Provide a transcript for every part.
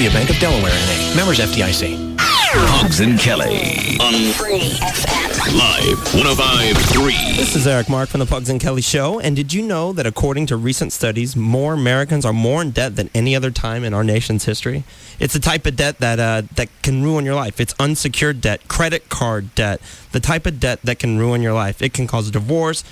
Via Bank of Delaware N.A. Members FDIC. Pugs and Kelly on Free FM. Live 105.3. This is Eric Mark from the Pugs and Kelly Show. And did you know that according to recent studies, more Americans are more in debt than any other time in our nation's history? It's the type of debt that can ruin your life. It's unsecured debt, credit card debt, the type of debt that can ruin your life. It can cause a divorce,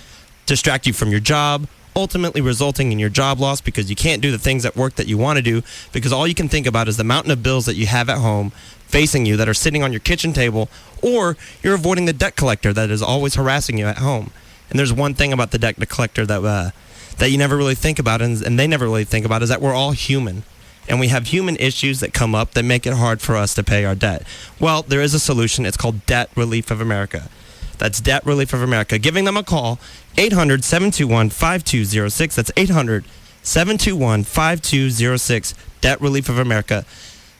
distract you from your job, ultimately resulting in your job loss because you can't do the things at work that you want to do because all you can think about is the mountain of bills that you have at home facing you that are sitting on your kitchen table, or you're avoiding the debt collector that is always harassing you at home. And there's one thing about the debt collector that you never really think about, and they never really think about, is that we're all human. And we have human issues that come up that make it hard for us to pay our debt. Well, there is a solution. It's called Debt Relief of America. That's Debt Relief of America. Giving them a call, 800-721-5206. That's 800-721-5206. Debt Relief of America.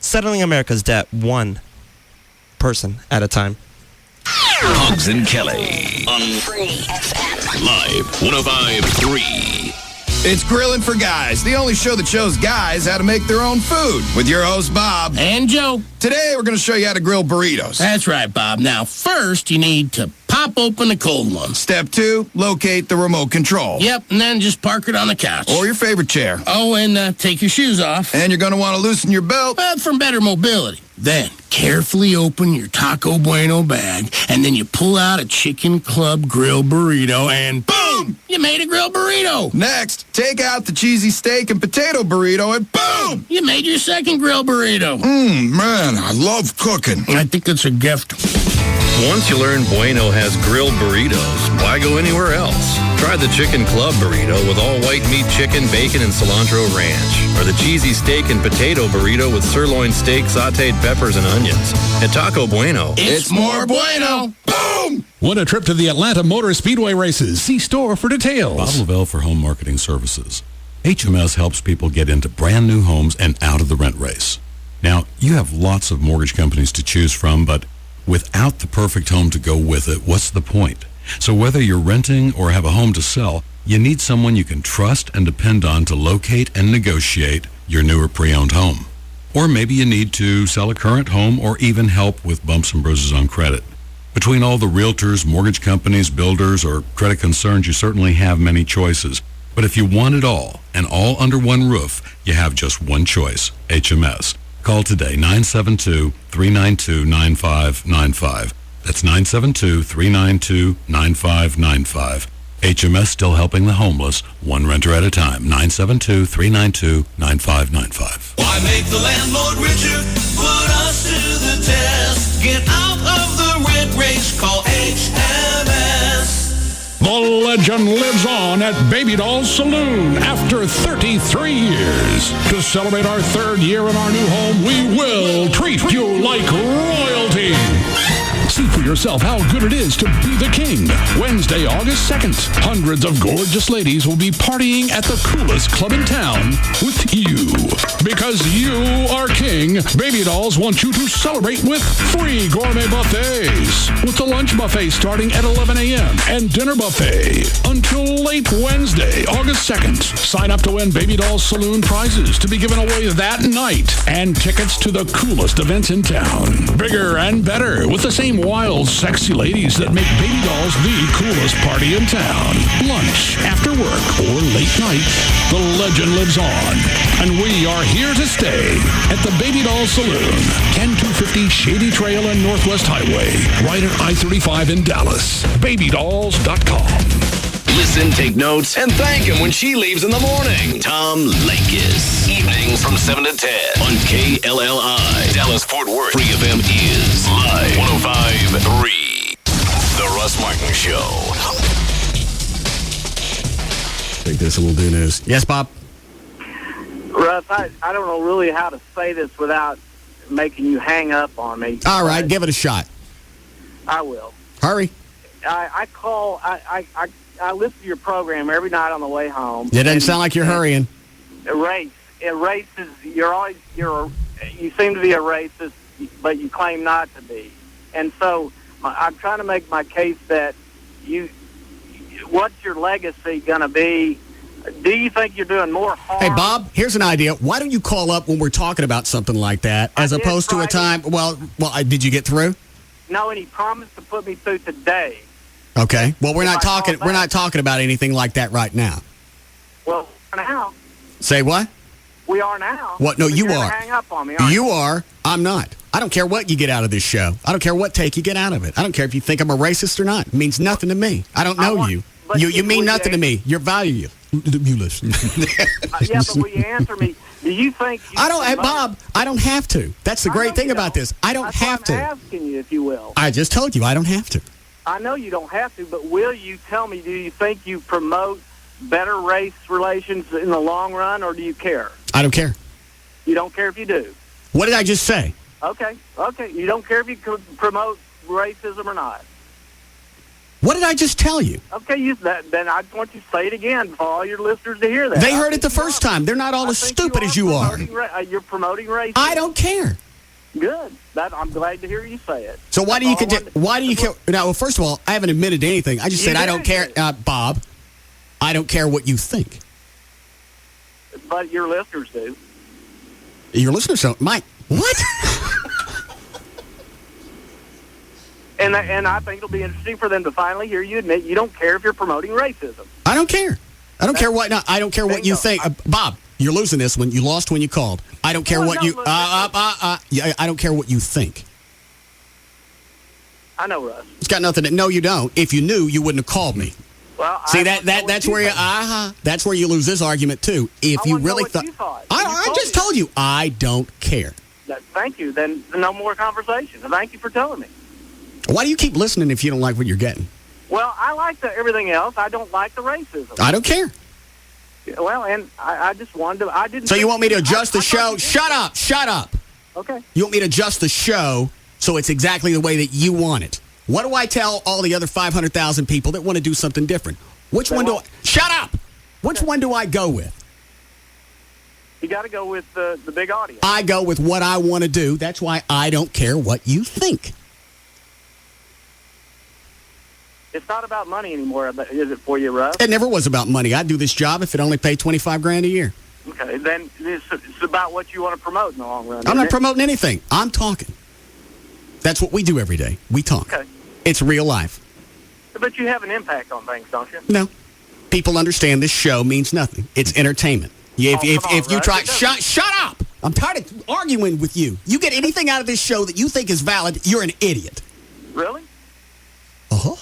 Settling America's debt one person at a time. Pugs and Kelly on Free FM. Live 105.3. It's Grilling for Guys, the only show that shows guys how to make their own food. With your host, Bob. And Joe. Today, we're going to show you how to grill burritos. That's right, Bob. Now, first, you need to pop open the cold one. Step 2, locate the remote control. Yep, and then just park it on the couch. Or your favorite chair. Oh, and take your shoes off. And you're going to want to loosen your belt. Well, for better mobility. Then, carefully open your Taco Bueno bag, and then you pull out a Chicken Club grill burrito, and boom! You made a grill burrito. Next, take out the cheesy steak and potato burrito, and boom! You made your second grill burrito. Man, I love cooking. I think it's a gift. Once you learn Bueno has grilled burritos, why go anywhere else? Try the Chicken Club burrito with all white meat chicken, bacon, and cilantro ranch. Or the cheesy steak and potato burrito with sirloin steak, sauteed peppers, and onions. At Taco Bueno, it's more bueno. Boom! Win a trip to the Atlanta Motor Speedway races. See store for details. Bob Lavelle for Home Marketing Services. HMS helps people get into brand new homes and out of the rent race. Now, you have lots of mortgage companies to choose from, but without the perfect home to go with it, what's the point? So whether you're renting or have a home to sell, you need someone you can trust and depend on to locate and negotiate your new or pre-owned home. Or maybe you need to sell a current home or even help with bumps and bruises on credit. Between all the realtors, mortgage companies, builders, or credit concerns, you certainly have many choices. But if you want it all, and all under one roof, you have just one choice, HMS. Call today, 972-392-9595. That's 972-392-9595. HMS still helping the homeless, one renter at a time. 972-392-9595. Why make the landlord richer? Put us to the test. Get out of the rent race. Call HMS. The legend lives on at Baby Doll's Saloon after 33 years. To celebrate our third year in our new home, we will treat you like royalty. See for yourself how good it is to be the king. Wednesday, August 2nd, hundreds of gorgeous ladies will be partying at the coolest club in town with you. Because you are king, Baby Dolls want you to celebrate with free gourmet buffets. With the lunch buffet starting at 11 a.m. and dinner buffet until late Wednesday, August 2nd. Sign up to win Baby Dolls Saloon prizes to be given away that night and tickets to the coolest events in town. Bigger and better with the same wild, sexy ladies that make Baby Dolls the coolest party in town. Lunch, after work, or late night, the legend lives on. And we are here to stay at the Baby Dolls Saloon, 10250 Shady Trail and Northwest Highway, right at I-35 in Dallas. BabyDolls.com. Listen, take notes, and thank him when she leaves in the morning. Tom Leykis. Evenings from 7 to 10 on KLLI. Dallas-Fort Worth. Free FM is live 105.3. The Russ Martin Show. Take this and we'll do news. Yes, Bob? Russ, I don't know really how to say this without making you hang up on me. All right, give it a shot. I will. Hurry. I listen to your program every night on the way home. It doesn't sound like you're hurrying. Race is you seem to be a racist, but you claim not to be. And so I'm trying to make my case that what's your legacy going to be Do you think you're doing more harm? Hey, Bob, here's an idea. Why don't you call up when we're talking about something like that, as opposed to a time? Well, did you get through? No, and he promised to put me through today. Okay. Well, we're not talking. We're not talking about anything like that right now. Well, now. Say what? We are now. What? No, you are. Hang up on me. Aren't You are. I'm not. I don't care what you get out of this show. I don't care what take you get out of it. I don't care if you think I'm a racist or not. It means nothing to me. I don't know you. You mean nothing to me. You're valuable. You listen. Yeah, but will you answer me? Do you think? Hey, Bob, I don't have to. That's the great thing about this. I don't have to. I'm asking you, if you will. I just told you I don't have to. I know you don't have to, but will you tell me? Do you think you promote better race relations in the long run, or do you care? I don't care. You don't care if you do. What did I just say? Okay. You don't care if you promote racism or not. What did I just tell you? Okay, then I want you to say it again for all your listeners to hear that. They heard it the first time. They're not all as stupid as you are. You're promoting racism. I don't care. Good. I'm glad to hear you say it. So why do you care? Now, well, first of all, I haven't admitted to anything. I just said I don't care, Bob. I don't care what you think. But your listeners do. Your listeners don't. Mike, what? And I think it'll be interesting for them to finally hear you admit you don't care if you're promoting racism. I don't care. I don't care what. No, I don't care what you think, Bob. You're losing this one. You lost when you called. I don't care what you. I don't care what you think. I know, Russ. It's got nothing to. No, you don't. If you knew, you wouldn't have called me. Well, see that's where you. That's where you lose this argument too. If you really thought. I just told you I don't care. Thank you. Then no more conversation. Thank you for telling me. Why do you keep listening if you don't like what you're getting? Well, I like everything else. I don't like the racism. I don't care. Well, and I just wanted to. I didn't. So you want me to adjust the show? Shut up! Shut up! Okay. You want me to adjust the show so it's exactly the way that you want it? What do I tell all the other 500,000 people that want to do something different? Which one do I? Shut up! Which one do I go with? You got to go with the big audience. I go with what I want to do. That's why I don't care what you think. It's not about money anymore, is it for you, Russ? It never was about money. I'd do this job if it only paid $25,000 a year. Okay, then it's about what you want to promote in the long run. I'm not promoting anything. I'm talking. That's what we do every day. We talk. Okay. It's real life. But you have an impact on things, don't you? No. People understand this show means nothing. It's entertainment. If you try... Shut up! I'm tired of arguing with you. You get anything out of this show that you think is valid, you're an idiot. Really? Uh-huh.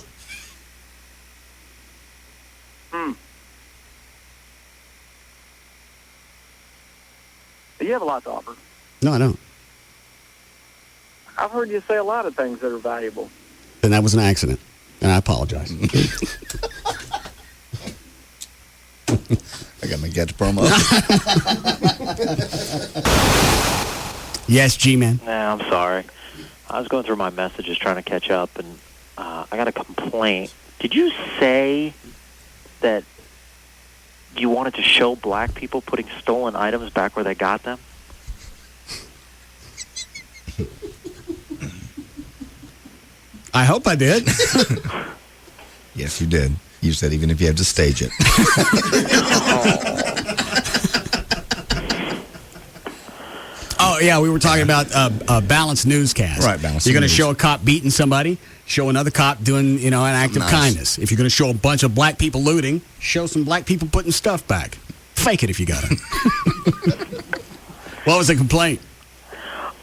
You have a lot to offer. No, I don't. I've heard you say a lot of things that are valuable. Then that was an accident, and I apologize. I got my Get promo. Yes, G-Man. Nah, I'm sorry. I was going through my messages trying to catch up, and I got a complaint. Did you say that you wanted to show black people putting stolen items back where they got them? I hope I did. Yes, you did. You said even if you had to stage it. Oh, yeah, we were talking about a balanced newscast. Right, balanced You're going to news. show a cop beating somebody, show another cop doing, an act of kindness. If you're going to show a bunch of black people looting, show some black people putting stuff back. Fake it if you got it. What was the complaint?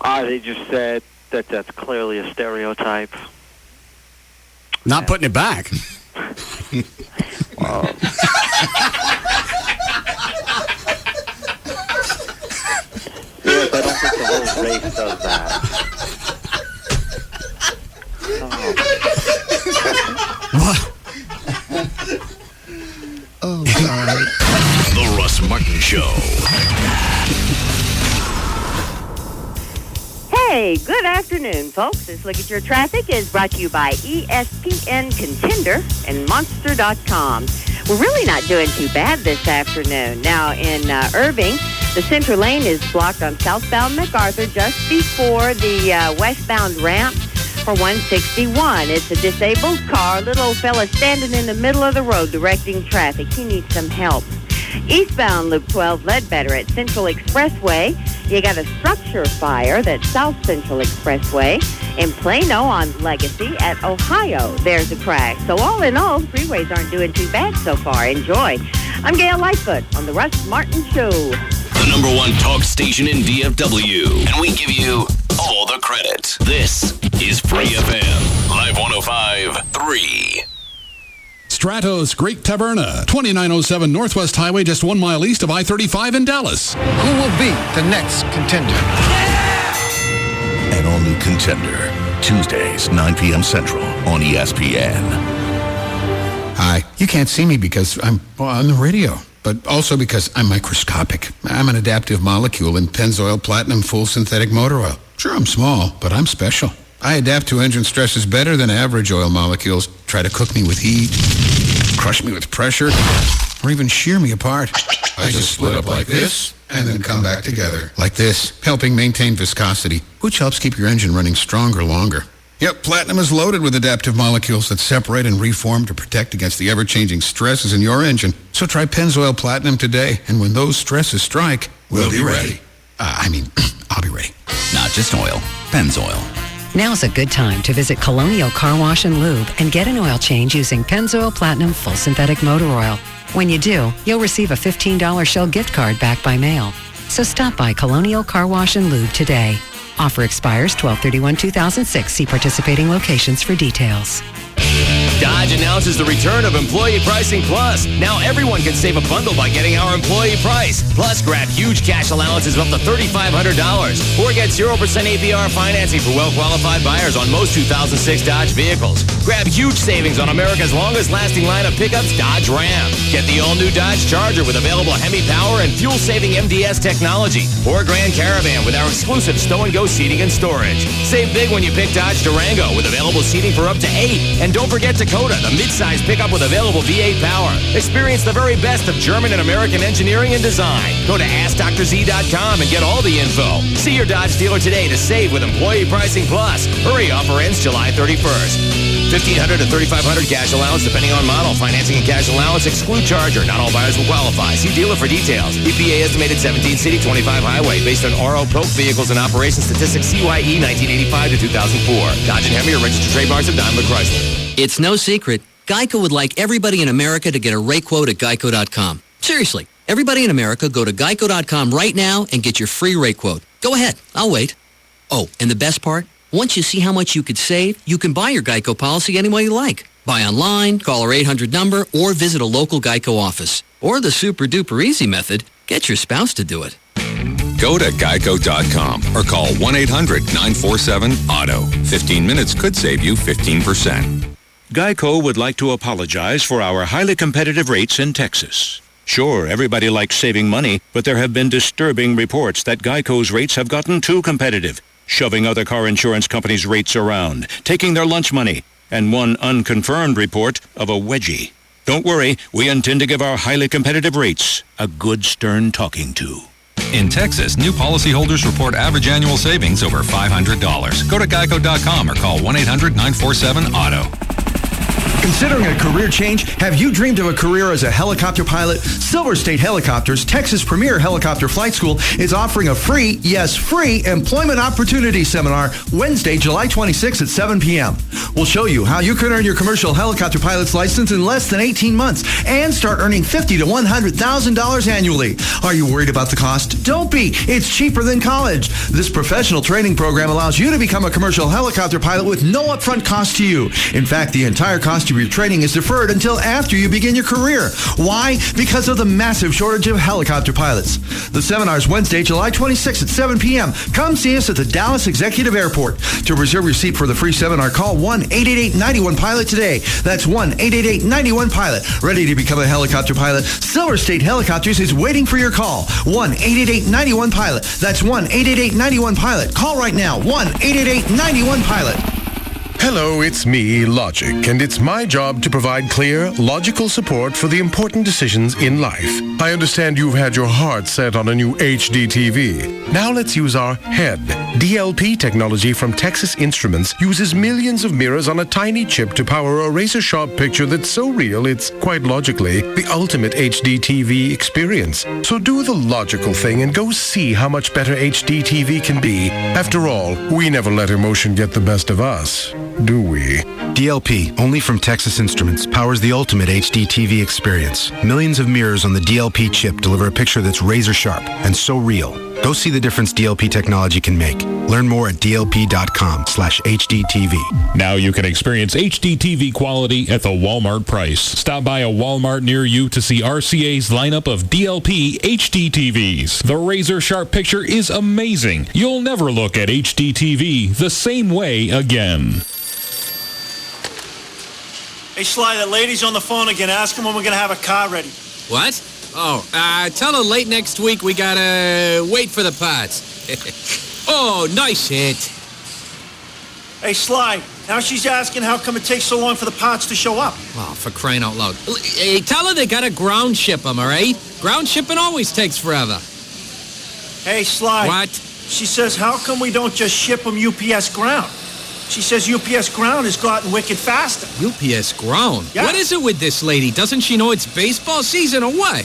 They just said that that's clearly a stereotype. Not putting it back. Yes, I don't think the whole race does that. What? Oh, God. The Russ Martin Show. Hey, good afternoon, folks. This Look at Your Traffic is brought to you by ESPN Contender and Monster.com. We're really not doing too bad this afternoon. Now, in Irving, the center lane is blocked on southbound MacArthur just before the westbound ramp for 161. It's a disabled car, little old fella standing in the middle of the road directing traffic. He needs some help. Eastbound Loop 12 Ledbetter at Central Expressway. You got a structure fire that's South Central Expressway. In Plano on Legacy at Ohio, there's a crash. So all in all, freeways aren't doing too bad so far. Enjoy. I'm Gail Lightfoot on the Russ Martin Show. The number one talk station in DFW. And we give you all the credit. This is Free FM, Live 105.3. Stratos Great Taverna, 2907 Northwest Highway, just 1 mile east of I-35 in Dallas. Who will be the next contender? An all-new Contender. Tuesdays, 9 p.m. Central on ESPN. Hi. You can't see me because I'm on the radio, but also because I'm microscopic. I'm an adaptive molecule in Pennzoil Platinum Full Synthetic Motor Oil. Sure, I'm small, but I'm special. I adapt to engine stresses better than average oil molecules. Try to cook me with heat, crush me with pressure, or even shear me apart. I just split up like this and then come back together like this, helping maintain viscosity, which helps keep your engine running stronger longer. Yep, Platinum is loaded with adaptive molecules that separate and reform to protect against the ever-changing stresses in your engine. So try Pennzoil Platinum today, and when those stresses strike, we'll be ready. I'll be ready. Not just oil, Pennzoil. Now's a good time to visit Colonial Car Wash and Lube and get an oil change using Pennzoil Platinum Full Synthetic Motor Oil. When you do, you'll receive a $15 Shell gift card back by mail. So stop by Colonial Car Wash and Lube today. Offer expires 12/31/2006. See participating locations for details. Dodge announces the return of Employee Pricing Plus. Now everyone can save a bundle by getting our employee price. Plus, grab huge cash allowances of up to $3,500. Or get 0% APR financing for well-qualified buyers on most 2006 Dodge vehicles. Grab huge savings on America's longest-lasting line of pickups, Dodge Ram. Get the all-new Dodge Charger with available Hemi power and fuel-saving MDS technology. Or Grand Caravan with our exclusive stow-and-go seating and storage. Save big when you pick Dodge Durango with available seating for up to 8. And don't forget Dakota, the mid-size pickup with available V8 power. Experience the very best of German and American engineering and design. Go to AskDrZ.com and get all the info. See your Dodge dealer today to save with Employee Pricing Plus. Hurry, offer ends July 31st. $1,500 to $3,500 cash allowance depending on model. Financing and cash allowance exclude Charger. Not all buyers will qualify. See dealer for details. EPA estimated 17 city, 25 highway based on RO Polk vehicles and operation statistics CYE 1985 to 2004. Dodge and Hemi are registered trademarks of Daimler Chrysler. It's no secret, Geico would like everybody in America to get a rate quote at Geico.com. Seriously, everybody in America go to Geico.com right now and get your free rate quote. Go ahead, I'll wait. Oh, and the best part? Once you see how much you could save, you can buy your Geico policy any way you like. Buy online, call our 800 number, or visit a local Geico office. Or the super-duper easy method, get your spouse to do it. Go to Geico.com or call 1-800-947-AUTO. 15 minutes could save you 15%. Geico would like to apologize for our highly competitive rates in Texas. Sure, everybody likes saving money, but there have been disturbing reports that Geico's rates have gotten too competitive, shoving other car insurance companies' rates around, taking their lunch money, and one unconfirmed report of a wedgie. Don't worry, we intend to give our highly competitive rates a good stern talking to. In Texas, new policyholders report average annual savings over $500. Go to Geico.com or call 1-800-947-AUTO. Considering a career change? Have you dreamed of a career as a helicopter pilot? Silver State Helicopters, Texas' premier helicopter flight school, is offering a free, yes, free employment opportunity seminar Wednesday, July 26th at 7 p.m. We'll show you how you can earn your commercial helicopter pilot's license in less than 18 months and start earning $50,000 to $100,000 annually. Are you worried about the cost? Don't be. It's cheaper than college. This professional training program allows you to become a commercial helicopter pilot with no upfront cost to you. In fact, the entire cost of your training is deferred until after you begin your career. Why? Because of the massive shortage of helicopter pilots. The seminar is Wednesday, July 26th at 7 p.m. Come see us at the Dallas Executive Airport. To reserve your seat for the free seminar, call 1-888-91-PILOT today. That's 1-888-91-PILOT. Ready to become a helicopter pilot? Silver State Helicopters is waiting for your call. 1-888-91-PILOT. That's 1-888-91-PILOT. Call right now. 1-888-91-PILOT. Hello, it's me, Logic, and it's my job to provide clear, logical support for the important decisions in life. I understand you've had your heart set on a new HD TV. Now let's use our head. DLP technology from Texas Instruments uses millions of mirrors on a tiny chip to power a razor-sharp picture that's so real it's, quite logically, the ultimate HD TV experience. So do the logical thing and go see how much better HD TV can be. After all, we never let emotion get the best of us, do we? DLP, only from Texas Instruments, powers the ultimate HD TV experience. Millions of mirrors on the DLP chip deliver a picture that's razor sharp and so real. Go see the difference DLP technology can make. Learn more at dlp.com/HDTV. Now you can experience HD TV quality at the Walmart price. Stop by a Walmart near you to see RCA's lineup of DLP HD TVs. The razor sharp picture is amazing. You'll never look at HD TV the same way again. Hey, Sly, that lady's on the phone again. Ask him when we're going to have a car ready. What? Oh, tell her late next week we gotta wait for the parts. Oh, nice hit. Hey, Sly, now she's asking how come it takes so long for the parts to show up. Oh, for crying out loud. Hey, tell her they gotta ground ship them, all right? Ground shipping always takes forever. Hey, Sly. What? She says, how come we don't just ship them UPS ground? She says UPS ground has gotten wicked faster. UPS ground? Yeah. What is it with this lady? Doesn't she know it's baseball season or what?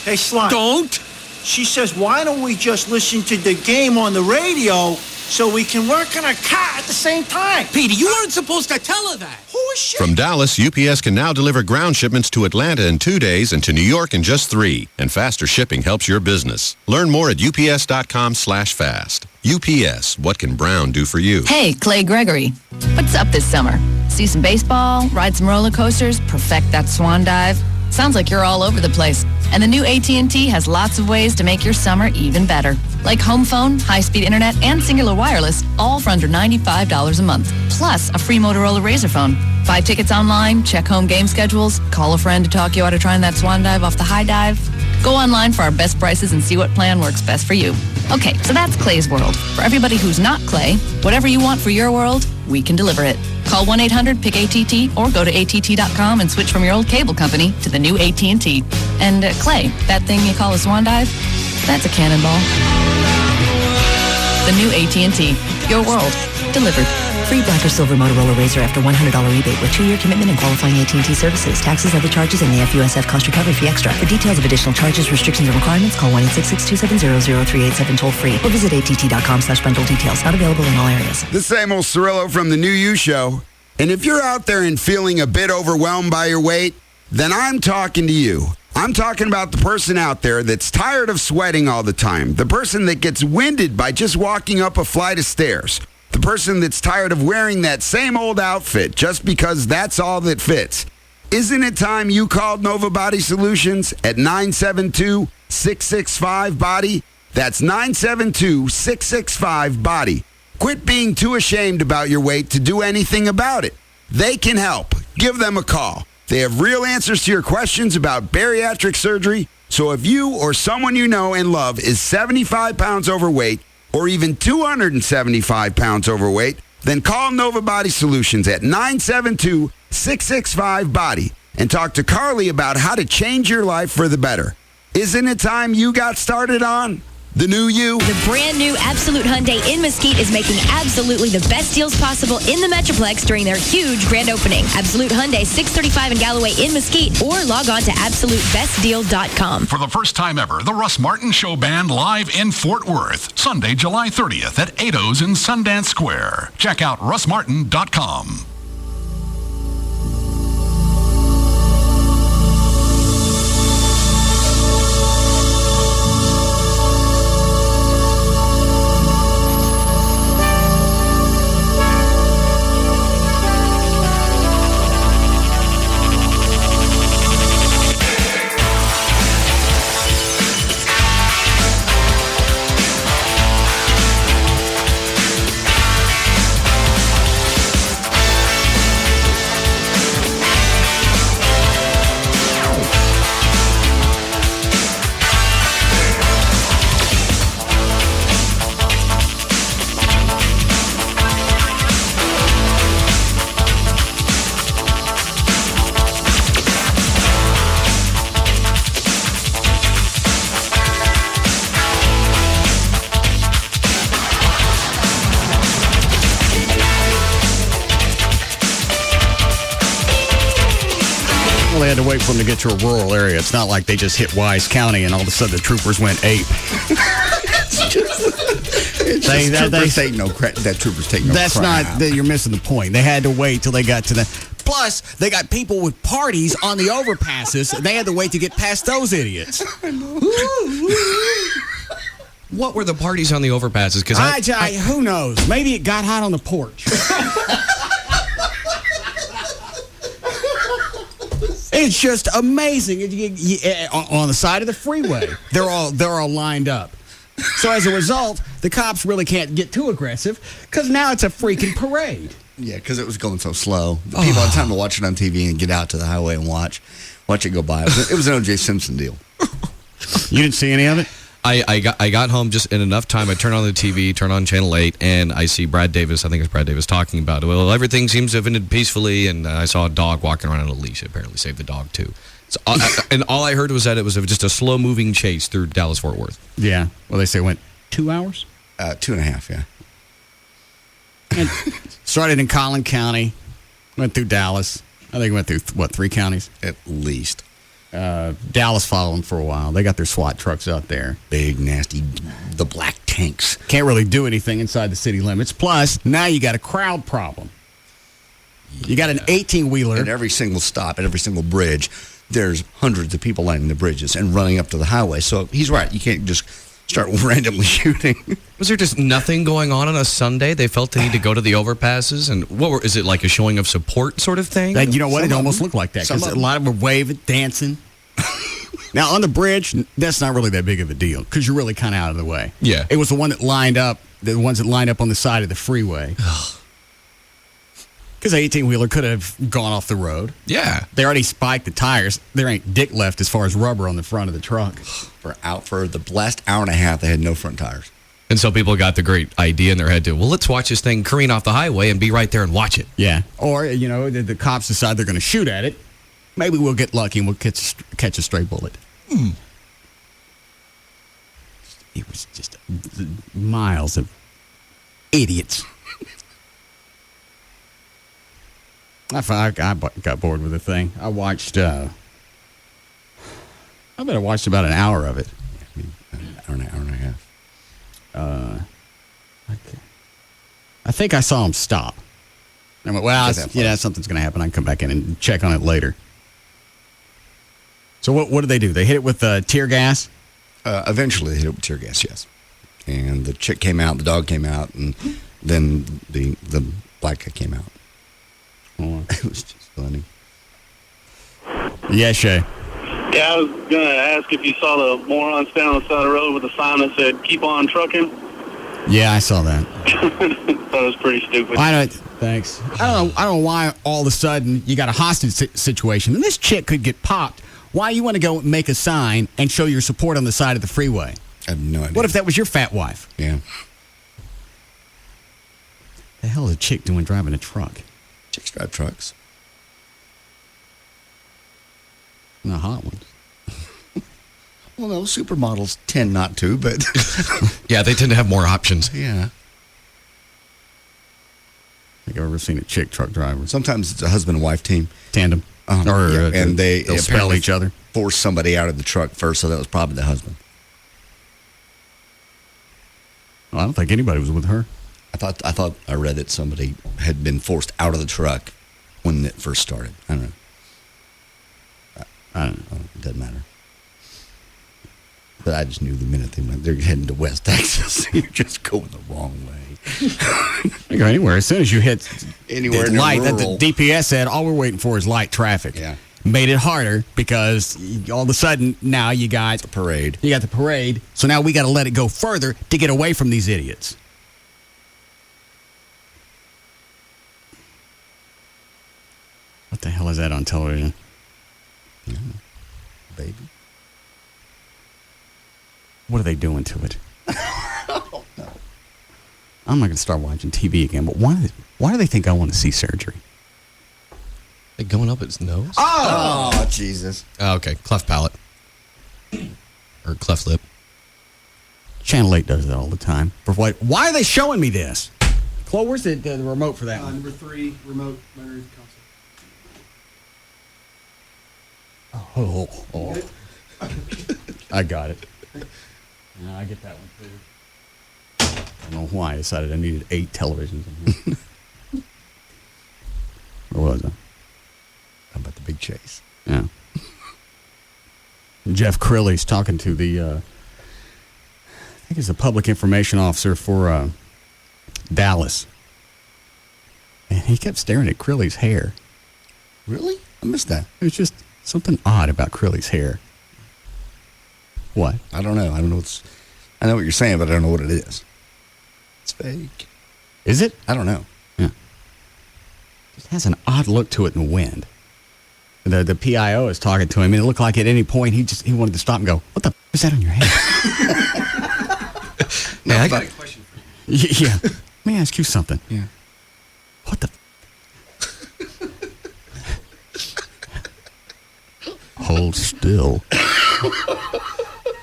Hey, Sly. Don't. She says, why don't we just listen to the game on the radio so we can work on our car at the same time? Petey, you weren't supposed to tell her that. Who is she? From Dallas, UPS can now deliver ground shipments to Atlanta in 2 days and to New York in just 3. And faster shipping helps your business. Learn more at ups.com/fast. UPS, what can Brown do for you? Hey, Clay Gregory. What's up this summer? See some baseball, ride some roller coasters, perfect that swan dive? Sounds like you're all over the place. And the new AT&T has lots of ways to make your summer even better. Like home phone, high-speed internet, and singular wireless, all for under $95 a month. Plus a free Motorola Razr phone. Buy tickets online, check home game schedules, call a friend to talk you out of trying that swan dive off the high dive. Go online for our best prices and see what plan works best for you. Okay, so that's Clay's world. For everybody who's not Clay, whatever you want for your world, we can deliver it. Call 1-800-PICK-ATT or go to ATT.com and switch from your old cable company to the new AT&T. And Clay, that thing you call a swan dive, that's a cannonball. The new AT&T. Your world. Delivered. Free black or silver Motorola Razr after $100 rebate with 2-year commitment and qualifying AT&T services. Taxes, other charges, and the FUSF cost recovery fee extra. For details of additional charges, restrictions, and requirements, call 1-866-270-0387 toll-free or visit att.com/bundle details. Not available in all areas. The same old Cirillo from the New You Show. And if you're out there and feeling a bit overwhelmed by your weight, then I'm talking to you. I'm talking about the person out there that's tired of sweating all the time. The person that gets winded by just walking up a flight of stairs. The person that's tired of wearing that same old outfit just because that's all that fits. Isn't it time you called Nova Body Solutions at 972-665-BODY? That's 972-665-BODY. Quit being too ashamed about your weight to do anything about it. They can help. Give them a call. They have real answers to your questions about bariatric surgery. So if you or someone you know and love is 75 pounds overweight, or even 275 pounds overweight, then call Nova Body Solutions at 972-665-BODY and talk to Carly about how to change your life for the better. Isn't it time you got started on the new you? The brand new Absolute Hyundai in Mesquite is making absolutely the best deals possible in the Metroplex during their huge grand opening. Absolute Hyundai, 635 in Galloway in Mesquite, or log on to AbsoluteBestDeal.com. For the first time ever, the Russ Martin Show Band live in Fort Worth, Sunday, July 30th at 8's in Sundance Square. Check out russmartin.com. had to wait for them to get to a rural area. It's not like they just hit Wise County and all of a sudden the troopers went ape. Troopers take no credit. That troopers take no credit. That's not. You're missing the point. They had to wait till they got to the. Plus, they got people with parties on the overpasses, and they had to wait to get past those idiots. What were the parties on the overpasses? Because who knows? Maybe it got hot on the porch. It's just amazing. On the side of the freeway, they're all lined up. So as a result, the cops really can't get too aggressive because now it's a freaking parade. Yeah, because it was going so slow. The people had time to watch it on TV and get out to the highway and watch it go by. It was an O.J. Simpson deal. You didn't see any of it? I got home just in enough time. I turn on the TV, turn on Channel 8, and I see Brad Davis. I think it's Brad Davis talking about it. Well, everything seems to have ended peacefully, and I saw a dog walking around on a leash. Apparently saved the dog, too. So, and all I heard was that it was just a slow-moving chase through Dallas-Fort Worth. Yeah. Well, they say it went 2 hours? 2.5, yeah. And started in Collin County, went through Dallas. I think it went through, 3 counties? At least. Dallas followed them for a while. They got their SWAT trucks out there. Big, nasty, the black tanks. Can't really do anything inside the city limits. Plus, now you got a crowd problem. You got an 18-wheeler. At every single stop, at every single bridge, there's hundreds of people lining the bridges and running up to the highway. So he's right. You can't just start randomly shooting. Was there just nothing going on a Sunday? They felt the need to go to the overpasses? And is it like a showing of support sort of thing? You know what? It almost looked like that because a lot of them were waving, dancing. Now, on the bridge, that's not really that big of a deal because you're really kind of out of the way. Yeah. It was the ones that lined up on the side of the freeway. Because the 18-wheeler could have gone off the road. Yeah. They already spiked the tires. There ain't dick left as far as rubber on the front of the truck. For the last hour and a half, they had no front tires. And so people got the great idea in their head to, let's watch this thing careen off the highway and be right there and watch it. Yeah. Or, the cops decide they're going to shoot at it. Maybe we'll get lucky and we'll catch a stray bullet. It was just miles of idiots. I got bored with the thing. I watched, I watched about an hour of it. An hour and a half. I think I saw him stop. I went, something's going to happen. I can come back in and check on it later. So what did they do? They hit it with tear gas? Eventually they hit it with tear gas, yes. And the chick came out, the dog came out, and then the black guy came out. Oh. It was just funny. Yeah, Shay. Yeah, I was going to ask if you saw the morons down on the side of the road with a sign that said, "Keep on trucking." Yeah, I saw that. Thought it was pretty stupid. Thanks. I don't know why all of a sudden you got a hostage situation, and this chick could get popped. Why you want to go make a sign and show your support on the side of the freeway? I have no idea. What if that was your fat wife? Yeah. The hell is a chick doing driving a truck? Chicks drive trucks. Not hot ones. Well, no, supermodels tend not to, but... Yeah, they tend to have more options. Yeah. I think I've ever seen a chick truck driver. Sometimes it's a husband and wife team. Tandem. And they'll spell each other. Force somebody out of the truck first, so that was probably the husband. Well, I don't think anybody was with her. I read that somebody had been forced out of the truck when it first started. I don't know. It doesn't matter. But I just knew the minute they're heading to West Texas, you're just going the wrong way. You go anywhere. As soon as you hit anywhere the light, that the DPS said, all we're waiting for is light traffic. Yeah. Made it harder because all of a sudden now you got the parade. You got the parade. So now we got to let it go further to get away from these idiots. What the hell is that on television? Yeah. Baby. What are they doing to it? I'm not going to start watching TV again, but why do they think I want to see surgery? Like going up its nose? Oh, Jesus. Oh, okay. Cleft palate. Or cleft lip. Channel 8 does that all the time. Why are they showing me this? Chloe, where's the remote for that one? Number 3, remote memory console. Oh. I got it. No, I get that one too. I don't know why I decided I needed 8 televisions in here. Where was I? How about the big chase? Yeah. Jeff Crilly's talking to the, I think he's the public information officer for Dallas. And he kept staring at Crilly's hair. Really? I missed that. It was just something odd about Crilly's hair. What? I don't know. I know what you're saying, but I don't know what it is. It's fake. Is it? I don't know. Yeah. It has an odd look to it in the wind. The PIO is talking to him, and it looked like at any point he wanted to stop and go, "What the f*** is that on your head?" Yeah, I got a question for you. Yeah. Let me ask you something. Yeah. What the? Hold still,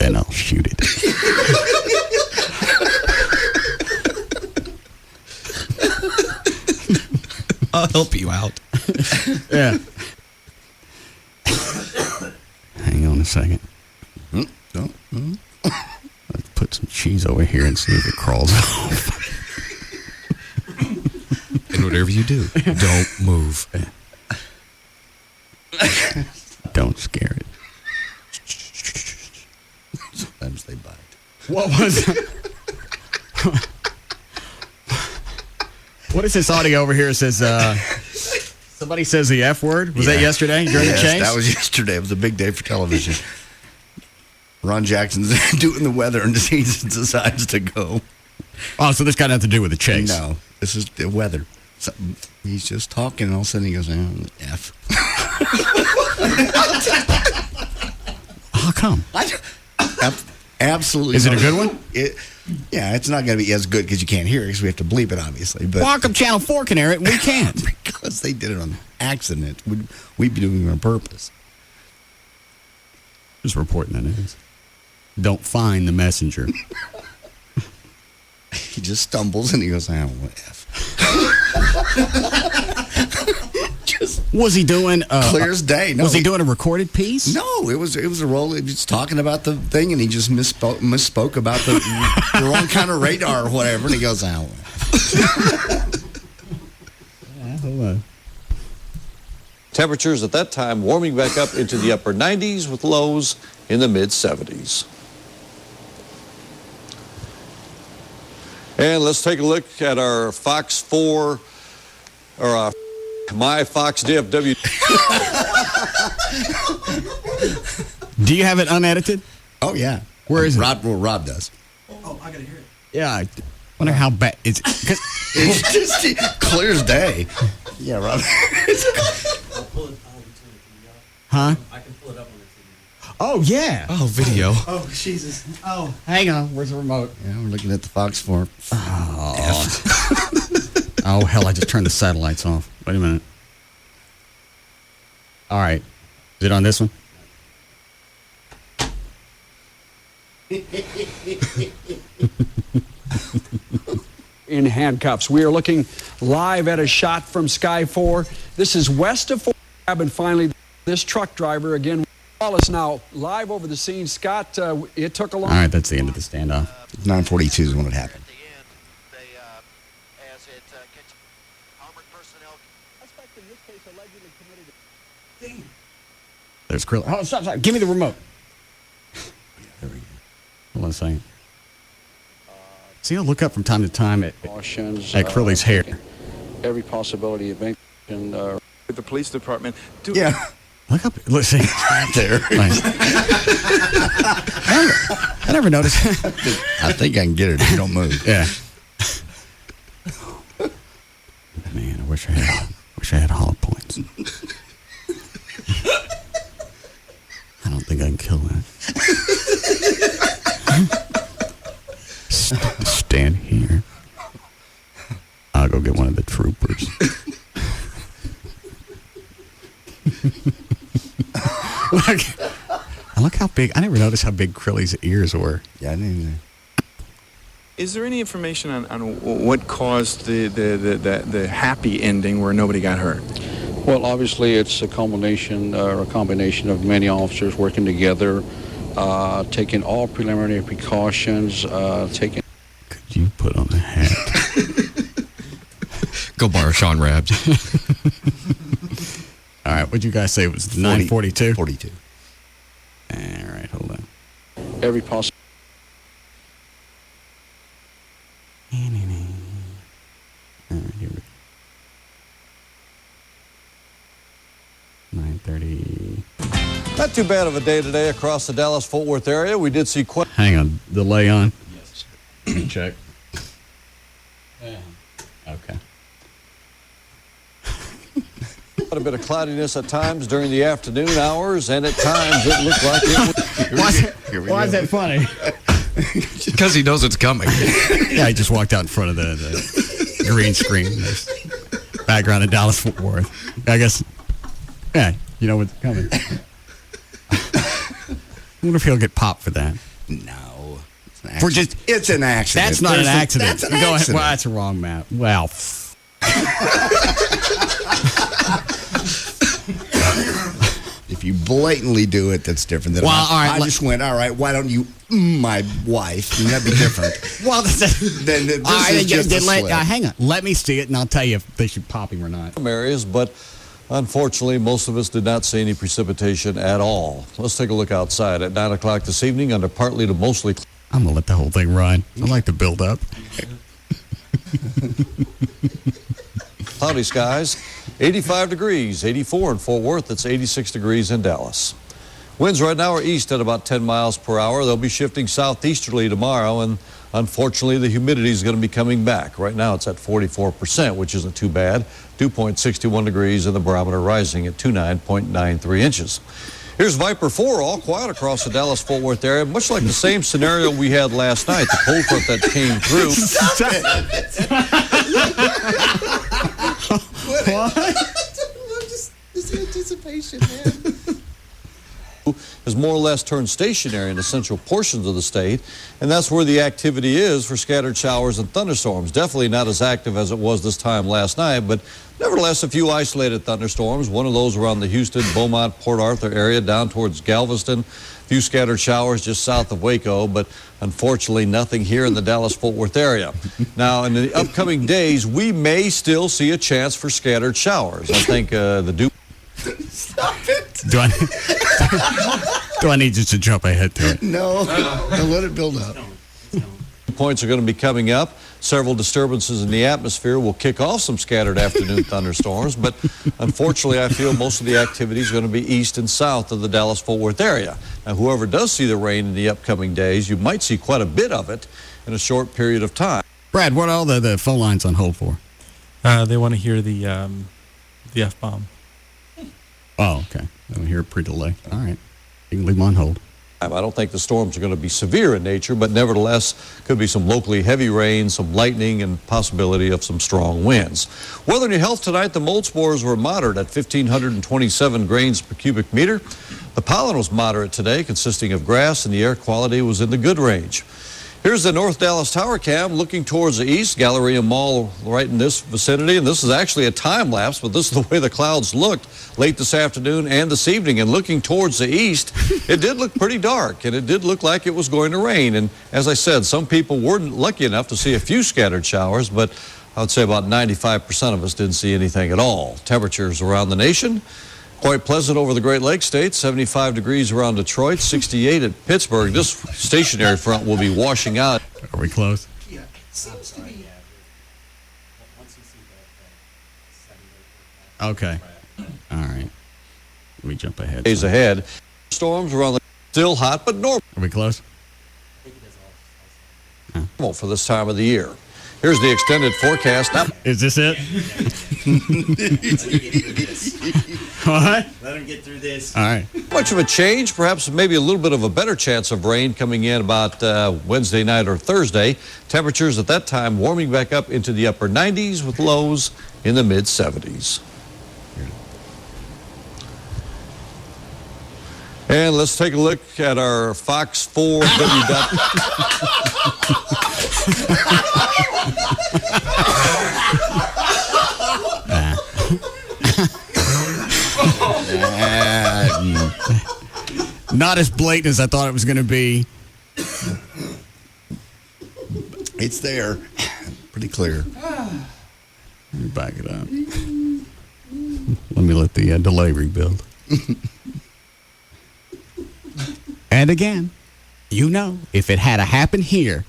and I'll shoot it. I'll help you out. Yeah. Hang on a second. Let's put some cheese over here and see if it crawls off. And whatever you do, don't move. Don't scare it. Sometimes they bite. What was that? What is this audio over here? It says, somebody says the F word. Was that yesterday during the chase? That was yesterday. It was a big day for television. Ron Jackson's doing the weather and he decides to go. Oh, so this got nothing to do with the chase? No, this is the weather. So he's just talking and all of a sudden he goes, F. How come? Absolutely. Is it a good one? Yeah, it's not going to be as good because you can't hear it because we have to bleep it, obviously. But Well, how come Channel 4 can air it and we can't? because they did it on accident. We'd be doing it on purpose. Just reporting that news. Don't find the messenger. He just stumbles and he goes, F. Was he doing clear as day? No, was he doing a recorded piece? No, it was a roll. He was talking about the thing, and he just misspoke about the wrong kind of radar or whatever, and he goes, "Ow." Hold on. Temperatures at that time warming back up into the upper 90s with lows in the mid 70s. And let's take a look at our Fox 4 or my Fox DFW. Do you have it unedited? Oh yeah. Where is it? Rob does. Oh, I gotta hear it. Yeah, I wonder how bad it's. It's just clear as day. Yeah, Rob. I'll pull it. Huh? I can pull it up on the TV. Oh yeah. Oh, video. Oh Jesus. Oh, hang on. Where's the remote? Yeah, we're looking at the Fox 4. Oh hell! I just turned the satellites off. Wait a minute. All right. Is it on this one? In handcuffs. We are looking live at a shot from Sky 4. This is west of 4 and finally this truck driver again. Wallace now live over the scene. Scott, it took a long. All right, that's the end of the standoff. 9:42 is when it happened. There's Krill. Oh, stop. Give me the remote. Hold on a second. See, I'll look up from time to time at Crilly's hair. Every possibility of with the police department. Yeah. Look up. Let's see. Right there. I never noticed. I think I can get it if you don't move. Yeah. Man, I wish I had hollow points. I don't think I can kill that. Stand here. I'll go get one of the troopers. Look how big. I never noticed how big Crilly's ears were. Yeah, I didn't either. Is there any information on what caused the happy ending where nobody got hurt? Well, obviously, it's a culmination or a combination of many officers working together, taking all preliminary precautions, taking... Could you put on a hat? Go borrow Sean Rabs. All right, what'd you guys say? It was 9:42? 42. All right, hold on. every possible... All right, here we go. 9:30. Not too bad of a day today across the Dallas-Fort Worth area. We did see quite... Hang on, delay on. Yes. Let me check. Okay. Quite a bit of cloudiness at times during the afternoon hours, and at times it looked like it was... Why is that funny? Because he knows it's coming. Yeah, I just walked out in front of the green screen. There's background of Dallas-Fort Worth. I guess, yeah, you know what's coming. I wonder if he'll get popped for that. No. It's an accident. That's not an accident. That's an accident. Well, that's a wrong map. Well. If you blatantly do it, that's different. Than Well, all right, I just went, all right, why don't you my wife? And that'd be different. Well, this is just a slip. hang on. Let me see it, and I'll tell you if they should pop him or not. Some areas, but unfortunately, most of us did not see any precipitation at all. Let's take a look outside at 9 o'clock this evening under partly to mostly... I'm going to let the whole thing run. I like to build up. Cloudy skies, 85 degrees, 84 in Fort Worth. It's 86 degrees in Dallas. Winds right now are east at about 10 miles per hour. They'll be shifting southeasterly tomorrow, and unfortunately, the humidity is going to be coming back. Right now, it's at 44%, which isn't too bad. Dew point 61 degrees, and the barometer rising at 29.93 inches. Here's Viper 4, all quiet across the Dallas-Fort Worth area, much like the same scenario we had last night, the cold front that came through. Stop it. What? This anticipation, man. Has more or less turned stationary in the central portions of the state, and that's where the activity is for scattered showers and thunderstorms. Definitely not as active as it was this time last night, but nevertheless a few isolated thunderstorms. One of those around the Houston, Beaumont, Port Arthur area down towards Galveston. A few scattered showers just south of Waco, but unfortunately nothing here in the Dallas-Fort Worth area. Now, in the upcoming days, we may still see a chance for scattered showers. I think the dew... Stop it. Do I need you to jump ahead to it? No. Don't let it build up. Points are going to be coming up. Several disturbances in the atmosphere will kick off some scattered afternoon thunderstorms, but unfortunately I feel most of the activity is going to be east and south of the Dallas-Fort Worth area. Now, whoever does see the rain in the upcoming days, you might see quite a bit of it in a short period of time. Brad, what are all the phone lines on hold for? They want to hear the F-bomb. Oh, okay. I don't hear a pre-delay. All right. You can leave them on hold. I don't think the storms are going to be severe in nature, but nevertheless, could be some locally heavy rain, some lightning, and possibility of some strong winds. Weather and your health tonight, the mold spores were moderate at 1,527 grains per cubic meter. The pollen was moderate today, consisting of grass, and the air quality was in the good range. Here's the North Dallas Tower Cam looking towards the east, Galleria Mall right in this vicinity, and this is actually a time lapse, but this is the way the clouds looked late this afternoon and this evening. And looking towards the east, it did look pretty dark, and it did look like it was going to rain. And as I said, some people weren't lucky enough to see a few scattered showers, but I would say about 95% of us didn't see anything at all. Temperatures around the nation, quite pleasant over the Great Lakes states, 75 degrees around Detroit, 68 at Pittsburgh. This stationary front will be washing out. Are we close? Yeah, it seems to be. Okay. All right. Let me jump ahead. Days ahead. Storms around the still hot, but normal. Are we close? Normal for this time of the year. Here's the extended forecast. Now, is this it? What? Let him get through this. All right. Much of a change, perhaps maybe a little bit of a better chance of rain coming in about Wednesday night or Thursday. Temperatures at that time warming back up into the upper 90s with lows in the mid 70s. And let's take a look at our Fox 4 Not as blatant as I thought it was going to be. It's there. Pretty clear. Let me back it up. Let me let the delay rebuild. And again, if it had happened here,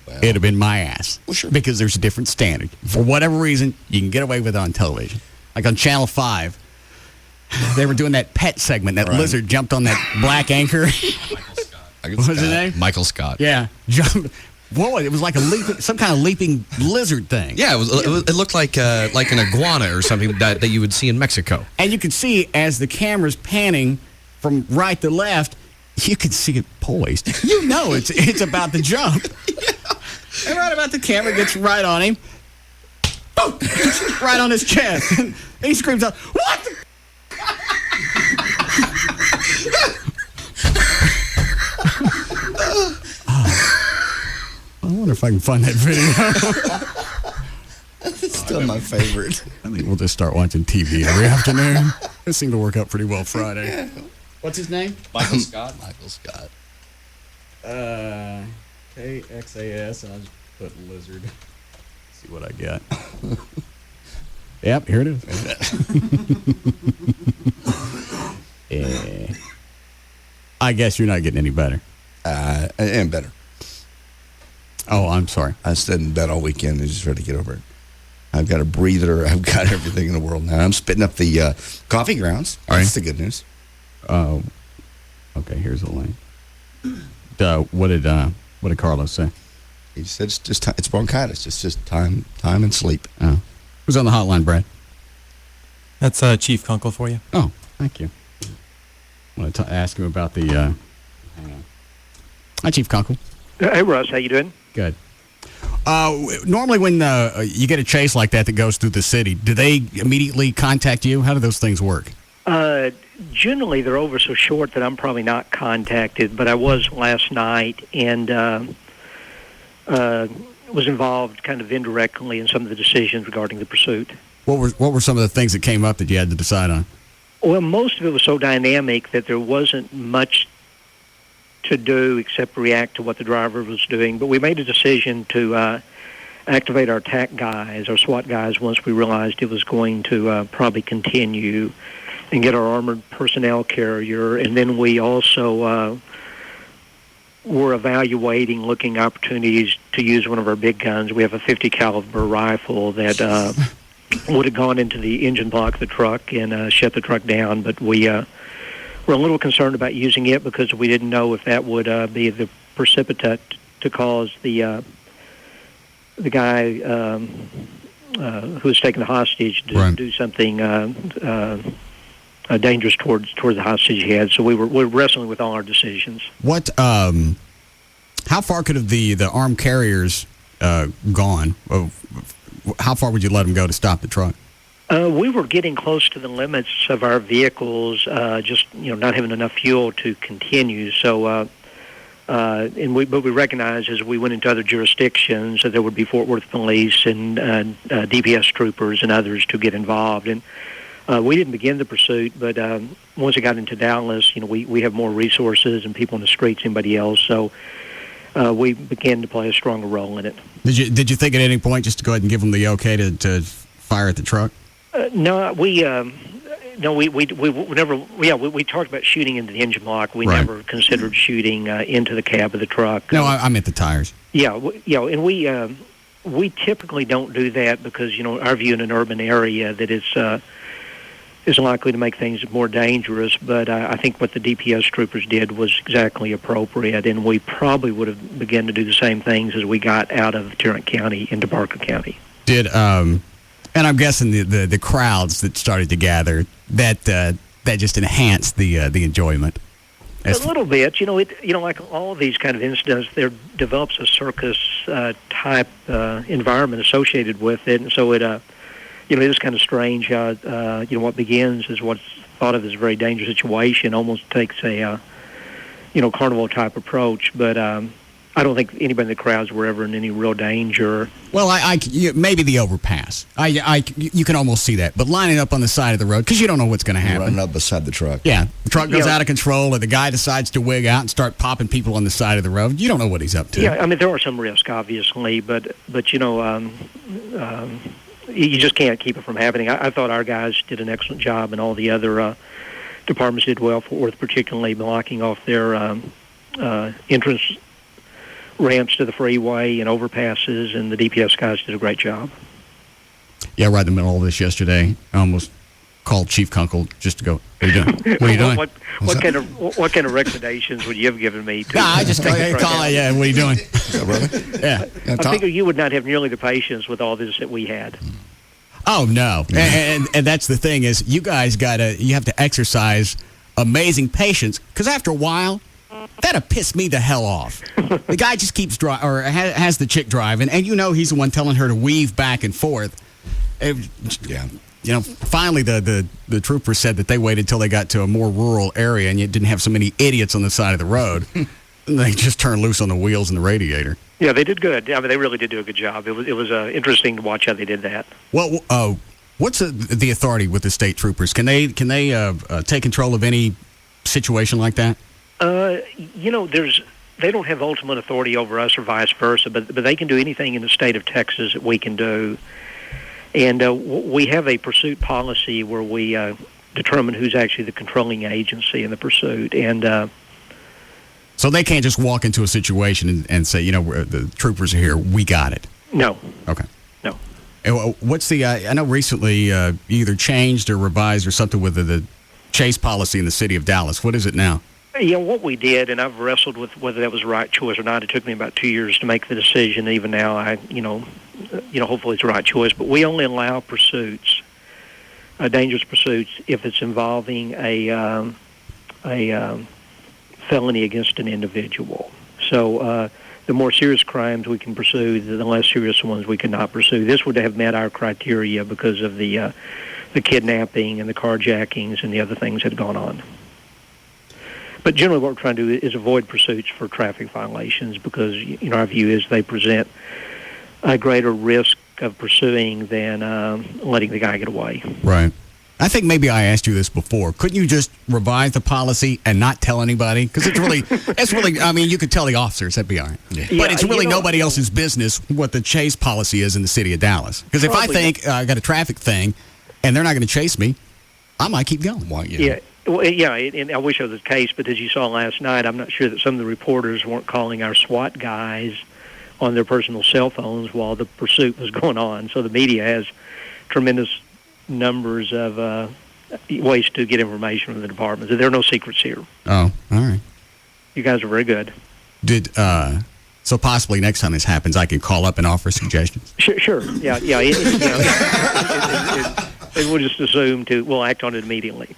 it'd have been my ass. Well, sure. Because there's a different standard. For whatever reason, you can get away with it on television. Like on Channel 5, they were doing that pet segment. That lizard jumped on that black anchor. What was his name? Michael Scott. Yeah. Whoa, it was like some kind of leaping lizard thing. Yeah, it looked like an iguana or something that you would see in Mexico. And you could see as the camera's panning from right to left, you could see it poised. It's about to jump. And right about the camera gets right on him. Boom! Right on his chest. And he screams out, "What the?" I wonder if I can find that video. It's still my favorite. I think we'll just start watching TV every afternoon. This seemed to work out pretty well Friday. What's his name? Michael Scott. Michael Scott. KXAS. I'll just put lizard. See what I get. Yep, here it is. I guess you're not getting any better. I am better. Oh, I'm sorry. I stayed in bed all weekend and just ready to get over it. I've got a breather. I've got everything in the world now. I'm spitting up the coffee grounds. That's the good news. Okay, here's the link. What did Carlos say? He said it's just it's bronchitis. It's just time and sleep. Oh, who's on the hotline, Brad? That's Chief Kunkel for you. Oh, thank you. I want to ask him about the. Hang on. Hi, Chief Kunkel. Hey, Russ. How you doing? Good. Normally, when you get a chase like that goes through the city, do they immediately contact you? How do those things work? Generally, they're over so short that I'm probably not contacted, but I was last night and was involved kind of indirectly in some of the decisions regarding the pursuit. What were some of the things that came up that you had to decide on? Well, most of it was so dynamic that there wasn't much to do except react to what the driver was doing. But we made a decision to activate our TAC guys, our SWAT guys, once we realized it was going to probably continue, and get our armored personnel carrier. And then we also were evaluating, looking opportunities to use one of our big guns. We have a 50 caliber rifle that would have gone into the engine block of the truck and shut the truck down, but we we're a little concerned about using it because we didn't know if that would be the precipitate to cause the guy who was taking the hostage to do something dangerous towards the hostage he had. So we're wrestling with all our decisions. What? How far could have the armed carriers gone? How far would you let them go to stop the truck? We were getting close to the limits of our vehicles, just not having enough fuel to continue. So, but we recognized as we went into other jurisdictions that there would be Fort Worth police and DPS troopers and others to get involved. And we didn't begin the pursuit, but once it got into Dallas, we have more resources and people in the streets than anybody else. So we began to play a stronger role in it. Did you think at any point just to go ahead and give them the okay to fire at the truck? No, we never. Yeah, we talked about shooting into the engine block. We never considered shooting into the cab of the truck. No, I meant the tires. Yeah, and we typically don't do that because our view in an urban area that is likely to make things more dangerous. But I think what the DPS troopers did was exactly appropriate, and we probably would have begun to do the same things as we got out of Tarrant County into Barker County. And I'm guessing the crowds that started to gather that just enhanced the enjoyment. A little bit, like all of these kind of incidents, there develops a circus type environment associated with it, and so it is kind of strange how what begins as what's thought of as a very dangerous situation almost takes a carnival type approach, but. I don't think anybody in the crowds were ever in any real danger. Well, maybe the overpass. You can almost see that. But lining up on the side of the road, because you don't know what's going to happen. Running up beside the truck. Yeah, the truck goes out of control, or the guy decides to wig out and start popping people on the side of the road. You don't know what he's up to. Yeah, I mean, there are some risks, obviously, but you know, you just can't keep it from happening. I thought our guys did an excellent job, and all the other departments did well, Fort Worth particularly, blocking off their entrance ramps to the freeway and overpasses, and the DPS guys did a great job. Yeah, right in the middle of this yesterday, I almost called Chief Kunkel just to go, what are you doing? What are you doing? What kind of recommendations would you have given me? I just call yeah, what are you doing? Yeah. I figure you would not have nearly the patience with all this that we had. Oh, no. And that's the thing is you guys you have to exercise amazing patience, because after a while, that'll piss me the hell off. The guy just keeps driving, or has the chick driving, and you know he's the one telling her to weave back and forth. Yeah. You know, finally the trooper said that they waited until they got to a more rural area and yet didn't have so many idiots on the side of the road. And they just turned loose on the wheels and the radiator. Yeah, they did good. I mean, they really did do a good job. It was interesting to watch how they did that. Well, what's the authority with the state troopers? Can they take control of any situation like that? You know, they don't have ultimate authority over us or vice versa, but they can do anything in the state of Texas that we can do. And we have a pursuit policy where we determine who's actually the controlling agency in the pursuit. And so they can't just walk into a situation and say, you know, the troopers are here, we got it. No. Okay. No. And what's the? I know recently you either changed or revised or something with the chase policy in the city of Dallas. What is it now? Yeah, what we did, and I've wrestled with whether that was the right choice or not. It took me about 2 years to make the decision. Even now, hopefully it's the right choice. But we only allow pursuits, dangerous pursuits, if it's involving a felony against an individual. So the more serious crimes we can pursue, the less serious ones we cannot pursue. This would have met our criteria because of the kidnapping and the carjackings and the other things that had gone on. But generally what we're trying to do is avoid pursuits for traffic violations because, our view is they present a greater risk of pursuing than letting the guy get away. Right. I think maybe I asked you this before. Couldn't you just revise the policy and not tell anybody? Because it's really, I mean, you could tell the officers, that'd be all right. Yeah. But it's really nobody else's business what the chase policy is in the city of Dallas. Because if I think I got a traffic thing and they're not going to chase me, I might keep going. Yeah. Well, yeah, and I wish it was the case, but as you saw last night, I'm not sure that some of the reporters weren't calling our SWAT guys on their personal cell phones while the pursuit was going on. So the media has tremendous numbers of ways to get information from the department. There are no secrets here. Oh, all right. You guys are very good. So possibly next time this happens, I can call up and offer suggestions? Sure. Yeah. And we'll just assume we'll act on it immediately.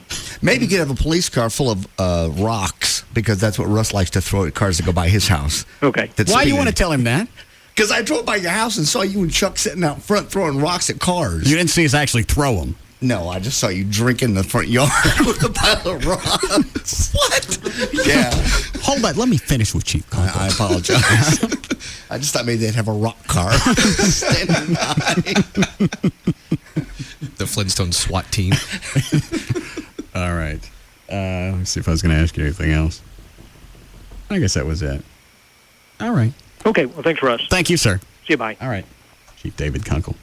Maybe you could have a police car full of rocks, because that's what Russ likes to throw at cars that go by his house. Okay. Why do you want to tell him that? Because I drove by your house and saw you and Chuck sitting out front throwing rocks at cars. You didn't see us actually throw them. No, I just saw you drinking in the front yard with a pile of rocks. What? Yeah. Hold on. Let me finish with Chief. I apologize. I just thought maybe they'd have a rock car standing by. The Flintstone SWAT team. All right. Let me see if I was going to ask you anything else. I guess that was it. All right. Okay. Well, thanks, Russ. Thank you, sir. See you. Bye. All right. Chief David Kunkel.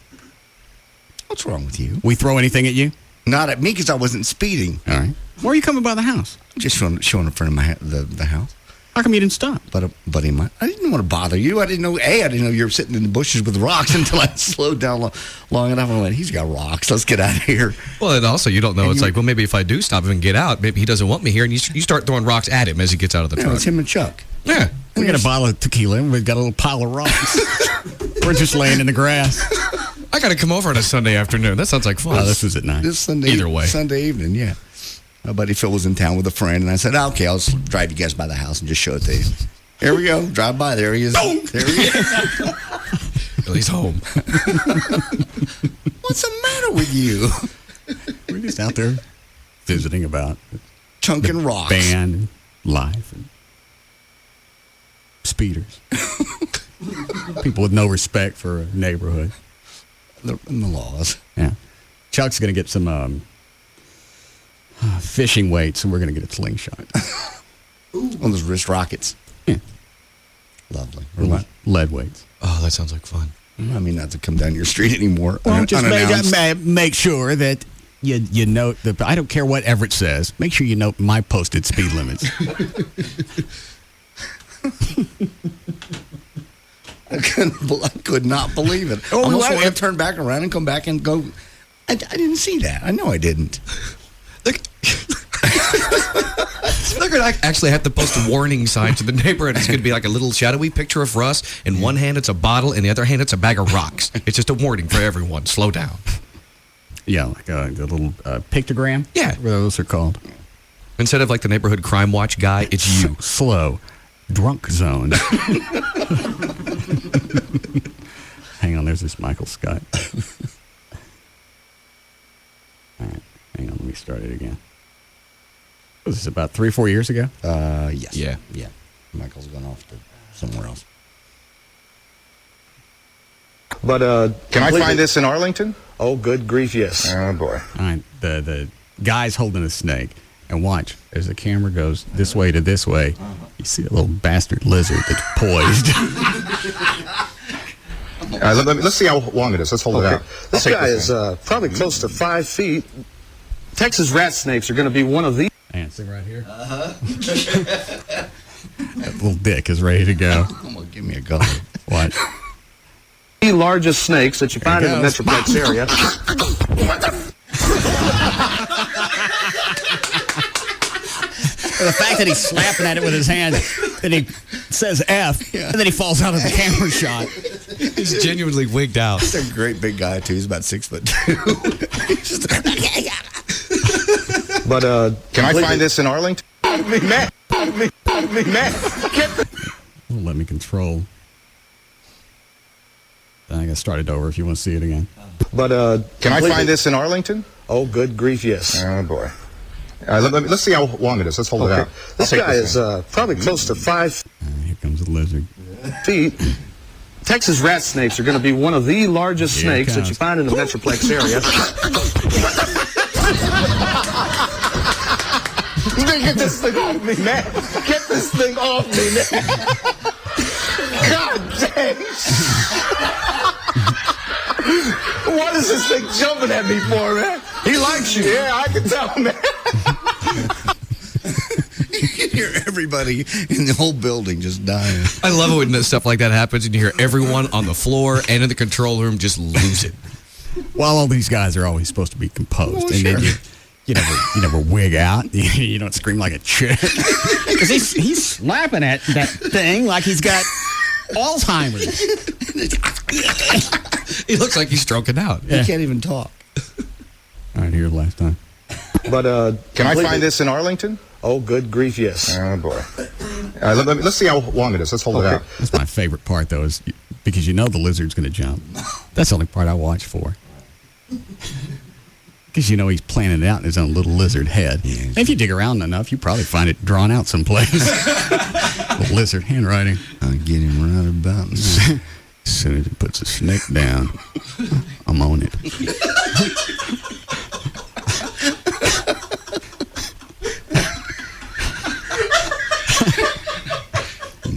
What's wrong with you? We throw anything at you? Not at me, because I wasn't speeding. All right. Where are you coming by the house? Just showing in front of the house. How come you didn't stop? But buddy of mine, I didn't want to bother you. I didn't know you were sitting in the bushes with rocks until I slowed down long enough. I went, he's got rocks. Let's get out of here. Well, and also you don't know. It's like, well, maybe if I do stop him and get out, maybe he doesn't want me here, and you start throwing rocks at him as he gets out of the truck. It's him and Chuck. Yeah. We got a bottle of tequila, and we've got a little pile of rocks. We're just laying in the grass. I got to come over on a Sunday afternoon. That sounds like fun. Oh, this was at night. This Sunday. Either way. Sunday evening, yeah. My buddy Phil was in town with a friend, and I said, okay, I'll just drive you guys by the house and just show it to you. Here we go. Drive by. There he is. Oh! There he is. Well, he's home. What's the matter with you? We're just out there visiting about chunking rocks. Band, life. speeders. People with no respect for a neighborhood. The laws. Yeah. Chuck's going to get some fishing weights, and we're going to get a slingshot. One of those wrist rockets. Yeah. Lovely. Lead weights. Oh, that sounds like fun. I mean, not to come down your street anymore. Well, just make sure that you note I don't care what Everett says. Make sure you note my posted speed limits. I could not believe it. I almost want to turn back around and come back and go, I didn't see that. I know I didn't. Look. They're going to actually have to post a warning sign to the neighborhood. It's going to be like a little shadowy picture of Russ. In one hand, it's a bottle. In the other hand, it's a bag of rocks. It's just a warning for everyone. Slow down. Yeah, like a little pictogram. Yeah. What those are called. Instead of like the neighborhood crime watch guy, it's you. Slow. Drunk zone. Hang on, there's this Michael Scott. All right, hang on, let me start it again. Was this about 3 or 4 years ago? Yes. Yeah. Michael's gone off to somewhere else. But can I find this in Arlington? Oh, good grief, yes. Oh boy. All right, the guy's holding a snake, and watch as the camera goes this way to this way. You see a little bastard lizard that's poised. Let's see how long it is. Let's hold it out. This guy is probably close to 5 feet. Texas rat snakes are going to be one of these. And sit right here. That little dick is ready to go. I'm going to give me a gun. What? The largest snakes that you find in the Metroplex area. The fact that he's slapping at it with his hand, and he says F, and then he falls out of the camera shot. He's genuinely wigged out. He's a great big guy, too. He's about 6'2". But can I find this in Arlington? Me, man. Won't let me control. I got started over if you want to see it again. But can I find this in Arlington? Oh, good grief, yes. Oh boy. Let's see how long it is. Let's hold it out. This guy is probably close to 5 Here comes the lizard. feet. Texas rat snakes are going to be one of the largest snakes that you find in the Metroplex area. Get this thing off me, man. Get this thing off me, man. God dang. What is this thing jumping at me for, man? He likes you. Yeah, I can tell, man. You can hear everybody in the whole building just dying. I love it when stuff like that happens and you hear everyone on the floor and in the control room just lose it. Well, all these guys are always supposed to be composed. And then you never wig out. You don't scream like a chick. Because he's slapping at that thing like he's got Alzheimer's. He looks like he's stroking out. He can't even talk. All right, here last time. But can I find this in Arlington? Oh, good grief, yes. Oh boy. Let's see how long it is. Let's hold it out. That's my favorite part, though, is because you know the lizard's going to jump. That's the only part I watch for. Because you know he's planning it out in his own little lizard head. Yeah. And if you dig around enough, you probably find it drawn out someplace. Little lizard handwriting. I'll get him right about now. As soon as he puts a snake down, I'm on it.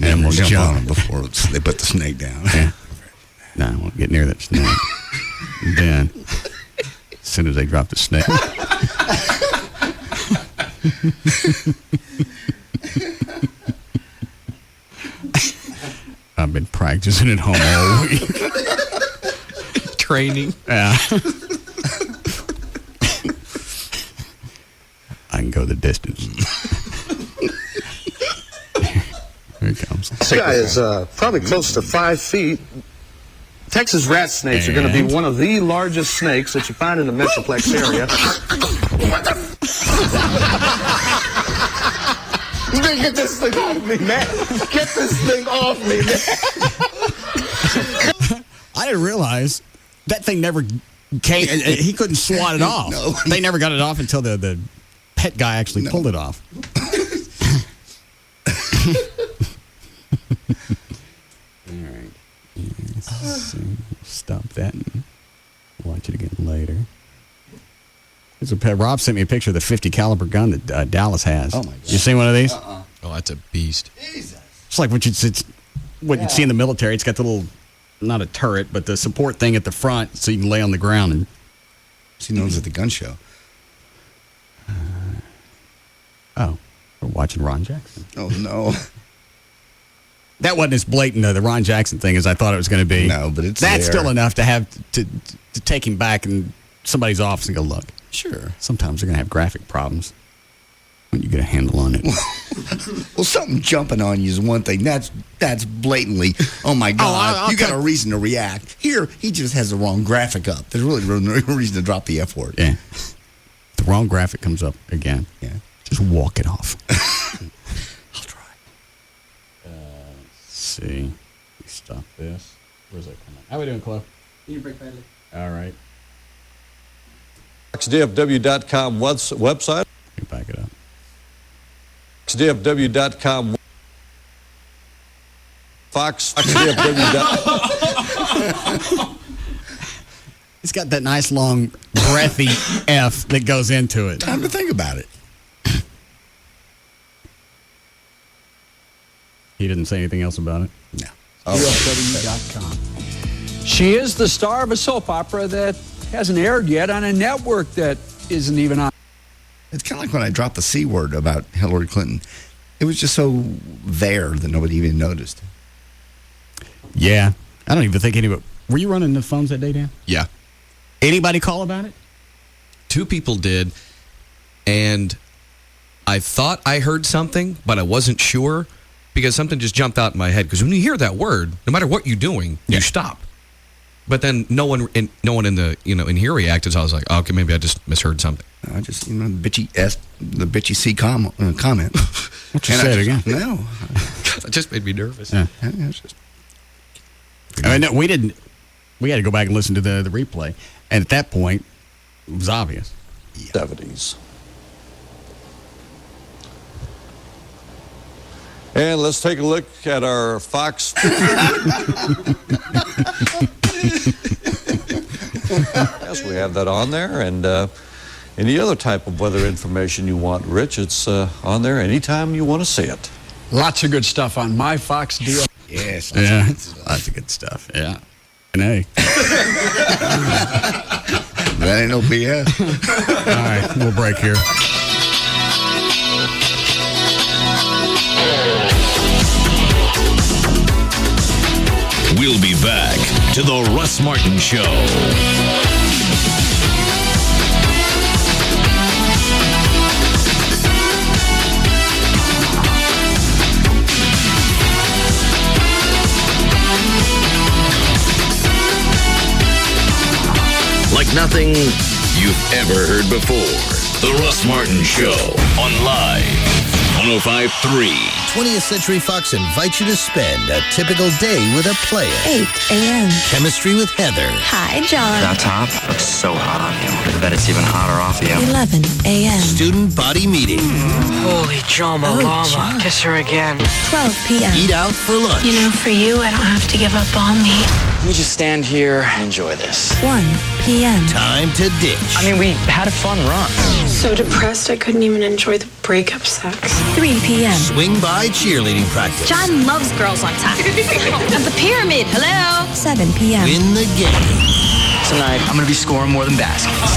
And we'll jump on him before they put the snake down. Yeah. No, I won't get near that snake. And then, as soon as they drop the snake. I've been practicing at home all week. Training. Yeah. I can go the distance. Here it comes. This guy is probably close to 5 feet. Texas rat snakes are going to be one of the largest snakes that you find in the Metroplex area. Get this thing off me, man. Get this thing off me, man. I didn't realize that thing never came. He couldn't swat it off. No. They never got it off until the pet guy actually pulled it off. All right. Let's stop that and watch it again later. Rob sent me a picture of the 50 caliber gun that Dallas has. Oh my God! You seen one of these? Oh, that's a beast. Jesus. It's like what you'd see in the military. It's got the little, not a turret, but the support thing at the front, so you can lay on the ground and. She knows at the gun show. Oh, we're watching Ron Jackson. Oh no. That wasn't as blatant, the Ron Jackson thing, as I thought it was going to be. No, but it's that's there. still enough to have to take him back in somebody's office and go, look. Sure. Sometimes they're going to have graphic problems when you get a handle on it. Well, something jumping on you is one thing. That's blatantly, oh my God, I'll you got a reason to react. Here, he just has the wrong graphic up. There's really no reason to drop the F word. Yeah. The wrong graphic comes up again. Yeah. Just walk it off. I'll try. Let's see. Stop this. Where's that coming? How we doing, Chloe? Can you break badly? All right. FoxDFW.com website. Let me back it up. FoxDFW.com. FoxDFW.com. It's got that nice long breathy F that goes into it. Time to think about it. He didn't say anything else about it? No. KLLI.com. She is the star of a soap opera that hasn't aired yet on a network that isn't even on. It's kind of like when I dropped the C word about Hillary Clinton. It was just so there that nobody even noticed. Yeah. I don't even think anybody. Were you running the phones that day, Dan? Yeah. Anybody call about it? 2 people did, and I thought I heard something, but I wasn't sure because something just jumped out in my head. Because when you hear that word, no matter what you're doing, you stop. But then no one in the in here reacted. So I was like, oh, okay, maybe I just misheard something. I just the bitchy C comment. What you say it again? No, that just made me nervous. Yeah. It's just. I mean, no, we didn't. We had to go back and listen to the replay, and at that point, it was obvious. 70s. And let's take a look at our Fox. Yes, we have that on there. And any other type of weather information you want, Rich, it's on there anytime you want to see it. Lots of good stuff on my Fox deal. Yes. Yeah. Lots of good stuff. Yeah. And hey. That ain't no BS. All right. We'll break here. We'll be back to the Russ Martin Show. Like nothing you've ever heard before. The Russ Martin Show on Live 105.3. 20th Century Fox invites you to spend a typical day with a player. 8 a.m. Chemistry with Heather. Hi, John. That top looks so hot on you. I bet it's even hotter off you. 11 a.m. Student body meeting. Holy Jama Llama. Kiss her again. 12 p.m. Eat out for lunch. You know, for you, I don't have to give up on me. Let me just stand here and enjoy this. 1 p.m. Time to ditch. I mean, we had a fun run. So depressed I couldn't even enjoy the breakup sex. 3 p.m. Swing by cheerleading practice. John loves girls on top. At the pyramid, hello. 7 p.m. Win the game. Tonight, I'm going to be scoring more than basketball.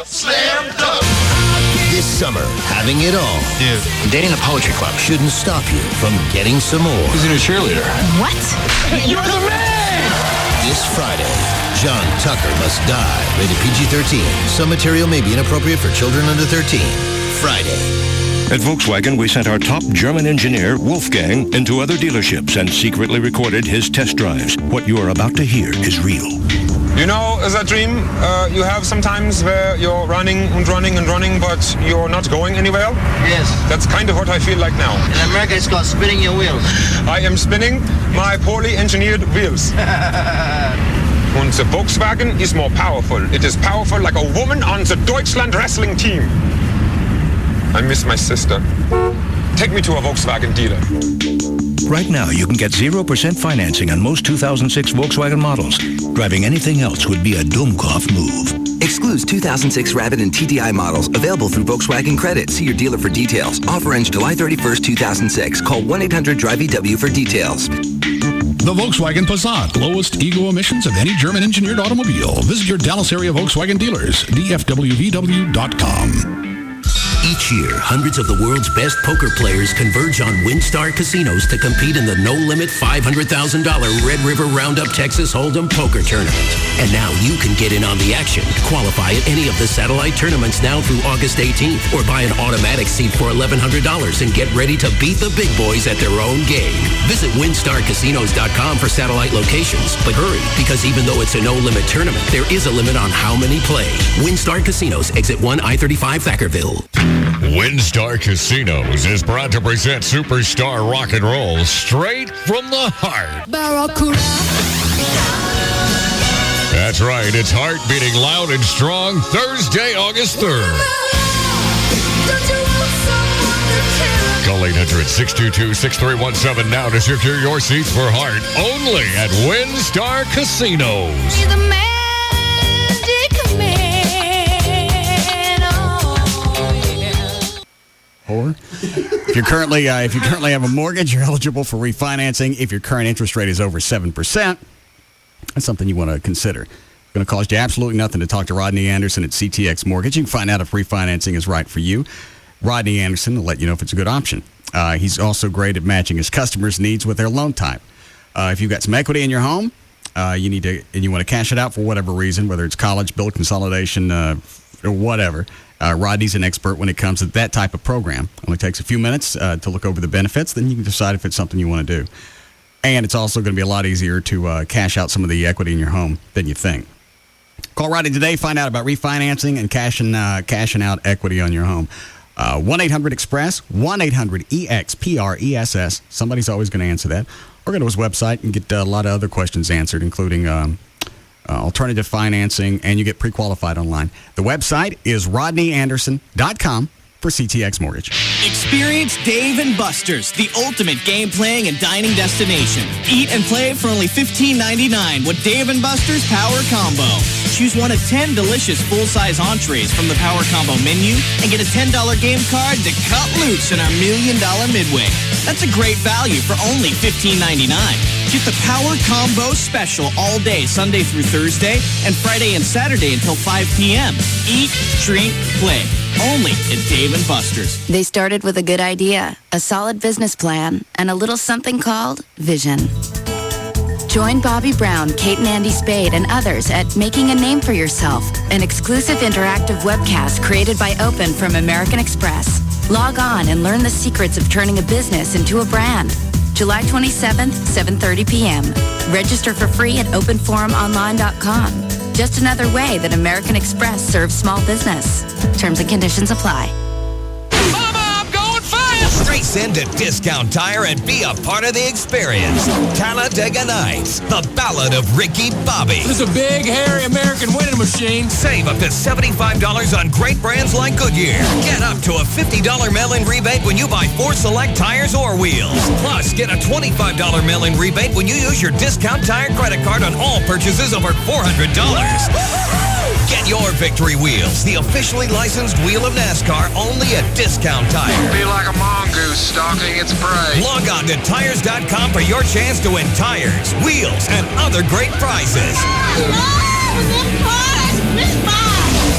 Slam dunk. This summer, having it all. Dude, I'm dating the poetry club. Shouldn't stop you from getting some more. Who's a new cheerleader? What? You're the man! This Friday, John Tucker Must Die. Rated PG-13. Some material may be inappropriate for children under 13. Friday. At Volkswagen, we sent our top German engineer, Wolfgang, into other dealerships and secretly recorded his test drives. What you are about to hear is real. You know, that dream you have sometimes where you're running and running and running, but you're not going anywhere? Yes. That's kind of what I feel like now. In America, it's called spinning your wheels. I am spinning my poorly engineered wheels. And the Volkswagen is more powerful. It is powerful like a woman on the Deutschland wrestling team. I miss my sister. Take me to a Volkswagen dealer. Right now, you can get 0% financing on most 2006 Volkswagen models. Driving anything else would be a Dummkopf move. Excludes 2006 Rabbit and TDI models. Available through Volkswagen Credit. See your dealer for details. Offer ends July 31st, 2006. Call 1-800-DRIVE-EW for details. The Volkswagen Passat, lowest ego emissions of any German-engineered automobile. Visit your Dallas area Volkswagen dealers, dfwvw.com. Each year, hundreds of the world's best poker players converge on WinStar casinos to compete in the no-limit $500,000 Red River Roundup Texas Hold'em poker tournament. And now you can get in on the action. Qualify at any of the satellite tournaments now through August 18th, or buy an automatic seat for $1,100 and get ready to beat the big boys at their own game. Visit WinStarCasinos.com for satellite locations. But hurry, because even though it's a no-limit tournament, there is a limit on how many play. WinStar Casinos, Exit 1, I-35, Thackerville. WinStar Casinos is proud to present superstar rock and roll straight from the heart. That's right, it's Heart beating loud and strong Thursday, August 3rd. Call 800-622-6317 now to secure your seats for Heart only at WinStar Casinos. Or if you currently have a mortgage, you're eligible for refinancing. If your current interest rate is over 7%, that's something you want to consider. It's going to cost you absolutely nothing to talk to Rodney Anderson at CTX Mortgage. You can find out if refinancing is right for you. Rodney Anderson will let you know if it's a good option. He's also great at matching his customers' needs with their loan type. If you've got some equity in your home, you want to cash it out for whatever reason, whether it's college, bill consolidation, or whatever. Rodney's an expert when it comes to that type of program. Only takes a few minutes to look over the benefits. Then you can decide if it's something you want to do. And it's also going to be a lot easier to cash out some of the equity in your home than you think. Call Rodney today. Find out about refinancing and cashing out equity on your home. 1-800-EXPRESS, 1-800-EXPRESS. Somebody's always going to answer that. Or go to his website and get a lot of other questions answered, including alternative financing, and you get pre-qualified online. The website is rodneyanderson.com for CTX Mortgage. Experience Dave & Buster's, the ultimate game playing and dining destination. Eat and play for only $15.99 with Dave & Buster's Power Combo. Choose one of 10 delicious full-size entrees from the Power Combo menu and get a $10 game card to cut loose in our $1 Million Midway. That's a great value for only $15.99. Get the Power Combo special all day, Sunday through Thursday, and Friday and Saturday until 5 p.m. Eat, drink, play. Only at Dave & Buster's. They started with a good idea, a solid business plan, and a little something called vision. Join Bobby Brown, Kate and Andy Spade, and others at Making a Name for Yourself, an exclusive interactive webcast created by Open from American Express. Log on and learn the secrets of turning a business into a brand. July 27th, 7:30 p.m. Register for free at openforumonline.com. Just another way that American Express serves small business. Terms and conditions apply. Race into Discount Tire and be a part of the experience. Talladega Nights, the Ballad of Ricky Bobby. This is a big, hairy American winning machine. Save up to $75 on great brands like Goodyear. Get up to a $50 mail-in rebate when you buy 4 select tires or wheels. Plus, get a $25 mail-in rebate when you use your Discount Tire credit card on all purchases over $400. Get your victory wheels, the officially licensed wheel of NASCAR, only at Discount Tire. Be like a mongoose stalking its prey. Log on to Tires.com for your chance to win tires, wheels, and other great prizes.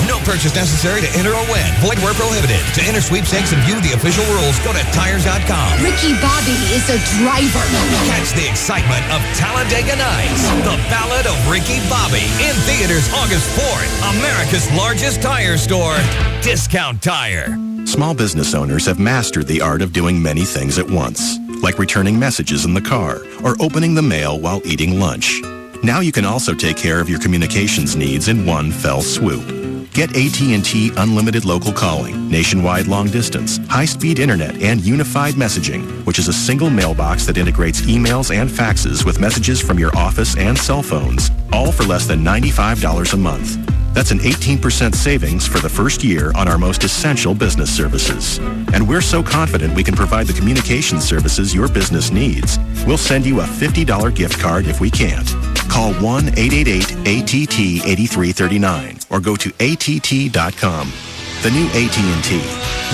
No purchase necessary to enter or win. Void where prohibited. To enter sweepstakes and view the official rules, go to Tires.com. Ricky Bobby is a driver. Catch the excitement of Talladega Nights, the Ballad of Ricky Bobby, in theaters August 4th. America's largest tire store, Discount Tire. Small business owners have mastered the art of doing many things at once, like returning messages in the car or opening the mail while eating lunch. Now you can also take care of your communications needs in one fell swoop. Get AT&T Unlimited Local Calling, nationwide long distance, high-speed internet, and unified messaging, which is a single mailbox that integrates emails and faxes with messages from your office and cell phones, all for less than $95 a month. That's an 18% savings for the first year on our most essential business services. And we're so confident we can provide the communication services your business needs, we'll send you a $50 gift card if we can't. Call 1-888-ATT-8339 or go to att.com. The new AT&T.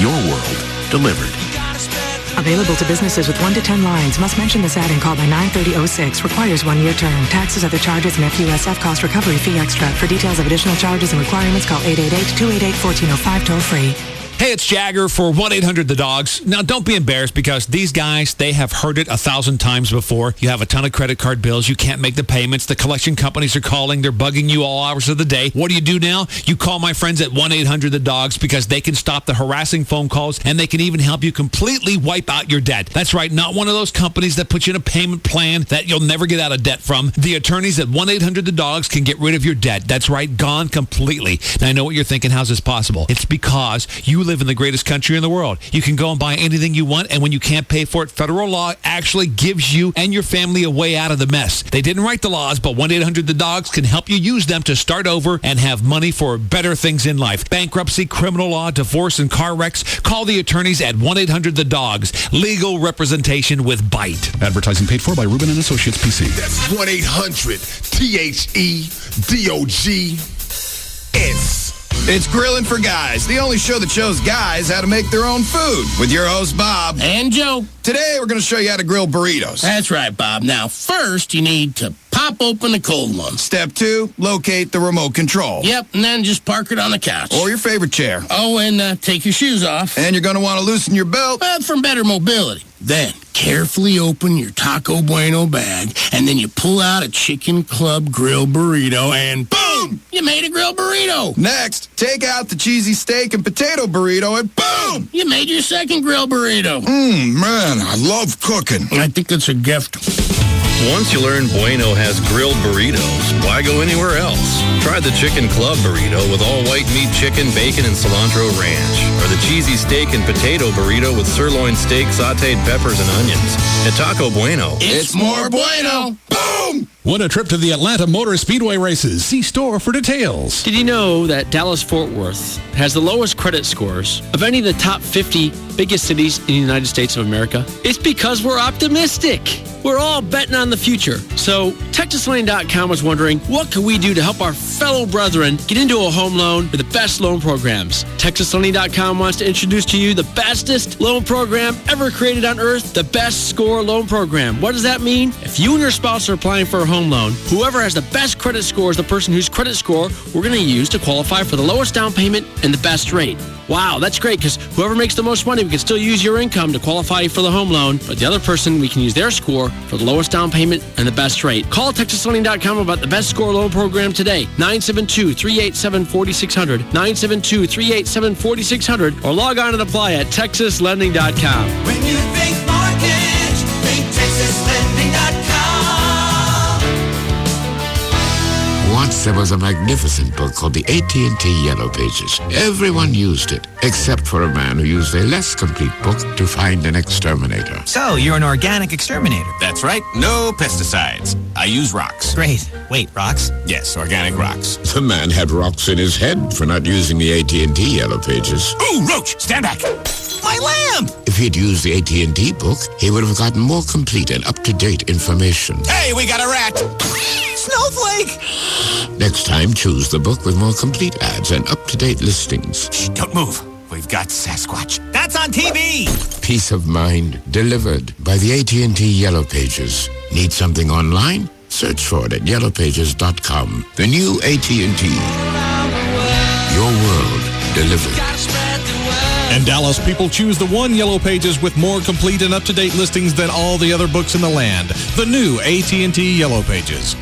Your world delivered. Available to businesses with 1 to 10 lines. Must mention this ad and call by 9/30/06. Requires 1-year term. Taxes, other charges, and FUSF cost recovery fee extra. For details of additional charges and requirements, call 888-288-1405 toll-free. Hey, it's Jagger for 1-800-THE-DOGS. Now, don't be embarrassed because these guys, they have heard it 1,000 times before. You have a ton of credit card bills. You can't make the payments. The collection companies are calling. They're bugging you all hours of the day. What do you do now? You call my friends at 1-800-THE-DOGS because they can stop the harassing phone calls and they can even help you completely wipe out your debt. That's right. Not one of those companies that put you in a payment plan that you'll never get out of debt from. The attorneys at 1-800-THE-DOGS can get rid of your debt. That's right. Gone completely. Now, I know what you're thinking. How's this possible? It's because you live in the greatest country in the world. You can go and buy anything you want, and when you can't pay for it, federal law actually gives you and your family a way out of the mess. They didn't write the laws, but 1-800-THE-DOGS can help you use them to start over and have money for better things in life. Bankruptcy, criminal law, divorce, and car wrecks. Call the attorneys at 1-800-THE-DOGS. Legal representation with bite. Advertising paid for by Rubin & Associates, PC. That's 1-800-THEDOG. It's Grillin' for Guys, the only show that shows guys how to make their own food. With your host, Bob. And Joe. Today, we're going to show you how to grill burritos. That's right, Bob. Now, first, you need to pop open the cold one. Step 2, locate the remote control. Yep, and then just park it on the couch. Or your favorite chair. Oh, and take your shoes off. And you're going to want to loosen your belt. Well, for better mobility. Then, carefully open your Taco Bueno bag, and then you pull out a Chicken Club grill burrito, and boom! You made a grill burrito. Next, take out the cheesy steak and potato burrito, and boom! You made your second grill burrito. Man, I love cooking. I think it's a gift. Once you learn Bueno has grilled burritos, why go anywhere else? Try the Chicken Club burrito with all white meat chicken, bacon, and cilantro ranch. Or the cheesy steak and potato burrito with sirloin steak, sauteed peppers, and onions. At Taco Bueno, it's more bueno. Boom! Win a trip to the Atlanta Motor Speedway races. See store for details. Did you know that Dallas-Fort Worth has the lowest credit scores of any of the top 50 biggest cities in the United States of America? It's because we're optimistic. We're all betting on the future. So TexasLane.com was wondering, what can we do to help our fellow brethren get into a home loan with the best loan programs? TexasLane.com wants to introduce to you the bestest loan program ever created on earth, the Best Score Loan Program. What does that mean? If you and your spouse are applying for a home loan, whoever has the best credit score is the person whose credit score we're going to use to qualify for the lowest down payment and the best rate. Wow, that's great, because whoever makes the most money, we can still use your income to qualify for the home loan, but the other person, we can use their score for the lowest down payment and the best rate. Call TexasLending.com about the Best Score Loan Program today, 972-387-4600, 972-387-4600, or log on and apply at TexasLending.com. When you think mortgage, think TexasLending.com. Once there was a magnificent book called the AT&T Yellow Pages. Everyone used it, except for a man who used a less complete book to find an exterminator. So, you're an organic exterminator? That's right. No pesticides. I use rocks. Great. Wait, rocks? Yes, organic rocks. The man had rocks in his head for not using the AT&T Yellow Pages. Ooh, Roach, stand back. My lamp! If he'd used the AT&T book, he would have gotten more complete and up-to-date information. Hey, we got a rat! Snowflake! Next time, choose the book with more complete ads and up-to-date listings. Shh, don't move. We've got Sasquatch. That's on TV! Peace of mind delivered by the AT&T Yellow Pages. Need something online? Search for it at yellowpages.com. The new AT&T. Your world delivered. And Dallas people choose the one Yellow Pages with more complete and up-to-date listings than all the other books in the land. The new AT&T Yellow Pages.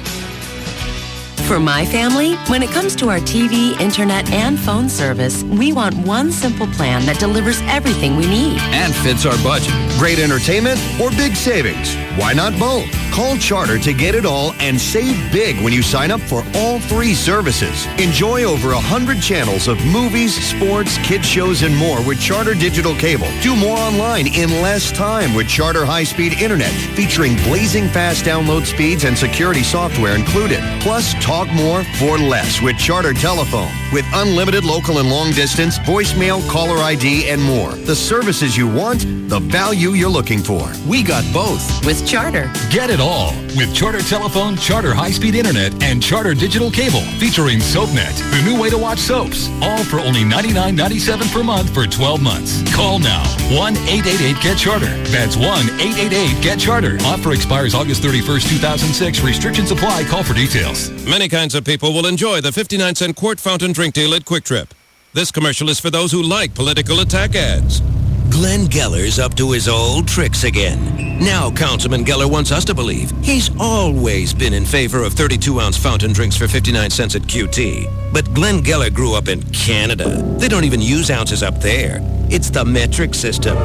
For my family, when it comes to our TV, internet, and phone service, we want one simple plan that delivers everything we need. And fits our budget. Great entertainment or big savings. Why not both? Call Charter to get it all and save big when you sign up for all 3 services. Enjoy over 100 channels of movies, sports, kids shows, and more with Charter Digital Cable. Do more online in less time with Charter High-Speed Internet, featuring blazing fast download speeds and security software included. Plus, talk more for less with Charter Telephone. With unlimited local and long distance, voicemail, caller ID, and more. The services you want, the value you're looking for. We got both with Charter. Get it all with Charter Telephone, Charter High-Speed Internet, and Charter Digital Cable, featuring SoapNet, the new way to watch soaps. All for only $99.97 per month for 12 months. Call now. 1-888-GET-CHARTER. That's 1-888-GET-CHARTER. Offer expires August 31st, 2006. Restrictions apply. Call for details. Many kinds of people will enjoy the 59-cent quart fountain drink deal at Quick Trip. This commercial is for those who like political attack ads. Glenn Geller's up to his old tricks again. Now Councilman Geller wants us to believe he's always been in favor of 32-ounce fountain drinks for 59 cents at QT. But Glenn Geller grew up in Canada. They don't even use ounces up there. It's the metric system.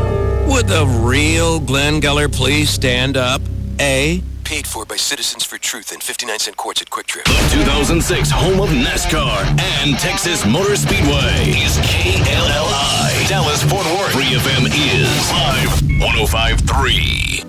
Would the real Glenn Geller please stand up? Paid for by Citizens for Truth and 59-cent quarts at Quick Trip. 2006 home of NASCAR and Texas Motor Speedway is KLLI. Dallas Fort Worth. Free FM is live 105.3.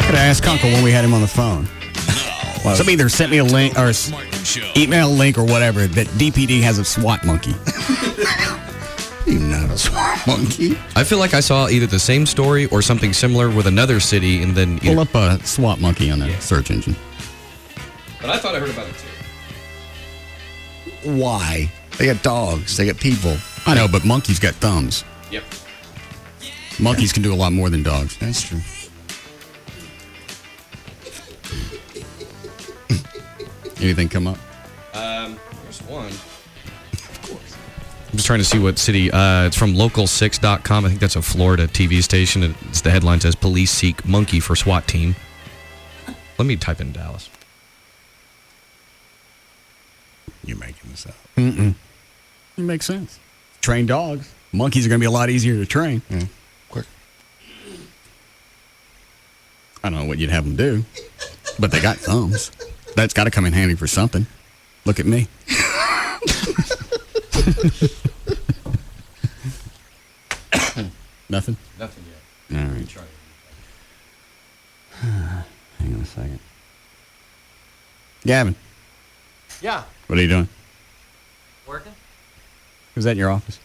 Could I ask Uncle when we had him on the phone? Well, somebody either sent me a link or email a link or whatever that DPD has a SWAT monkey. Even not a SWAT monkey. I feel like I saw either the same story or something similar with another city, and then pull up a SWAT monkey on the search engine. But I thought I heard about it too. Why? They got dogs. They got people. I know, but monkeys got thumbs. Yep. Monkeys can do a lot more than dogs. That's true. Anything come up? There's one. Of course. I'm just trying to see what city. It's from local6.com. I think that's a Florida TV station. It's the headline says police seek monkey for SWAT team. Let me type in Dallas. You're making this up. Mm-mm. It makes sense. Train dogs. Monkeys are going to be a lot easier to train. Yeah. Quick. I don't know what you'd have them do, but they got thumbs. That's got to come in handy for something. Look at me. Nothing? Nothing yet. All right. Hang on a second. Gavin. Yeah. What are you doing? Working? Who's that in your office?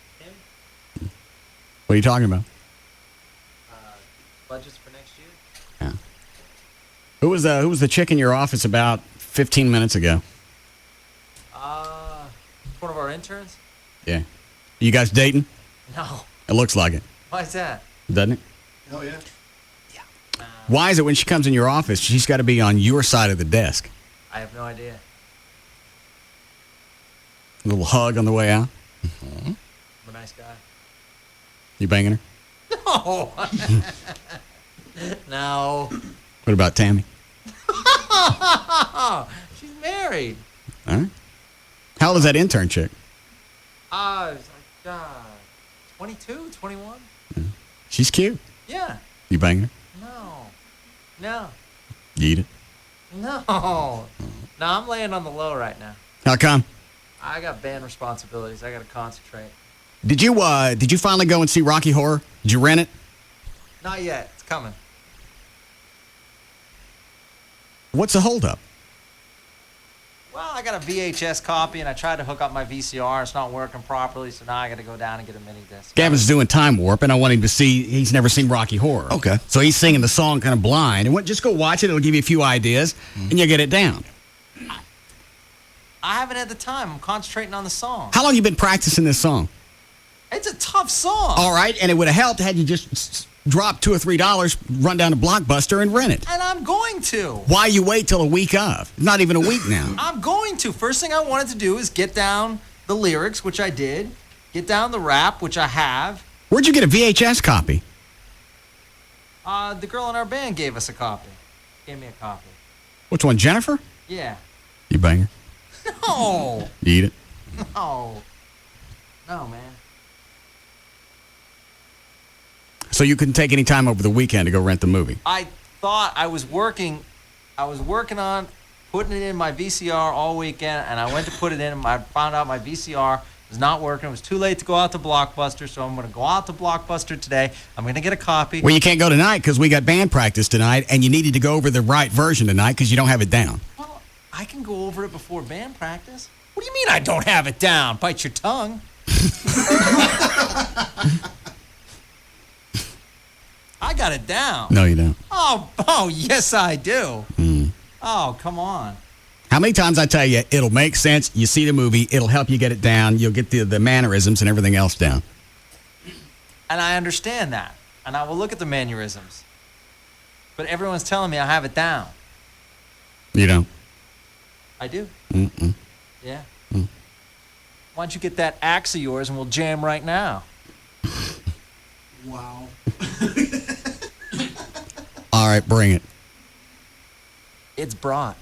What are you talking about? Budgets for next year? Yeah. Who was the chick in your office about 15 minutes ago? One of our interns? Yeah. You guys dating? No. It looks like it. Why is that? Doesn't it? Oh, yeah. Why is it when she comes in your office, she's got to be on your side of the desk? I have no idea. A little hug on the way out? I'm a nice guy. You banging her? No. No. What about Tammy? She's married. All right. How old is that intern chick? It's like 22, 21. She's cute. Yeah. You bang her? No. You eat it? No. No, I'm laying on the low right now. How come? I got band responsibilities. I got to concentrate. Did you finally go and see Rocky Horror? Did you rent it? Not yet. It's coming. What's the holdup? Well, I got a VHS copy, and I tried to hook up my VCR. It's not working properly, so now I got to go down and get a mini disc. Gavin's doing Time Warp, and I want him to see. He's never seen Rocky Horror. Okay. So he's singing the song kind of blind. And just go watch it. It'll give you a few ideas, and you'll get it down. I haven't had the time. I'm concentrating on the song. How long you been practicing this song? It's a tough song. All right, and it would have helped had you just drop $2 or $3, run down to Blockbuster and rent it. And I'm going to. Why you wait till a week of? Not even a week now. I'm going to. First thing I wanted to do is get down the lyrics, which I did. Get down the rap, which I have. Where'd you get a VHS copy? The girl in our band gave us a copy. Gave me a copy. Which one, Jennifer? Yeah. You bang her? No. You eat it? No. No, man. So you couldn't take any time over the weekend to go rent the movie? I thought I was working on putting it in my VCR all weekend, and I went to put it in, and I found out my VCR was not working. It was too late to go out to Blockbuster, so I'm going to go out to Blockbuster today. I'm going to get a copy. Well, you can't go tonight because we got band practice tonight, and you needed to go over the right version tonight because you don't have it down. Well, I can go over it before band practice. What do you mean I don't have it down? Bite your tongue. I got it down. No, you don't. Oh, yes, I do. Oh, come on. How many times I tell you, it'll make sense. You see the movie, it'll help you get it down. You'll get the mannerisms and everything else down. And I understand that. And I will look at the mannerisms. But everyone's telling me I have it down. You don't? I do. Mm-mm. Yeah. Why don't you get that axe of yours and we'll jam right now? Wow. All right, bring it. It's brought.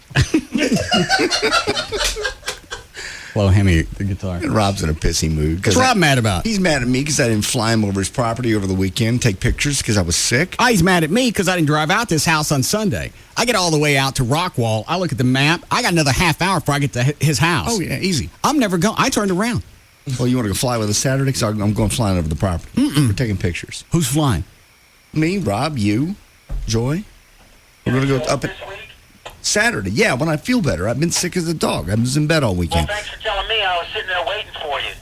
Well, hand me the guitar. Rob's in a pissy mood. What's Rob mad about? He's mad at me because I didn't fly him over his property over the weekend, take pictures because I was sick. Oh, he's mad at me because I didn't drive out this house on Sunday. I get all the way out to Rockwall. I look at the map. I got another half hour before I get to his house. Oh, yeah, easy. I'm never going. I turned around. Well, you want to go fly with us Saturday? Because I'm going flying over the property. We're taking pictures. Who's flying? Me, Rob, you, Joy. We're going to go up at Saturday. Yeah, when I feel better. I've been sick as a dog. I was in bed all weekend. Well, thanks for telling me. I was sitting there waiting for you.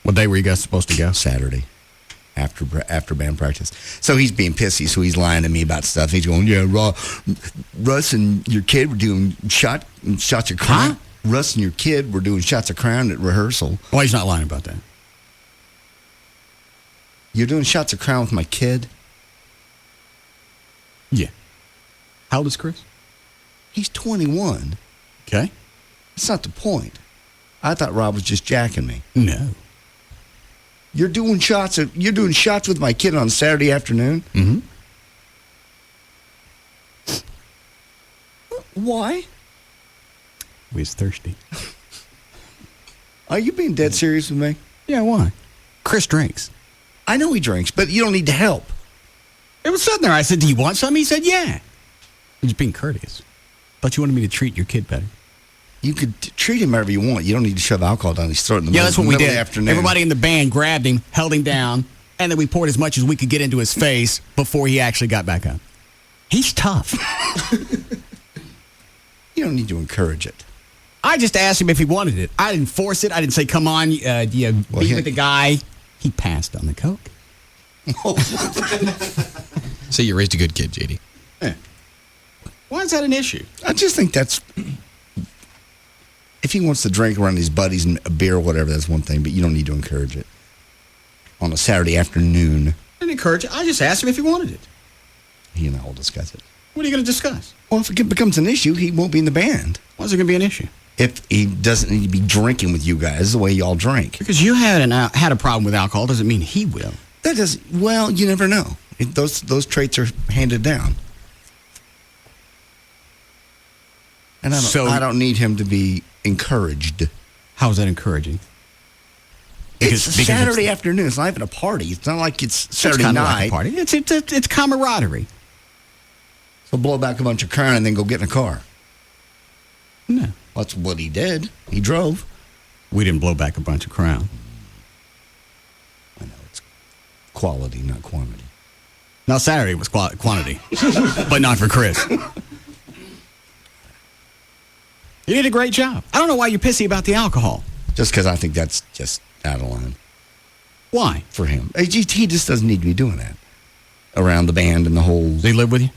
What day were you guys supposed to go? Saturday. After band practice. So he's being pissy, so he's lying to me about stuff. He's going, yeah, Russ and your kid were doing shots of Crown. Huh? Russ and your kid were doing shots of Crown at rehearsal. Well, he's not lying about that. You're doing shots of Crown with my kid? Yeah. How old is Chris? He's 21. Okay. That's not the point. I thought Rob was just jacking me. No. You're doing shots with my kid on Saturday afternoon? Mm-hmm. Why? We was thirsty. Are you being dead serious with me? Yeah, why? Chris drinks. I know he drinks, but you don't need to help. It was sitting there. I said, do you want some? He said, yeah. He's being courteous. Thought you wanted me to treat your kid better. You could treat him however you want. You don't need to shove alcohol down his throat in the middle that's what we did. Afternoon. Everybody in the band grabbed him, held him down, and then we poured as much as we could get into his face before he actually got back up. He's tough. You don't need to encourage it. I just asked him if he wanted it. I didn't force it. I didn't say, come on, do you be with the guy? He passed on the coke. So you raised a good kid, JD. Yeah. Why is that an issue? I just think that's... If he wants to drink around his buddies and a beer or whatever, that's one thing, but you don't need to encourage it. On a Saturday afternoon. I didn't encourage it. I just asked him if he wanted it. He and I will discuss it. What are you going to discuss? Well, if it becomes an issue, he won't be in the band. Why is it going to be an issue? If he doesn't need to be drinking with you guys the way y'all drink. Because you had a problem with alcohol doesn't mean he will. That does. Well, you never know. Those traits are handed down. And I don't need him to be encouraged. How is that encouraging? It's Saturday afternoon. It's not even a party. It's not like it's Saturday night. Like a party. It's camaraderie. So blow back a bunch of Crown and then go get in a car. No. That's what he did. He drove. We didn't blow back a bunch of Crown. I know. It's quality, not quantity. Now, Saturday was quantity, but not for Chris. You did a great job. I don't know why you're pissy about the alcohol. Just because I think that's just out of line. Why? For him. He just doesn't need to be doing that. Around the band and the whole... Does he live with you?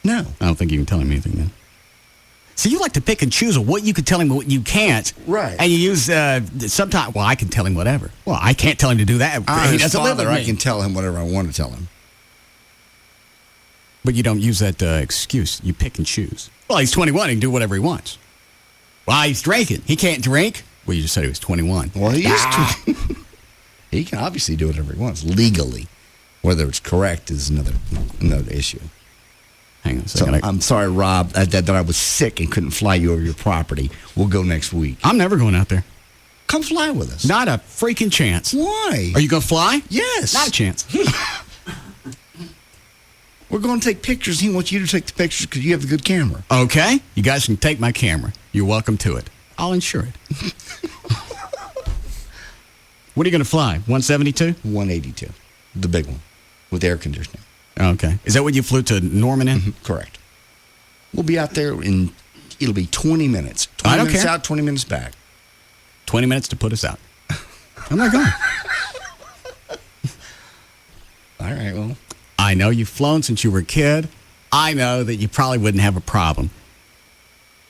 No. I don't think you can tell him anything then. So you like to pick and choose what you can tell him and what you can't. Right. And you use sometimes, well, I can tell him whatever. Well, I can't tell him to do that. He doesn't live with me. I can tell him whatever I want to tell him. But you don't use that excuse. You pick and choose. Well, he's 21. He can do whatever he wants. Well, he's drinking. He can't drink. Well, you just said he was 21. Well, he is. He can obviously do whatever he wants legally. Whether it's correct is another issue. Hang Hang on a So second. I'm sorry, Rob, that I was sick and couldn't fly you over your property. We'll go next week. I'm never going out there. Come fly with us. Not a freaking chance. Why? Are you going to fly? Yes. Not a chance. We're going to take pictures. He wants you to take the pictures because you have a good camera. Okay. You guys can take my camera. You're welcome to it. I'll insure it. What are you going to fly? 172? 182. The big one with air conditioning. Okay. Is that what you flew to Norman in? Mm-hmm. Correct. We'll be out there in, it'll be 20 minutes. 20 I don't minutes care. out, 20 minutes back. 20 minutes to put us out. I'm not going. All right, well. I know you've flown since you were a kid. I know that you probably wouldn't have a problem.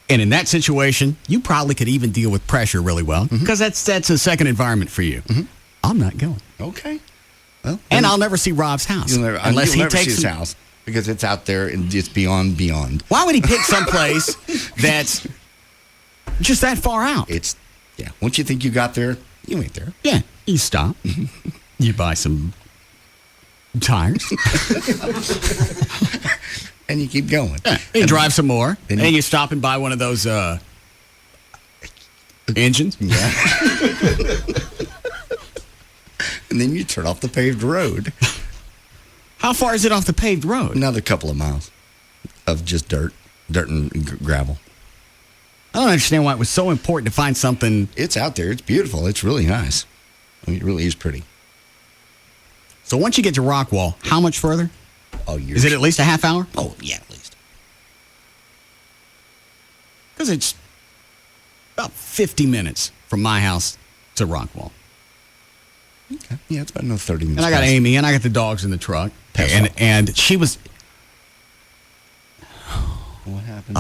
And in that situation, you probably could even deal with pressure really well because that's a second environment for you. I'm not going. Okay. Well, and I'll never see Rob's house unless he takes his house because it's out there and it's beyond. Why would he pick someplace that's just that far out? It's Once you think you got there, you ain't there. Yeah. You stop. You buy some tires. And you keep going. Yeah. You drive some more. And you stop and buy one of those engines. Yeah. And then you turn off the paved road. How far is it off the paved road? Another couple of miles of just dirt and gravel. I don't understand why it was so important to find something. It's out there. It's beautiful. It's really nice. I mean, it really is pretty. So once you get to Rockwall, how much further? Oh, is it at least a half hour? Oh, yeah, at least. Because it's about 50 minutes from my house to Rockwall. Okay. Yeah, it's about another 30 minutes. And I got Amy, and I got the dogs in the truck. And she was... What happened?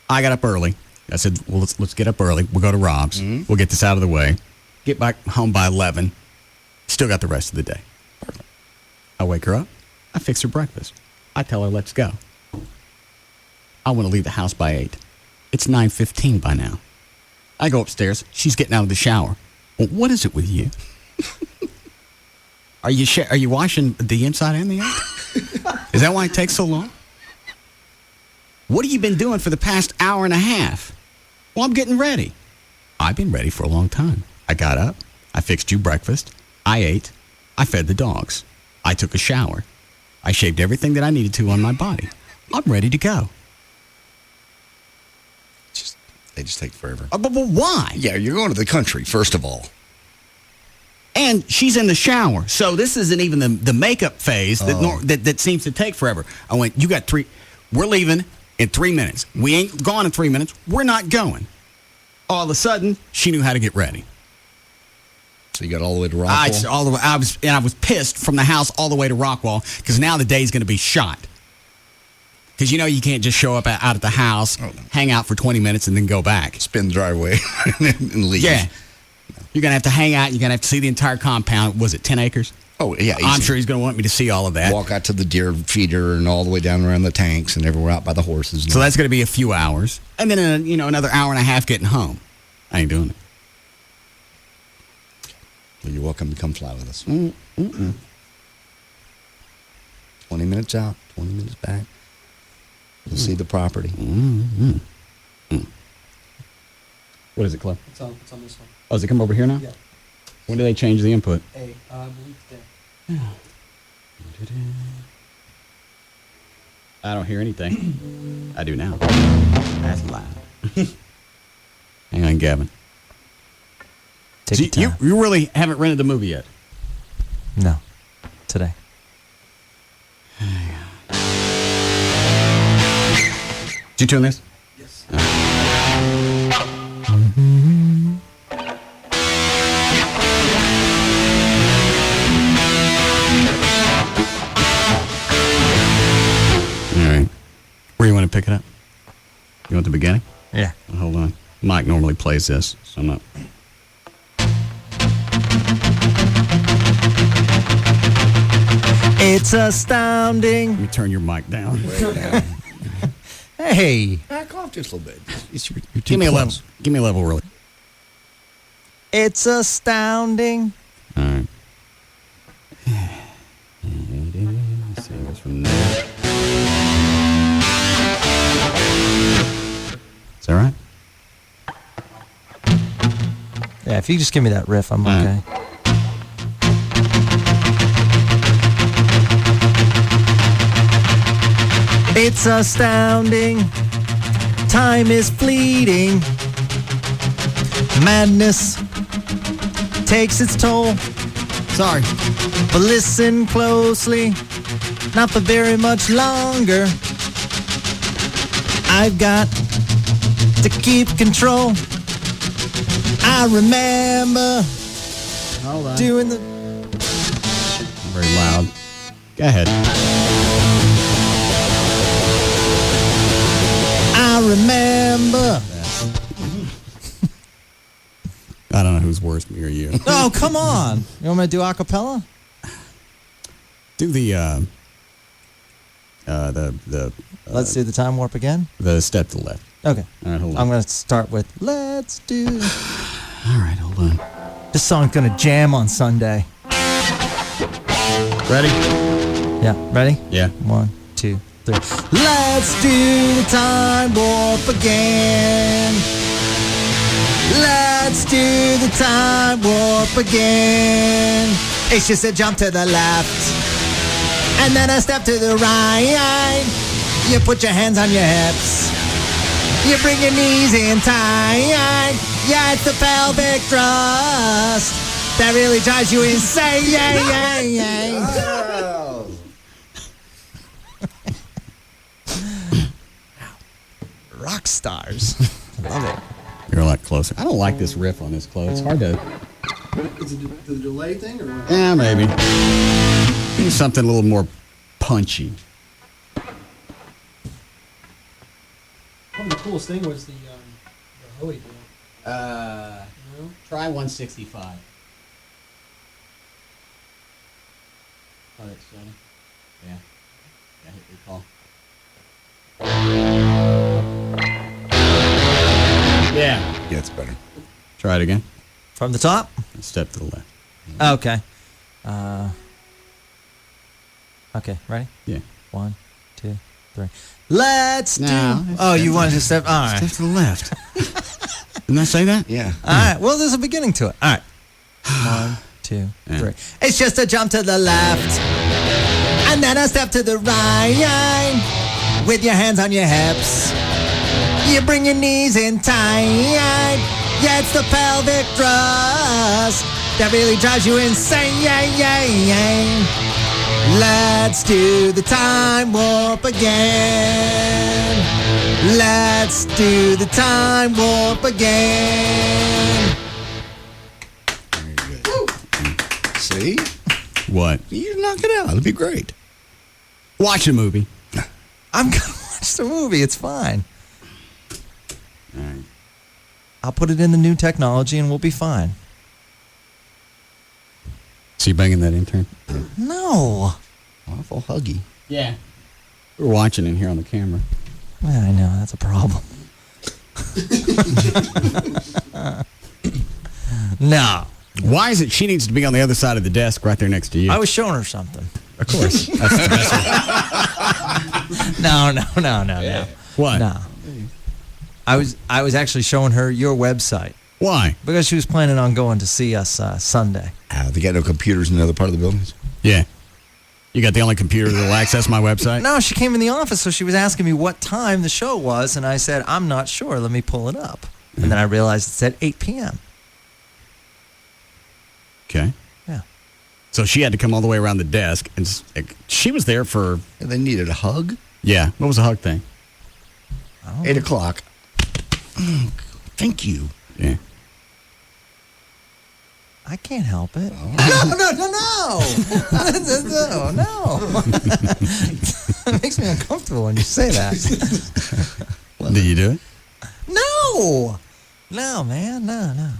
I got up early. I said, well, let's get up early. We'll go to Rob's. We'll get this out of the way. Get back home by 11. Still got the rest of the day. Perfect. I wake her up. I fix her breakfast. I tell her, let's go. I want to leave the house by 8. It's 9:15 by now. I go upstairs. She's getting out of the shower. Well, what is it with you? Are you washing the inside and the out? Is that why it takes so long? What have you been doing for the past hour and a half? Well, I'm getting ready. I've been ready for a long time. I got up. I fixed you breakfast. I ate. I fed the dogs. I took a shower. I shaved everything that I needed to on my body. I'm ready to go. They just take forever. But why? Yeah, you're going to the country, first of all. And she's in the shower. So this isn't even the makeup phase that seems to take forever. I went, you got 3. We're leaving in 3 minutes. We ain't gone in 3 minutes. We're not going. All of a sudden, she knew how to get ready. So you got all the way to Rockwall? I was pissed from the house all the way to Rockwall because now the day's going to be shot. Because you can't just show up out at the house, hang out for 20 minutes, and then go back. Spin the driveway and leave. Yeah. You're going to have to hang out. You're going to have to see the entire compound. Was it 10 acres? Oh, yeah. Easy. I'm sure he's going to want me to see all of that. Walk out to the deer feeder and all the way down around the tanks and everywhere out by the horses. So that's going to be a few hours. And then, another hour and a half getting home. I ain't doing it. Well, you're welcome to come fly with us. 20 minutes out, 20 minutes back. You'll see the property. What is it, Cliff? It's on this one. Oh, does it come over here now? Yeah. When do they change the input? I believe today. I don't hear anything. I do now. That's loud. Hang on, Gavin. Take your time. You really haven't rented the movie yet? No. Today. Did you tune this? Yes. All right. Where you want to pick it up? You want the beginning? Yeah. Hold on. Mike normally plays this, so I'm not. It's astounding. Let me turn your mic down. Hey. Back off just a little bit. You're too Give me a level. close. Give me a level, really. It's astounding. All right. Let's see, it goes from there. Yeah, if you just give me that riff, I'm okay. It's astounding. Time is fleeting. Madness takes its toll. Sorry. But listen closely. Not for very much longer. I've got to keep control. I remember doing the... Very loud. Go ahead. I remember. I don't know who's worse, me or you. Oh, come on. You want me to do a cappella? Do the Let's do the time warp again. The step to the left. Okay. All right, hold on. I'm going to start with Let's Do. All right, hold on. This song's going to jam on Sunday. Ready? Yeah, ready? Yeah. 1, 2, 3. Let's do the time warp again. Let's do the time warp again. It's just a jump to the left and then a step to the right. You put your hands on your hips. You bring your knees in tight. Yeah, it's the pelvic thrust that really drives you insane. Rock stars. Love it. You're a lot closer. I don't like this riff on this close. It's hard to... Is it the delay thing or what? Yeah, maybe. Maybe something a little more punchy. One of the coolest thing was the Hoey deal. Try 165. Oh, that's funny. Yeah. Yeah, hit your call. Yeah. Yeah, it's better. Try it again. From the top? Step to the left. Okay. Okay, ready? Yeah. 1, 2, 3. Let's No, do... Oh, you wanted to step... All right. Step to the left. Didn't I say that? Yeah. All right. Well, there's a beginning to it. All right. 1, 2, 3. It's just a jump to the left and then a step to the right with your hands on your hips. You bring your knees in tight. Yeah, it's the pelvic thrust that really drives you insane. Let's do the time warp again. Let's do the time warp again. Very good. See? What? You knock it out. It'll be great. Watch a movie. I'm going to watch the movie. It's fine. All right. I'll put it in the new technology and we'll be fine. So you banging that intern? No. Awful huggy. Yeah. We're watching in here on the camera. Yeah, I know. That's a problem. No. Why is it she needs to be on the other side of the desk right there next to you? I was showing her something. Of course. That's the best way. No. What? No. I was actually showing her your website. Why? Because she was planning on going to see us Sunday. They got no computers in another part of the buildings? Yeah. You got the only computer that'll access my website? No, she came in the office, so she was asking me what time the show was, and I said, I'm not sure. Let me pull it up. And then I realized it said 8 p.m. Okay. Yeah. So she had to come all the way around the desk, and she was there for... And they needed a hug? Yeah. What was the hug thing? 8 o'clock. Thank you. Yeah. I can't help it. Oh. No. It makes me uncomfortable when you say that. Did you do it? No, man. No.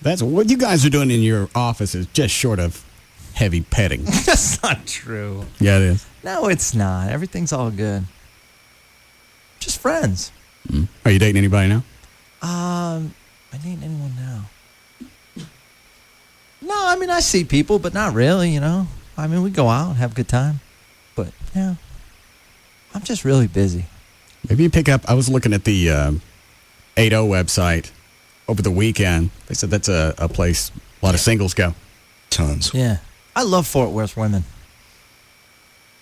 That's what you guys are doing in your office is just short of heavy petting. That's not true. Yeah, it is. No, it's not. Everything's all good. Just friends. Are you dating anybody now? I dating anyone now? No, I mean, I see people, but not really, you know. I mean, we go out and have a good time. But, yeah, I'm just really busy. Maybe you pick up, I was looking at the 80 website over the weekend. They said that's a place a lot of singles go. Tons. Yeah. I love Fort Worth women.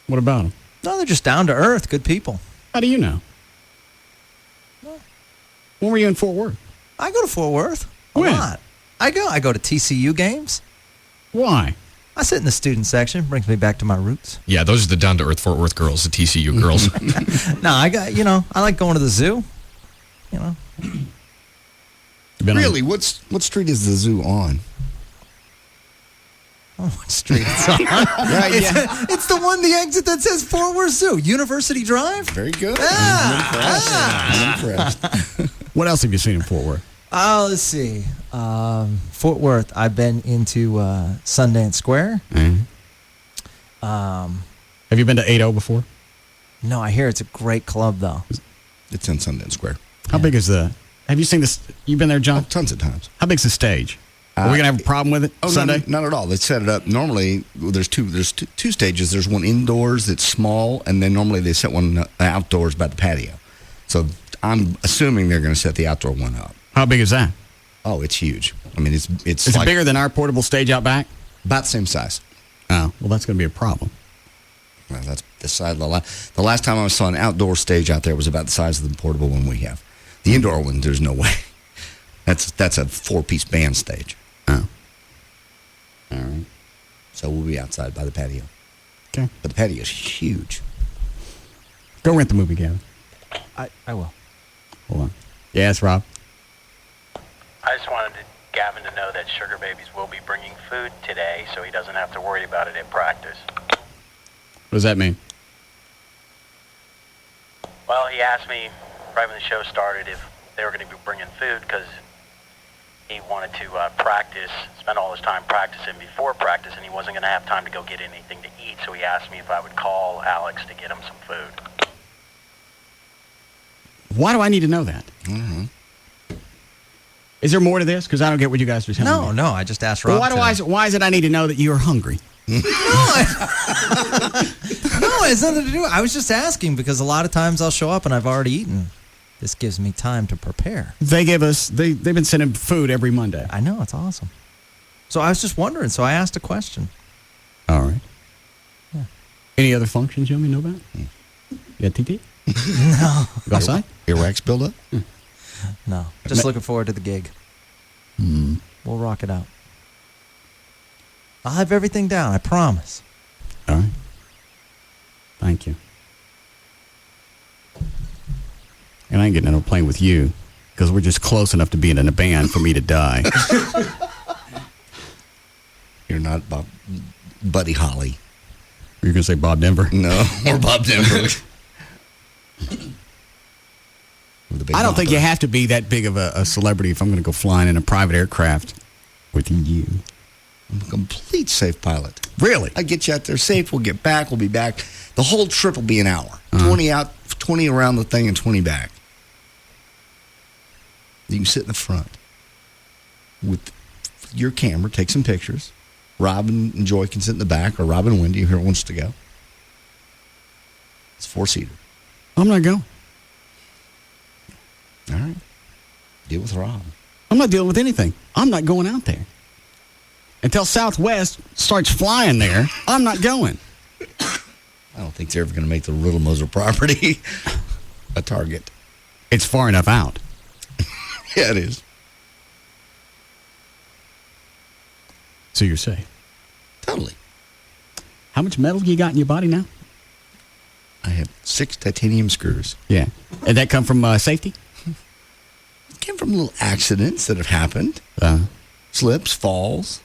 What about them? No, they're just down to earth, good people. How do you know? When were you in Fort Worth? I go to Fort Worth a When? lot. I go to TCU games. Why? I sit in the student section. Brings me back to my roots. Yeah, those are the down-to-earth Fort Worth girls, the TCU girls. No, I like going to the zoo. Really? What street is the zoo on? Oh, what street it's on? It's the one, the exit that says Fort Worth Zoo, University Drive. Very good. I'm impressed. What else have you seen in Fort Worth? Let's see. Fort Worth, I've been into Sundance Square. Have you been to 80 before? No, I hear it's a great club, though. It's in Sundance Square. How big is the... Have you seen this? You've been there, John? Tons of times. How big's the stage? Are we going to have a problem with it Sunday? No, not at all. They set it up. Normally, there's two stages. There's one indoors that's small, and then normally they set one outdoors by the patio. So I'm assuming they're going to set the outdoor one up. How big is that? Oh, it's huge. I mean, it's Is it bigger than our portable stage out back? About the same size. Oh, well, that's going to be a problem. Well, that's the size of the last time I saw an outdoor stage out there was about the size of the portable one we have. The indoor one, there's no way. That's a 4-piece band stage. Oh. All right. So we'll be outside by the patio. Okay. But the patio is huge. Go rent the movie, Gavin. I will. Hold on. Yes, Rob? I just wanted Gavin to know that Sugar Babies will be bringing food today, so he doesn't have to worry about it at practice. What does that mean? Well, he asked me right when the show started if they were going to be bringing food because he wanted to practice, spend all his time practicing before practice, and he wasn't going to have time to go get anything to eat, so he asked me if I would call Alex to get him some food. Why do I need to know that? Mm-hmm. Is there more to this? Because I don't get what you guys are telling me. No, I just asked Rob. Well, why is it I need to know that you're hungry? No, it has nothing to do. I was just asking because a lot of times I'll show up and I've already eaten. This gives me time to prepare. They've been sending food every Monday. I know, it's awesome. So I was just wondering, so I asked a question. All right. Yeah. Any other functions you want me to know about? You got TT? No. Go outside? Earwax buildup? No. Just looking forward to the gig. We'll rock it out. I'll have everything down, I promise. All right. Thank you. And I ain't getting on a plane with you because we're just close enough to being in a band for me to die. You're not Buddy Holly. You're going to say Bob Denver? No, or Bob Denver. I don't think you have to be that big of a celebrity if I'm going to go flying in a private aircraft with you. I'm a complete safe pilot. Really? I get you out there safe. We'll get back. We'll be back. The whole trip will be an hour. 20 out, 20 around the thing, and 20 back. You can sit in the front with your camera, take some pictures. Rob and Joy can sit in the back, or Rob and Wendy, whoever wants to go. It's 4-seater. I'm not going. All right. Deal with Rob. I'm not dealing with anything. I'm not going out there. Until Southwest starts flying there, I'm not going. I don't think they're ever going to make the Riddle Moser property a target. It's far enough out. Yeah, it is. So you're safe? Totally. How much metal you got in your body now? I have 6 titanium screws. Yeah. And that come from safety? It came from little accidents that have happened. Slips, falls.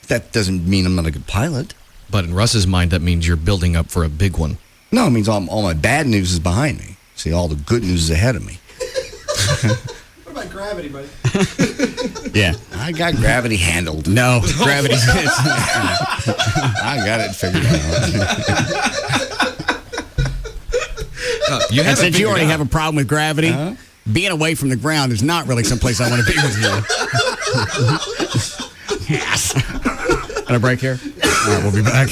That doesn't mean I'm not a good pilot. But in Russ's mind, that means you're building up for a big one. No, it means all my bad news is behind me. See, all the good news is ahead of me. What about gravity, buddy? Yeah. I got gravity handled. No, gravity's I got it figured out. And since you already have a problem with gravity, being away from the ground is not really someplace I want to be with you. Yes. Got a break here? All right, we'll be back.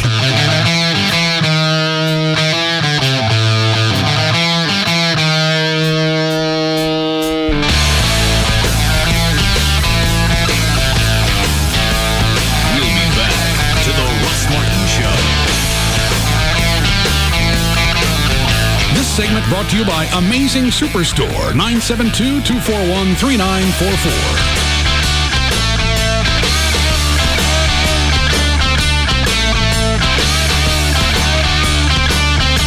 brought to you by Amazing Superstore, 972-241-3944.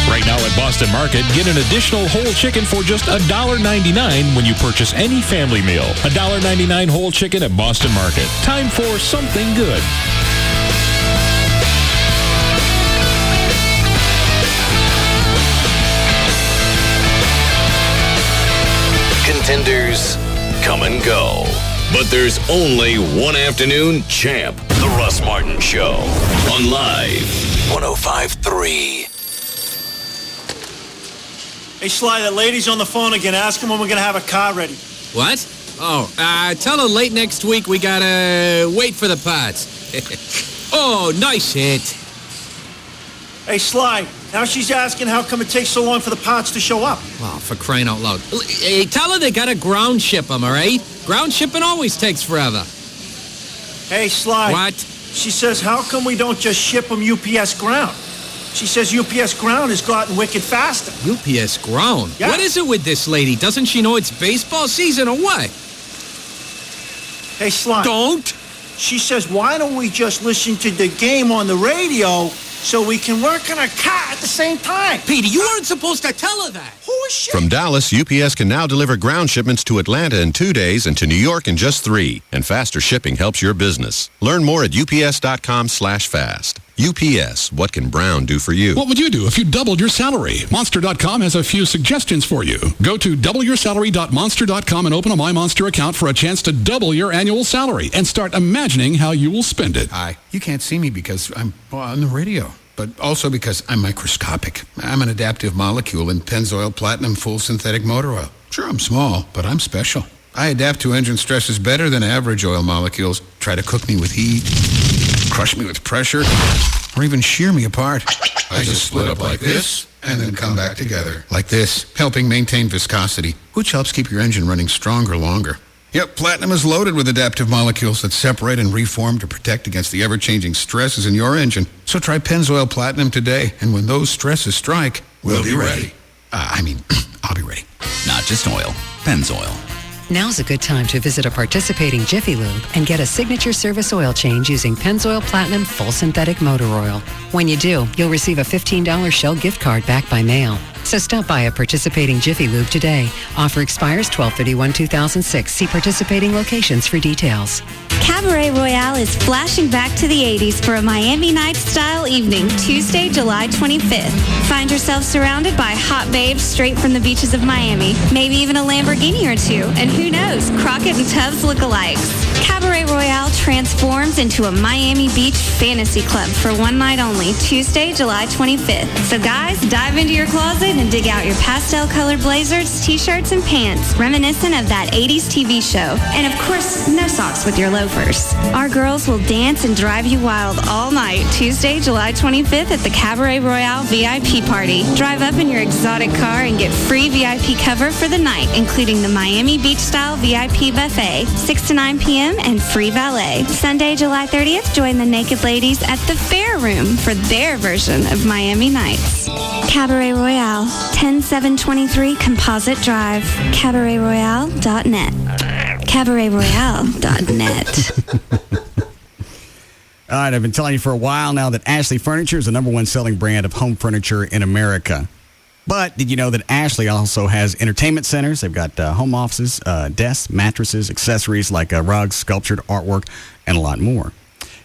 Right now at Boston Market, get an additional whole chicken for just $1.99 when you purchase any family meal. $1.99 whole chicken at Boston Market. Time for something good. Contenders come and go. But there's only one afternoon champ. The Russ Martin Show. On Live 105.3. Hey, Sly, that lady's on the phone again. Ask him when we're going to have a car ready. What? Oh, tell her late next week we gotta wait for the parts. Oh, nice hit. Hey, Sly, now she's asking how come it takes so long for the parts to show up. Oh, for crying out loud. Hey, tell her they gotta ground ship them, all right? Ground shipping always takes forever. Hey, Sly. What? She says, how come we don't just ship them UPS ground? She says UPS ground has gotten wicked faster. UPS ground? Yeah. What is it with this lady? Doesn't she know it's baseball season or what? Hey, Sly. Don't. She says, why don't we just listen to the game on the radio so we can work on our car at the same time? Peter, you weren't supposed to tell her that. Who is she? From Dallas, UPS can now deliver ground shipments to Atlanta in 2 days and to New York in just 3. And faster shipping helps your business. Learn more at ups.com/fast. UPS, what can Brown do for you? What would you do if you doubled your salary? Monster.com has a few suggestions for you. Go to doubleyoursalary.monster.com and open a MyMonster account for a chance to double your annual salary and start imagining how you will spend it. Hi. You can't see me because I'm on the radio, but also because I'm microscopic. I'm an adaptive molecule in Pennzoil Platinum Full Synthetic Motor Oil. Sure, I'm small, but I'm special. I adapt to engine stresses better than average oil molecules. Try to cook me with heat, crush me with pressure, or even shear me apart. I just split up like this and then come back together like this, helping maintain viscosity, which helps keep your engine running stronger longer. Yep, Platinum is loaded with adaptive molecules that separate and reform to protect against the ever-changing stresses in your engine. So try Pennzoil Platinum today, and when those stresses strike, we'll be ready. I'll be ready. Not just oil, Pennzoil. Now's a good time to visit a participating Jiffy Lube and get a signature service oil change using Pennzoil Platinum Full Synthetic Motor Oil. When you do, you'll receive a $15 Shell gift card back by mail. So stop by a participating Jiffy Lube today. Offer expires 12/31/2006. See participating locations for details. Cabaret Royale is flashing back to the 80s for a Miami Nights-style evening, Tuesday, July 25th. Find yourself surrounded by hot babes straight from the beaches of Miami. Maybe even a Lamborghini or two. And who knows, Crockett and Tubbs lookalikes. Cabaret Royale transforms into a Miami Beach fantasy club for one night only, Tuesday, July 25th. So guys, dive into your closet and dig out your pastel-colored blazers, t-shirts, and pants, reminiscent of that 80s TV show. And of course, no socks with your loafers. Our girls will dance and drive you wild all night, Tuesday, July 25th at the Cabaret Royale VIP party. Drive up in your exotic car and get free VIP cover for the night, including the Miami Beach-style VIP buffet, 6 to 9 p.m. and free valet. Sunday, July 30th, join the Naked Ladies at the Fair Room for their version of Miami Nights. Cabaret Royale, 10723 Composite Drive, cabaretroyale.net. cabaretroyale.net. All right, I've been telling you for a while now that Ashley Furniture is the #1 selling brand of home furniture in America. But did you know that Ashley also has entertainment centers? They've got home offices, desks, mattresses, accessories like rugs, sculptured artwork, and a lot more.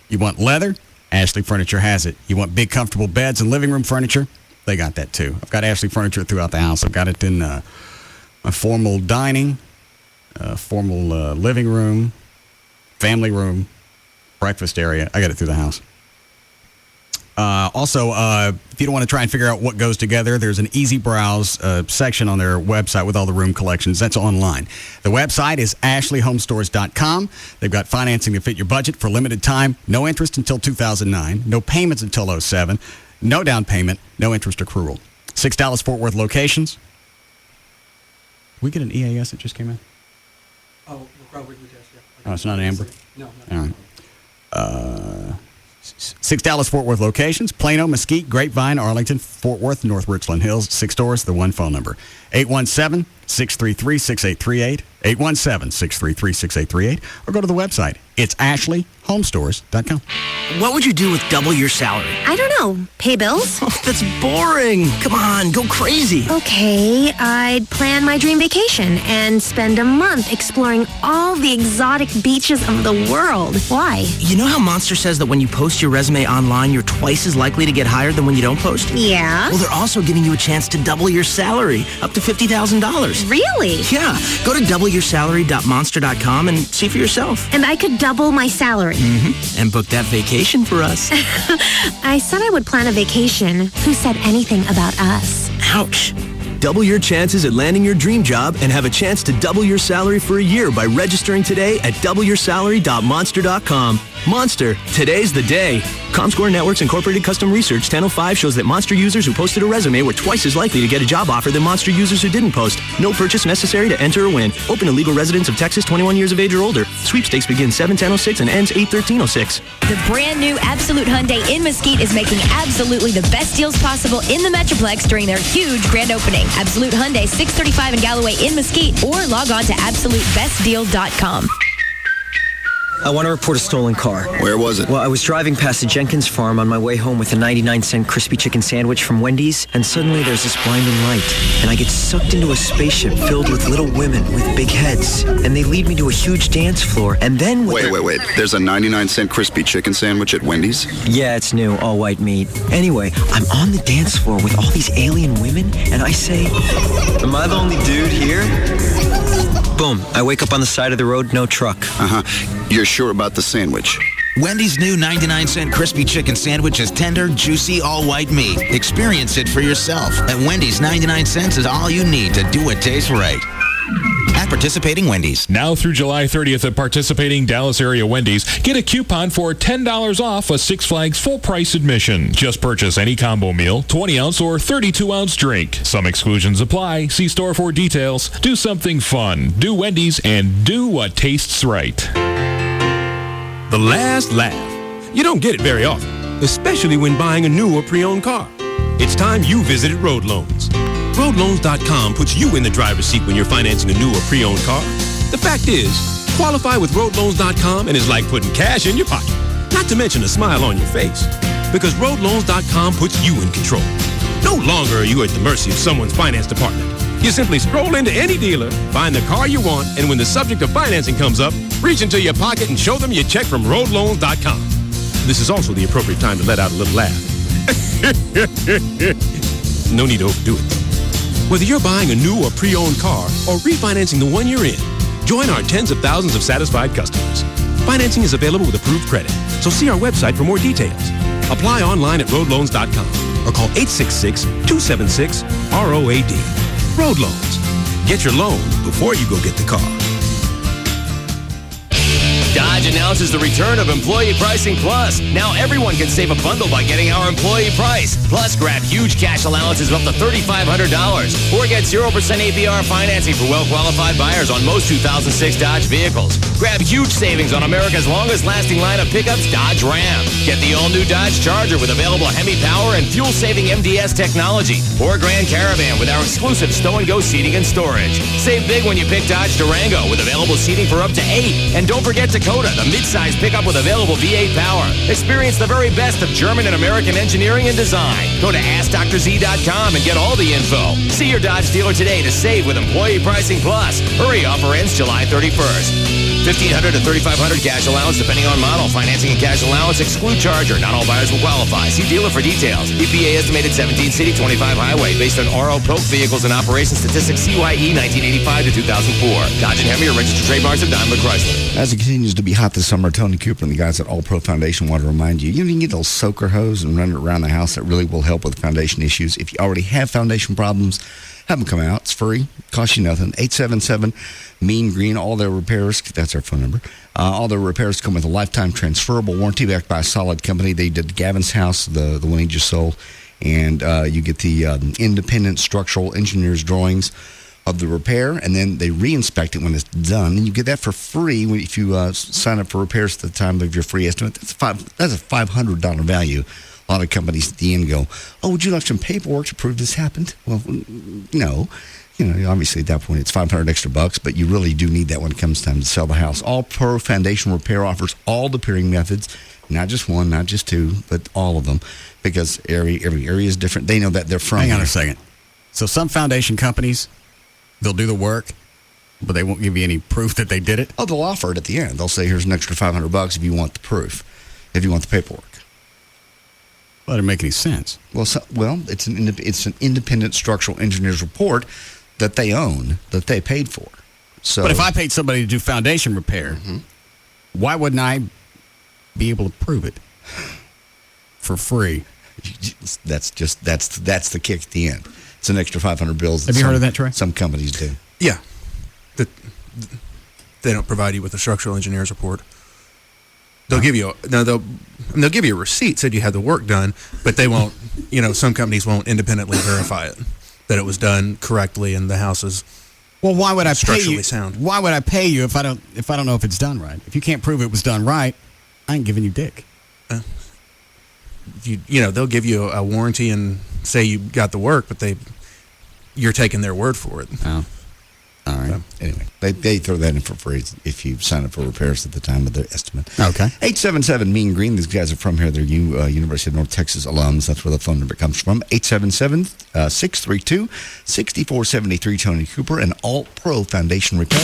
You want leather? Ashley Furniture has it. You want big, comfortable beds and living room furniture? They got that too. I've got Ashley Furniture throughout the house. I've got it in my formal dining, formal living room, family room, breakfast area. I got it through the house. Also, if you don't want to try and figure out what goes together, there's an easy browse section on their website with all the room collections. That's online. The website is ashleyhomestores.com. They've got financing to fit your budget for limited time. No interest until 2009. No payments until 2007. No down payment. No interest accrual. 6 Dallas-Fort Worth locations. Did we get an EAS that just came in? Oh, probably we just, yeah. Oh, it's not an Amber? No. All right. 6 Dallas-Fort Worth locations: Plano, Mesquite, Grapevine, Arlington, Fort Worth, North Richland Hills. 6 stores, the one phone number. 817-633-6838. 817-633-6838. Or go to the website. It's AshleyHomeStores.com. What would you do with double your salary? I don't know. Pay bills? Oh, that's boring. Come on, go crazy. Okay, I'd plan my dream vacation and spend a month exploring all the exotic beaches of the world. Why? You know how Monster says that when you post your resume online, you're twice as likely to get hired than when you don't post? Yeah. Well, they're also giving you a chance to double your salary, up to $50,000. Really? Yeah. Go to doubleyoursalary.monster.com and see for yourself. And I could double my salary. Mm-hmm. And book that vacation for us. I said I would plan a vacation. Who said anything about us? Ouch. Double your chances at landing your dream job and have a chance to double your salary for a year by registering today at doubleyoursalary.monster.com. Monster, today's the day. Comscore Networks Incorporated Custom Research 1005 shows that Monster users who posted a resume were twice as likely to get a job offer than Monster users who didn't post. No purchase necessary to enter or win. Open to legal residents of Texas 21 years of age or older. Sweepstakes begins 7/10/06 and ends 8/13/06. The brand new Absolute Hyundai in Mesquite is making absolutely the best deals possible in the Metroplex during their huge grand opening. Absolute Hyundai, 635 in Galloway in Mesquite, or log on to AbsoluteBestDeal.com. I want to report a stolen car. Where was it? Well, I was driving past the Jenkins farm on my way home with a 99-cent crispy chicken sandwich from Wendy's, and suddenly there's this blinding light, and I get sucked into a spaceship filled with little women with big heads, and they lead me to a huge dance floor, and then... Wait. There's a 99-cent crispy chicken sandwich at Wendy's? Yeah, it's new, all white meat. Anyway, I'm on the dance floor with all these alien women, and I say, am I the only dude here? Boom, I wake up on the side of the road, no truck. Uh-huh. You're sure about the sandwich? Wendy's new 99-cent crispy chicken sandwich is tender, juicy, all-white meat. Experience it for yourself. At Wendy's, 99 cents is all you need to do what tastes right. At participating Wendy's. Now through July 30th at participating Dallas area Wendy's, get a coupon for $10 off a Six Flags full-price admission. Just purchase any combo meal, 20-ounce or 32-ounce drink. Some exclusions apply. See store for details. Do something fun. Do Wendy's and do what tastes right. The last laugh. You don't get it very often, especially when buying a new or pre-owned car. It's time you visited Road Loans. RoadLoans.com puts you in the driver's seat when you're financing a new or pre-owned car. The fact is, qualify with RoadLoans.com and it's like putting cash in your pocket, not to mention a smile on your face. Because RoadLoans.com puts you in control. No longer are you at the mercy of someone's finance department. You simply scroll into any dealer, find the car you want, and when the subject of financing comes up, reach into your pocket and show them your check from RoadLoans.com. This is also the appropriate time to let out a little laugh. No need to overdo it. Whether you're buying a new or pre-owned car or refinancing the one you're in, join our tens of thousands of satisfied customers. Financing is available with approved credit, so see our website for more details. Apply online at roadloans.com or call 866-276-ROAD. Road Loans. Get your loan before you go get the car. Dodge announces the return of Employee Pricing Plus. Now everyone can save a bundle by getting our employee price. Plus, grab huge cash allowances of up to $3,500. Or get 0% APR financing for well-qualified buyers on most 2006 Dodge vehicles. Grab huge savings on America's longest-lasting line of pickups, Dodge Ram. Get the all-new Dodge Charger with available Hemi power and fuel-saving MDS technology. Or Grand Caravan with our exclusive stow-and-go seating and storage. Save big when you pick Dodge Durango with available seating for up to 8. And don't forget Dakota, the mid-size pickup with available V8 power. Experience the very best of German and American engineering and design. Go to AskDrZ.com and get all the info. See your Dodge dealer today to save with Employee Pricing Plus. Hurry, offer ends July 31st. $1,500 to $3,500 cash allowance depending on model. Financing and cash allowance exclude Charger. Not all buyers will qualify. See dealer for details. EPA estimated 17 city, 25 highway based on RO Polk vehicles and operation statistics CYE 1985 to 2004. Dodge and Hemi are registered trademarks of Daimler Chrysler. As it continues to be hot this summer, Tony Cooper and the guys at All Pro Foundation want to remind you, you can get a little soaker hose and run it around the house. That really will help with foundation issues. If you already have foundation problems, have them come out. It's free. Costs you nothing. 877-MEAN GREEN. All their repairs, that's our phone number. All their repairs come with a lifetime transferable warranty backed by a solid company. They did Gavin's house, the one he just sold. And you get the independent structural engineer's drawings of the repair, and then they re-inspect it when it's done, and you get that for free if you sign up for repairs at the time of your free estimate. That's a $500 value. A lot of companies at the end go, "Oh, would you like some paperwork to prove this happened?" Well, no. Obviously at that point it's $500 extra bucks, but you really do need that when it comes time to sell the house. All Pro Foundation Repair offers all the repairing methods, not just one, not just two, but all of them, because every area is different. They know that they're from. Hang on a second. So some foundation companies, they'll do the work, but they won't give you any proof that they did it? Oh, they'll offer it at the end. They'll say, here's an extra $500 if you want the proof, if you want the paperwork. Well, that doesn't make any sense. Well, it's an independent structural engineer's report that they own, that they paid for. So, but if I paid somebody to do foundation repair, why wouldn't I be able to prove it for free? That's the kick at the end. It's an extra 500 bills. Have you heard of that, Troy? Some companies do. Yeah. They don't provide you with a structural engineer's report. They'll give you they'll give you a receipt said you had the work done, but they won't. Some companies won't independently verify it that it was done correctly and the house is why would I structurally pay you? sound. Why would I pay you if I don't know if it's done right? If you can't prove it was done right, I ain't giving you dick. They'll give you a warranty and say you got the work, but you're taking their word for it. Oh. All right. So, anyway, they throw that in for free if you sign up for repairs at the time of their estimate. Okay. 877 Mean Green. These guys are from here. They're University of North Texas alums. That's where the phone number comes from. 877-632-6473. Tony Cooper and Alt Pro Foundation Repair.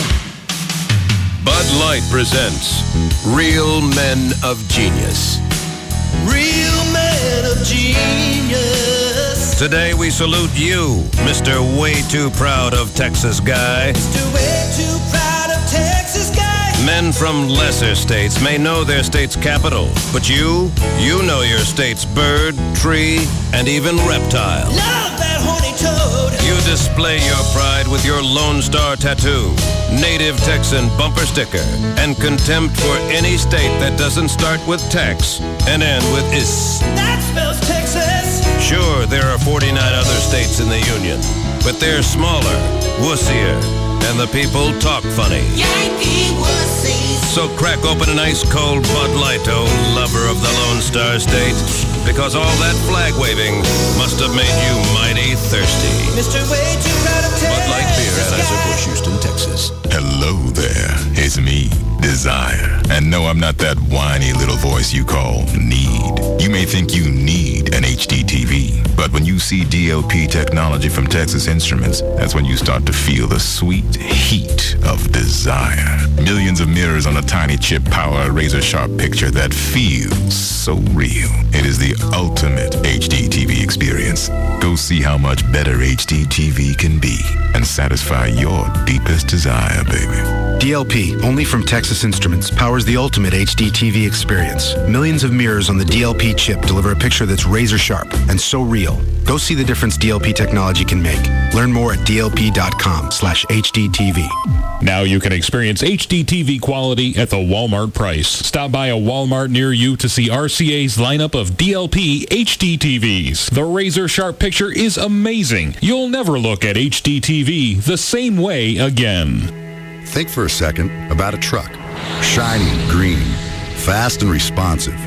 Bud Light presents Real Men of Genius. Real Men of Genius. Today we salute you, Mr. Way Too Proud of Texas Guy. Mr. Way Too Proud of Texas Guy. Men from lesser states may know their state's capital, but you know your state's bird, tree, and even reptile. Love that horny toad. You display your pride with your Lone Star tattoo, native Texan bumper sticker, and contempt for any state that doesn't start with Tex and end with is. That spells Texas. Sure, there are 49 other states in the Union, but they're smaller, wussier, and the people talk funny. Yankee wussies. So crack open an ice cold Bud Light, oh lover of the Lone Star State, because all that flag waving must have made you mighty thirsty. Mr. Way Too Proud of Texas. Bud Light Beer, Anheuser-Busch, Houston, Texas. Hello there, it's me, Desire. And no, I'm not that whiny little voice you call need. You may think you need an HD TV, but when you see DLP technology from Texas Instruments, that's when you start to feel the sweet heat of desire. Millions of mirrors on a tiny chip power a razor-sharp picture that feels so real. It is the ultimate HD TV experience. Go see how much better HD TV can be and satisfy your deepest desire, baby. DLP, only from Texas Instruments, powers the ultimate HD TV experience. Millions of mirrors on the DLP chip deliver a picture that's razor sharp and so real. Go see the difference DLP technology can make. Learn more at dlp.com/HDTV. Now you can experience HD TV quality at the Walmart price. Stop by a Walmart near you to see RCA's lineup of DLP HD TVs. The razor sharp picture is amazing. You'll never look at HD TV the same way again. Think for a second about a truck. Shiny, green, fast and responsive.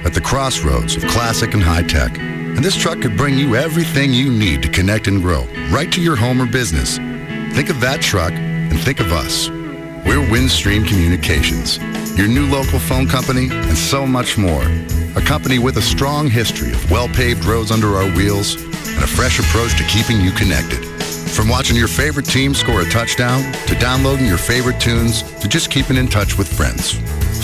At the crossroads of classic and high tech. And this truck could bring you everything you need to connect and grow, right to your home or business. Think of that truck and think of us. We're Windstream Communications, your new local phone company, and so much more. A company with a strong history of well-paved roads under our wheels and a fresh approach to keeping you connected. From watching your favorite team score a touchdown, to downloading your favorite tunes, to just keeping in touch with friends.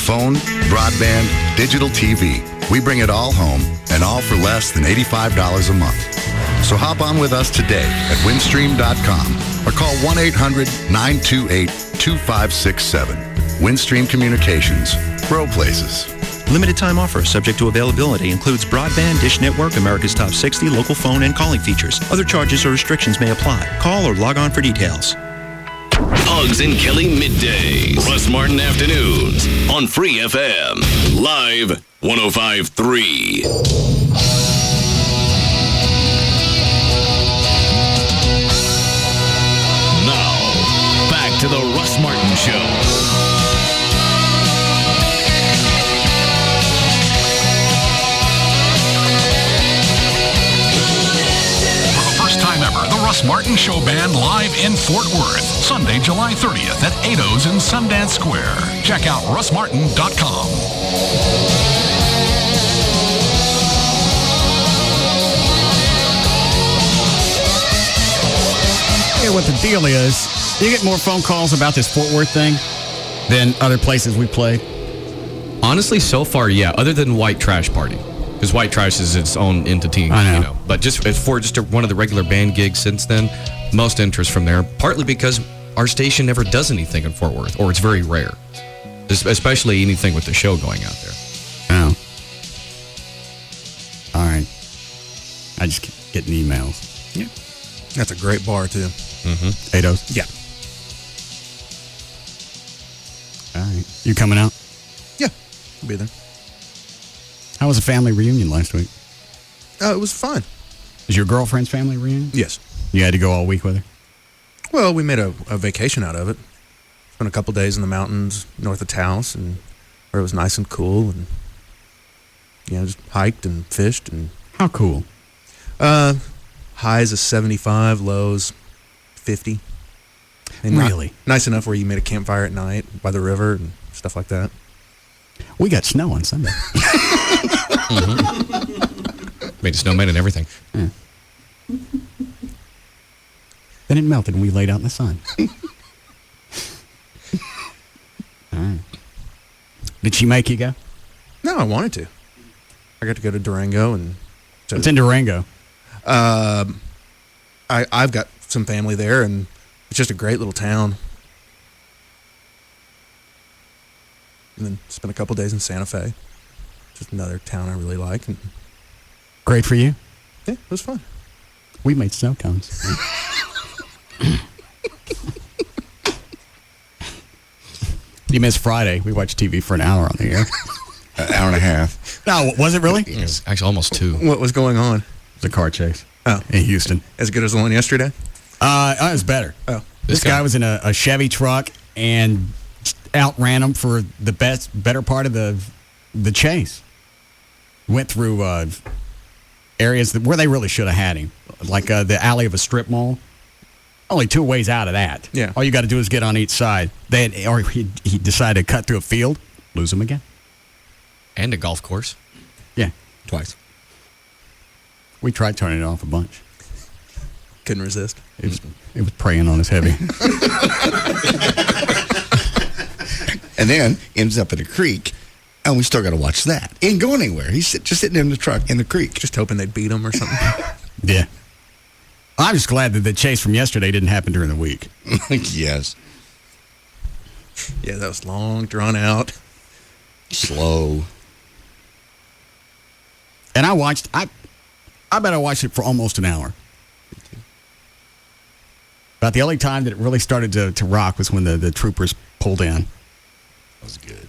Phone, broadband, digital TV. We bring it all home, and all for less than $85 a month. So hop on with us today at windstream.com or call 1-800-928-2567. Windstream Communications. Grow places. Limited time offer subject to availability includes broadband, Dish Network, America's Top 60, local phone, and calling features. Other charges or restrictions may apply. Call or log on for details. Uggs and Kelly Middays. Russ Martin Afternoons on Free FM. Live 105.3. Now, Russ Martin Show. The Russ Martin Show Band live in Fort Worth, Sunday, July 30th at 8's in Sundance Square. Check out russmartin.com. Yeah, what the deal is, you get more phone calls about this Fort Worth thing than other places we played? Honestly, so far, yeah, other than White Trash Party. Because White Trash is its own entity, I know. But just for one of the regular band gigs since then, most interest from there, partly because our station never does anything in Fort Worth, or it's very rare. Especially anything with the show going out there. Oh. All right. I just keep getting emails. Yeah. That's a great bar, too. Mm-hmm. 8's? Yeah. All right. You coming out? Yeah. I'll be there. How was the family reunion last week? It was fun. Was your girlfriend's family reunion? Yes. You had to go all week with her? Well, we made a vacation out of it. Spent a couple days in the mountains north of Taos, and where it was nice and cool, and just hiked and fished. And how cool? Highs of 75, lows 50. And really? Nice enough where you made a campfire at night by the river and stuff like that. We got snow on Sunday. Made a snowman and everything. Yeah. Then it melted and we laid out in the sun. All right. Did she make you go? No, I wanted to. I got to go to Durango and. It's in Durango. I've got some family there, and it's just a great little town. And then spent a couple days in Santa Fe, just another town I really like. And great for you? Yeah, it was fun. We made snow cones. You missed Friday. We watched TV for an hour on the air. An hour and a half. No, was it really? It was actually almost 2. What was going on? It was a car chase. Oh. In Houston. As good as the one yesterday? It was better. Oh. This guy was in a Chevy truck and outran him for the better part of the chase. Went through areas where they really should have had him, like the alley of a strip mall. Only 2 ways out of that. Yeah. All you got to do is get on each side. He decided to cut through a field, lose him again. And a golf course. Yeah. Twice. We tried turning it off a bunch. Couldn't resist. It was preying on us heavy. And then ends up in a creek, and we still got to watch that. He ain't going anywhere. He's just sitting in the truck in the creek. Just hoping they'd beat him or something. Yeah. I'm just glad that the chase from yesterday didn't happen during the week. Yes. Yeah, that was long, drawn out. Slow. And I bet I watched it for almost an hour. About the only time that it really started to rock was when the troopers pulled in. That was good.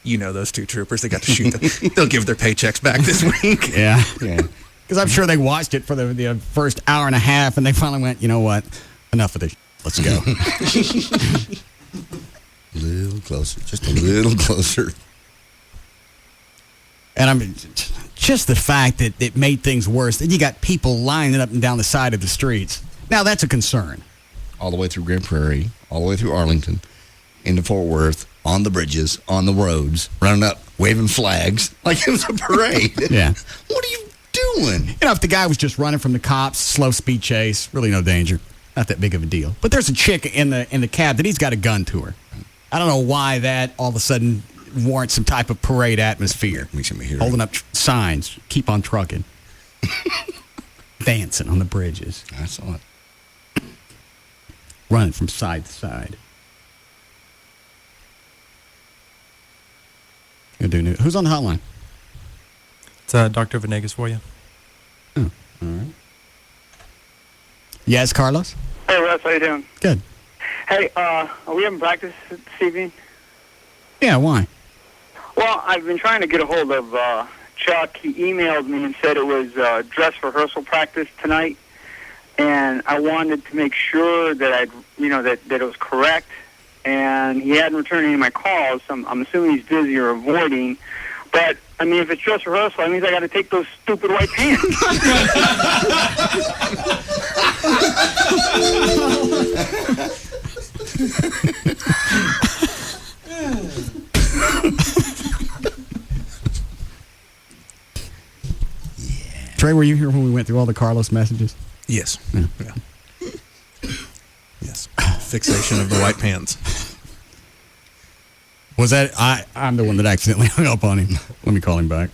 You know those 2 troopers, they got to shoot them. They'll give their paychecks back this week. Yeah. Because I'm sure they watched it for the first hour and a half, and they finally went, you know what? Enough of this. Let's go. A little closer. Just a little closer. And I mean, just the fact that it made things worse, that you got people lining up and down the side of the streets. Now, that's a concern. All the way through Grand Prairie, all the way through Arlington, into Fort Worth, on the bridges, on the roads, running up, waving flags like it was a parade. Yeah. What are you doing? You know, if the guy was just running from the cops, slow speed chase, really no danger. Not that big of a deal. But there's a chick in the cab that he's got a gun to her. I don't know why that all of a sudden warrants some type of parade atmosphere. Holding up signs, keep on trucking. Dancing on the bridges. I saw it. Running from side to side. Who's on the hotline? It's Dr. Venegas for you. Oh, all right. Yes, Carlos? Hey, Russ, how you doing? Good. Hey, are we having practice this evening? Yeah, why? Well, I've been trying to get a hold of Chuck. He emailed me and said it was dress rehearsal practice tonight. and I wanted to make sure that that it was correct. And he hadn't returned any of my calls. So I'm assuming he's busy or avoiding. But I mean, if it's dress rehearsal, that means I got to take those stupid white pants. Trey, were you here when we went through all the Carlos messages? Yes. Yeah. Yes. Fixation of the white pants. Was that I'm the one that accidentally hung up on him. Let me call him back.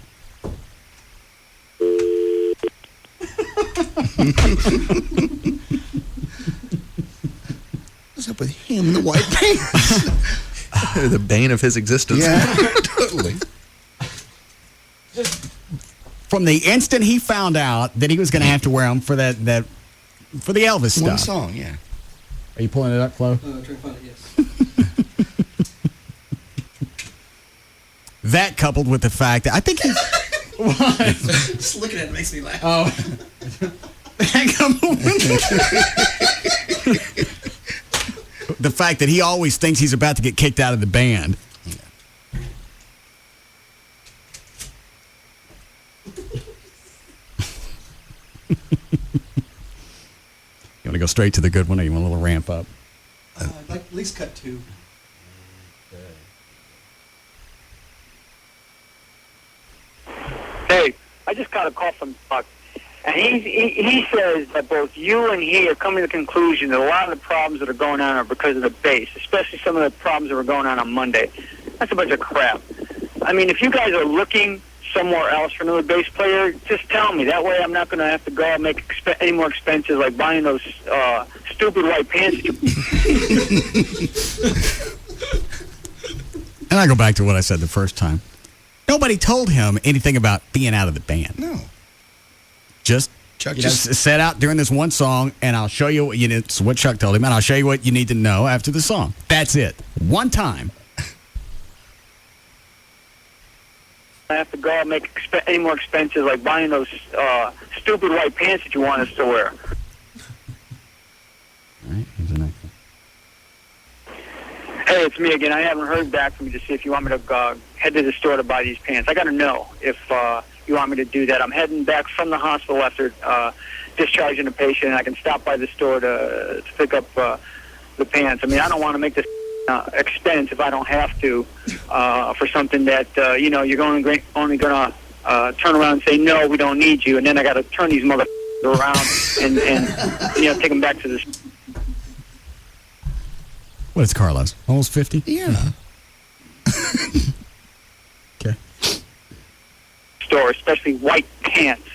What's up with him and the white pants? The bane of his existence. Yeah, totally. From the instant he found out that he was going to have to wear them for that for the Elvis stuff. One song, yeah. Are you pulling it up, Flo? Trying to find it, yes. That coupled with the fact that I think he's... What? Just looking at it makes me laugh. Oh. The fact that he always thinks he's about to get kicked out of the band. You want to go straight to the good one, or you want a little ramp up? I'd like at least cut 2. Hey, I just got a call from Buck, and he says that both you and he are coming to the conclusion that a lot of the problems that are going on are because of the bass, especially some of the problems that were going on Monday. That's a bunch of crap. I mean, if you guys are looking somewhere else for another bass player, just tell me. That way I'm not going to have to go and make any more expenses like buying those stupid white pants. And I go back to what I said the first time. Nobody told him anything about being out of the band. No. Just Chuck set out during this one song, and I'll show you what you need. It's what Chuck told him, and I'll show you what you need to know after the song. That's it. One time. I have to go and make any more expenses like buying those stupid white pants that you want us to wear. All right, here's the next one. Hey, it's me again. I haven't heard back from you to see if you want me to head to the store to buy these pants. I got to know if you want me to do that. I'm heading back from the hospital after discharging a patient, and I can stop by the store to pick up the pants. I mean, I don't want to make this expense if I don't have to for something that you're only going to turn around and say no, we don't need you, and then I got to turn these motherfuckers around and take them back to the. What is Carlos? Almost 50? Yeah. Okay. Store, especially white pants.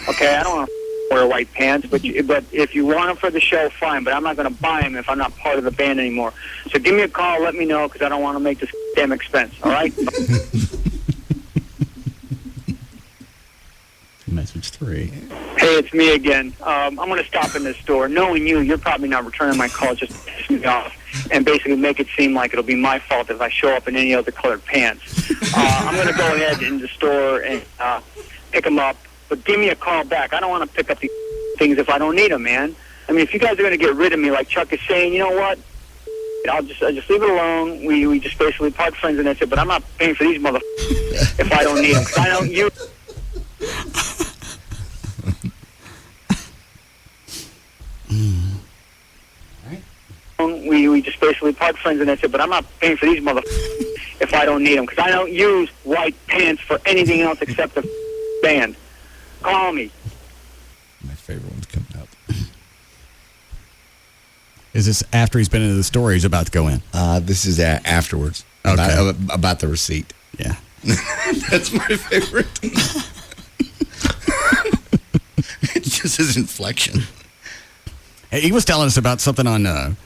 Okay, I don't want to wear white pants, but if you want them for the show, fine. But I'm not going to buy them if I'm not part of the band anymore. So give me a call, let me know, because I don't want to make this damn expense. All right? Message 3. Hey, it's me again. I'm going to stop in this store. Knowing you're probably not returning my call just to piss me off and basically make it seem like it'll be my fault if I show up in any other colored pants. I'm going to go ahead in the store and pick them up, but give me a call back. I don't want to pick up these things if I don't need them, man. I mean, if you guys are going to get rid of me like Chuck is saying, you know what? I'll just leave it alone. We just basically part friends and that's it, but I'm not paying for these motherfuckers if I don't need them, because I don't use. We just basically part friends and that's it, but I'm not paying for these motherfuckers if I don't need them, because I don't use white pants for anything else except the band. Call me. My favorite one's coming up. Is this after he's been into the store, or he's about to go in? This is afterwards. Okay. About the receipt. Yeah. That's my favorite. It's just his inflection. Hey, he was telling us about something on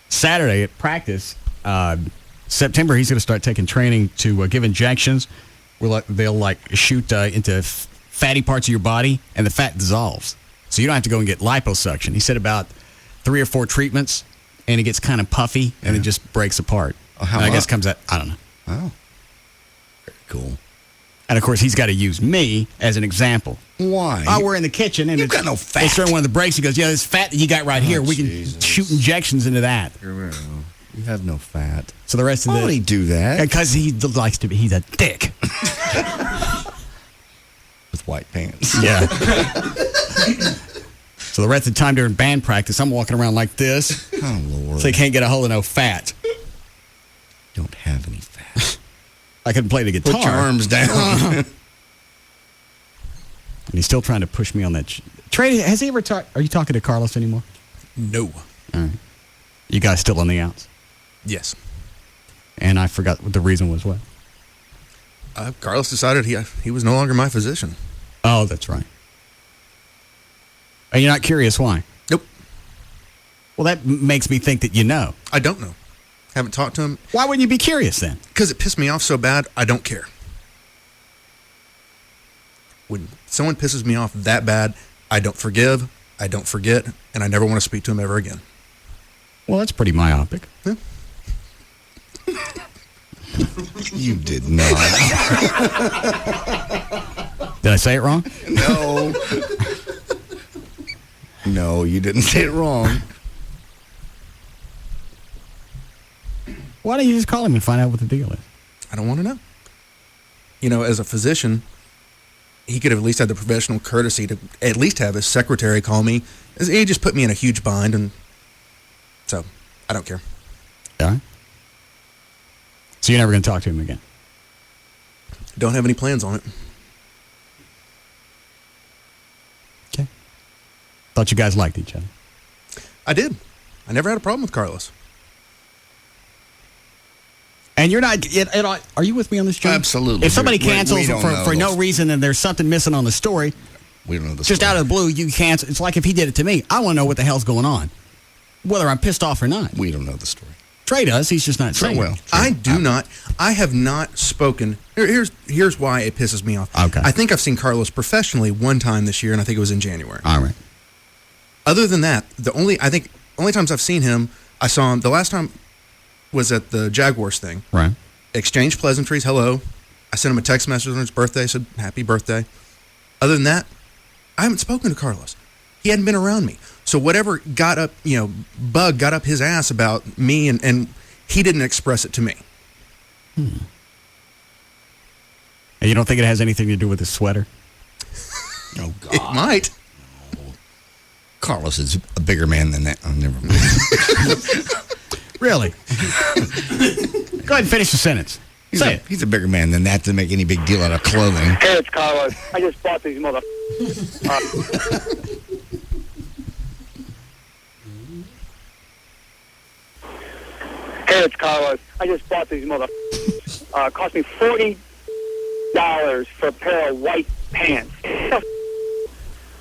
Saturday at practice. September, he's going to start taking training to give injections where they'll shoot into fatty parts of your body, and the fat dissolves. So you don't have to go and get liposuction. He said about 3 or 4 treatments, and it gets kind of puffy, and it just breaks apart. Oh, how and I much? guess comes out, I don't know. Oh. Very cool. And of course, he's got to use me as an example. Why? Oh, we're in the kitchen, and You've got no fat. It's during one of the breaks. He goes, "Yeah, this fat that you got right here, we can shoot injections into that." You have no fat. So the rest of Why would he do that? Because he likes to be. He's a dick. With white pants. Yeah. So the rest of the time during band practice, I'm walking around like this. Oh, Lord. So he can't get a hold of no fat. Don't have any fat. I couldn't play the guitar. Put your arms down. And he's still trying to push me on that. Trey, has he ever talked? Are you talking to Carlos anymore? No. All right. You guys still on the outs? Yes. And I forgot what the reason was. What? Carlos decided he was no longer my physician. Oh, that's right. Are you not curious why? Nope. Well, that makes me think that you know. I don't know. Haven't talked to him. Why wouldn't you be curious then? Because it pissed me off so bad, I don't care. When someone pisses me off that bad, I don't forgive, I don't forget, and I never want to speak to him ever again. Well, that's pretty myopic. Yeah. You did not. Did I say it wrong? No. No, you didn't say it wrong. Why don't you just call him and find out what the deal is? I don't want to know. You know, as a physician, he could have at least had the professional courtesy to at least have his secretary call me. He just put me in a huge bind, and so I don't care. All right. So you're never going to talk to him again? Don't have any plans on it. Okay. Thought you guys liked each other. I did. I never had a problem with Carlos. And you're not, are you with me on this, John? Absolutely. If somebody We cancels don't know for no those. reason and there's something missing on the story, we don't know the just story. out of the blue, you cancel. It's like if he did it to me. I want to know what the hell's going on, whether I'm pissed off or not. We don't know the story. Trey does. He's just not saying it. I do not. I have not spoken. Here's why it pisses me off. Okay. I think I've seen Carlos professionally one time this year, and I think it was in January. All right. Other than that, the only times I've seen him, I saw him. The last time was at the Jaguars thing. Right. Exchanged pleasantries. Hello. I sent him a text message on his birthday. Said happy birthday. Other than that, I haven't spoken to Carlos. He hadn't been around me. So whatever got up, bug got up his ass about me, and he didn't express it to me. And you don't think it has anything to do with his sweater? Oh, God. It might. Carlos is a bigger man than that. Oh, never mind. Really? Go ahead and finish the sentence. Say it. He's a bigger man than that to make any big deal out of clothing. Hey, it's Carlos. I just bought these mother. Hey, it's Carlos. I just bought these mother. Cost me $40 for a pair of white pants. I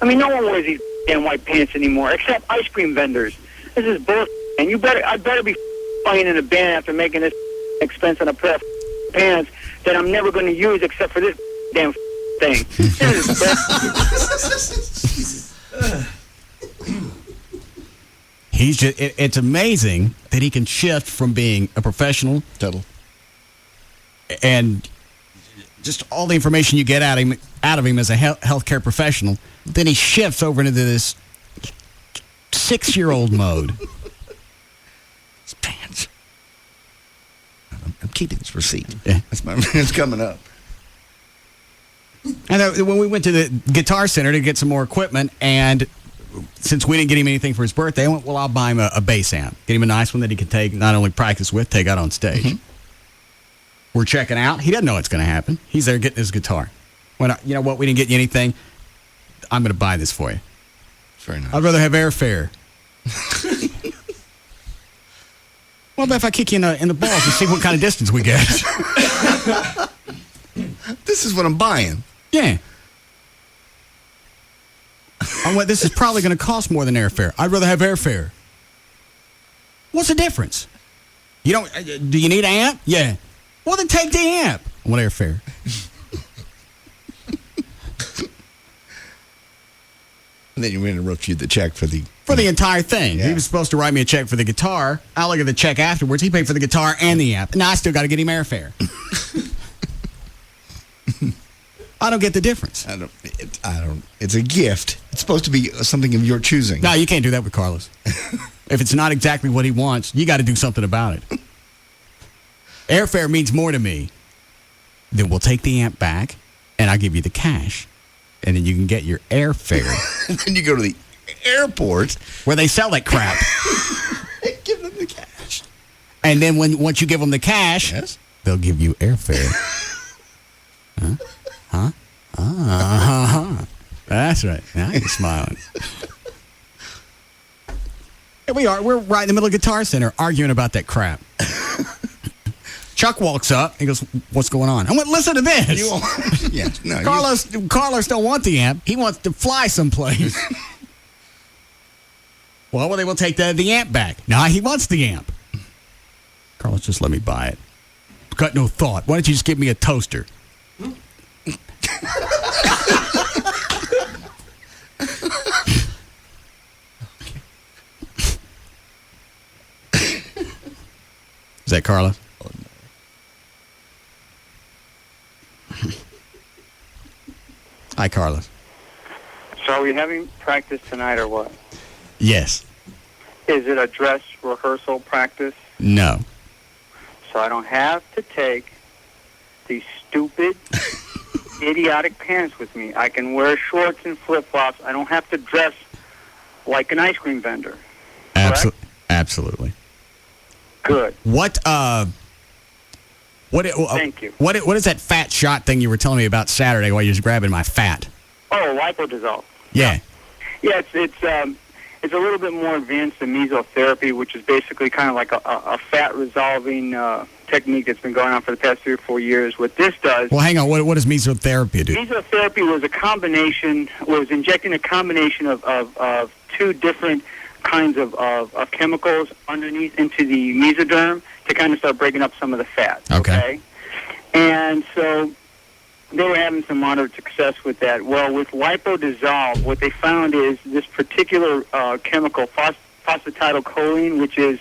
mean, no one wears these damn white pants anymore, except ice cream vendors. This is bullshit. And I better be playing in a band after making this expense on a pair of pants that I'm never going to use except for this damn thing. This is He's just, it's amazing that he can shift from being a professional and just all the information you get out of him as a healthcare professional, then he shifts over into this 6-year-old mode. His pants. I'm keeping this receipt. Yeah. It's coming up. And when we went to the Guitar Center to get some more equipment, and since we didn't get him anything for his birthday, I went, well, I'll buy him a bass amp. Get him a nice one that he can take, not only practice with, take out on stage. Mm-hmm. We're checking out. He doesn't know what's going to happen. He's there getting his guitar. When you know what, we didn't get you anything. I'm going to buy this for you. It's very nice. I'd rather have airfare. What about if I kick you in the balls and see what kind of distance we get? This is what I'm buying. Yeah. This is probably going to cost more than airfare. I'd rather have airfare. What's the difference? You don't? Do you need an amp? Yeah. Well, then take the amp. I want airfare. And then you went and wrote you the check for the entire thing. Yeah. He was supposed to write me a check for the guitar. I look at the check afterwards. He paid for the guitar and the amp. Now I still got to get him airfare. I don't get the difference. I don't. It's a gift. It's supposed to be something of your choosing. No, you can't do that with Carlos. If it's not exactly what he wants, you got to do something about it. Airfare means more to me. Then we'll take the amp back, and I'll give you the cash, and then you can get your airfare. And then you go to the airport where they sell that crap. Give them the cash. And then once you give them the cash, they'll give you airfare. Huh? That's right. Now you're smiling. Here we are. We're right in the middle of Guitar Center arguing about that crap. Chuck walks up. He goes, "What's going on?" I went, "Listen to this." Carlos don't want the amp. He wants to fly someplace. Well, they will take the amp back. Now he wants the amp. Carlos, just let me buy it. Got no thought. Why don't you just give me a toaster? Is that Carlos? Oh, no. Hi, Carlos. So are we having practice tonight or what? Yes. Is it a dress rehearsal practice? No. So I don't have to take these stupid, idiotic pants with me. I can wear shorts and flip-flops. I don't have to dress like an ice cream vendor. Absolutely. Good. Thank you. What is that fat shot thing you were telling me about Saturday while you was grabbing my fat? Oh, lipodissolve. Yeah. Yeah, it's a little bit more advanced than mesotherapy, which is basically kind of like a fat-resolving technique that's been going on for the past 3 or 4 years. What this does... Well, hang on. What does mesotherapy do? Mesotherapy was injecting a combination of two different kinds of chemicals underneath into the mesoderm to kind of start breaking up some of the fat. Okay? And so they were having some moderate success with that. Well, with lipodissolve, what they found is this particular chemical, phosphatidylcholine, which is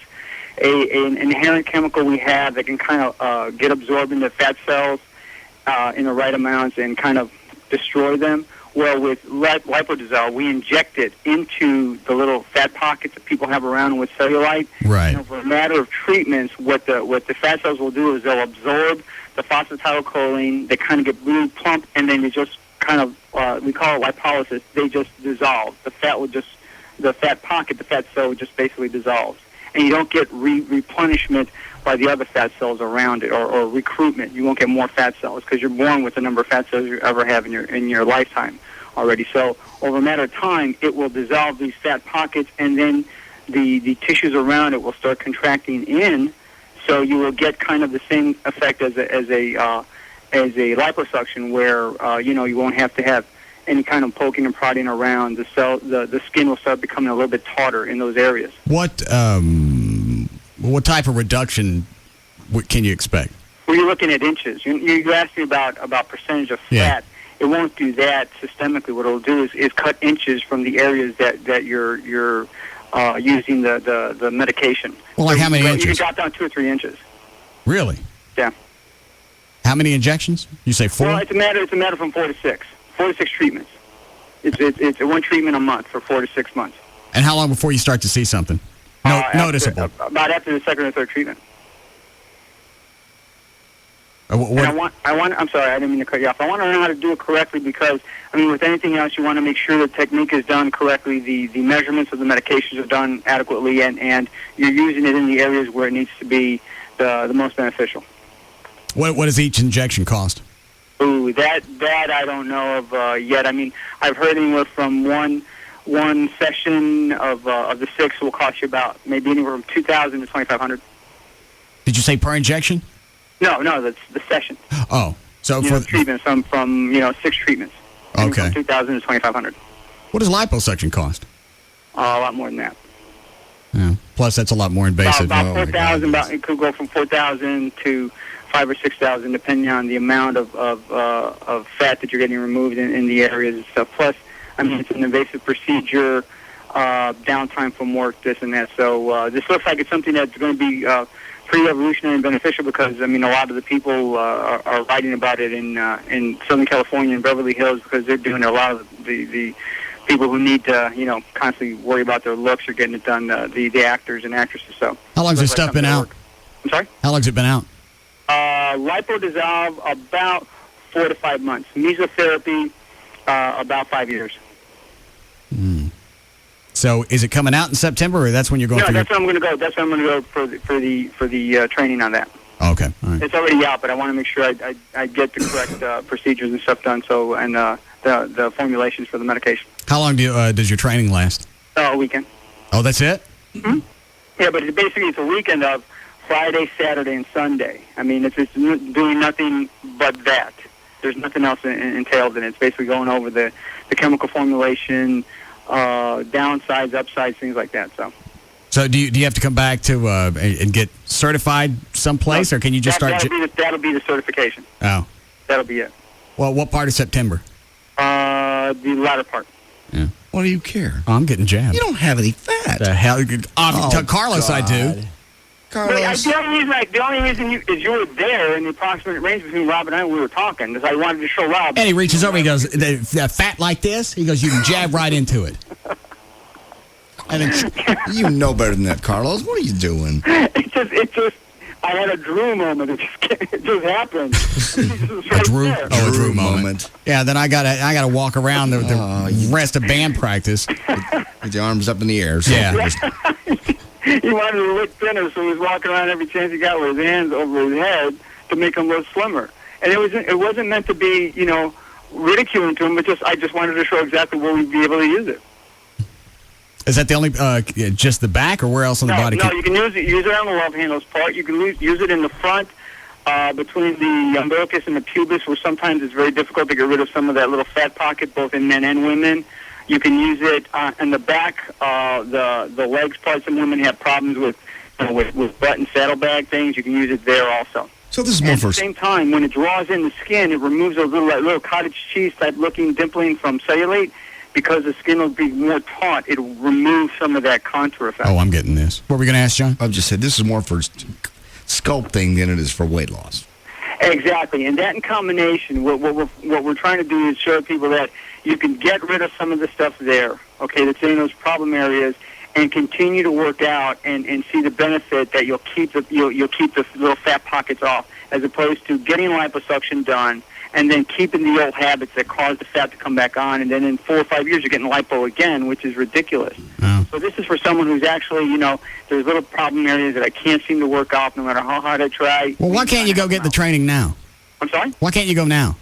an inherent chemical we have that can kind of get absorbed into fat cells in the right amounts and kind of destroy them. Well, with lipodissolve, we inject it into the little fat pockets that people have around with cellulite. Right. And over a matter of treatments, what the fat cells will do is they'll absorb the phosphatidylcholine. They kind of get really plump, and then they just kind of we call it lipolysis. They just dissolve. The fat cell would just basically dissolve, and you don't get replenishment by the other fat cells around it, or recruitment. You won't get more fat cells because you're born with the number of fat cells you ever have in your lifetime already. So over a matter of time, it will dissolve these fat pockets, and then the tissues around it will start contracting in. So you will get kind of the same effect as a liposuction, where you won't have to have any kind of poking and prodding around the cell. The skin will start becoming a little bit tauter in those areas. What type of reduction can you expect? Well, you're looking at inches. You asked me about percentage of fat. Yeah. It won't do that systemically. What it'll do is cut inches from the areas that you're using the medication. Well, like how many inches? You can drop down 2 or 3 inches. Really? Yeah. How many injections? You say 4? Well, it's a matter from 4 to 6. 4 to 6 treatments. It's one treatment a month for 4 to 6 months. And how long before you start to see something? Noticeable. About after the second or third treatment. I'm sorry, I didn't mean to cut you off. I want to learn how to do it correctly because, with anything else, you want to make sure the technique is done correctly, the measurements of the medications are done adequately, and you're using it in the areas where it needs to be the most beneficial. What does each injection cost? Ooh, that I don't know of yet. I've heard anywhere from one session of the 6 will cost you about maybe anywhere from $2,000 to $2,500. Did you say per injection? No, that's the session. Oh, so for treatments from 6 treatments. Okay. From $2,000 to $2,500. What does liposuction cost? A lot more than that. Yeah. Plus, that's a lot more invasive. About 4,000. It could go from 4,000 to 5,000 or 6,000, depending on the amount of fat that you're getting removed in the areas and stuff. Plus, it's an invasive procedure, downtime from work, this and that. So this looks like it's something that's going to be pretty revolutionary and beneficial because, I mean, a lot of the people are writing about it in Southern California and Beverly Hills because they're doing a lot of the people who need to, constantly worry about their looks are getting it done, the actors and actresses. So How long's this stuff been out? I'm sorry? How long's it been out? Lipodissolve, about 4 to 5 months. Mesotherapy, about 5 years. So is it coming out in September, or that's when you're going? No, for that's when I'm going to go. That's when I'm going to go for the training on that. Okay, all right. It's already out, but I want to make sure I get the correct procedures and stuff done. So and the formulations for the medication. How long does your training last? A weekend. Oh, that's it? Mm-hmm. Yeah, but it's a weekend of Friday, Saturday, and Sunday. I mean, it's doing nothing but that. There's nothing else entailed in it. It's basically going over the chemical formulation, downsides, upsides, things like that. So do you have to come back to and get certified someplace, or can you just start? That'll be the certification. Oh, that'll be it. Well, what part of September? The latter part. Yeah. What do you care? Oh, I'm getting jabbed. You don't have any fat. The hell? To Carlos, God. I do. Carlos. The only reason is you were there in the approximate range between Rob and I when we were talking, because I wanted to show Rob. And he reaches over, he goes, fat like this? He goes, you can jab right into it. And you know better than that, Carlos. What are you doing? It's just, I had a Drew moment. It just happened. A Drew moment. Yeah, then I gotta walk around the rest of band practice with your arms up in the air. So yeah. He wanted to look thinner, so he was walking around every chance he got with his hands over his head to make him look slimmer. And it wasn't meant to be, ridiculing to him, but I just wanted to show exactly where we'd be able to use it. Is that the only, just the back, or where else on the body? No, you can use it on the love handles part. You can use it in the front, between the umbilicus and the pubis, where sometimes it's very difficult to get rid of some of that little fat pocket, both in men and women. You can use it in the back, the legs part. Some women have problems with butt and saddlebag things. You can use it there also. So this is more at the same time, when it draws in the skin, it removes those little cottage cheese type looking dimpling from cellulite. Because the skin will be more taut, it'll remove some of that contour effect. Oh, I'm getting this. What were we going to ask, John? I've just said this is more for sculpting than it is for weight loss. Exactly, and that in combination, what we're trying to do is show people that you can get rid of some of the stuff there, okay, that's in those problem areas, and continue to work out and see the benefit that you'll keep the little fat pockets off, as opposed to getting liposuction done and then keeping the old habits that cause the fat to come back on, and then in 4 or 5 years you're getting lipo again, which is ridiculous. Oh. So this is for someone who's actually, there's little problem areas that I can't seem to work off no matter how hard I try. Well, why can't you go get the training now? I'm sorry? Why can't you go now?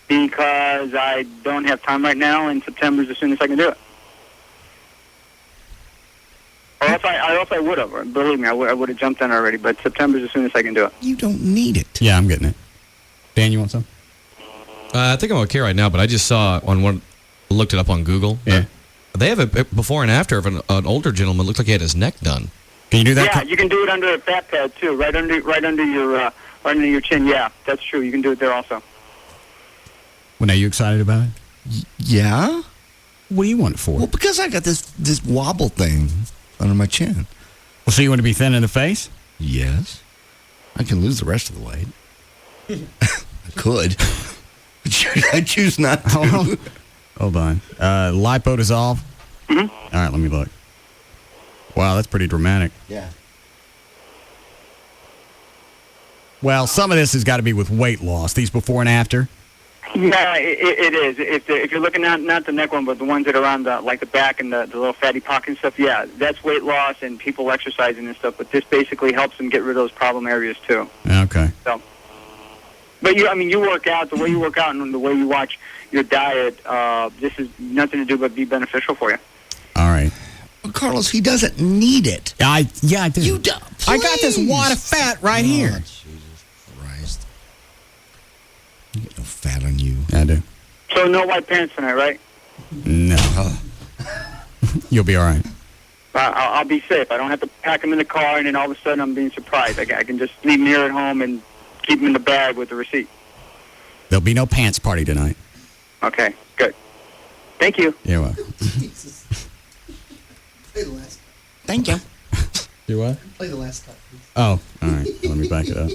Because I don't have time right now, and September's as soon as I can do it. Or else I would have. Believe me, I would have jumped in already, but September's as soon as I can do it. You don't need it. Yeah, I'm getting it. Dan, you want some? I think I'm okay right now, but I just saw looked it up on Google. Yeah. They have a before and after of an older gentleman. Looked like he had his neck done. Can you do that? Yeah, you can do it under a fat pad too, right under your chin. Yeah, that's true. You can do it there also. Well, now you excited about it? Yeah. What do you want it for? Well, because I got this wobble thing under my chin. Well, so you want to be thin in the face? Yes. I can lose the rest of the weight. I could. I choose not to. Hold on. Lipodissolve? Mm-hmm. All right, let me look. Wow, that's pretty dramatic. Yeah. Well, some of this has got to be with weight loss. These before and after? Yeah, it is. If you're looking at not the neck one, but the ones that are on the back and the little fatty pocket and stuff, yeah, that's weight loss and people exercising and stuff. But this basically helps them get rid of those problem areas too. Okay. So, but you work out the way you work out and the way you watch your diet. This is nothing to do but be beneficial for you. All right. Well, Carlos, he doesn't need it. I do. You do. I got this wad of fat right here. Jesus Christ. You get no fat on you. I do. So no white pants tonight, right? No. You'll be all right. I'll be safe. I don't have to pack them in the car, and then all of a sudden I'm being surprised. I can just leave them here at home and keep them in the bag with the receipt. There'll be no pants party tonight. Okay, good. Thank you. You're welcome. Thank you. Do what? Play the last cut, please. Oh, all right. Let me back it up.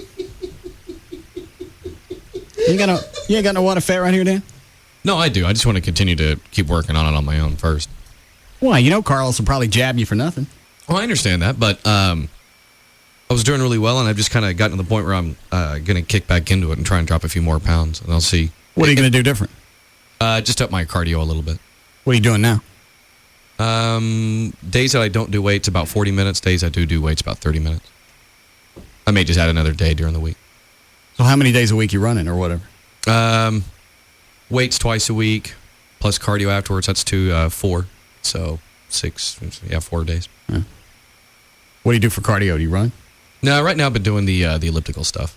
You ain't got no water fat right here, Dan? No, I do. I just want to continue to keep working on it on my own first. Why? You know Carlos will probably jab you for nothing. Well, I understand that, but I was doing really well, and I've just kind of gotten to the point where I'm going to kick back into it and try and drop a few more pounds, and I'll see. What are you going to do different? Just up my cardio a little bit. What are you doing now? Days that I don't do weights, about 40 minutes. Days I do weights, about 30 minutes. I may just add another day during the week. So how many days a week you running or whatever? Weights twice a week, plus cardio afterwards. That's 4. So 6, 4 days. Yeah. What do you do for cardio? Do you run? No, right now I've been doing the elliptical stuff.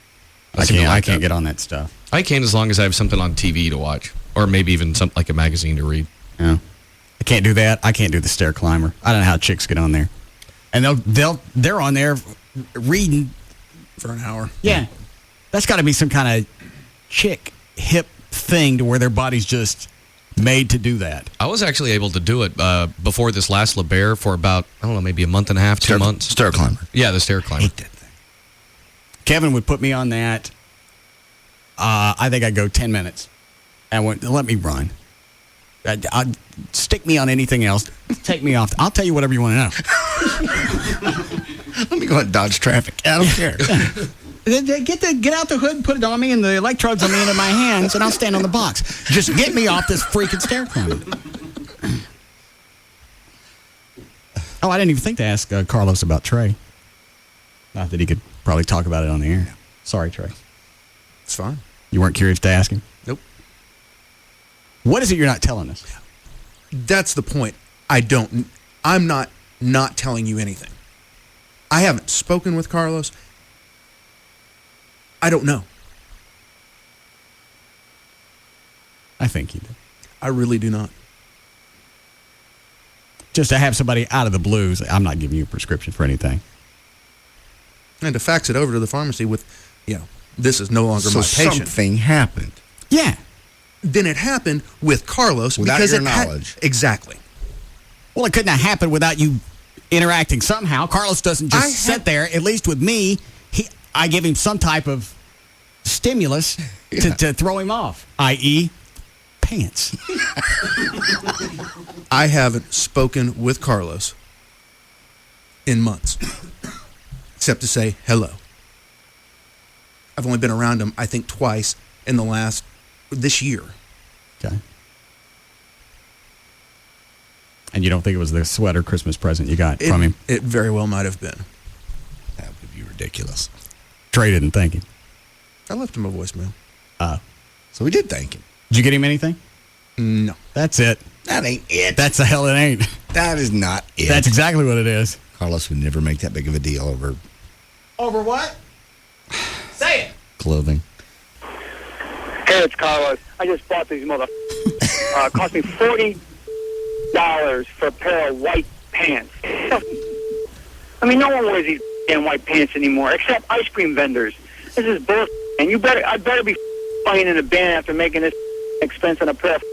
I can't get on that stuff. I can as long as I have something on TV to watch, or maybe even something like a magazine to read. Yeah. I can't do that. I can't do the stair climber. I don't know how chicks get on there. And they're on there reading for an hour. Yeah. That's got to be some kind of chick hip thing to where their body's just made to do that. I was actually able to do it before this last LeBaire for about, I don't know, maybe a month and a half, 2 months. Stair climber. Yeah, the stair climber. I hate that thing. Kevin would put me on that. I think I'd go 10 minutes. And went, let me run. I'd stick me on anything else. Take me off. I'll tell you whatever you want to know. Let me go ahead and dodge traffic. I don't care. Get out the hood and put it on me, and the electrodes on me into my hands, and I'll stand on the box. Just get me off this freaking stair climber. Oh, I didn't even think to ask Carlos about Trey. Not that he could probably talk about it on the air. Sorry, Trey. It's fine. You weren't curious to ask him? Nope. What is it you're not telling us? That's the point. I'm not telling you anything. I haven't spoken with Carlos. I don't know. I think you do. I really do not. Just to have somebody out of the blues, I'm not giving you a prescription for anything. And to fax it over to the pharmacy with, this is no longer my patient. Something happened. Yeah. Then it happened with Carlos without because your knowledge. Exactly. Well, it couldn't have happened without you interacting somehow. Carlos doesn't just sit there. At least with me, I give him some type of stimulus to throw him off, i.e., pants. I haven't spoken with Carlos in months, except to say hello. I've only been around him, I think, twice in this year. Okay. And you don't think it was the sweater Christmas present you got from him? It very well might have been. That would be ridiculous. Trey didn't thank him. I left him a voicemail. So we did thank him. Did you get him anything? No. That's it. That ain't it. That's the hell it ain't. That is not it. That's exactly what it is. Carlos would never make that big of a deal over Over what? Say it. clothing. Hey, it's Carlos. I just bought these cost me $40 for a pair of white pants. I mean, no one wears these damn white pants anymore, except ice cream vendors. This is bullshit. And I better be playing in a band after making this expense on a pair of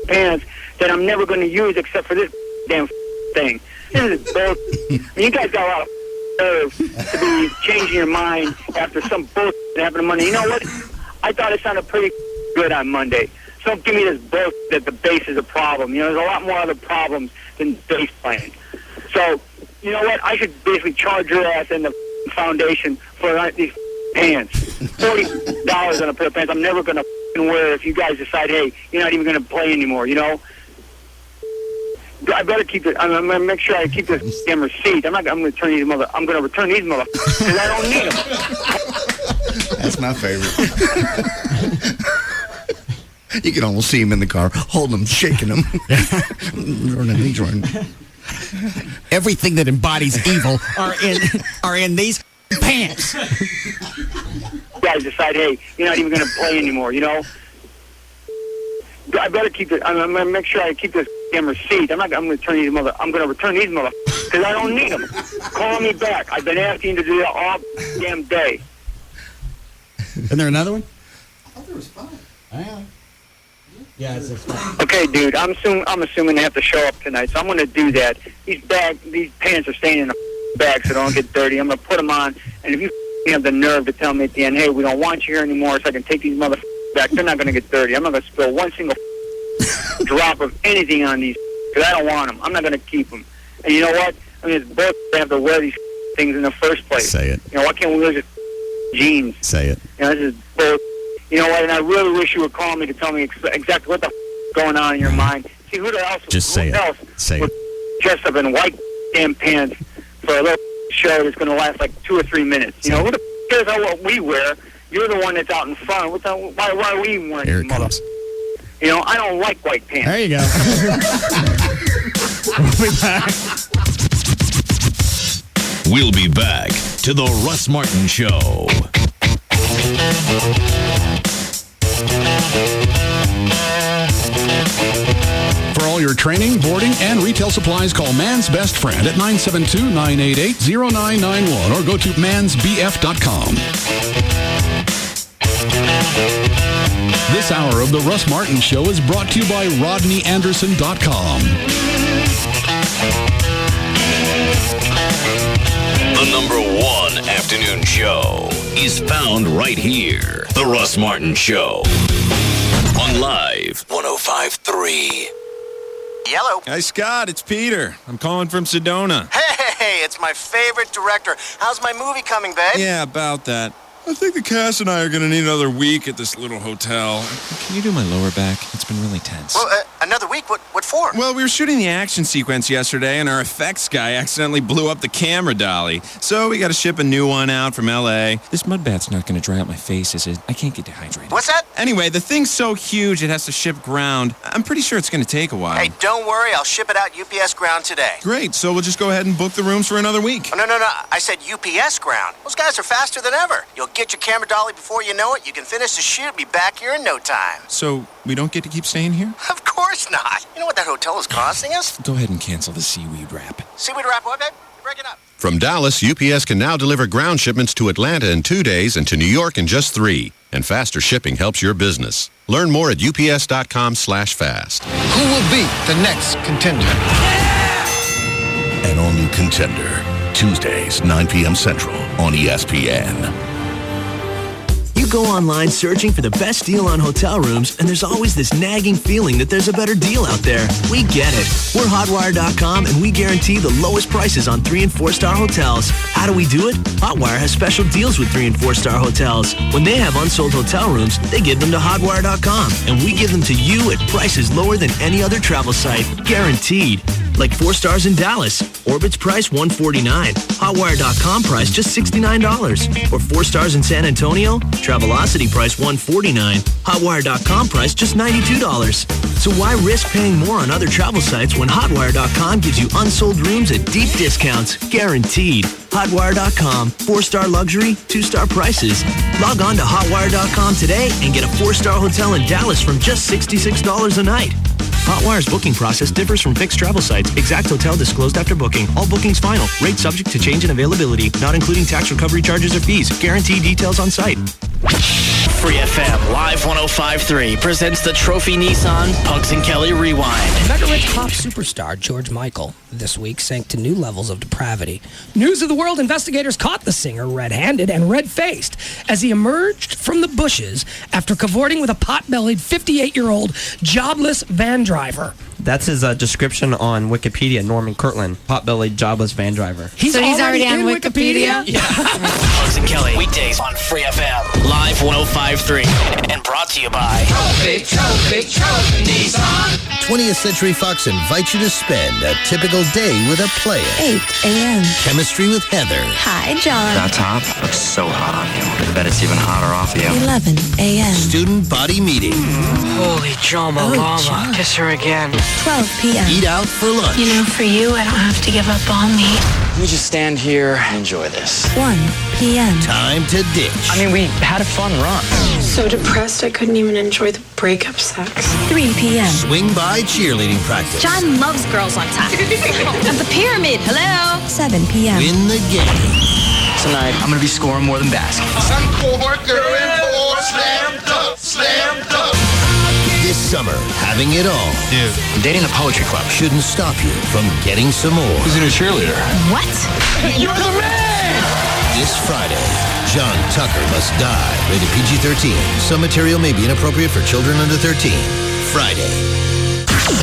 pants that I'm never going to use except for this damn thing. This is bullshit. I mean, you guys got a lot of nerve to be changing your mind after some bullshit happened on Monday. You know what? I thought it sounded pretty good on Monday. So don't give me this bullshit that the bass is a problem. You know, there's a lot more other problems than bass playing. So, you know what? I should basically charge your ass in the foundation for these pants. $40 on a pair of pants I'm never going to wear if you guys decide, hey, you're not even going to play anymore, you know? I better keep it. I'm going to make sure I keep this damn receipt. I'm going to return these motherfuckers because I don't need them. That's my favorite. You can almost see him in the car, holding them, shaking them. Everything that embodies evil are in these pants. You guys decide, hey, you're not even going to play anymore, you know? I better keep it. I'm going to make sure I keep this damn receipt. I'm going to return these motherfuckers because I don't need them. Call me back. I've been asking to do that all damn day. Isn't there another one? I thought there was 5. Yeah, it's fine. Okay, dude. I'm assuming they have to show up tonight, so I'm going to do that. These pants are staying in the back so they don't get dirty. I'm going to put them on, and if you have the nerve to tell me at the end, hey, we don't want you here anymore so I can take these motherfuckers back, they're not going to get dirty. I'm not going to spill one single drop of anything on these because I don't want them. I'm not going to keep them. And you know what? I mean, it's bullshit to have to wear these things in the first place. Say it. You know, why can't we wear just jeans? Say it. You know, this is bullshit. You know what? And I really wish you would call me to tell me exactly what the is going on in your mind. See, who the else? Just say it. Say it. Dressed up in white damn pants for a little show that's going to last like 2 or 3 minutes. You know, who the cares about what we wear? You're the one that's out in front. Why are we even wearing these mother? You know, I don't like white pants. There you go. We'll be back. We'll be back to the Russ Martin Show. For all your training, boarding, and retail supplies, call Man's Best Friend at 972-988-0991 or go to mansbf.com. This hour of the Russ Martin Show is brought to you by RodneyAnderson.com. The #1 afternoon show is found right here. The Russ Martin Show on Live 105.3. Yellow. Hi, Scott. It's Peter. I'm calling from Sedona. Hey, it's my favorite director. How's my movie coming, babe? Yeah, about that. I think the cast and I are going to need another week at this little hotel. Can you do my lower back? It's been really tense. Well, another week? What for? Well, we were shooting the action sequence yesterday, and our effects guy accidentally blew up the camera dolly. So we got to ship a new one out from L.A. This mud bath's not going to dry out my face, is it? I can't get dehydrated. What's that? Anyway, the thing's so huge it has to ship ground. I'm pretty sure it's going to take a while. Hey, don't worry. I'll ship it out UPS ground today. Great. So we'll just go ahead and book the rooms for another week. Oh, no. I said UPS ground. Those guys are faster than ever. You'll get your camera dolly before you know it. You can finish the shoot, be back here in no time. So we don't get to keep staying here? Of course not. You know what that hotel is costing us? Go ahead and cancel the seaweed wrap. Seaweed wrap what, babe? Break it up. From Dallas, UPS can now deliver ground shipments to Atlanta in 2 days and to New York in just 3. And faster shipping helps your business. Learn more at ups.com/fast. Who will be the next contender? An all-new Contender. Tuesdays, 9 p.m. Central on ESPN. You go online searching for the best deal on hotel rooms, and there's always this nagging feeling that there's a better deal out there. We get it. We're Hotwire.com, and we guarantee the lowest prices on 3- and 4-star hotels. How do we do it? Hotwire has special deals with 3- and 4-star hotels. When they have unsold hotel rooms, they give them to Hotwire.com, and we give them to you at prices lower than any other travel site. Guaranteed. Like 4 stars in Dallas. Orbit's price $149. Hotwire.com price just $69. Or 4 stars in San Antonio. Travelocity price $149. Hotwire.com price just $92. So why risk paying more on other travel sites when Hotwire.com gives you unsold rooms at deep discounts, guaranteed? Hotwire.com. 4-star luxury, 2-star prices. Log on to Hotwire.com today and get a 4-star hotel in Dallas from just $66 a night. Hotwire's booking process differs from fixed travel sites. Exact hotel disclosed after booking. All bookings final. Rate subject to change in availability. Not including tax recovery charges or fees. Guarantee details on site. Free FM Live 105.3 presents the Trophy Nissan Pugs and Kelly Rewind. Mega-rich pop superstar George Michael this week sank to new levels of depravity. News of the World investigators caught the singer red-handed and red-faced as he emerged from the bushes after cavorting with a pot-bellied 58-year-old jobless van driver. That's his description on Wikipedia, Norman Kirtland, pot-bellied jobless van driver. He's already on Wikipedia? Yeah. Pugs and Kelly, weekdays on Free FM, Live 105.3, and brought to you by Trophy Nissan. 20th Century Fox invites you to spend a typical day with a player. 8 a.m. Chemistry with Heather. Hi, John. That top looks so hot on you. I bet it's even hotter off you. 11 a.m. Student body meeting. Holy Jama Llama. Kiss her again. 12 p.m. Eat out for lunch. You know, for you, I don't have to give up on me. Let me just stand here and enjoy this. 1 p.m. Time to ditch. I mean, we had a fun run. So depressed I couldn't even enjoy the breakup sex. 3 p.m. Swing by cheerleading practice. John loves girls on top. At the pyramid, hello. 7 p.m. Win the game. Tonight, I'm going to be scoring more than basketball. This Summer, having it all. Dude, I'm dating the poetry club. Shouldn't stop you from getting some more. Who's in a cheerleader? What? You're the man! This Friday, John Tucker Must Die. Rated PG-13. Some material may be inappropriate for children under 13. Friday.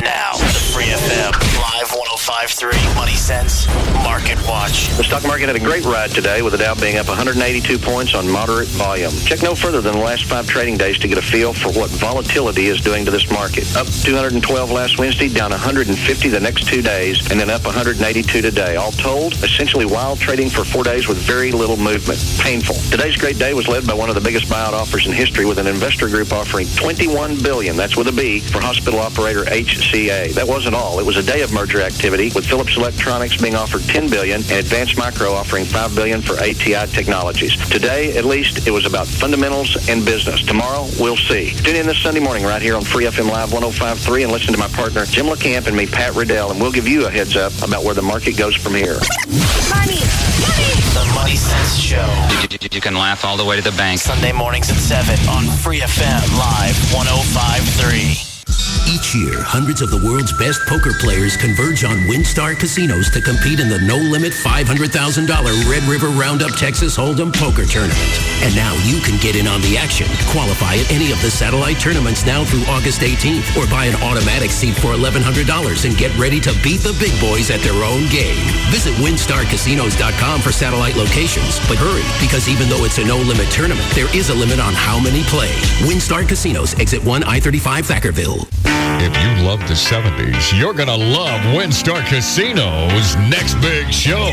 Now, the Free FM Live 105.3 Money Sense Market Watch. The stock market had a great ride today, with the Dow being up 182 points on moderate volume. Check no further than the last 5 trading days to get a feel for what volatility is doing to this market. Up 212 last Wednesday, down 150 the next 2 days, and then up 182 today. All told, essentially wild trading for 4 days with very little movement. Painful. Today's great day was led by one of the biggest buyout offers in history, with an investor group offering $21 billion, that's with a B, for hospital operator HCA. That wasn't all. It was a day of merger activity, with Philips Electronics being offered $10 billion and Advanced Micro offering $5 billion for ATI Technologies. Today, at least, it was about fundamentals and business. Tomorrow, we'll see. Tune in this Sunday morning right here on Free FM Live 105.3 and listen to my partner Jim LeCamp and me, Pat Riddell, and we'll give you a heads up about where the market goes from here. Money! The Money Sense Show. You can laugh all the way to the bank. Sunday mornings at 7 on Free FM Live 105.3. Each year, hundreds of the world's best poker players converge on WinStar casinos to compete in the no-limit $500,000 Red River Roundup Texas Hold'em Poker Tournament. And now you can get in on the action. Qualify at any of the satellite tournaments now through August 18th, or buy an automatic seat for $1,100 and get ready to beat the big boys at their own game. Visit WinStarCasinos.com for satellite locations. But hurry, because even though it's a no-limit tournament, there is a limit on how many play. WinStar Casinos, Exit 1, I-35, Thackerville. If you love the 70s, you're going to love WinStar Casino's next big show.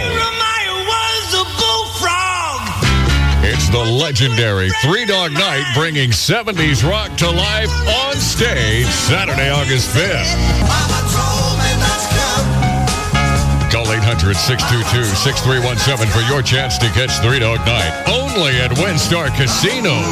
It's the legendary Three Dog Night, bringing 70s rock to life on stage Saturday, August 5th. Call 800-622-6317 for your chance to catch Three Dog Night, only at WinStar Casino.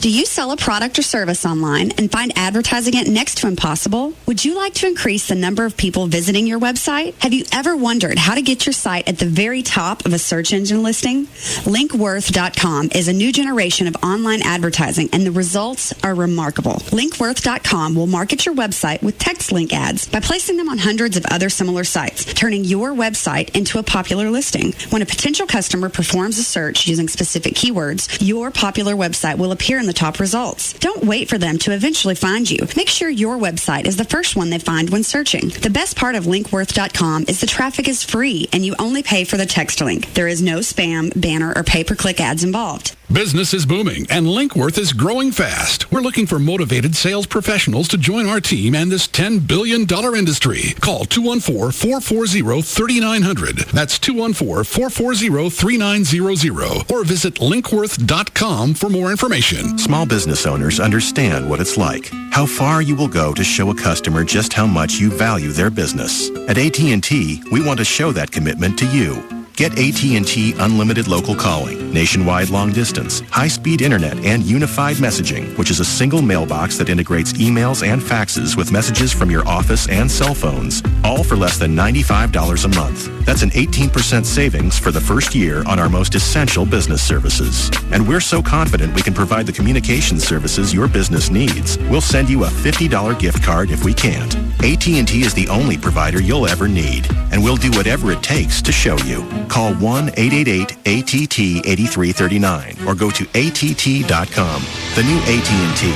Do you sell a product or service online and find advertising it next to impossible? Would you like to increase the number of people visiting your website? Have you ever wondered how to get your site at the very top of a search engine listing? Linkworth.com is a new generation of online advertising, and the results are remarkable. Linkworth.com will market your website with text link ads by placing them on hundreds of other similar sites, turning your website into a popular listing. When a potential customer performs a search using specific keywords, your popular website will appear in the top results. Don't wait for them to eventually find you. Make sure your website is the first one they find when searching. The best part of Linkworth.com is the traffic is free and you only pay for the text link. There is no spam, banner, or pay-per-click ads involved. Business is booming, and Linkworth is growing fast. We're looking for motivated sales professionals to join our team and this $10 billion industry. Call 214-440-3900. That's 214-440-3900. Or visit Linkworth.com for more information. Small business owners understand what it's like, how far you will go to show a customer just how much you value their business. At AT&T, we want to show that commitment to you. Get AT&T Unlimited Local Calling, nationwide long distance, high-speed internet, and unified messaging, which is a single mailbox that integrates emails and faxes with messages from your office and cell phones, all for less than $95 a month. That's an 18% savings for the first year on our most essential business services. And we're so confident we can provide the communication services your business needs, we'll send you a $50 gift card if we can't. AT&T is the only provider you'll ever need, and we'll do whatever it takes to show you. Call 1-888-ATT-8339 or go to ATT.com. The new AT&T.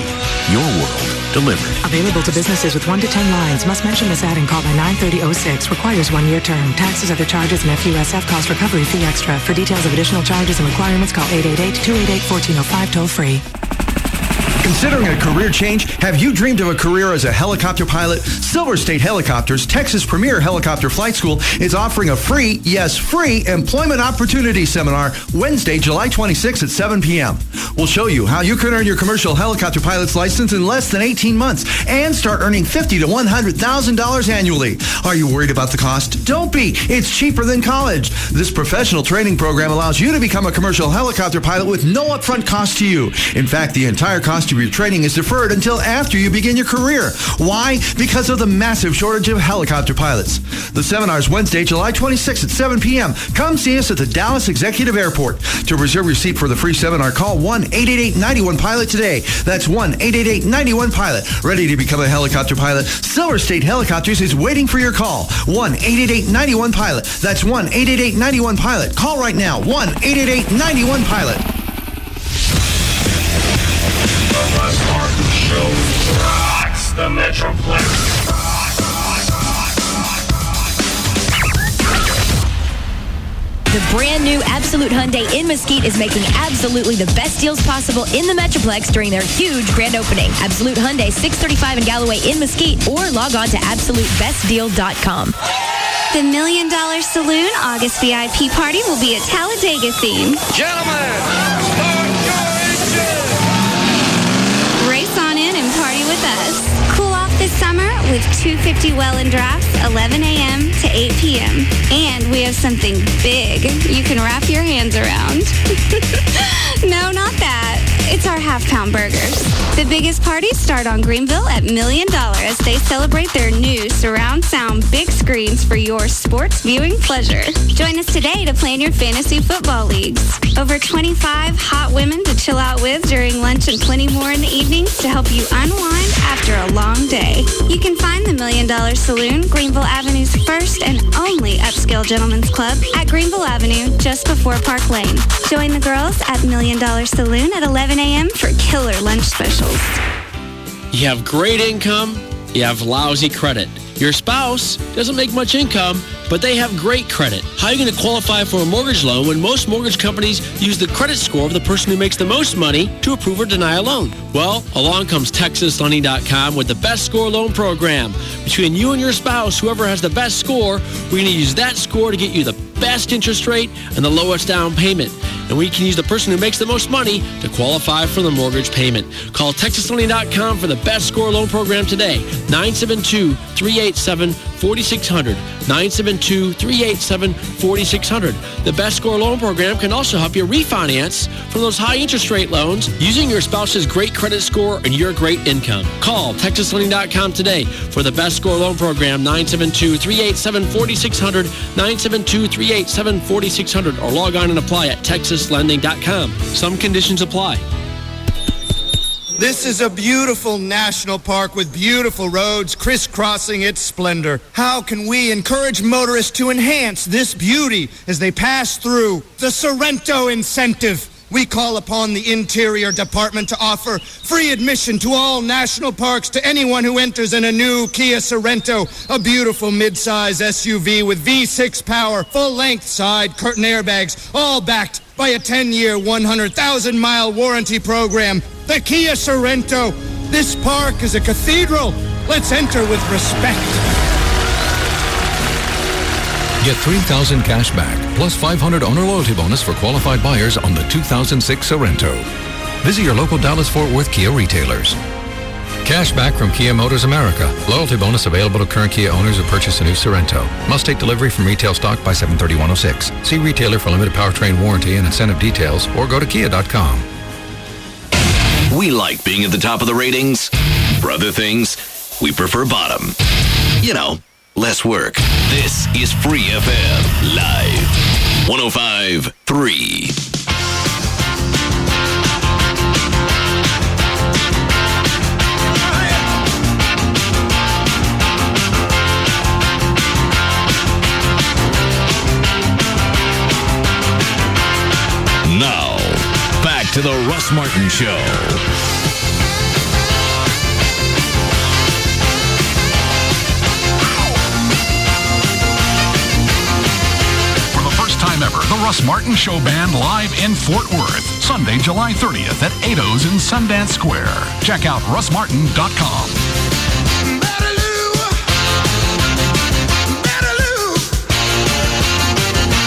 Your world delivered. Available to businesses with 1 to 10 lines. Must mention this ad and call by 9/30/06. Requires 1-year term. Taxes, other charges, and FUSF cost recovery fee extra. For details of additional charges and requirements, call 888-288-1405 toll free. Considering a career change? Have you dreamed of a career as a helicopter pilot? Silver State Helicopters, Texas' premier helicopter flight school, is offering a free, yes, free employment opportunity seminar Wednesday, July 26th at 7 p.m. We'll show you how you can earn your commercial helicopter pilot's license in less than 18 months and start earning $50,000 to $100,000 annually. Are you worried about the cost? Don't be. It's cheaper than college. This professional training program allows you to become a commercial helicopter pilot with no upfront cost to you. In fact, the entire cost of your training is deferred until after you begin your career. Why? Because of the massive shortage of helicopter pilots. The seminar is Wednesday, July 26th at 7 p.m. Come see us at the Dallas Executive Airport. To reserve your seat for the free seminar, call 1-888-91-PILOT today. That's 1-888-91-PILOT. Ready to become a helicopter pilot? Silver State Helicopters is waiting for your call. 1-888-91-PILOT. That's 1-888-91-PILOT. Call right now. 1-888-91-PILOT. The Russ Martin Show rocks the Metroplex. The brand new Absolute Hyundai in Mesquite is making absolutely the best deals possible in the Metroplex during their huge grand opening. Absolute Hyundai, 635 in Galloway in Mesquite, or log on to AbsoluteBestDeal.com. The $1 Million Saloon August VIP party will be a Talladega theme. Gentlemen, start your engine! Race on in and party with us. Cool off this summer with 250 Welland drafts, 11 a.m. to 8 p.m. And we have something big you can wrap your hands around. No, not that. It's our half-pound burgers. The biggest parties start on Greenville at $1 Million as they celebrate their new surround sound big screens for your sports viewing pleasure. Join us today to plan your fantasy football leagues. Over 25 hot women to chill out with during lunch and plenty more in the evenings to help you unwind after a long day. You can find the $1 Million Saloon, Greenville Avenue's first and only upscale gentlemen's club at Greenville Avenue just before Park Lane. Join the girls at $1 Million Saloon at 11 a.m. for killer lunch specials. You have great income, you have lousy credit. Your spouse doesn't make much income, but they have great credit. How are you going to qualify for a mortgage loan when most mortgage companies use the credit score of the person who makes the most money to approve or deny a loan? Well, along comes TexasLending.com with the best score loan program. Between you and your spouse, whoever has the best score, we're going to use that score to get you the best interest rate and the lowest down payment. And we can use the person who makes the most money to qualify for the mortgage payment. Call TexasLending.com for the best score loan program today. 972-387-4600. 972-387-4600. The best score loan program can also help you refinance from those high interest rate loans using your spouse's great credit score and your great income. Call TexasLending.com today for the best score loan program. 972-387-4600. 972-387-4600 or log on and apply at TexasLending.com. Some conditions apply. This is a beautiful national park with beautiful roads crisscrossing its splendor. How can we encourage motorists to enhance this beauty as they pass through the Sorrento incentive? We call upon the Interior Department to offer free admission to all national parks to anyone who enters in a new Kia Sorrento, a beautiful midsize SUV with V6 power, full-length side curtain airbags, all backed by a 10-year, 100,000-mile warranty program. The Kia Sorrento. This park is a cathedral. Let's enter with respect. Get $3,000 cash back, plus $500 owner loyalty bonus for qualified buyers on the 2006 Sorrento. Visit your local Dallas-Fort Worth Kia retailers. Cash back from Kia Motors America. Loyalty bonus available to current Kia owners who purchase a new Sorrento. Must take delivery from retail stock by 7/30/106. See retailer for limited powertrain warranty and incentive details, or go to kia.com. We like being at the top of the ratings. For other things, we prefer bottom. You know, less work. This is Free FM Live 105.3. Now, back to the Russ Martin Show. Ever, the Russ Martin Show Band live in Fort Worth, Sunday, July 30th at 8's in Sundance Square. Check out russmartin.com.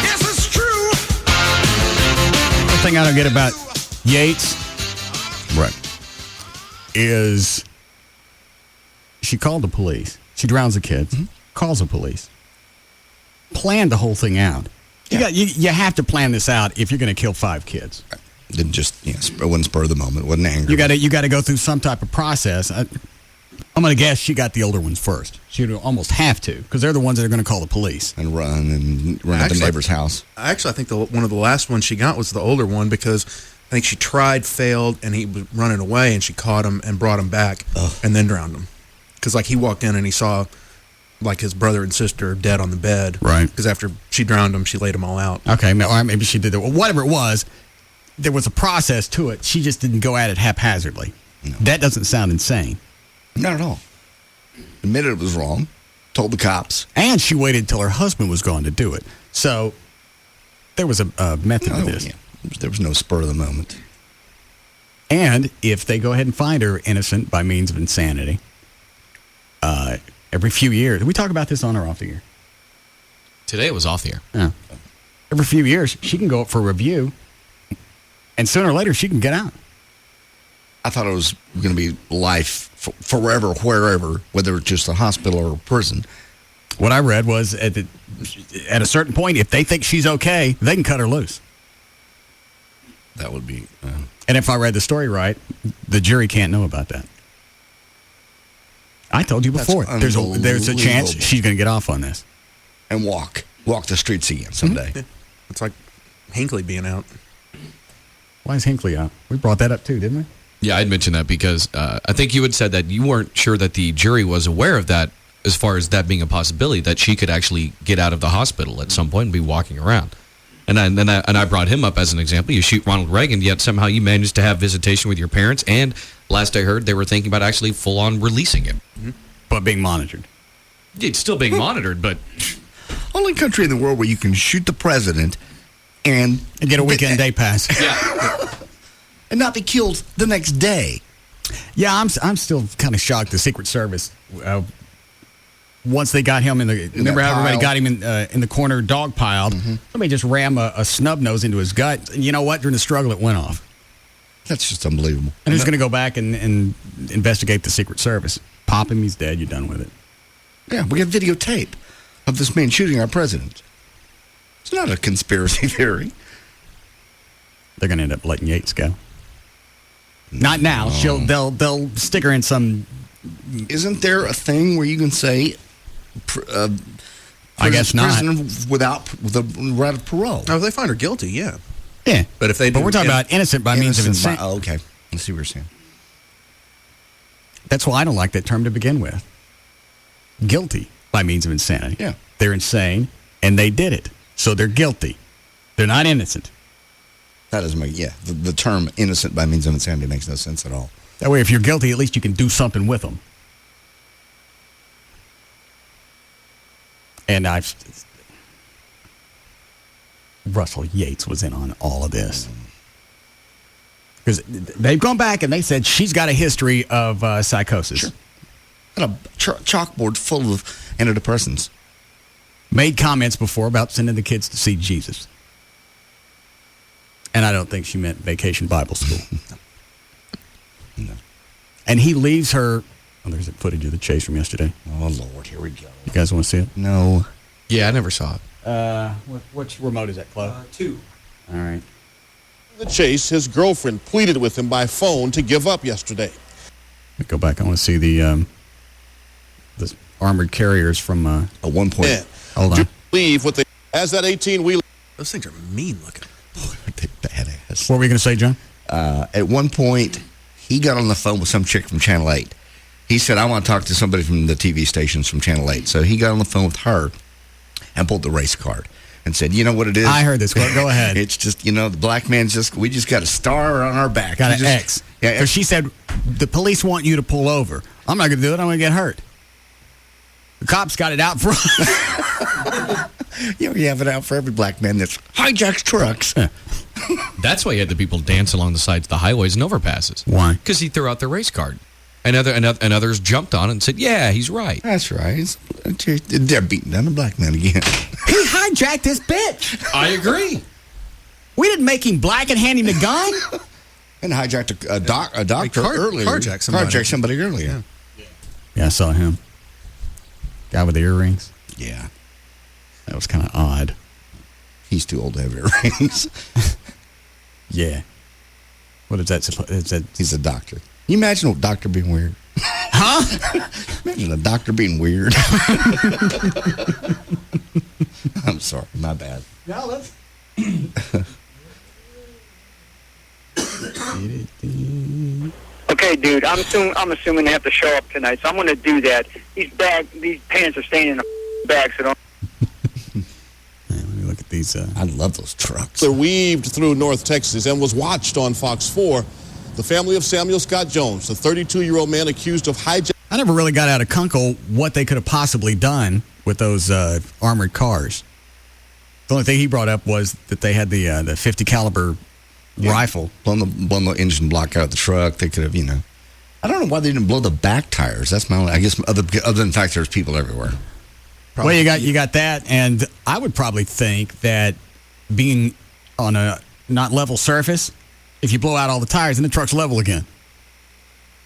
Yes, it's true. One thing I don't get about Yates, right, is she called the police. She drowns the kids, calls the police, planned the whole thing out. You have to plan this out if you're going to kill 5 kids. Didn't just, it wasn't spur of the moment. It wasn't anger. You got to go through some type of process. I'm going to guess she got the older ones first. She would almost have to, because they're the ones that are going to call the police. And run out the neighbor's house. Actually, I think one of the last ones she got was the older one, because I think she tried, failed, and he was running away, and she caught him and brought him back, and then drowned him. Because, he walked in and he saw, his brother and sister dead on the bed. Right. Because after she drowned him, she laid them all out. Okay, or maybe she did that. Well, whatever it was, there was a process to it. She just didn't go at it haphazardly. No. That doesn't sound insane. Not at all. Admitted it was wrong. Told the cops. And she waited until her husband was gone to do it. So there was a method to this. Yeah. There was no spur of the moment. And if they go ahead and find her innocent by means of insanity, every few years, did we talk about this on or off the air? Today it was off the air. Yeah. Every few years, she can go up for review, and sooner or later, she can get out. I thought it was going to be life forever, wherever, whether it's just a hospital or a prison. What I read was at a certain point, if they think she's okay, they can cut her loose. That would be... And if I read the story right, the jury can't know about that. I told you before, there's a chance she's going to get off on this. And walk the streets again someday. Mm-hmm. It's like Hinckley being out. Why is Hinckley out? We brought that up too, didn't we? Yeah, I'd mentioned that because I think you had said that you weren't sure that the jury was aware of that, as far as that being a possibility, that she could actually get out of the hospital at some point and be walking around. And I brought him up as an example. You shoot Ronald Reagan, yet somehow you managed to have visitation with your parents, and last I heard, they were thinking about actually full-on releasing him. Mm-hmm. But being monitored. It's still being monitored, but... Only country in the world where you can shoot the president and get a weekend day pass. Yeah. And not be killed the next day. Yeah, I'm still kind of shocked the Secret Service, once they got him remember how everybody got him in the corner dog piled, somebody just rammed a snub nose into his gut. And you know what? During the struggle, it went off. That's just unbelievable. And who's going to go back and investigate the Secret Service? Pop him, he's dead, you're done with it. Yeah, we have videotape of this man shooting our president. It's not a conspiracy theory. They're going to end up letting Yates go. Not now. They'll stick her in some... Isn't there a thing where you can say... I guess not. Prisoner without the right of parole? Oh, if they find her guilty, yeah. Yeah. But if they we're talking about innocent by means of insanity. Oh, okay. I see what you're saying. That's why I don't like that term to begin with. Guilty by means of insanity. Yeah. They're insane, and they did it. So they're guilty. They're not innocent. That doesn't make... Yeah. The term innocent by means of insanity makes no sense at all. That way, if you're guilty, at least you can do something with them. And Russell Yates was in on all of this. Because they've gone back and they said she's got a history of psychosis. Sure. And a chalkboard full of antidepressants. Made comments before about sending the kids to see Jesus. And I don't think she meant Vacation Bible School. No. And he leaves her... Oh, there's that footage of the chase from yesterday. Oh, Lord, here we go. You guys want to see it? No. Yeah, I never saw it. Which remote is that, Chloe? 2. All right. The chase, his girlfriend pleaded with him by phone to give up yesterday. Let me go back. I want to see the armored carriers from... At one point. Yeah. Hold on. Leave what they... As that 18-wheeler... Those things are mean looking. Boy, they're badass. What were you going to say, John? At one point, he got on the phone with some chick from Channel 8. He said, I want to talk to somebody from the TV stations from Channel 8. So he got on the phone with her and pulled the race card and said, you know what it is? I heard this. Go ahead. It's just, the black man's we just got a star on our back. Got an X. Yeah. Because she said, the police want you to pull over. I'm not going to do it. I'm going to get hurt. The cops got it out front. You have it out for every black man that hijacks trucks. That's why you had the people dance along the sides of the highways and overpasses. Why? Because he threw out their race card. And others jumped on it and said, yeah, he's right. That's right. They're beating down the black man again. He hijacked this bitch. I agree. We didn't make him black and hand him the gun. And hijacked a doctor earlier. Carjacked somebody earlier. Yeah, I saw him. Guy with the earrings. Yeah. That was kind of odd. He's too old to have earrings. Yeah. What is that? Is that He's a doctor. Can you imagine a doctor being weird? Huh? Imagine a doctor being weird. I'm sorry, my bad. No, let's. Okay, dude, I'm assuming they have to show up tonight, so I'm going to do that. These pants are staying in the bag, so don't. Let me look at these. I love those trucks. They're weaved through North Texas and was watched on Fox 4. The family of Samuel Scott Jones, the 32-year-old man accused of hijacking. I never really got out of Kunkel what they could have possibly done with those armored cars. The only thing he brought up was that they had the 50 caliber rifle. Blown the engine block out of the truck. They could have, I don't know why they didn't blow the back tires. That's my only, I guess, other than the fact there's people everywhere. Probably. Well, you got that, and I would probably think that being on a not level surface, if you blow out all the tires, then the truck's level again.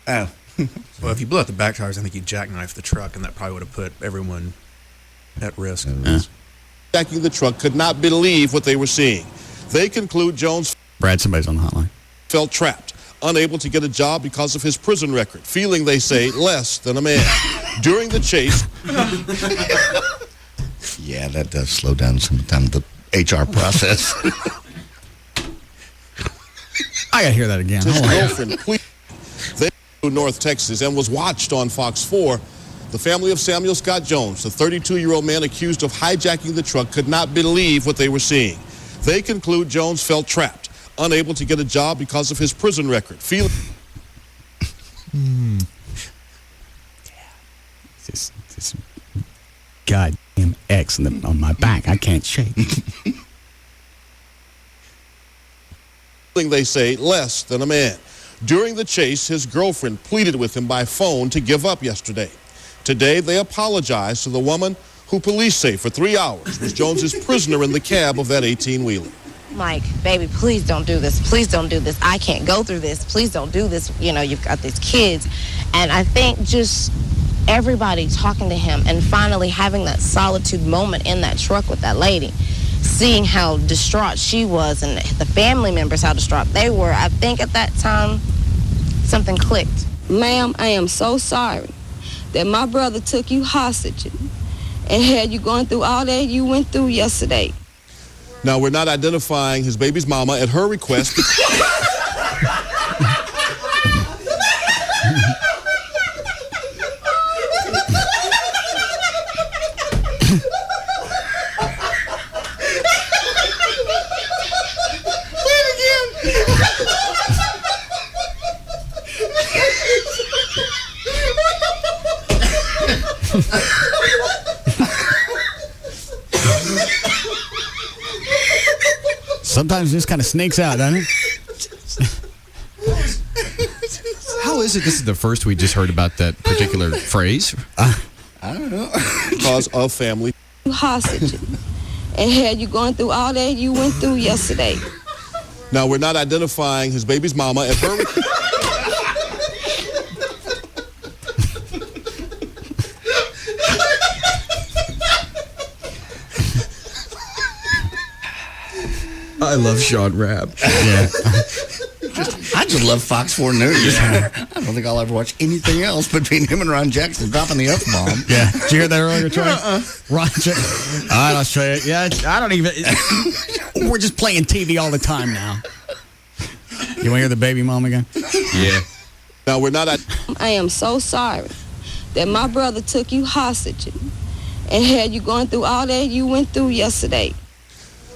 Oh. Well, if you blew out the back tires, I think you jackknife the truck, and that probably would have put everyone at risk. Hijacking the truck could not believe what they were seeing. They conclude Jones Brad, somebody's on the hotline. Felt trapped, unable to get a job because of his prison record, feeling, they say, less than a man. During the chase. Yeah, that does slow down sometimes the HR process. I gotta hear that again. His girlfriend pleaded to North Texas and was watched on Fox 4. The family of Samuel Scott Jones, the 32-year-old man accused of hijacking the truck, could not believe what they were seeing. They conclude Jones felt trapped, unable to get a job because of his prison record. This goddamn X on my back. I can't shake. They say, less than a man. During the chase, his girlfriend pleaded with him by phone to give up yesterday. Today, they apologized to the woman who police say for 3 hours was Jones's prisoner in the cab of that 18-wheeler. Mike, baby, please don't do this. Please don't do this. I can't go through this. Please don't do this. You've got these kids. And I think just everybody talking to him and finally having that solitude moment in that truck with that lady, seeing how distraught she was and the family members, how distraught they were, I think at that time, something clicked. Ma'am, I am so sorry that my brother took you hostage and had you going through all that you went through yesterday. Now, we're not identifying his baby's mama at her request. Sometimes it just kind of sneaks out, doesn't it? How is it this is the first we just heard about that particular phrase? I don't know. Because of family. Hostage and had you going through all that you went through yesterday. Now, we're not identifying his baby's mama at her I love Sean Rabb. Yeah. I just love Fox 4 News. I don't think I'll ever watch anything else between him and Ron Jackson dropping the F-bomb. Yeah. Did you hear that earlier, Troy? Ron Jackson. All right, I'll show you. Yeah, I don't even. We're just playing TV all the time now. You want to hear the baby mom again? Yeah. Now, we're not. I am so sorry that my brother took you hostage and had you going through all that you went through yesterday.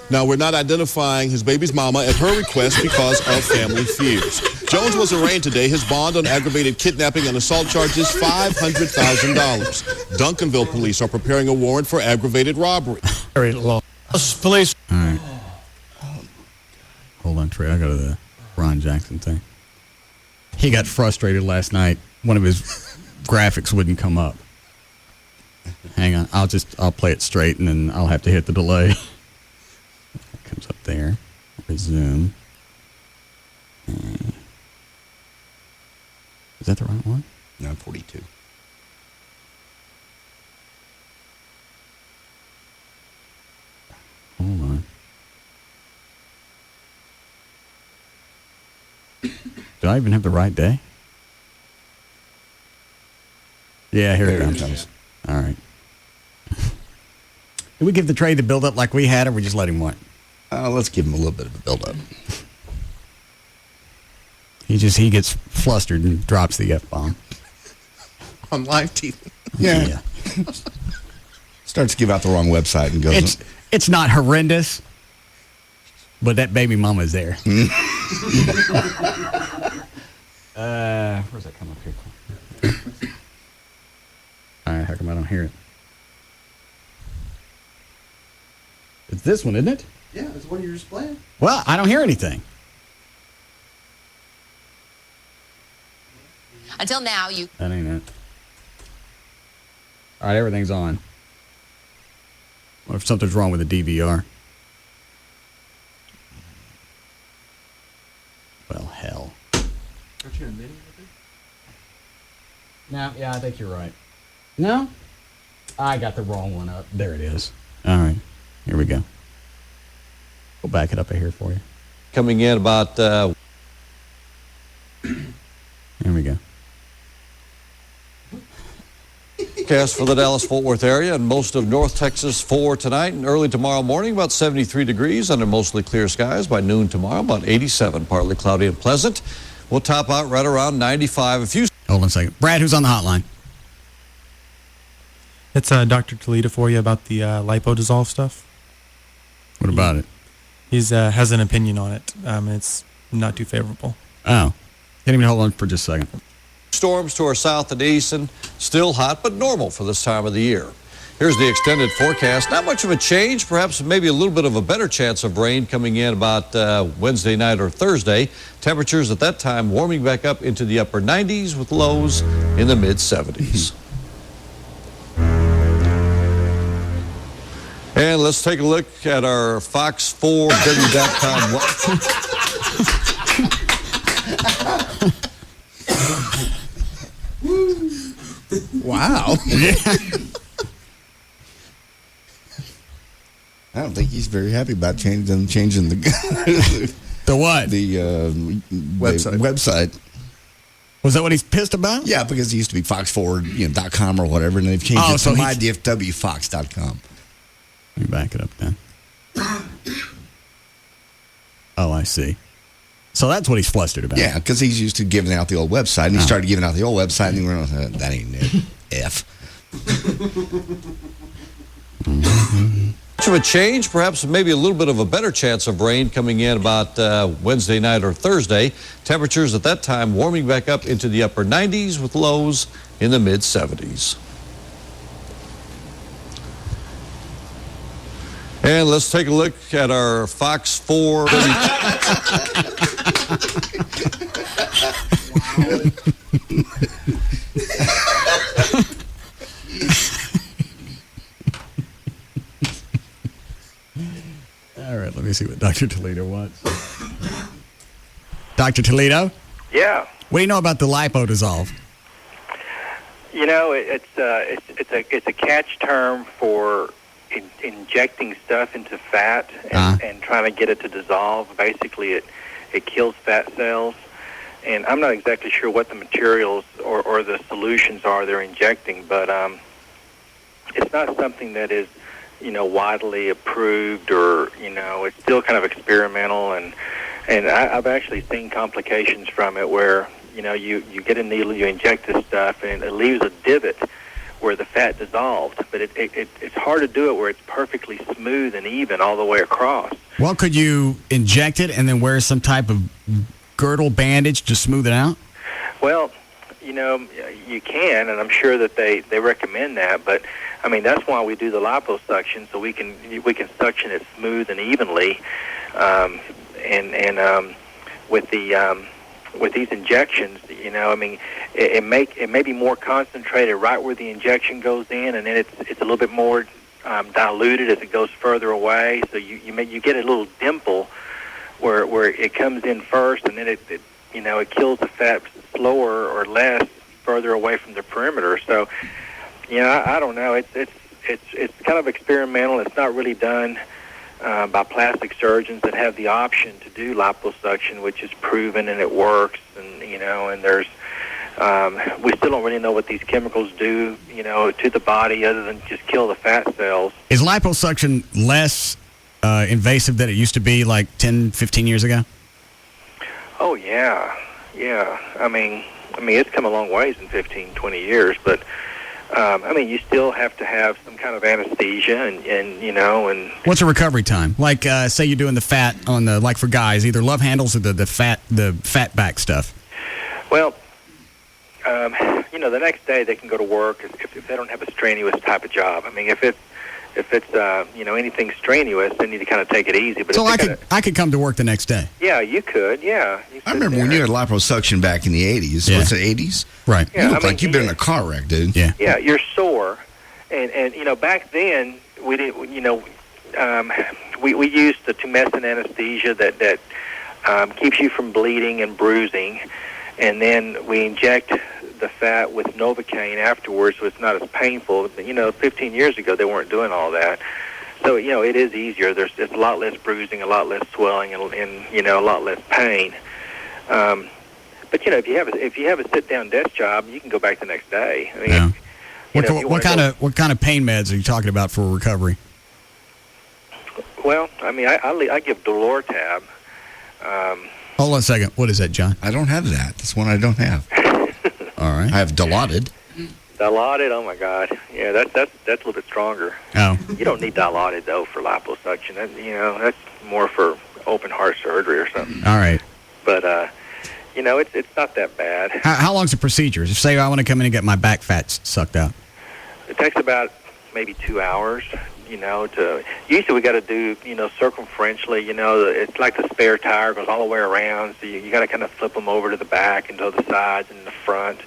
Now, we're not identifying his baby's mama at her request because of family fears. Jones was arraigned today. His bond on aggravated kidnapping and assault charges, $500,000. Duncanville police are preparing a warrant for aggravated robbery. Police. All right. Hold on, Trey. I go to the Ron Jackson thing. He got frustrated last night. One of his graphics wouldn't come up. Hang on. I'll play it straight, and then I'll have to hit the delay. Comes up there. Resume. Is that the right one? No, 42. Hold on. Do I even have the right day? Yeah, here it comes. All right. Did we give the trade the build-up like we had, or we just let him what? Let's give him a little bit of a build-up. He gets flustered and drops the F-bomb. On live TV. Yeah. Starts to give out the wrong website and goes. It's not horrendous, but that baby mama's there. Where's that come up here? All right, how come I don't hear it? It's this one, isn't it? Yeah, it's what you're just playing. Well, I don't hear anything. Until now, you... That ain't it. All right, everything's on. What if something's wrong with the DVR? Well, hell. Aren't you in a mini? No, yeah, I think you're right. No? I got the wrong one up. There it is. All right, here we go. We'll back it up here for you. Coming in about... Here we go. Forecast for the Dallas-Fort Worth area and most of North Texas for tonight and early tomorrow morning, about 73 degrees under mostly clear skies. By noon tomorrow, about 87, partly cloudy and pleasant. We'll top out right around 95. A few... Hold on a second. Brad, who's on the hotline? It's Dr. Toledo for you about the lipodissolve stuff. What about it? He has an opinion on it. It's not too favorable. Oh. Can't even hold on for just a second. Storms to our south and east and still hot, but normal for this time of the year. Here's the extended forecast. Not much of a change, perhaps maybe a little bit of a better chance of rain coming in about Wednesday night or Thursday. Temperatures at that time warming back up into the upper 90s with lows in the mid-70s. And let's take a look at our Fox4W.com. Wow. Yeah. I don't think he's very happy about changing the the what? The website. Was that what he's pissed about? Yeah, because it used to be Fox4.com or whatever, and they've changed it to MyDFWFox.com. Let me back it up then. Oh, I see. So that's what he's flustered about. Yeah, because he's used to giving out the old website, and he started giving out the old website, and he went, that ain't it. F. Much of a change, perhaps maybe a little bit of a better chance of rain coming in about Wednesday night or Thursday. Temperatures at that time warming back up into the upper 90s with lows in the mid-70s. And let's take a look at our Fox4. All right, let me see what Dr. Toledo wants. Dr. Toledo? Yeah. What do you know about the lipodissolve? You know, it's a catch term for injecting stuff into fat and trying to get it to dissolve. Basically, it kills fat cells. And I'm not exactly sure what the materials or the solutions are they're injecting, but it's not something that is, widely approved or, it's still kind of experimental. And I've actually seen complications from it where, you get a needle, you inject this stuff, and it leaves a divot where the fat dissolved. But it's hard to do it where it's perfectly smooth and even all the way across. Well, could you inject it and then wear some type of girdle bandage to smooth it out? Well, you can, and I'm sure that they recommend that, but I mean that's why we do the liposuction, so we can suction it smooth and evenly, with these injections, it may be more concentrated right where the injection goes in, and then it's a little bit more diluted as it goes further away, so you get a little dimple where it comes in first, and then it kills the fat slower or less further away from the perimeter. So, I don't know. It's kind of experimental. It's not really done by plastic surgeons that have the option to do liposuction, which is proven and it works. And and there's we still don't really know what these chemicals do, to the body other than just kill the fat cells. Is liposuction less invasive than it used to be like 10, 15 years ago? Oh, yeah. I mean, it's come a long ways in 15, 20 years, but, you still have to have some kind of anesthesia and What's a recovery time? Like, say you're doing the fat on the, like for guys, either love handles or the fat back stuff. Well, the next day they can go to work if they don't have a strenuous type of job. I mean, if it's anything strenuous, they need to kind of take it easy. But So I could come to work the next day. Yeah, you could. Yeah, I remember when you had liposuction back in the 80s. Yeah. What's the 80s? Right. You look like you've been in a car wreck, dude. Yeah. Yeah, you're sore, and back then we didn't. We used the tumescent anesthesia that keeps you from bleeding and bruising, and then we inject the fat with Novocaine afterwards, so it's not as painful. 15 years ago they weren't doing all that, so it is easier. It's a lot less bruising, a lot less swelling, and a lot less pain. But if you have a sit down desk job, you can go back the next day. I mean, What kind of pain meds are you talking about for recovery? Well, I give Dolortab. Hold on a second. What is that, John? I don't have that. That's one I don't have. All right. I have Dilaudid. Dilaudid, oh my God, yeah, that's a little bit stronger. Oh. You don't need Dilaudid though for liposuction. That's more for open heart surgery or something. All right. But it's not that bad. How long's the procedure? If say I want to come in and get my back fat sucked out. It takes about maybe 2 hours. Usually we got to do, circumferentially, it's like the spare tire goes all the way around, so you got to kind of flip them over to the back and to the sides and the front.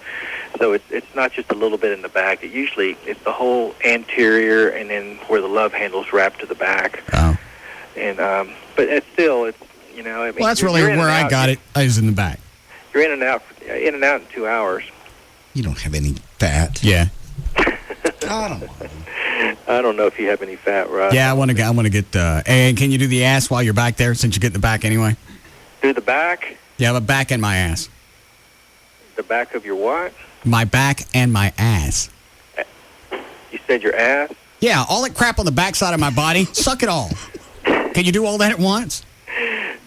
So it's not just a little bit in the back. It's the whole anterior and then where the love handle's wrapped to the back. Oh. And but it's still, Well, that's really where I got it. I was in the back. You're in and out in 2 hours. You don't have any fat. Yeah. I don't know if you have any fat, Russ. Yeah, I want to get. And can you do the ass while you're back there? Since you get the back anyway. Do the back? Yeah, the back and my ass. The back of your what? My back and my ass. You said your ass? Yeah, all that crap on the backside of my body. Suck it all. Can you do all that at once?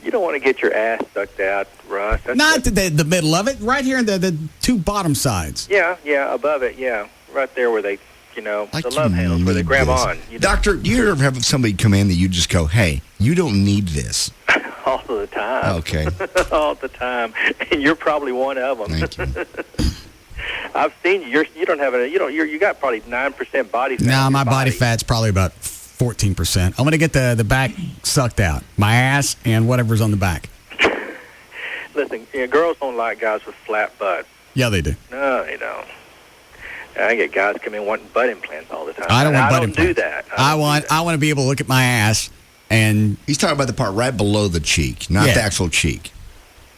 You don't want to get your ass sucked out, Russ. Not the middle of it. Right here in the two bottom sides. Yeah, above it. Yeah, right there where they. The love handles where they grab on. Doctor, do you ever have somebody come in that you just go, hey, you don't need this? All the time. Okay. All the time. And you're probably one of them. Thank you. I've seen you. You don't have you got probably 9% body fat. No, my body fat's probably about 14%. I'm going to get the back sucked out. My ass and whatever's on the back. Listen, girls don't like guys with flat butts. Yeah, they do. No, they don't. I get guys come in wanting butt implants all the time. I don't want butt implants. Do that. I want to be able to look at my ass and. He's talking about the part right below the cheek, not the actual cheek,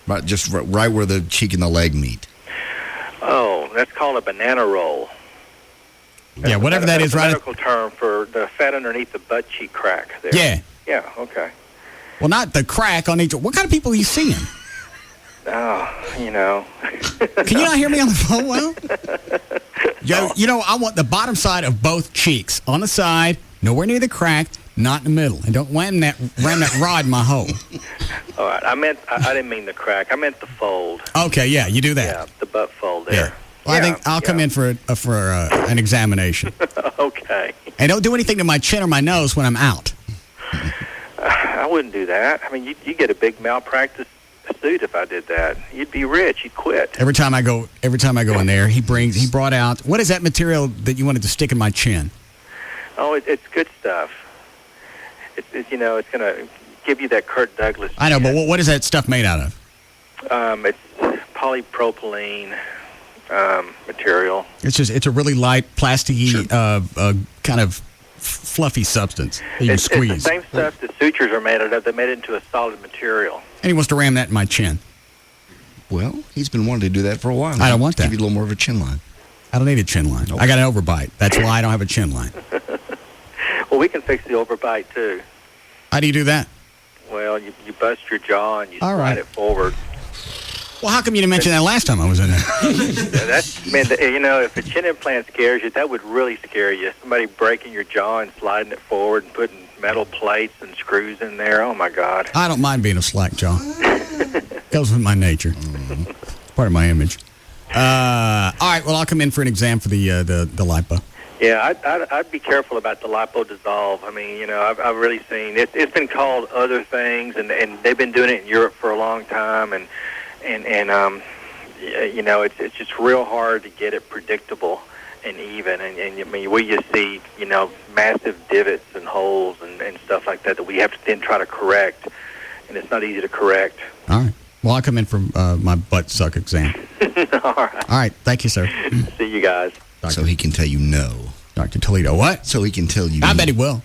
but just right where the cheek and the leg meet. Oh, that's called a banana roll. Yeah, whatever that is, right? That's a medical term for the fat underneath the butt cheek crack. There. Yeah. Yeah. Okay. Well, not the crack on each. What kind of people are you seeing? Oh, Can you not hear me on the phone well? I want the bottom side of both cheeks. On the side, nowhere near the crack, not in the middle. And don't ram that rod in my hole. All right. I didn't mean the crack. I meant the fold. Okay, yeah, you do that. Yeah, the butt fold there. Yeah. Well, I think I'll come in for an examination. Okay. And don't do anything to my chin or my nose when I'm out. I wouldn't do that. I mean, you get a big malpractice suit if I did that. You'd be rich. You'd quit. Every time I go in there, he brought out, what is that material that you wanted to stick in my chin? Oh, it's good stuff. It's going to give you that Kirk Douglas chin. I know, but what is that stuff made out of? It's polypropylene material. It's a really light, plasticky, kind of fluffy substance that you can squeeze. It's the same stuff that sutures are made out of. They made it into a solid material. And he wants to ram that in my chin. Well, he's been wanting to do that for a while. I don't want that. Give you a little more of a chin line. I don't need a chin line. Okay. I got an overbite. That's why I don't have a chin line. Well, we can fix the overbite, too. How do you do that? Well, you bust your jaw and you All slide right. it forward. Well, how come you didn't mention that last time I was in there? If a chin implant scares you, that would really scare you. Somebody breaking your jaw and sliding it forward and putting metal plates and screws in there. Oh, my God. I don't mind being a slack jaw. Goes with my nature. Part of my image. All right, well, I'll come in for an exam for the lipo. Yeah, I'd be careful about the lipo-dissolve. I mean, I've really seen it. It's been called other things, and they've been doing it in Europe for a long time, and it's just real hard to get it predictable and even. And I mean, we just see, massive divots and holes and stuff like that we have to then try to correct, and it's not easy to correct. All right. Well, I'll come in for my butt suck exam. All right. All right. Thank you, sir. See you guys. So he can tell you no. Dr. Toledo, what? So he can tell you I bet he will.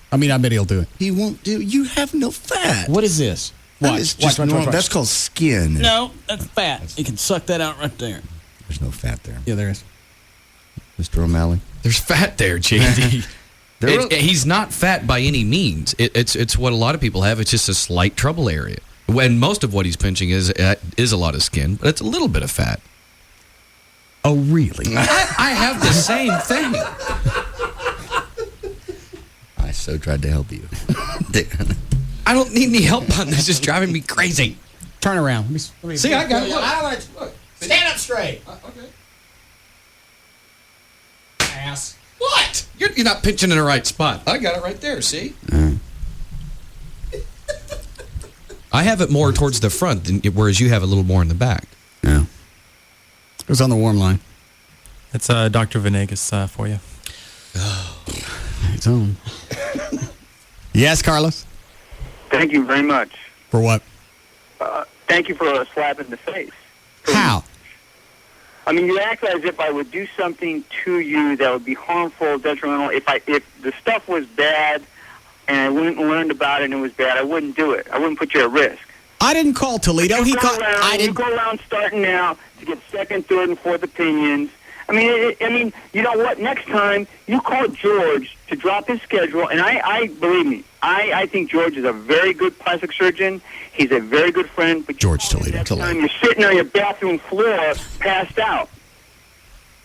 I bet he'll do it. He won't do. You have no fat. What is this? That is just normal. That's called skin. No, that's fat. You can suck that out right there. There's no fat there. Yeah, there is. Mr. O'Malley? There's fat there, JD. He's not fat by any means. It's what a lot of people have. It's just a slight trouble area. When most of what he's pinching is a lot of skin, but it's a little bit of fat. Oh, really? I have the same thing. I so tried to help you. I don't need any help on this. It's driving me crazy. Turn around. Let me See, I got it. Look. Stand up straight. Okay. Ass. What? You're not pinching in the right spot. I got it right there, see? I have it more towards the front, whereas you have a little more in the back. Yeah. It was on the warm line. It's Dr. Venegas for you. It's on. Yes, Carlos? Thank you very much. For what? Thank you for a slap in the face. How? I mean, you act as if I would do something to you that would be harmful, detrimental. If the stuff was bad and I wouldn't learned about it and it was bad, I wouldn't do it. I wouldn't put you at risk. I didn't call Toledo. He called. You go around starting now to get second, third, and fourth opinions. I mean, you know what? Next time you call George to drop his schedule, and I believe me, I think George is a very good plastic surgeon. He's a very good friend. But George Toledo. Next time you're sitting on your bathroom floor, passed out.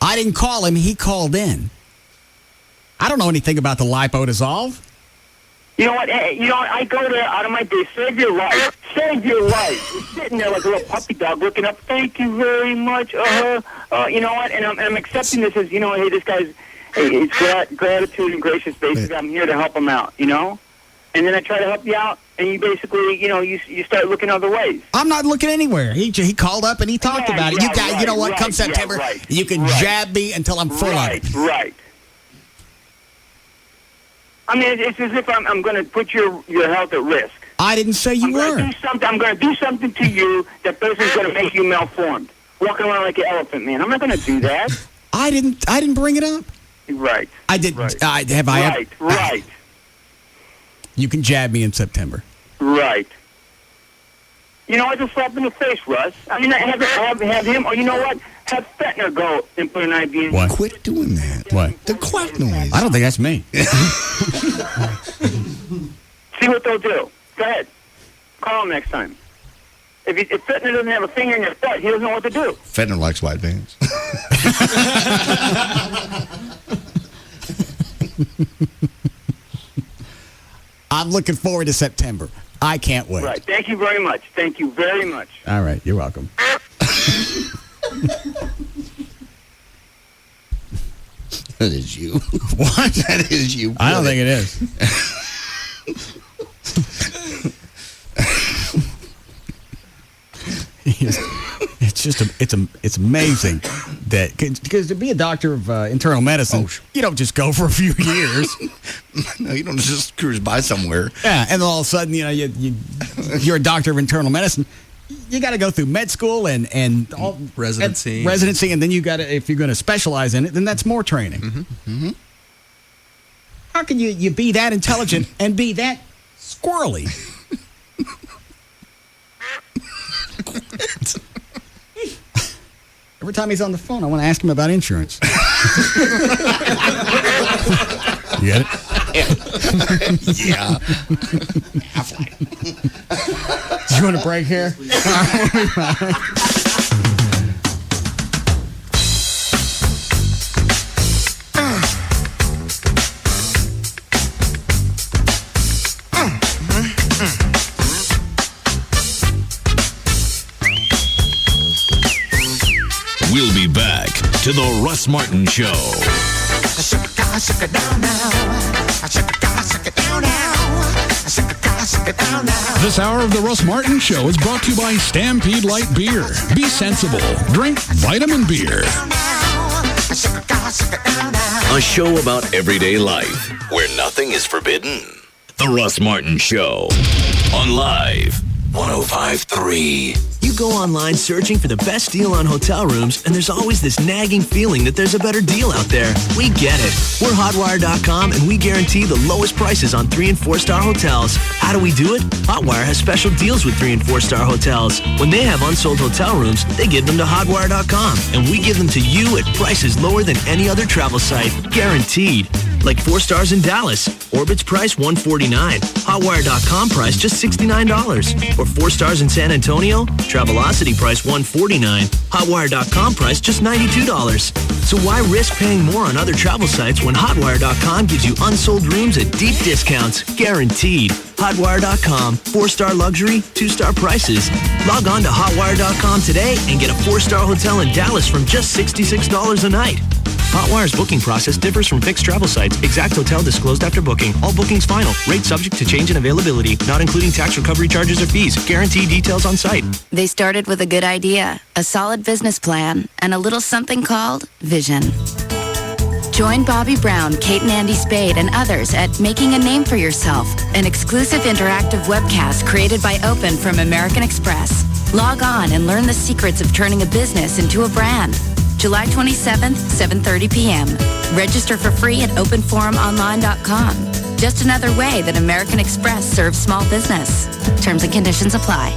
I didn't call him. He called in. I don't know anything about the lipo-dissolve. You know what? I go there out of my day. Save your life. Save your life. You're sitting there like a little puppy dog looking up. Thank you very much. You know what? And I'm accepting this as, hey, this guy's, it's gratitude and gracious basis. I'm here to help him out, And then I try to help you out, and you basically, you start looking other ways. I'm not looking anywhere. He called up and he talked about it. You know what? Come September, you can jab me until I'm full of it. Right. I mean, it's as if I'm going to put your health at risk. I didn't say you were. I'm going to do something to you that person's going to make you malformed. Walking around like an elephant, man. I'm not going to do that. I didn't bring it up. Right. I did. Right. Right. You can jab me in September. Right. I just slap in the face, Russ. I mean, have him, or you know what? Have Fetner go and put an IV in. What? Quit doing that. What? The quack noise. I don't think that's me. See what they'll do. Go ahead. Call him next time. If Fetner doesn't have a finger in your butt, he doesn't know what to do. Fetner likes white vans. I'm looking forward to September. I can't wait. Right. Thank you very much. Thank you very much. All right. You're welcome. That is you. What? That is you. I don't think it is. It's amazing that because to be a doctor of internal medicine, you don't just go for a few years. No, you don't just cruise by somewhere. Yeah, and then all of a sudden, you're a doctor of internal medicine. You got to go through med school and all residency, and then you got to, if you're going to specialize in it, then that's more training. Mm-hmm. How can you be that intelligent and be that squirrely? Every time he's on the phone, I want to ask him about insurance. You get it? Yeah. Do you want a break here? All right, we'll be back. We'll be back to the Russ Martin Show. This hour of the Russ Martin Show is brought to you by Stampede Light Beer. Be sensible. Drink vitamin beer. A show about everyday life where nothing is forbidden. The Russ Martin Show on Live 105.3. You go online searching for the best deal on hotel rooms, and there's always this nagging feeling that there's a better deal out there. We get it. We're Hotwire.com, and we guarantee the lowest prices on 3- and 4-star hotels. How do we do it? Hotwire has special deals with 3- and 4-star hotels. When they have unsold hotel rooms, they give them to Hotwire.com, and we give them to you at prices lower than any other travel site. Guaranteed. Like 4 stars in Dallas. Orbit's price $149. Hotwire.com price just $69. Or 4 stars in San Antonio. Travelocity price $149. Hotwire.com price just $92. So why risk paying more on other travel sites when Hotwire.com gives you unsold rooms at deep discounts? Guaranteed. Hotwire.com. 4-star luxury, 2-star prices. Log on to Hotwire.com today and get a 4-star hotel in Dallas from just $66 a night. Hotwire's booking process differs from fixed travel sites. Exact hotel disclosed after booking. All bookings final. Rate subject to change in availability. Not including tax recovery charges or fees. Guarantee details on site. They started with a good idea, a solid business plan, and a little something called vision. Join Bobby Brown, Kate and Andy Spade, and others at Making a Name for Yourself, an exclusive interactive webcast created by Open from American Express. Log on and learn the secrets of turning a business into a brand. July 27th, 7:30 p.m. Register for free at openforumonline.com. Just another way that American Express serves small business. Terms and conditions apply.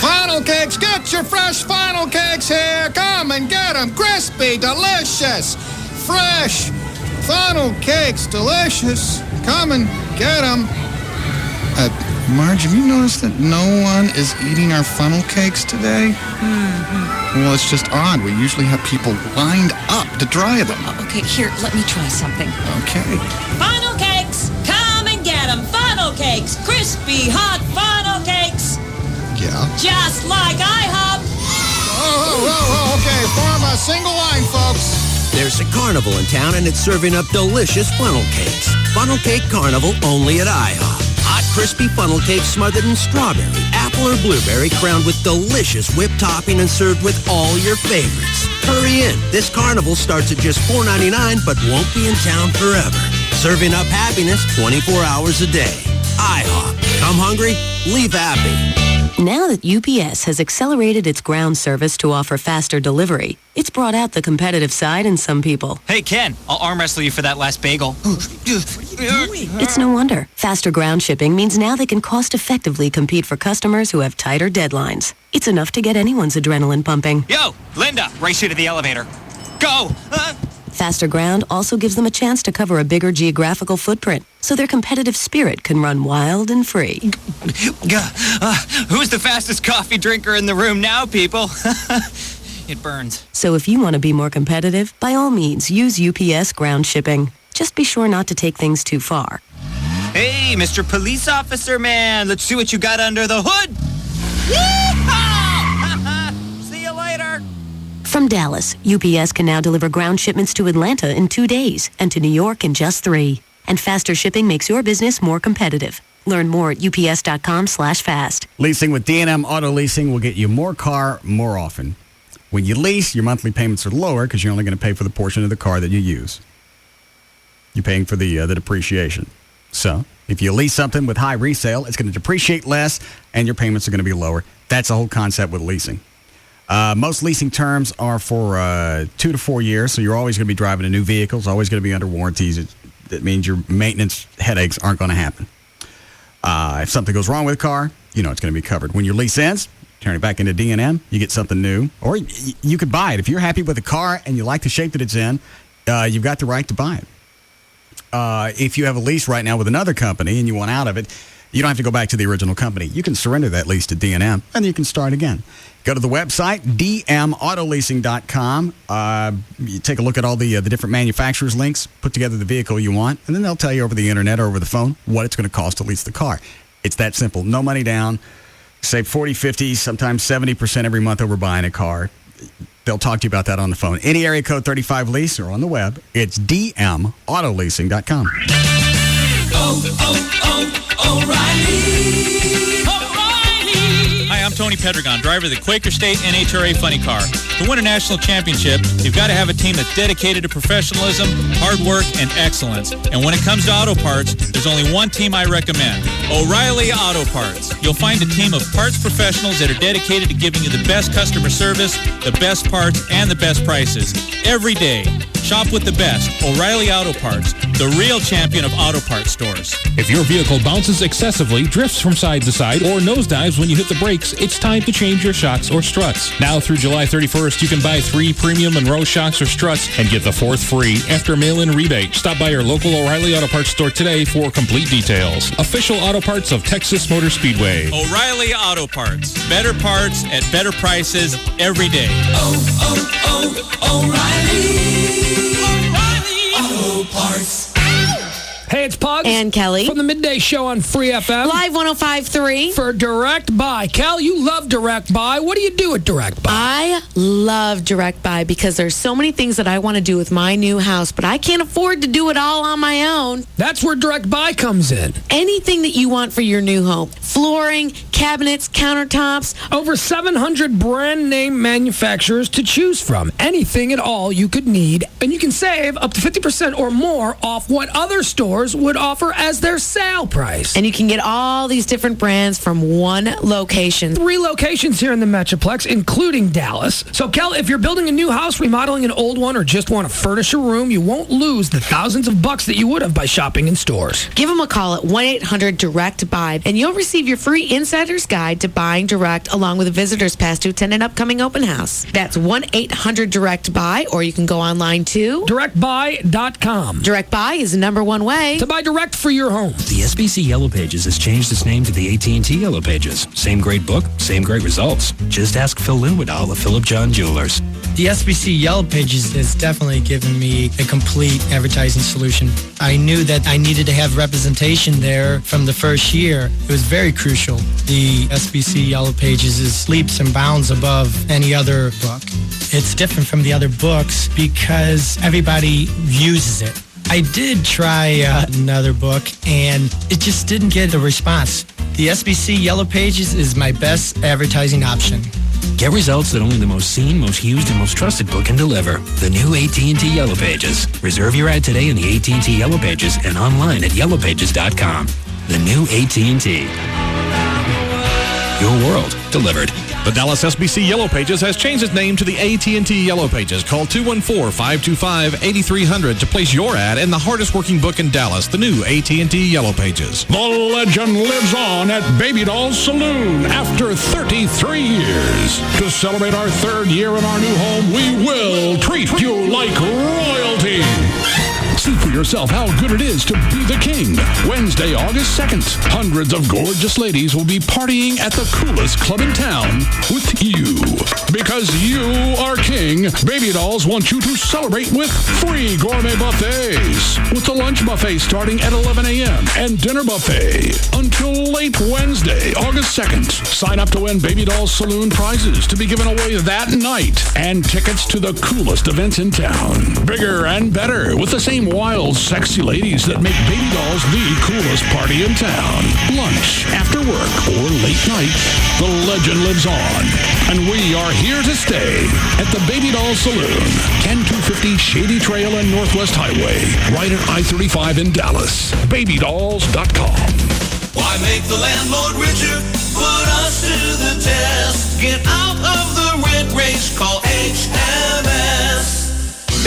Funnel cakes, get your fresh funnel cakes here. Come and get them. Crispy, delicious, fresh funnel cakes, delicious. Come and get them. Marge, have you noticed that no one is eating our funnel cakes today? Mm-hmm. Well, it's just odd. We usually have people lined up to dry them. Okay, here, let me try something. Okay. Funnel cakes! Come and get them! Funnel cakes! Crispy, hot funnel cakes! Yeah? Just like IHOP! Whoa, okay. Form a single line, folks. There's a carnival in town, and it's serving up delicious funnel cakes. Funnel Cake Carnival only at IHOP. Hot, crispy funnel cakes smothered in strawberry, apple, or blueberry, crowned with delicious whipped topping and served with all your favorites. Hurry in. This carnival starts at just $4.99, but won't be in town forever. Serving up happiness 24 hours a day. IHOP. Come hungry, leave happy. Now that UPS has accelerated its ground service to offer faster delivery, it's brought out the competitive side in some people. Hey, Ken, I'll arm wrestle you for that last bagel. It's no wonder. Faster ground shipping means now they can cost-effectively compete for customers who have tighter deadlines. It's enough to get anyone's adrenaline pumping. Yo, Linda, race you to the elevator. Go! Faster ground also gives them a chance to cover a bigger geographical footprint, so their competitive spirit can run wild and free. Who's the fastest coffee drinker in the room now, people? It burns. So if you want to be more competitive, by all means, use UPS ground shipping. Just be sure not to take things too far. Hey, Mr. Police Officer Man, let's see what you got under the hood. Yeehaw! See you later. From Dallas, UPS can now deliver ground shipments to Atlanta in 2 days and to New York in just 3. And faster shipping makes your business more competitive. Learn more at ups.com/fast. Leasing with D&M Auto Leasing will get you more car more often. When you lease, your monthly payments are lower because you're only going to pay for the portion of the car that you use. You're paying for the depreciation. So if you lease something with high resale, it's going to depreciate less and your payments are going to be lower. That's the whole concept with leasing. Most leasing terms are for 2 to 4 years, so you're always going to be driving a new vehicle. It's always going to be under warranties. That means your maintenance headaches aren't going to happen. If something goes wrong with a car, you know it's going to be covered. When your lease ends, turn it back into D&M, you get something new. Or you could buy it. If you're happy with the car and you like the shape that it's in, you've got the right to buy it. If you have a lease right now with another company and you want out of it, You don't have to go back to the original company. You can surrender that lease to D&M, and then you can start again. Go to the website, dmautoleasing.com. You take a look at all the different manufacturers' links, put together the vehicle you want, and then they'll tell you over the internet or over the phone what it's going to cost to lease the car. It's that simple. No money down. Save 40, 50, sometimes 70% every month over buying a car. They'll talk to you about that on the phone. Any area code 35 lease or on the web. It's dmautoleasing.com. O'Reilly. Hi, I'm Tony Pedregon, driver of the Quaker State NHRA Funny Car. To win a national championship, you've got to have a team that's dedicated to professionalism, hard work, and excellence. And when it comes to auto parts, there's only one team I recommend, O'Reilly Auto Parts. You'll find a team of parts professionals that are dedicated to giving you the best customer service, the best parts, and the best prices. Every day, shop with the best, O'Reilly Auto Parts, the real champion of auto parts stores. If your vehicle bounces excessively, drifts from side to side, or nosedives when you hit the brakes, it's time to change your shocks or struts. Now through July 31st, you can buy 3 premium Monroe shocks or struts and get the 4th free after mail-in rebate. Stop by your local O'Reilly Auto Parts store today for complete details. Official auto parts of Texas Motor Speedway. O'Reilly Auto Parts. Better parts at better prices every day. O'Reilly Auto Parts. Hey, it's Pugs. And Kelly. From the Midday Show on Free FM. Live 105.3. For Direct Buy. Cal, you love Direct Buy. What do you do at Direct Buy? I love Direct Buy because there's so many things that I want to do with my new house, but I can't afford to do it all on my own. That's where Direct Buy comes in. Anything that you want for your new home. Flooring, cabinets, countertops. Over 700 brand name manufacturers to choose from. Anything at all you could need. And you can save up to 50% or more off what other stores would offer as their sale price. And you can get all these different brands from one location. 3 locations here in the Metroplex, including Dallas. So, Kel, if you're building a new house, remodeling an old one, or just want to furnish a room, you won't lose the thousands of bucks that you would have by shopping in stores. Give them a call at 1-800-DIRECT-BUY, and you'll receive your free insider's guide to buying direct, along with a visitor's pass to attend an upcoming open house. That's 1-800-DIRECT-BUY, or you can go online to directbuy.com. Direct Buy is the #1 way to buy direct for your home. The SBC Yellow Pages has changed its name to the AT&T Yellow Pages. Same great book, same great results. Just ask Phil Linwoodall of Philip John Jewelers. The SBC Yellow Pages has definitely given me a complete advertising solution. I knew that I needed to have representation there from the first year. It was very crucial. The SBC Yellow Pages is leaps and bounds above any other book. It's different from the other books because everybody uses it. I did try another book, and it just didn't get a response. The SBC Yellow Pages is my best advertising option. Get results that only the most seen, most used, and most trusted book can deliver. The new AT&T Yellow Pages. Reserve your ad today in the AT&T Yellow Pages and online at yellowpages.com. The new AT&T. Your world delivered. The Dallas SBC Yellow Pages has changed its name to the AT&T Yellow Pages. Call 214-525-8300 to place your ad in the hardest working book in Dallas, the new AT&T Yellow Pages. The legend lives on at Baby Doll's Saloon after 33 years. To celebrate our 3rd year in our new home, we will treat you like royalty. See for yourself how good it is to be the king. Wednesday, August 2nd, hundreds of gorgeous ladies will be partying at the coolest club in town with you. Because you are king, Baby Dolls want you to celebrate with free gourmet buffets. With the lunch buffet starting at 11 a.m. and dinner buffet until late Wednesday, August 2nd. Sign up to win Baby Dolls Saloon prizes to be given away that night and tickets to the coolest events in town. Bigger and better with the same wild, sexy ladies that make Baby Dolls the coolest party in town. Lunch, after work, or late night, the legend lives on. And we are here to stay at the Baby Doll Saloon, 10250 Shady Trail and Northwest Highway, right at I-35 in Dallas. BabyDolls.com. Why make the landlord richer? Put us to the test. Get out of the red race. Call HMS.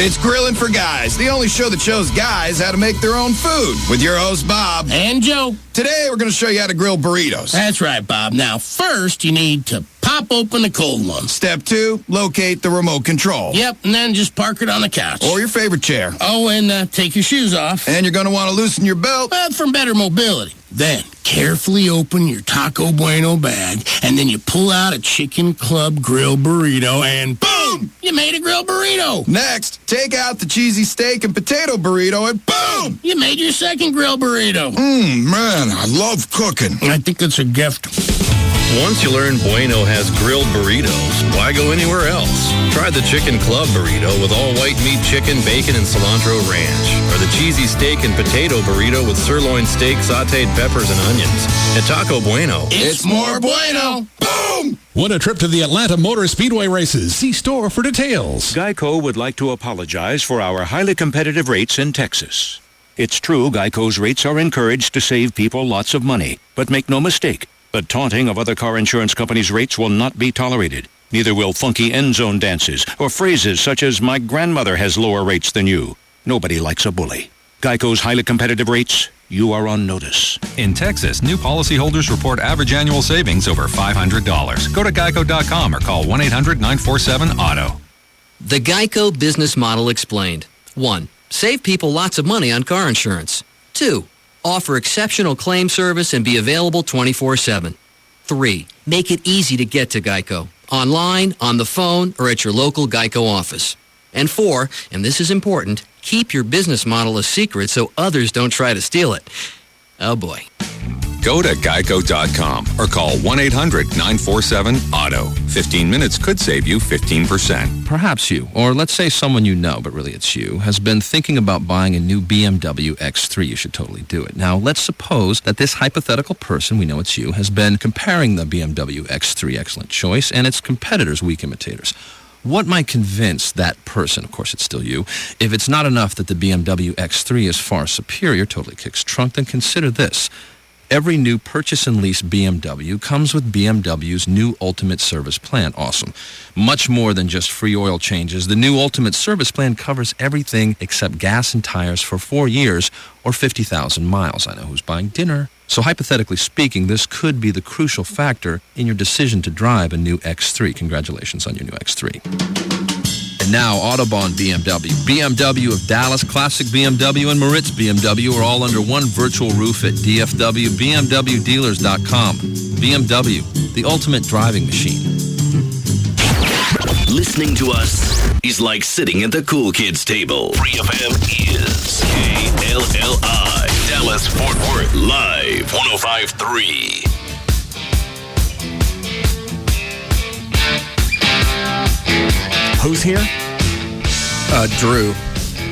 It's Grilling for Guys, the only show that shows guys how to make their own food, with your host, Bob. And Joe. Today, we're going to show you how to grill burritos. That's right, Bob. Now, first, you need to pop open the cold one. Step 2, locate the remote control. Yep, and then just park it on the couch. Or your favorite chair. Oh, and take your shoes off. And you're going to want to loosen your belt. For better mobility. Then, carefully open your Taco Bueno bag, and then you pull out a Chicken Club grill burrito, and boom! You made a grill burrito. Next, take out the cheesy steak and potato burrito, and boom! You made your second grill burrito. Man, I love cooking. I think it's a gift. Once you learn Bueno has grilled burritos, why go anywhere else? Try the Chicken Club burrito with all white meat chicken, bacon, and cilantro ranch. Or the cheesy steak and potato burrito with sirloin steak, sauteed peppers, and onions. At Taco Bueno, it's more bueno. Boom! Win a trip to the Atlanta Motor Speedway races. See store for details. Geico would like to apologize for our highly competitive rates in Texas. It's true, Geico's rates are encouraged to save people lots of money. But make no mistake, the taunting of other car insurance companies' rates will not be tolerated. Neither will funky end zone dances or phrases such as, "My grandmother has lower rates than you." Nobody likes a bully. Geico's highly competitive rates, you are on notice. In Texas, new policyholders report average annual savings over $500. Go to geico.com or call 1-800-947-AUTO. The Geico business model explained. 1. Save people lots of money on car insurance. 2. Offer exceptional claim service and be available 24/7. 3. Make it easy to get to Geico. Online, on the phone, or at your local Geico office. And 4, and this is important, keep your business model a secret so others don't try to steal it. Oh boy. Go to geico.com or call 1-800-947-AUTO. 15 minutes could save you 15%. Perhaps you, or let's say someone you know, but really it's you, has been thinking about buying a new BMW X3. You should totally do it. Now, let's suppose that this hypothetical person, we know it's you, has been comparing the BMW X3, excellent choice, and its competitors, weak imitators. What might convince that person, of course it's still you, if it's not enough that the BMW X3 is far superior, totally kicks trunk, then consider this. Every new purchase and lease BMW comes with BMW's new Ultimate Service Plan. Awesome. Much more than just free oil changes. The new Ultimate Service Plan covers everything except gas and tires for 4 years or 50,000 miles. I know who's buying dinner. So hypothetically speaking, this could be the crucial factor in your decision to drive a new X3. Congratulations on your new X3. And now, Autobahn BMW. BMW of Dallas, Classic BMW, and Moritz BMW are all under one virtual roof at DFWBMWdealers.com. BMW, the ultimate driving machine. Listening to us is like sitting at the cool kids table. Free FM is KLLI. Dallas, Fort Worth, live 105.3. Who's here? Drew.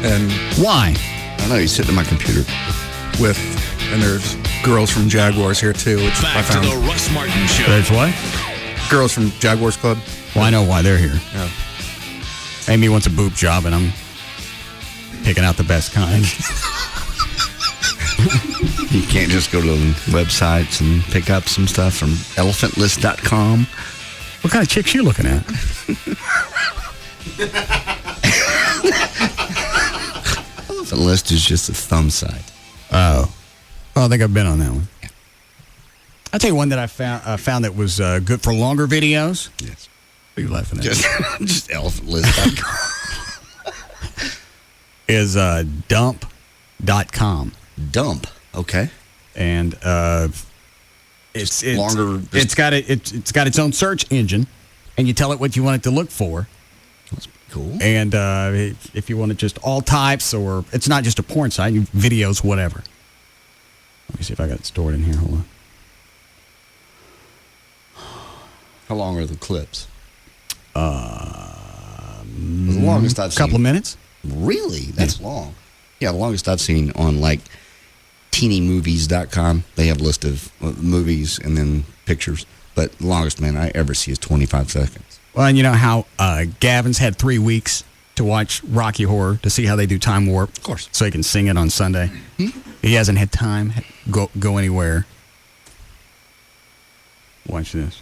And why? I know he's sitting at my computer. And there's girls from Jaguars here too, which I Back to found. the Russ Martin Show. There's what? Girls from Jaguars Club. Well, I know why they're here. Yeah. Amy wants a boob job, and I'm picking out the best kind. You can't just go to websites and pick up some stuff from elephantlist.com. What kind of chicks you looking at? Elephant List is just a thumb site. Oh. Well, I think I've been on that one. Yeah. I'll tell you one that I found that was good for longer videos. Yes. What are you laughing at? Just elephantlist.com. Is dump.com. Dump. Okay. And it's longer. It's got its own search engine, and you tell it what you want it to look for. That's cool. And if you want it just all types, or it's not just a porn site, videos, whatever. Let me see if I got it stored in here. Hold on. How long are the clips? The longest I've seen. Couple of minutes. Really? That's long. Yeah, the longest I've seen on like teenymovies.com. They have a list of movies and then pictures. But the longest, man, I ever see is 25 seconds. Well, and you know how Gavin's had 3 weeks to watch Rocky Horror to see how they do Time Warp? Of course. So he can sing it on Sunday. He hasn't had time to go anywhere. Watch this.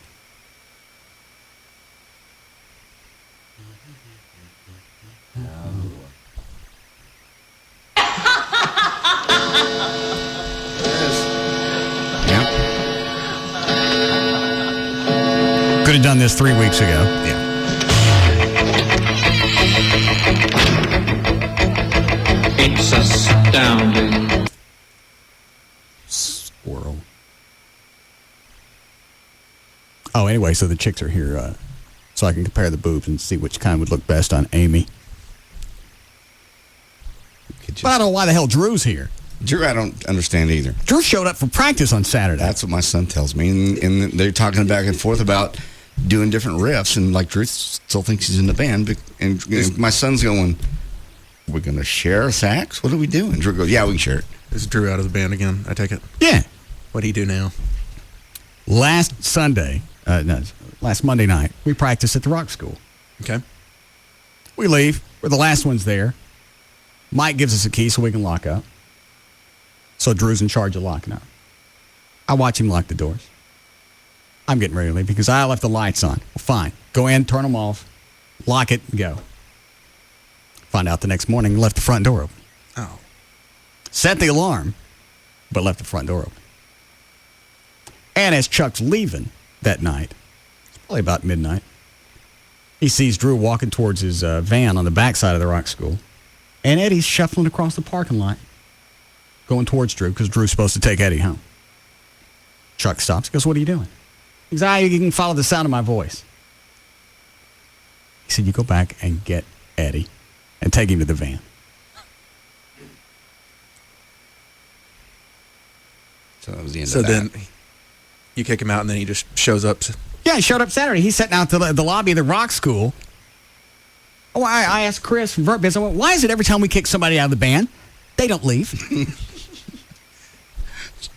Could have done this 3 weeks ago. Yeah. It's astounding. Squirrel. Oh, anyway, so the chicks are here, so I can compare the boobs and see which kind would look best on Amy. But I don't know why the hell Drew's here. Drew, I don't understand either. Drew showed up for practice on Saturday. That's what my son tells me. And they're talking back and forth about doing different riffs. And like Drew still thinks he's in the band. And my son's going, we're going to share sax? What are we doing? Drew goes, yeah, we can share it. Is Drew out of the band again, I take it? Yeah. What'd he do now? Last Monday night, we practiced at the rock school. Okay. We leave. We're the last ones there. Mike gives us a key so we can lock up. So Drew's in charge of locking up. I watch him lock the doors. I'm getting ready to leave because I left the lights on. Well, fine. Go in, turn them off, lock it, and go. Find out the next morning he left the front door open. Oh. Set the alarm, but left the front door open. And as Chuck's leaving that night, it's probably about midnight, he sees Drew walking towards his van on the backside of the rock school. And Eddie's shuffling across the parking lot, going towards Drew, because Drew's supposed to take Eddie home. Chuck stops. He goes, what are you doing? He goes, you can follow the sound of my voice. He said, you go back and get Eddie and take him to the van. So that was the end so of that. then you kick him out, and then he just shows up. Yeah, he showed up Saturday. He's sitting out the lobby of the rock school. Oh, I asked Chris from VertBiz, I went, why is it every time we kick somebody out of the band, they don't leave?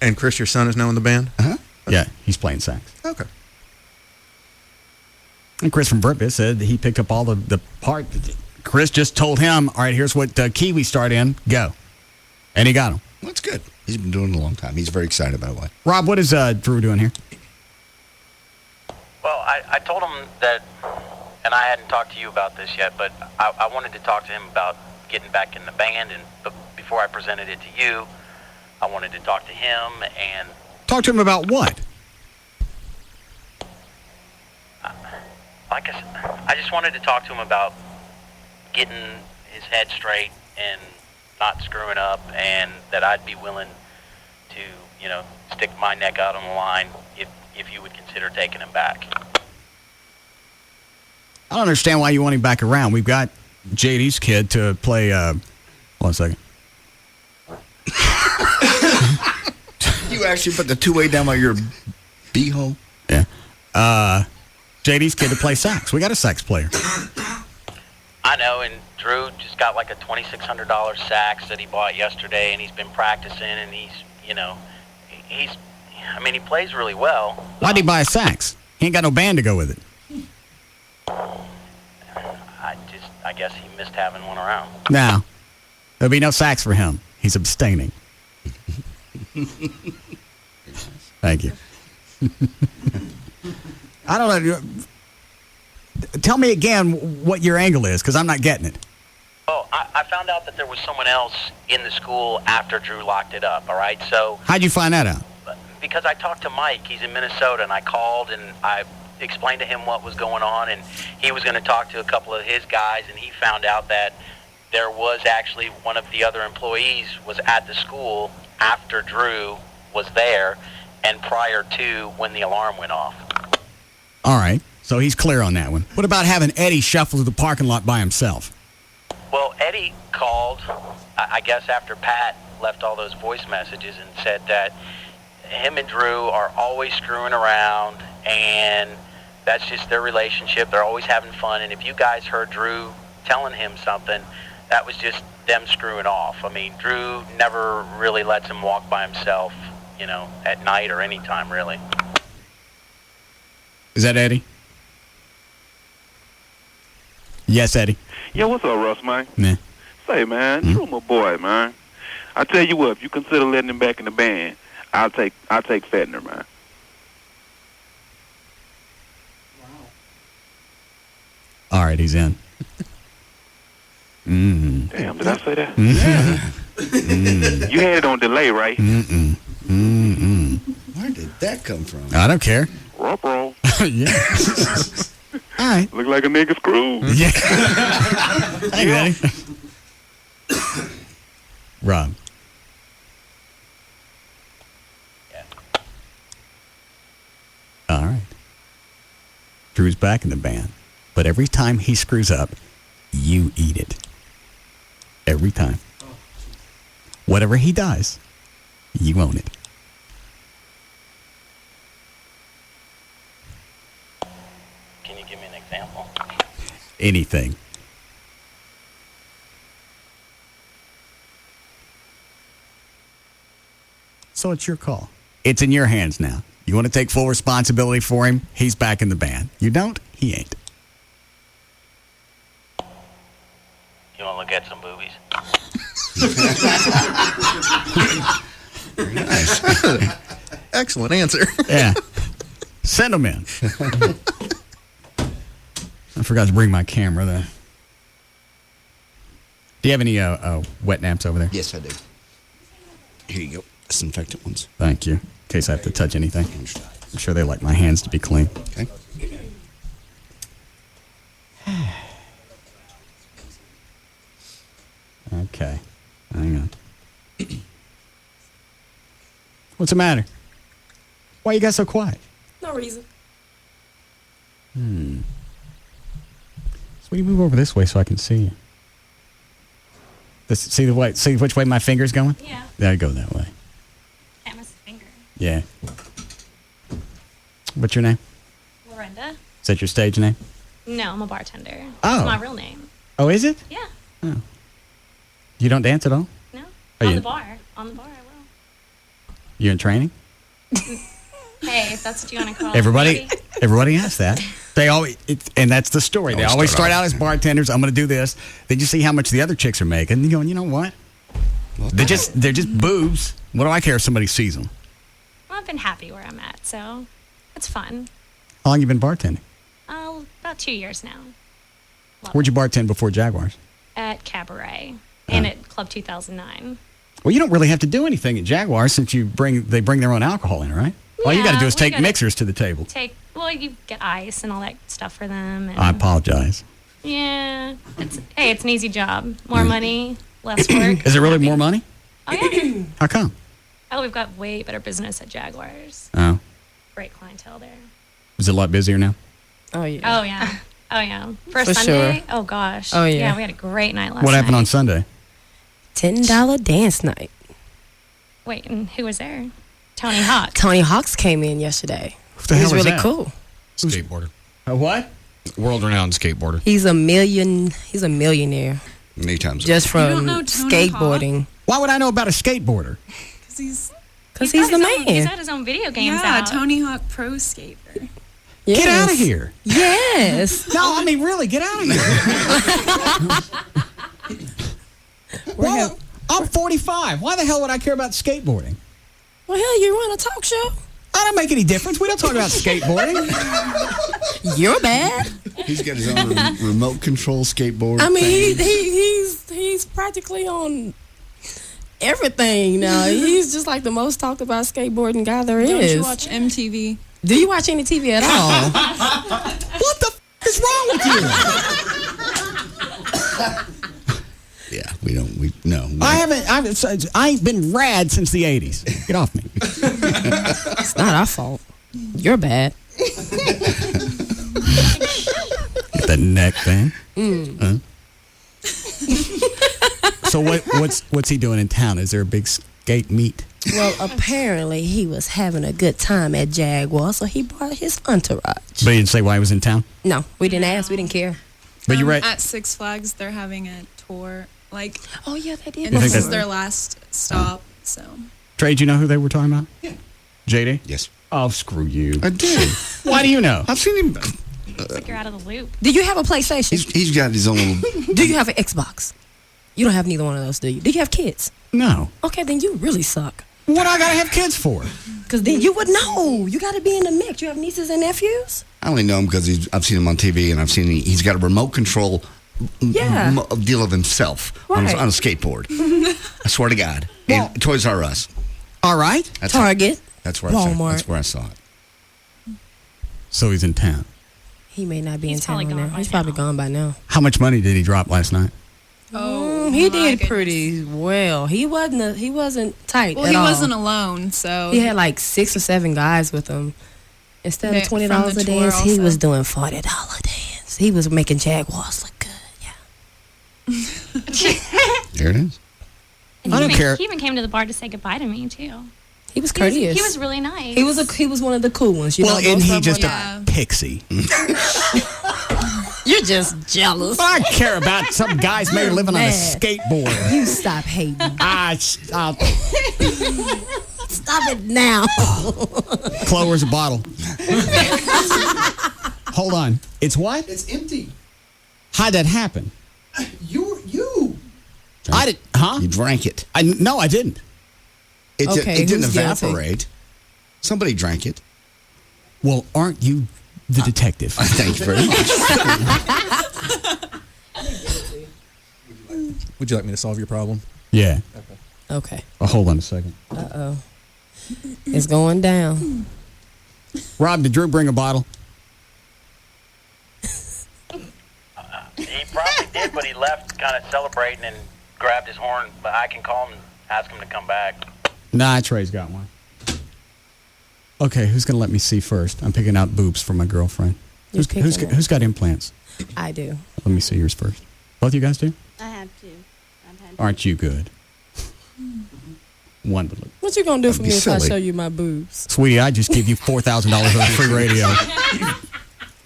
And Chris, your son, is now in the band? Uh-huh. Yeah, he's playing sax. Okay. And Chris from VertBiz said that he picked up all the part. Chris just told him, all right, here's what key we start in, go. And he got him. That's good. He's been doing it a long time. He's very excited about it. Rob, what is Drew doing here? Well, I told him that, and I hadn't talked to you about this yet, but I wanted to talk to him about getting back in the band, but before I presented it to you, I wanted to talk to him and... Talk to him about what? Like I said, I just wanted to talk to him about getting his head straight and not screwing up, and that I'd be willing to, stick my neck out on the line if you would consider taking him back. I don't understand why you want him back around. We've got JD's kid to play, 1 second. You actually put the two-way down by your beehole? Yeah. JD's kid to play sax. We got a sax player. I know, and Drew just got like a $2,600 sax that he bought yesterday, and he's been practicing, and he plays really well. Why'd he buy a sax? He ain't got no band to go with it. I guess he missed having one around. No. There'll be no sax for him. He's abstaining. Thank you. I don't know. Tell me again what your angle is, because I'm not getting it. Oh, I found out that there was someone else in the school after Drew locked it up, all right? So how'd you find that out? Because I talked to Mike. He's in Minnesota, and I called, and I explained to him what was going on, and he was going to talk to a couple of his guys, and he found out that there was actually one of the other employees was at the school after Drew was there and prior to when the alarm went off. All right, so he's clear on that one. What about having Eddie shuffle to the parking lot by himself? Well, Eddie called, I guess after Pat left all those voice messages, and said that him and Drew are always screwing around, and that's just their relationship. They're always having fun, and if you guys heard Drew telling him something, that was just them screwing off. I mean, Drew never really lets him walk by himself, at night or any time, really. Is that Eddie? Yes, Eddie. Yeah, what's up, Russ, man? Nah. Say, man, Drew my boy, man. I tell you what, if you consider letting him back in the band, I'll take Fedner, man. All right, he's in. Damn, did I say that? Yeah. You had it on delay, right? Where did that come from? I don't care. Ruh-roh. Yeah. All right. Look like a nigga screw. Yeah. Hey, Daddy. Rob. All right. Drew's back in the band, but every time he screws up, you eat it. Every time. Whatever he does, you own it. Can you give me an example? Anything. So it's your call. It's in your hands now. You want to take full responsibility for him? He's back in the band. You don't? He ain't. You want to look at some boobies? Nice. Excellent answer. Yeah. Send them in. I forgot to bring my camera there. Do you have any wet naps over there? Yes, I do. Here you go. Disinfectant ones. Thank you. In case I have to touch anything. I'm sure they like my hands to be clean. Okay. Okay. Hang on. What's the matter? Why you got so quiet? No reason. So you move over this way so I can see you. See which way my finger's going? Yeah. There, go that way. Can't miss a finger. Yeah. What's your name? Lorinda? Is that your stage name? No, I'm a bartender. Oh. It's my real name. Oh, is it? Yeah. Oh. You don't dance at all? No. Are On you- the bar. On the bar, I will. You in training? Hey, if that's what you want to call Everybody, it. everybody asks that. They always, and that's the story. They always start out as off. bartenders. I'm going to do this. Then you see how much the other chicks are making. And you go, you know what? They're just boobs. What do I care if somebody sees them? Well, I've been happy where I'm at, so it's fun. How long you been bartending? About 2 years now. Where'd you bartend before Jaguars? At Cabaret and at Club 2009. Well, you don't really have to do anything at Jaguars since they bring their own alcohol in, right? All you got to do is we take gotta mixers to the table. You get ice and all that stuff for them. And I apologize. Yeah. It's an easy job. More money, less work. Is it really more money? Oh, yeah. How come? Oh, we've got way better business at Jaguars. Oh. Great clientele there. Is it a lot busier now? Oh, yeah. Oh, yeah. Oh, yeah. For For Sunday? sure. Oh, gosh. Oh, yeah. Yeah, we had a great night last night. What happened on Sunday? $10 dance night. Wait, and who was there? Tony Hawk. Tony Hawks came in yesterday. the He hell was is really that? cool. Skateboarder. A what? World-renowned skateboarder. He's a millionaire. Many times. Just You don't from know Tony skateboarding. Why would I know about a skateboarder? Because he's the man. He's got his own video games Yeah, out. Tony Hawk Pro Skater. Get out of here. Yes. No, I mean, really, get out of here. Well, I'm 45. Why the hell would I care about skateboarding? Well, hell, you run a talk show. I don't make any difference. We don't talk about skateboarding. You're bad. He's got his own remote control skateboard. I mean, thing. he's practically on everything now. He's just like the most talked about skateboarding guy there is. Don't you watch MTV? Do you watch any TV at all? What the is wrong with you? Yeah, we no. I ain't been rad since the 80s. Get off me. It's not our fault. You're bad. Get that neck thing. So what's he doing in town? Is there a big skate meet? Well, apparently he was having a good time at Jaguar, so he brought his entourage. But he didn't say why he was in town? No, we didn't ask. We didn't care. But you're right. At Six Flags, they're having a tour. Oh, yeah, they did. And this is their last stop, so. Trey, do you know who they were talking about? Yeah. JD? Yes. Oh, screw you. I do. Why do you know? I've seen him. It's like you're out of the loop. Do you have a PlayStation? He's got his own little. Do you have an Xbox? You don't have neither one of those, do you? Do you have kids? No. Okay, then you really suck. What do I gotta have kids for? Because then you would know. You got to be in the mix. You have nieces and nephews? I only know him because I've seen him on TV, and I've seen he's got a remote control deal of himself on a skateboard. I swear to God. Well, and Toys R Us. All right. That's Target. That's where Walmart. that's where I saw it. So he's in town. He may not be He's in town probably now. gone by He's probably gone by now. How much money did he drop last night? Oh, he did pretty well. He wasn't tight. Well, at he all. wasn't alone, so He had like 6 or 7 guys with him. Instead of From $20 the a tour dance, he also. was doing $40 dance. He was making Jaguars look good. There it is. And I don't care. He even came to the bar to say goodbye to me too. He was courteous. He was really nice. He was one of the cool ones. You Well, know, isn't most he of just them a pixie? You're just jealous. I care about some guys maybe living on a Mad. skateboard. You stop hating. Stop it now. Chloe, where's a bottle? Hold on. It's what? It's empty. How'd that happen? You. I did. Huh? You drank it. No, I didn't. It Okay, didn't who's guilty? evaporate. Somebody drank it. Well, aren't you the detective? Thank you very much. Would you like me to solve your problem? Yeah. Okay. Well, hold on a second. Uh-oh. It's going down. Rob, did Drew bring a bottle? He probably did, but he left kind of celebrating and grabbed his horn. But I can call him and ask him to come back. Nah, Trey's got one. Okay, who's going to let me see first? I'm picking out boobs for my girlfriend. You're Who's picking who's got implants? I do. Let me see yours first. Both you guys do? I have to. Aren't you good? One would look. What you gonna do for That'd me be if I silly. show you my boobs? Sweetie, I just give you $4,000 worth of free radio.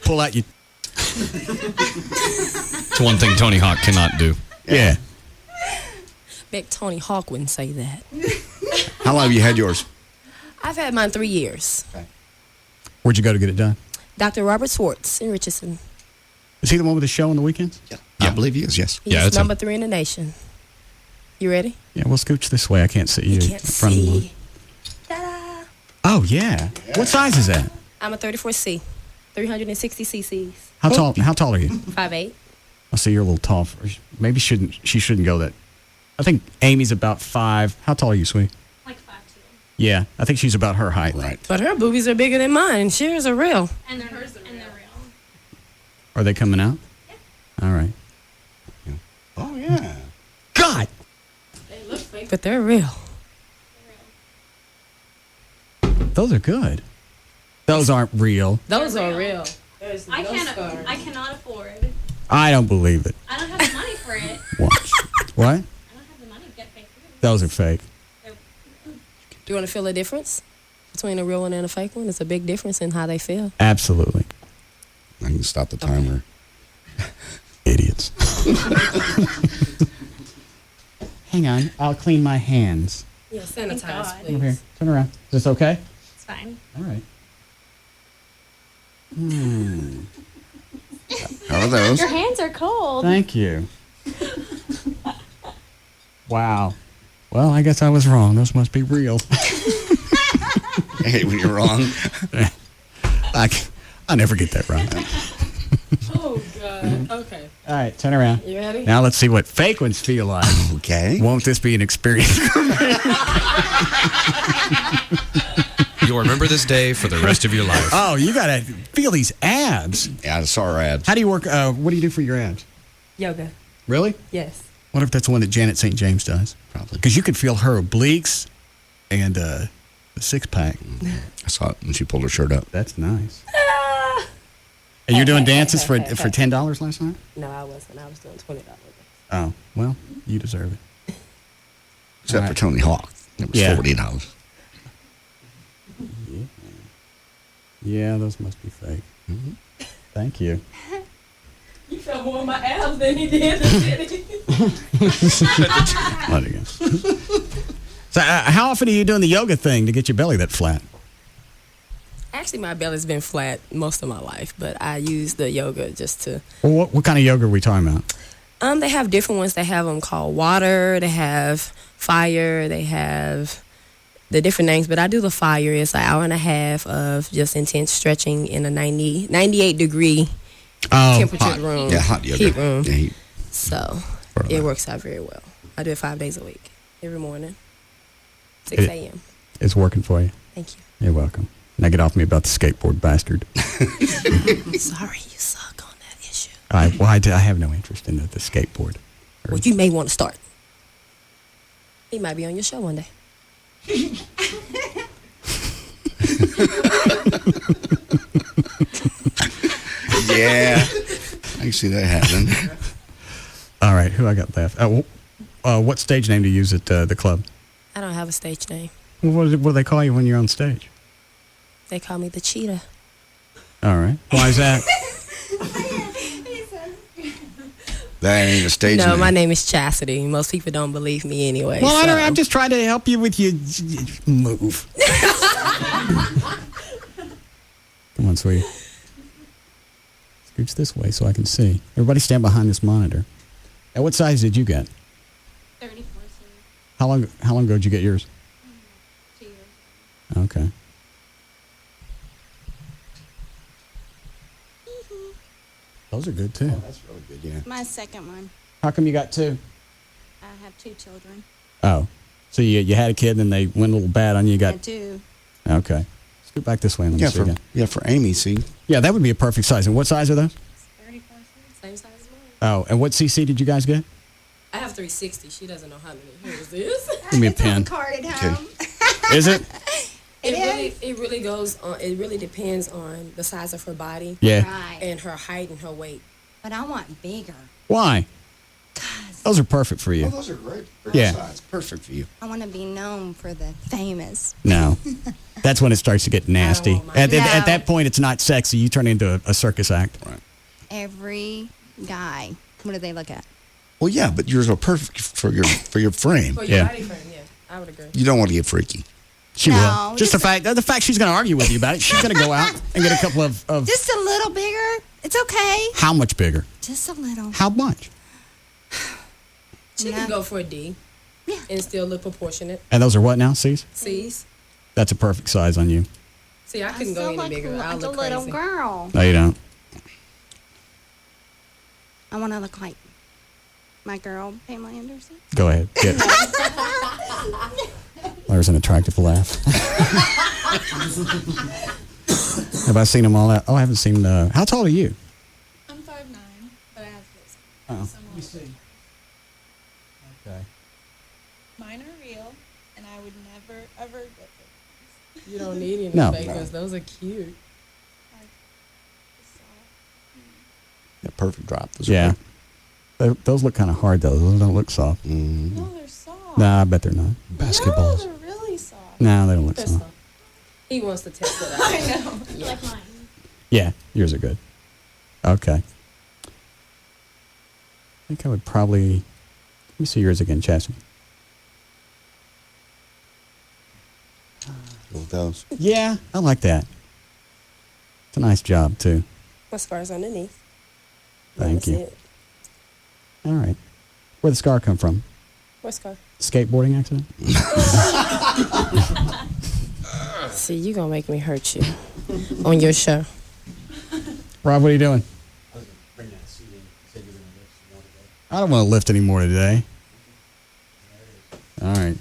Pull out your... It's one thing Tony Hawk cannot do. Yeah. Bet Tony Hawk wouldn't say that. How long have you had yours? I've had mine 3 years. Where'd you go to get it done? Dr. Robert Swartz in Richardson. Is he the one with the show on the weekends? Yeah. I believe he is, yes. He's number 3 in the nation. You ready? Yeah, we'll scooch this way. I can't see you. Can't in front Of see. me. Oh, yeah. What size is that? I'm a 34C, 360 cc's. How tall are you? 5'8". I see you're a little tall. Maybe she shouldn't go that. I think Amy's about 5. How tall are you, sweet? Like 5'2". Yeah, I think she's about her height. Right. But her boobies are bigger than mine. Shears are real. And they're real. Are they coming out? Yeah. All right. Oh, yeah. God! They look fake, but they're real. Those are good. Those aren't real. Those are real. There's I no cannot. scars. I cannot afford. I don't believe it. I don't have the money for it. Watch. What? I don't have the money to get fake boobs. Those are fake. Do you want to feel a difference between a real one and a fake one? It's a big difference in how they feel. Absolutely. I can stop the timer. Idiots. Hang on. I'll clean my hands. Yeah, sanitize, Over here. please. Turn around. Is this okay? It's fine. All right. How are those? Your hands are cold. Thank you. Wow. Well, I guess I was wrong. Those must be real. I hate when you're wrong. I never get that right. Oh, God. Okay. All right, turn around. You ready? Now let's see what fake ones feel like. Okay. Won't this be an experience? You'll remember this day for the rest of your life. Oh, you got to feel these abs. Yeah, I saw her abs. How do you work? What do you do for your abs? Yoga. Really? Yes. What if that's one that Janet St. James does? Probably. Because you could feel her obliques and the six-pack. I saw it when she pulled her shirt up. That's nice. And you're doing dances for $10 last night? No, I wasn't. I was doing $20. Oh, well, you deserve it. Except for Tony Hawk. It was $40. Yeah, those must be fake. Mm-hmm. Thank you. You felt more in my abs than he did the city. Let it go. So, how often are you doing the yoga thing to get your belly that flat? Actually, my belly's been flat most of my life, but I use the yoga just to... Well, what kind of yoga are we talking about? They have different ones. They have them called water. They have fire. They have the different names, but I do the fire. It's an hour and a half of just intense stretching in a 98-degree temperature room. Yeah, hot yoga. Heat room. Yeah, heat. So it works out very well. I do it 5 days a week, every morning, 6 a.m. It's working for you. Thank you. You're welcome. Now get off me about the skateboard bastard. Sorry, you suck on that issue. I have no interest in the skateboard. Well, you may want to start. He might be on your show one day. Yeah. I can see that happening. All right, who I got left? What stage name do you use at the club? I don't have a stage name. Well, what do they call you when you're on stage? They call me the cheetah. All right. Why is that? That ain't a stage No, name. my name is Chastity. Most people don't believe me anyway. Well, so. I'm just trying to help you with your move. Come on, sweetie. Scooch this way so I can see. Everybody stand behind this monitor. And what size did you get? 34. How long ago did you get yours? 2 years. Okay. Those are good too. Oh, that's really good, yeah. My second one. How come you got two? I have 2 children. Oh. So you had a kid and then they went a little bad on you. You got I do. Okay. Scoot back this way and let me see again. Yeah, for Amy, see? Yeah, that would be a perfect size. And what size are those? 34. Same size as mine. Oh, and what CC did you guys get? I have 360. She doesn't know how many. Here's this. Give me a pen. Card at home. Is it? It really goes on. It really depends on the size of her body. Yeah. Right. And her height and her weight. But I want bigger. Why? Those are perfect for you. Oh, those are great. Yeah. Size. Perfect for you. I want to be known for the famous. No. That's when it starts to get nasty. At No. that point, it's not sexy. You turn into a circus act. Right. Every guy, what do they look at? Well, yeah, but yours are perfect for your frame. For your body frame, yeah. I would agree. You don't want to get freaky. She No, will. Just the fact she's going to argue with you about it. She's going to go out and get a couple of Just a little bigger. It's okay. How much bigger? Just a little. How much? She can go for a D. Yeah. And still look proportionate. And those are what now? C's? C's. That's a perfect size on you. See, I couldn't go any bigger. I'll Like a look little crazy. girl. No, you don't. I want to look like my girl, Pamela Anderson. Go ahead. Get it. There's an attractive laugh. Have I seen them all out? Oh, I haven't seen. How tall are you? I'm 5'9", but I have this. Oh. Let me see. Okay. Mine are real, and I would never, ever get them. You don't need any No. fake ones. Those are cute. Yeah, perfect drop. Those Yeah. Those look kind of hard, though. Those don't look soft. Mm-hmm. No, they're soft. Nah, I bet they're not. No, they're really soft. No, they don't look They're soft. soft. He wants to test it out. I know. Yeah. Like mine. Yeah, yours are good. Okay. I think I would probably. Let me see yours again, Chastity. With those. Yeah, I like that. It's a nice job, too. As far as underneath. Thank you. That's it. All right. Where'd the scar come from? What scar? Skateboarding accident? See, you're going to make me hurt you on your show. Rob, what are you doing? I don't want to lift anymore today. All right.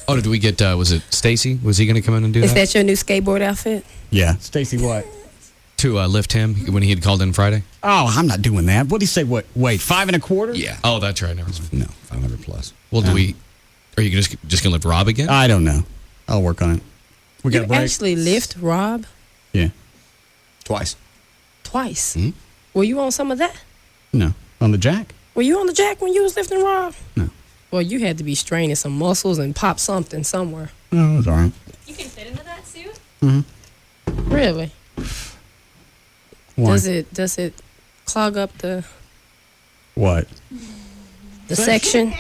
Oh, did we get, was it Stacy? Was he going to come in and do Is that? that your new skateboard outfit? Yeah. Stacy, what? To lift him when he had called in Friday? Oh, I'm not doing that. What did he say? What? Wait, 5 1/4? Yeah. Oh, that's right. Never mind. No, 500 plus. Well, are you just going to lift Rob again? I don't know. I'll work on it. We got You a break? actually lift Rob Yeah. Twice. twice. Hmm? Were you on some of that? No. On the jack? Were you on the jack when you was lifting Rob? No. Well, you had to be straining some muscles and pop something somewhere. No, it was all right. You can fit into that suit? Mm-hmm. Really? Why? Does it clog up the What? section?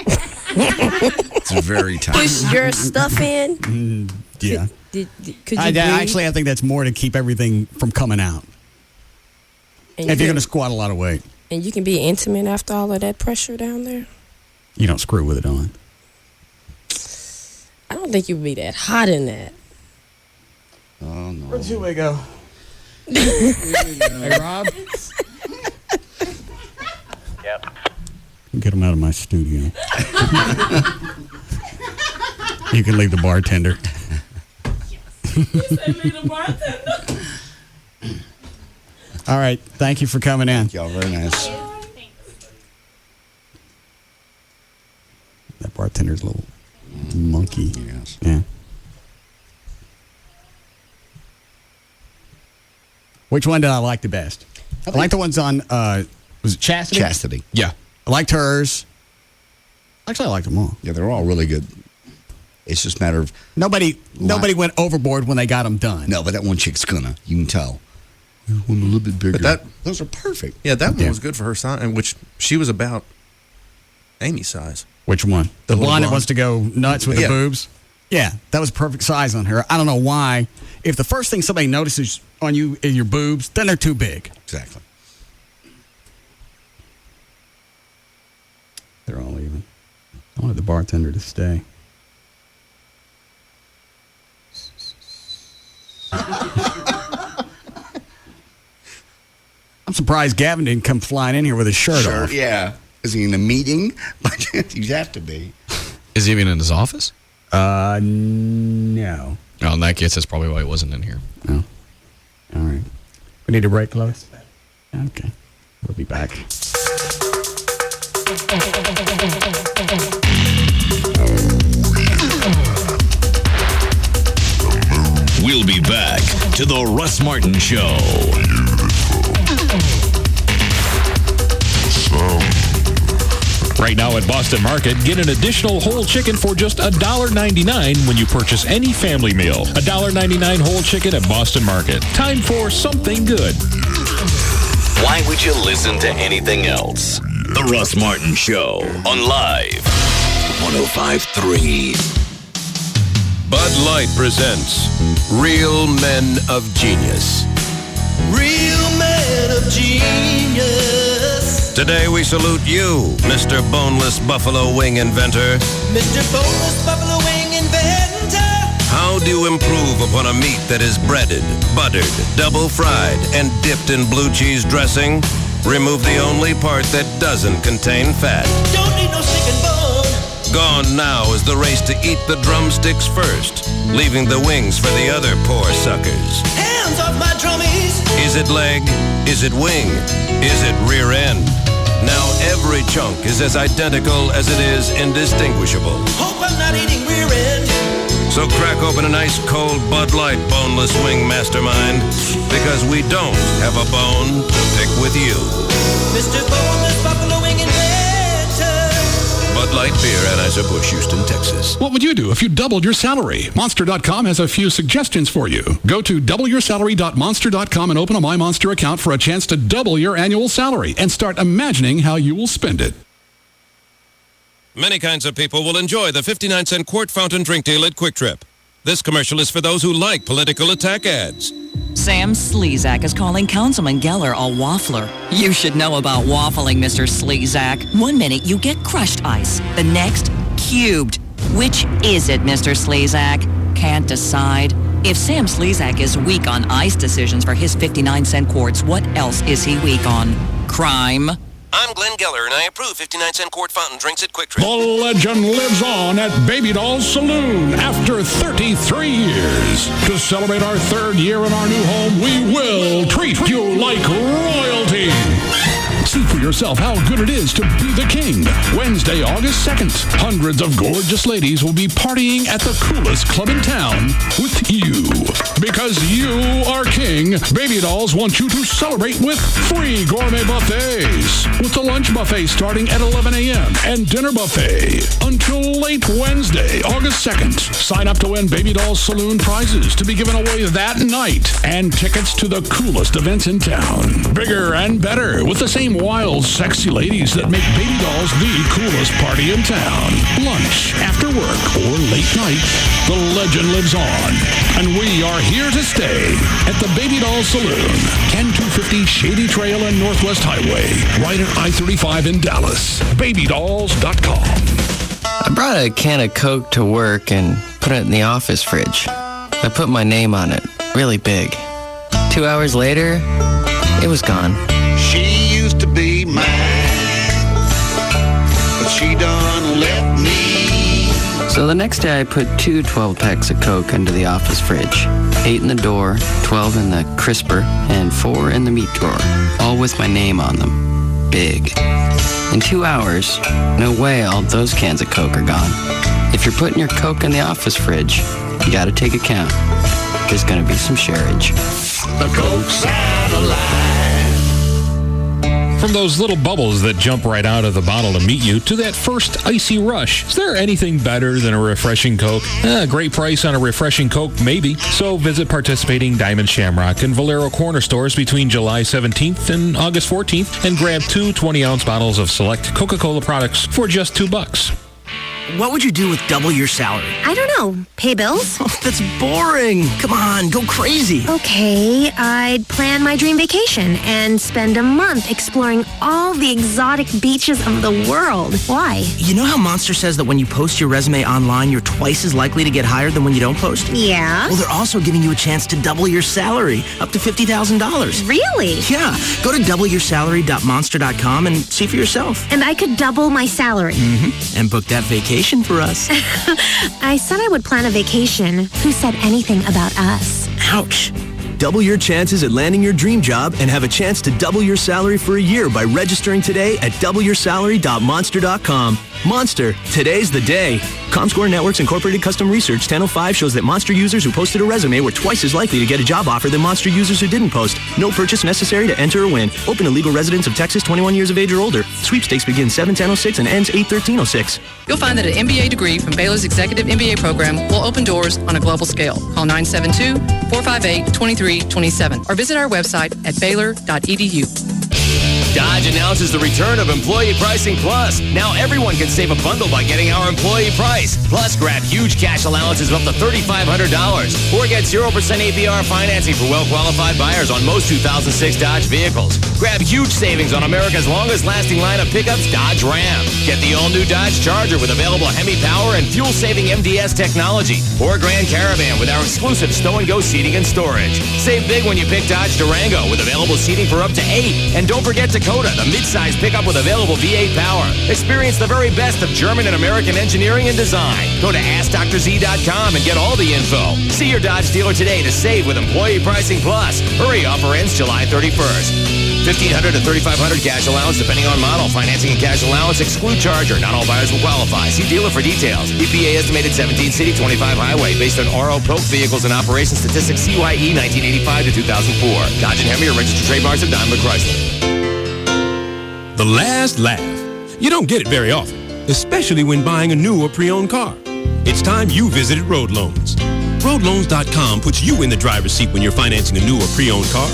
It's very tight. Push your stuff in? Yeah. Could you I breathe? actually, I think that's more to keep everything from coming out. And If you're you going to squat a lot of weight, And you can be intimate after all of that pressure down there? you don't screw with it on. I don't think you would be that hot in that. Oh, no. Where'd two-way go? Hey, Rob? Yep. Get him out of my studio. You can leave the bartender. All right. Thank you for coming in. Y'all very nice. That bartender's a little monkey. Yes. Yeah. Which one did I like the best? I like the ones on, was it Chastity? Chastity. Yeah. I liked hers. Actually, I liked them all. Yeah, they're all really good. It's just a matter of... Nobody went overboard when they got them done. No, but that one chick's gonna. You can tell. One a little bit bigger. But those are perfect. Yeah, that one was good for her size, and which she was about Amy's size. Which one? The blonde that wants to go nuts with the boobs? Yeah, that was perfect size on her. I don't know why. If the first thing somebody notices on you is your boobs, then they're too big. Exactly. They're all even. I wanted the bartender to stay. I'm surprised Gavin didn't come flying in here with his shirt off. Yeah. Is he in a meeting? He'd have to be. Is he even in his office? No. Oh, in that case, that's probably why he wasn't in here. Oh. All right. We need a break, Lois? Okay. We'll be back. We'll be back to the Russ Martin Show. Right now at Boston Market, get an additional whole chicken for just $1.99 when you purchase any family meal. $1.99 whole chicken at Boston Market. Time for something good. Why would you listen to anything else? The Russ Martin Show on Live 105.3. Bud Light presents Real Men of Genius. Real men of genius. Today we salute you, Mr. Boneless Buffalo Wing Inventor. Mr. Boneless Buffalo Wing Inventor. How do you improve upon a meat that is breaded, buttered, double fried, and dipped in blue cheese dressing? Remove the only part that doesn't contain fat. Don't need no stick and bone. Gone now is the race to eat the drumsticks first, leaving the wings for the other poor suckers. Hands off my drummies. Is it leg? Is it wing? Is it rear end? Now every chunk is as identical as it is indistinguishable. Hope I'm not eating rear end. So crack open an ice cold Bud Light Boneless Wing Mastermind, because we don't have a bone to pick with you. Mr. Boneless Buffalo Wing Inventor. Bud Light Beer, Anheuser-Busch, Houston, Texas. What would you do if you doubled your salary? Monster.com has a few suggestions for you. Go to doubleyoursalary.monster.com and open a MyMonster account for a chance to double your annual salary and start imagining how you will spend it. Many kinds of people will enjoy the 59-cent quart fountain drink deal at Quick Trip. This commercial is for those who like political attack ads. Sam Slezak is calling Councilman Geller a waffler. You should know about waffling, Mr. Slezak. 1 minute you get crushed ice. The next, cubed. Which is it, Mr. Slezak? Can't decide. If Sam Slezak is weak on ice decisions for his 59-cent quarts, what else is he weak on? Crime. I'm Glenn Geller, and I approve 59-cent quart fountain drinks at Quick Trip. The legend lives on at Baby Doll's Saloon after 33 years. To celebrate our 3rd year in our new home, we will treat you like royalty. See for yourself how good it is to be the king. Wednesday, August 2nd, hundreds of gorgeous ladies will be partying at the coolest club in town with you. Because you are king, Baby Dolls want you to celebrate with free gourmet buffets. With the lunch buffet starting at 11 a.m. and dinner buffet until late Wednesday, August 2nd. Sign up to win Baby Dolls Saloon prizes to be given away that night and tickets to the coolest events in town. Bigger and better with the same wild, sexy ladies that make Baby Dolls the coolest party in town. Lunch, after work, or late night, the legend lives on. And we are here to stay at the Baby Dolls Saloon, 10250 Shady Trail and Northwest Highway, right at I-35 in Dallas. BabyDolls.com. I brought a can of Coke to work and put it in the office fridge. I put my name on it, really big. 2 hours later, it was gone. She used to be mine, but she done left me. So the next day I put 2 12-packs of Coke into the office fridge. 8 in the door, 12 in the crisper, and 4 in the meat drawer. All with my name on them. Big. In 2 hours, no way all those cans of Coke are gone. If you're putting your Coke in the office fridge, you gotta take account. There's gonna be some shareage. The Coke Satellite. From those little bubbles that jump right out of the bottle to meet you to that first icy rush, is there anything better than a refreshing Coke? A great price on a refreshing Coke, maybe. So visit participating Diamond Shamrock and Valero Corner stores between July 17th and August 14th and grab 2 20-ounce bottles of select Coca-Cola products for just $2. What would you do with double your salary? I don't know. Pay bills? That's boring. Come on, go crazy. Okay, I'd plan my dream vacation and spend a month exploring all the exotic beaches of the world. Why? You know how Monster says that when you post your resume online, you're twice as likely to get hired than when you don't post? Yeah. Well, they're also giving you a chance to double your salary, up to $50,000. Really? Yeah. Go to doubleyoursalary.monster.com and see for yourself. And I could double my salary. Mm-hmm. And book that vacation for us. I said I would plan a vacation. Who said anything about us? Ouch. Double your chances at landing your dream job and have a chance to double your salary for a year by registering today at doubleyoursalary.monster.com. Monster, today's the day. Comscore Networks Incorporated Custom Research 1005 shows that Monster users who posted a resume were twice as likely to get a job offer than Monster users who didn't post. No purchase necessary to enter or win. Open to legal residents of Texas 21 years of age or older. Sweepstakes begins 7/10/06 and ends 8/13/06. You'll find that an MBA degree from Baylor's Executive MBA program will open doors on a global scale. Call 972-458-2327 or visit our website at baylor.edu. Dodge announces the return of Employee Pricing Plus. Now everyone can save a bundle by getting our employee price. Plus, grab huge cash allowances of up to $3,500. Or get 0% APR financing for well-qualified buyers on most 2006 Dodge vehicles. Grab huge savings on America's longest-lasting line of pickups, Dodge Ram. Get the all-new Dodge Charger with available Hemi power and fuel-saving MDS technology. Or Grand Caravan with our exclusive stow-and-go seating and storage. Save big when you pick Dodge Durango with available seating for up to 8. And don't forget Dakota, the mid-size pickup with available V8 power. Experience the very best of German and American engineering and design. Go to AskDrZ.com and get all the info. See your Dodge dealer today to save with Employee Pricing Plus. Hurry, offer ends July 31st. $1,500 to $3,500 cash allowance depending on model. Financing and cash allowance exclude Charger. Not all buyers will qualify. See dealer for details. EPA estimated 17 city, 25 highway based on RO Polk vehicles and operation statistics CYE 1985 to 2004. Dodge and Hemi are registered trademarks of Daimler Chrysler. The last laugh. You don't get it very often, especially when buying a new or pre-owned car. It's time you visited Road Loans. RoadLoans.com puts you in the driver's seat when you're financing a new or pre-owned car.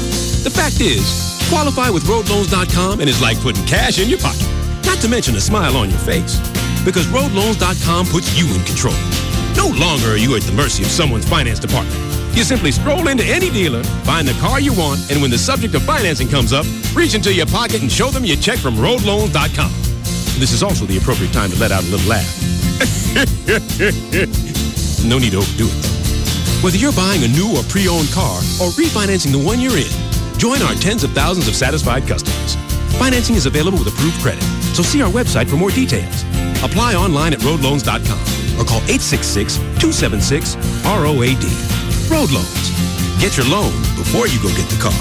The fact is, qualify with RoadLoans.com and it's like putting cash in your pocket, not to mention a smile on your face. Because RoadLoans.com puts you in control. No longer are you at the mercy of someone's finance department. You simply stroll into any dealer, find the car you want, and when the subject of financing comes up, reach into your pocket and show them your check from RoadLoans.com. This is also the appropriate time to let out a little laugh. No need to overdo it, though. Whether you're buying a new or pre-owned car or refinancing the one you're in, join our tens of thousands of satisfied customers. Financing is available with approved credit, so see our website for more details. Apply online at RoadLoans.com or call 866-276-ROAD. Road Loans. Get your loan before you go get the car.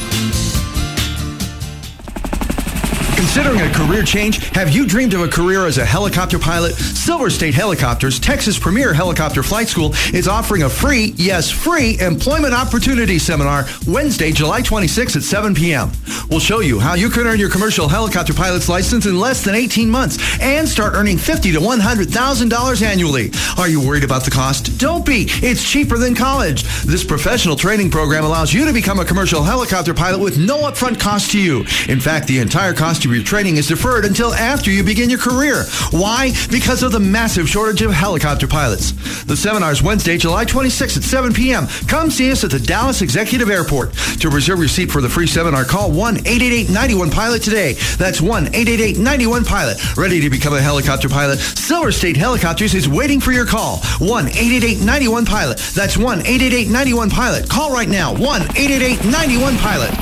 Considering a career change? Have you dreamed of a career as a helicopter pilot? Silver State Helicopters, Texas' premier helicopter flight school, is offering a free, yes, free employment opportunity seminar Wednesday, July 26th at 7 p.m. We'll show you how you can earn your commercial helicopter pilot's license in less than 18 months and start earning $50,000 to $100,000 annually. Are you worried about the cost? Don't be. It's cheaper than college. This professional training program allows you to become a commercial helicopter pilot with no upfront cost to you. In fact, the entire cost of your training is deferred until after you begin your career. Why? Because of the massive shortage of helicopter pilots. The seminar is Wednesday, July 26th at 7 p.m. Come see us at the Dallas Executive Airport. To reserve your seat for the free seminar, call 1-888-91-PILOT today. That's 1-888-91-PILOT. Ready to become a helicopter pilot? Silver State Helicopters is waiting for your call. 1-888-91-PILOT. That's 1-888-91-PILOT. Call right now. 1-888-91-PILOT.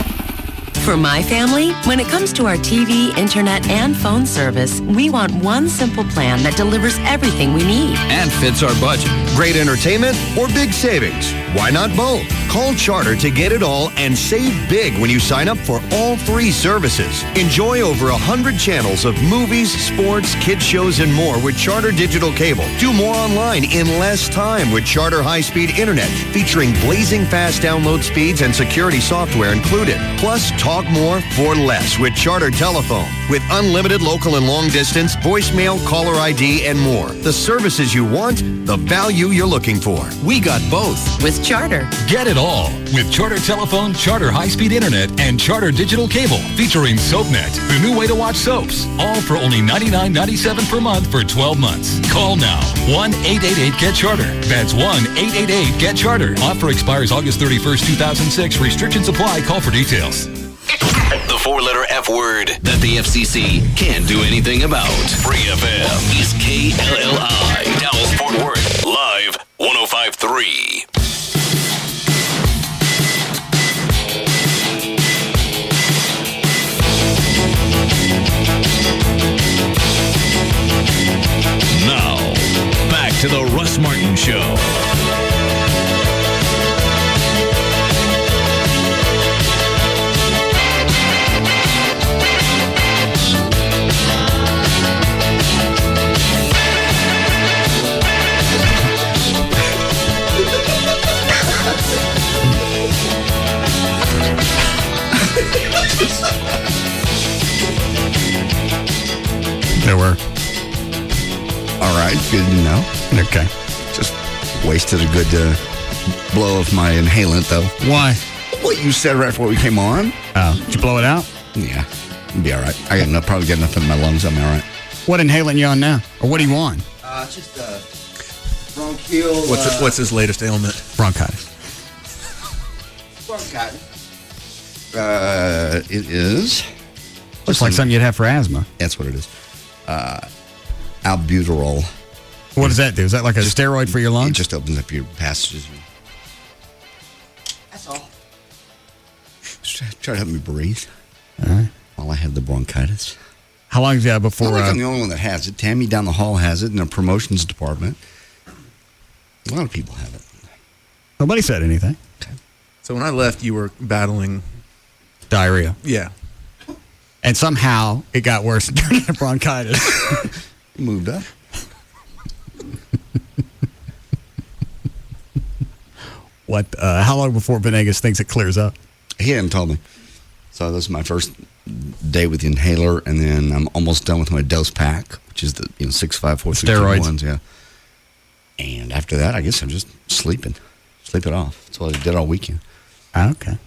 For my family, when it comes to our TV, internet, and phone service, we want one simple plan that delivers everything we need. And fits our budget. Great entertainment or big savings? Why not both? Call Charter to get it all and save big when you sign up for all 3 services. Enjoy over 100 channels of movies, sports, kids shows, and more with Charter Digital Cable. Do more online in less time with Charter High-Speed Internet, featuring blazing fast download speeds and security software included. Plus, talk more for less with Charter Telephone. With unlimited local and long distance, voicemail, caller ID, and more. The services you want, the value you're looking for. We got both. With Charter. Get it all with Charter Telephone, Charter High-Speed Internet, and Charter Digital Cable, featuring SoapNet, the new way to watch soaps. All for only $99.97 per month for 12 months. Call now. 1-888-GET-CHARTER. That's 1-888-GET-CHARTER. Offer expires August 31st, 2006. Restrictions apply. Call for details. The 4-letter F word that the FCC can't do anything about. Free FM is KLLI. Dallas Fort Worth. Live 105.3. Now, back to the Russ Martin Show. There were. All right, good to know. Okay. Just wasted a good blow of my inhalant, though. Why? What you said right before we came on. Oh, did you blow it out? Yeah, it'll be all right. I got enough, probably got enough in my lungs. I'm all right. What inhalant you on now? Or what are you on? It's just bronchial. What's his latest ailment? Bronchitis. Bronchitis. It is. Looks like something you'd have for asthma. That's what it is. Albuterol. What does that do? Is that like a steroid for your lungs? It just opens up your passages. That's all. Just try to help me breathe. All right. While I had the bronchitis. How long is that before? I don't think I'm the only one that has it. Tammy down the hall has it in the promotions department. A lot of people have it. Nobody said anything. Okay. So when I left, you were battling diarrhea. Yeah. And somehow it got worse during the bronchitis. Moved up. What? How long before Venegas thinks it clears up? He hadn't told me. So this is my first day with the inhaler, and then I'm almost done with my dose pack, which is the 6, 5, 4, 3, 2, 1, yeah. And after that, I guess I'm just sleeping. Sleep it off. That's what I did all weekend. Okay.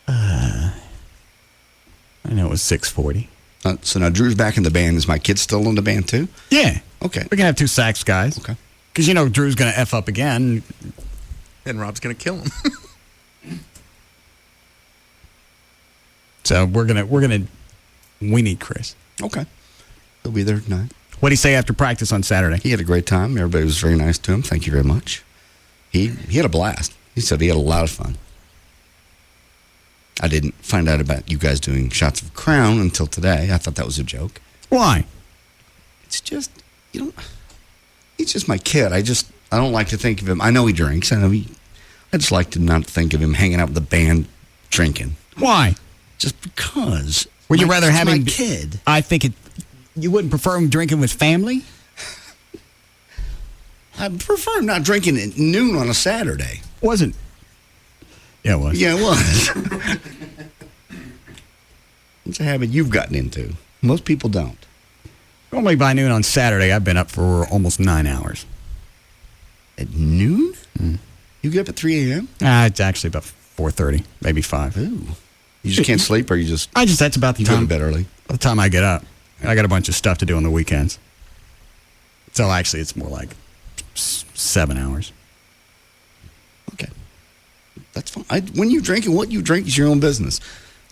I know it was 6:40. So now Drew's back in the band. Is my kid still in the band too? Yeah. Okay. We can have 2 sax guys. Okay. Because Drew's going to F up again. And Rob's going to kill him. So we need Chris. Okay. He'll be there tonight. What did he say after practice on Saturday? He had a great time. Everybody was very nice to him. Thank you very much. He had a blast. He said he had a lot of fun. I didn't find out about you guys doing shots of Crown until today. I thought that was a joke. Why? It's just, he's just my kid. I don't like to think of him. I know he drinks. I just like to not think of him hanging out with the band drinking. Why? Just because. Would you rather have him? My kid. I think you wouldn't prefer him drinking with family? I prefer him not drinking at noon on a Saturday. Wasn't. Yeah, it was. Yeah, it was. It's a habit you've gotten into. Most people don't. Normally by noon on Saturday, I've been up for almost 9 hours. At noon? Mm. You get up at 3 a.m.? It's actually about 4:30, maybe 5. Ooh. You just can't sleep, or you just... That's about the time. Go to bed early. By the time I get up. I got a bunch of stuff to do on the weekends. So actually, it's more like 7 hours. Okay. That's fine. When you drink and what you drink is your own business.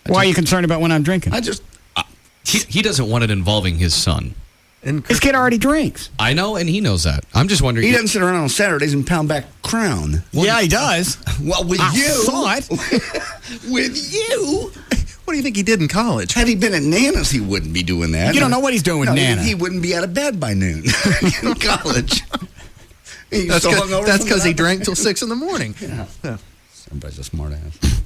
Why are you concerned about when I'm drinking? He doesn't want it involving his son. And This kid already drinks. I know, and he knows that. I'm just wondering. He doesn't sit around on Saturdays and pound back Crown. Yeah, he does. Well, with I you. saw it. With you. What do you think he did in college? Had he been at Nana's, he wouldn't be doing that. You don't know what he's doing with Nana. He wouldn't be out of bed by noon in college. That's because he drank till 6 in the morning. Yeah. Everybody's a smart ass.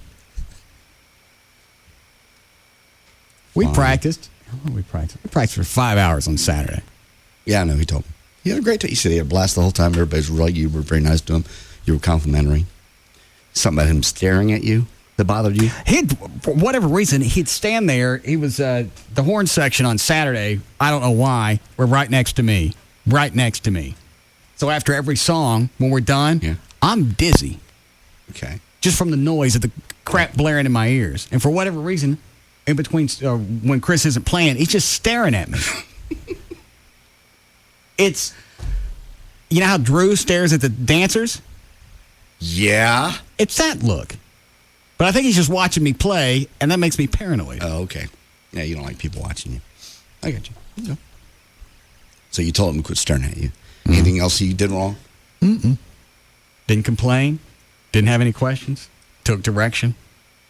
We practiced. We practiced for 5 hours on Saturday. Yeah, I know. He told me. He had a great time. He said he had a blast the whole time. Everybody's really, you were very nice to him. You were complimentary. Something about him staring at you that bothered you? For whatever reason, he'd stand there. He was the horn section on Saturday. I don't know why. We're right next to me. Right next to me. So after every song, when we're done, I'm dizzy. Okay. Just from the noise of the crap blaring in my ears. And for whatever reason, in between when Chris isn't playing, he's just staring at me. It's, you know how Drew stares at the dancers? Yeah. It's that look. But I think he's just watching me play, and that makes me paranoid. Oh, okay. Yeah, you don't like people watching you. I got you. Okay. So you told him to quit staring at you. Anything else he did wrong? Mm-mm. Didn't complain. Didn't have any questions. Took direction.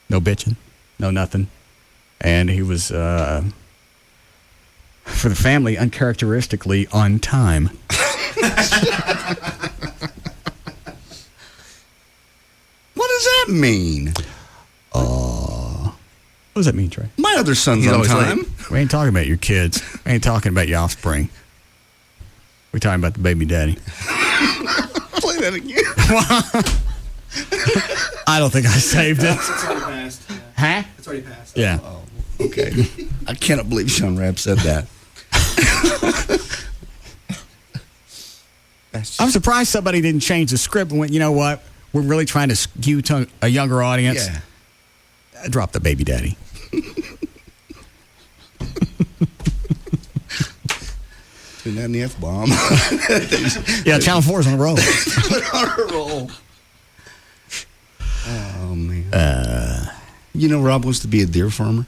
No bitching. No nothing. And he was, for the family, uncharacteristically on time. What does that mean? What does that mean, Trey? My other son's He's on always time. late. We ain't talking about your kids. We ain't talking about your offspring. We're talking about the baby daddy. Play that again. I don't think I saved it. It's already passed. Yeah. Huh? It's already passed. Yeah. Oh, okay. I cannot believe Sean Rabb said that. I'm surprised somebody didn't change the script and went, you know what? We're really trying to skew to a younger audience. Yeah. Drop the baby daddy. Turn that in the F-bomb. Yeah, Channel 4's on a roll. On a roll. Oh, man. You know, Rob wants to be a deer farmer.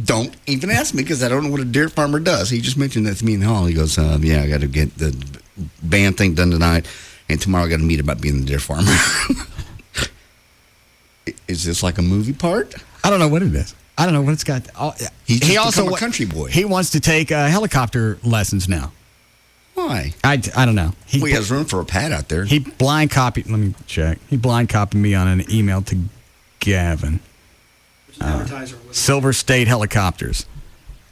Don't even ask me because I don't know what a deer farmer does. He just mentioned that to me in the hall. He goes, yeah, I got to get the band thing done tonight, and tomorrow I got to meet about being the deer farmer. Is this like a movie part? I don't know what it is. I don't know what it's got. He's just also become a country boy. He wants to take helicopter lessons now. Why? I don't know. He has room for a pad out there. He blind copied. Let me check. He blind copied me on an email to Gavin. Silver State Helicopters.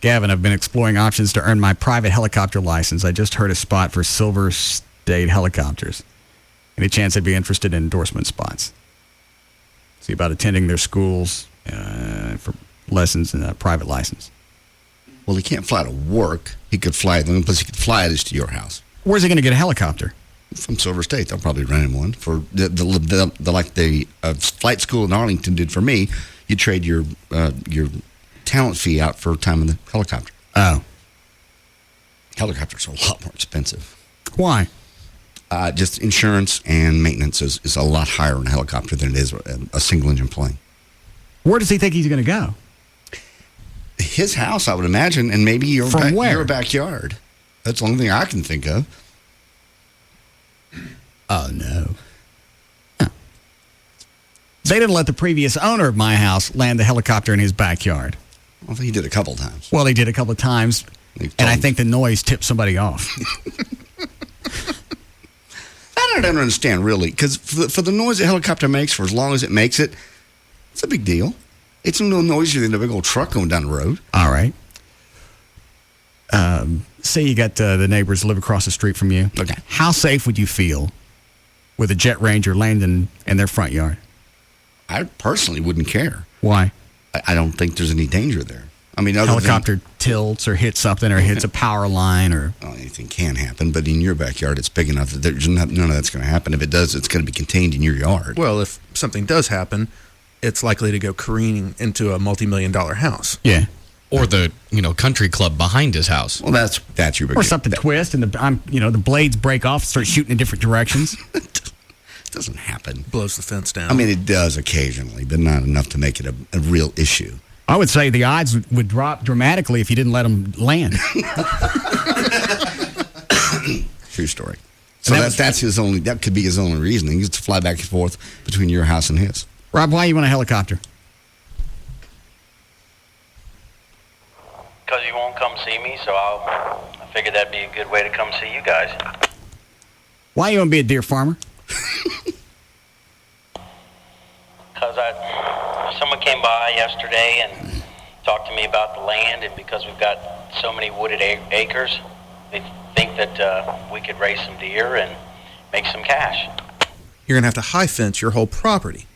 Gavin, I've been exploring options to earn my private helicopter license. I just heard a spot for Silver State Helicopters. Any chance I'd be interested in endorsement spots? See about attending their schools for lessons and a private license. Well, he can't fly to work. He could fly. The only place he could fly is to your house. Where's he going to get a helicopter? From Silver State. They'll probably rent him one for like the flight school in Arlington did for me. You trade your talent fee out for time in the helicopter. Oh. Helicopters are a lot more expensive. Why? Just insurance and maintenance is a lot higher in a helicopter than it is a single engine plane. Where does he think he's going to go? His house, I would imagine, and maybe your backyard. That's the only thing I can think of. Oh, no. They didn't let the previous owner of my house land the helicopter in his backyard. Well, he did a couple times. Well, he did a couple of times, and I think the noise tipped somebody off. I don't understand, really, because for the noise a helicopter makes, for as long as it makes it, it's a big deal. It's no noisier than a big old truck going down the road. All right. Say you got the neighbors live across the street from you. Okay. How safe would you feel with a Jet Ranger landing in their front yard? I personally wouldn't care. Why? I don't think there's any danger there. I mean, helicopter tilts or hits something or hits a power line or... Well, anything can happen, but in your backyard, it's big enough that there's none of that's going to happen. If it does, it's going to be contained in your yard. Well, if something does happen, it's likely to go careening into a multi-million-dollar house. Yeah. Or the country club behind his house. Well, that's your big or something twist and the blades break off and start shooting in different directions. Doesn't happen. Blows the fence down. I mean, it does occasionally, but not enough to make it a real issue. I would say the odds would drop dramatically if you didn't let him land. True story. So that's his only. That could be his only reasoning is to fly back and forth between your house and his. Rob, why you want a helicopter? Because you won't come see me, so I figured that'd be a good way to come see you guys. Why you want to be a deer farmer? Because someone came by yesterday and talked to me about the land, and because we've got so many wooded acres, they think that we could raise some deer and make some cash. You're going to have to high fence your whole property.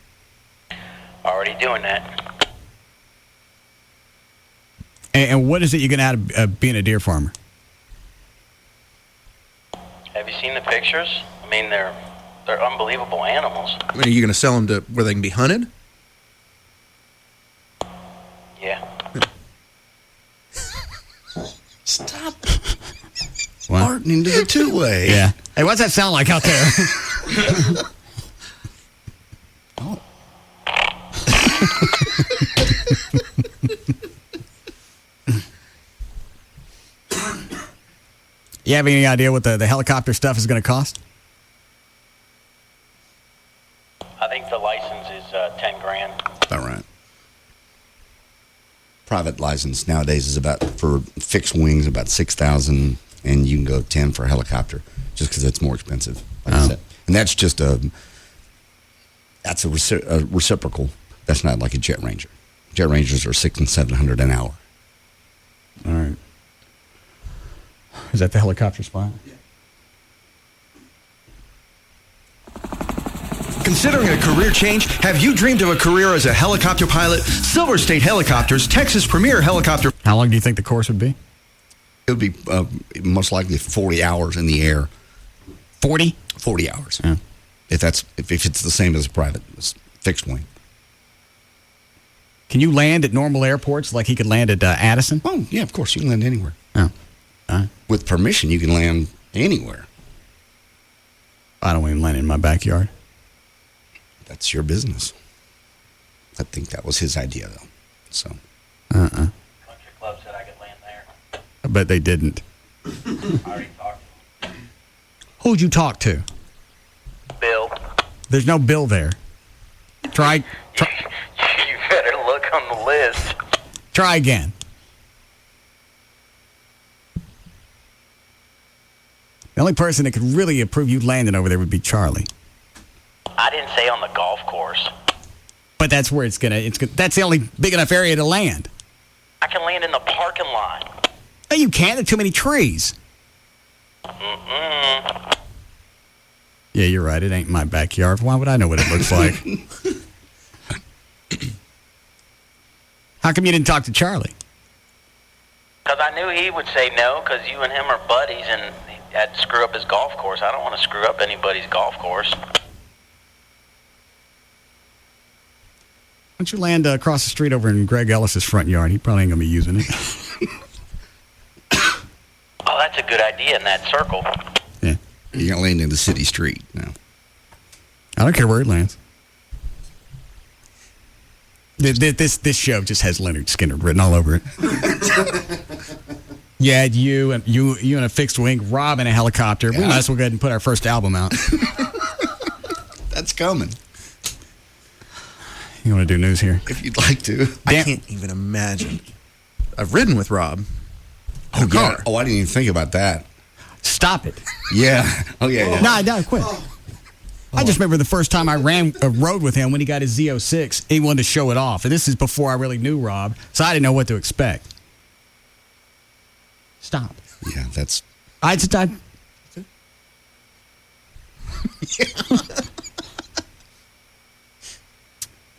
Already doing that. And what is it you're going to out of being a deer farmer? Have you seen the pictures? I mean, they're unbelievable animals. I mean, are you going to sell them to where they can be hunted? Yeah. Stop farting into the two-way. Yeah. Hey, what's that sound like out there? Oh. You have any idea what the helicopter stuff is going to cost? I think the license is $10,000. About right. Private license nowadays is about, for fixed wings, about $6,000, and you can go 10 for a helicopter, just because it's more expensive. Like I said, and that's just a reciprocal. That's not like a Jet Ranger. Jet Rangers are $600 and $700 an hour. All right. Is that the helicopter spot? Yeah. Considering a career change, have you dreamed of a career as a helicopter pilot? Silver State Helicopters, Texas' premier helicopter. How long do you think the course would be? It would be most likely 40 hours in the air. 40? 40 hours. Yeah. If it's the same as a private fixed wing. Can you land at normal airports like he could land at Addison? Oh, yeah, of course. You can land anywhere. Oh. With permission, you can land anywhere. I don't even land in my backyard. That's your business. I think that was his idea, though. So. Country Club said I could land there. I bet they didn't. I already talked to him. Who'd you talk to? Bill. There's no Bill there. Try. You better look on the list. Try again. The only person that could really approve you landing over there would be Charlie. I didn't say on the golf course. But that's where that's the only big enough area to land. I can land in the parking lot. No, you can't. There are too many trees. Mm-mm. Yeah, you're right. It ain't my backyard. Why would I know what it looks like? How come you didn't talk to Charlie? Because I knew he would say no, because you and him are buddies, and I'd screw up his golf course. I don't want to screw up anybody's golf course. Why don't you land across the street over in Greg Ellis's front yard? He probably ain't going to be using it. Oh, that's a good idea in that circle. Yeah. You're going to land in the city street now. I don't care where it lands. This show just has Leonard Skinner written all over it. Yeah, you and a fixed wing, Rob in a helicopter. Yeah. We might as well go ahead and put our first album out. That's coming. You want to do news here? If you'd like to. I can't even imagine. I've ridden with Rob. Oh, yeah. Oh, I didn't even think about that. Stop it. Yeah. Oh, yeah. No, quit. I just remember the first time I rode with him when he got his Z06. He wanted to show it off. And this is before I really knew Rob, so I didn't know what to expect. Stop. Yeah, that's...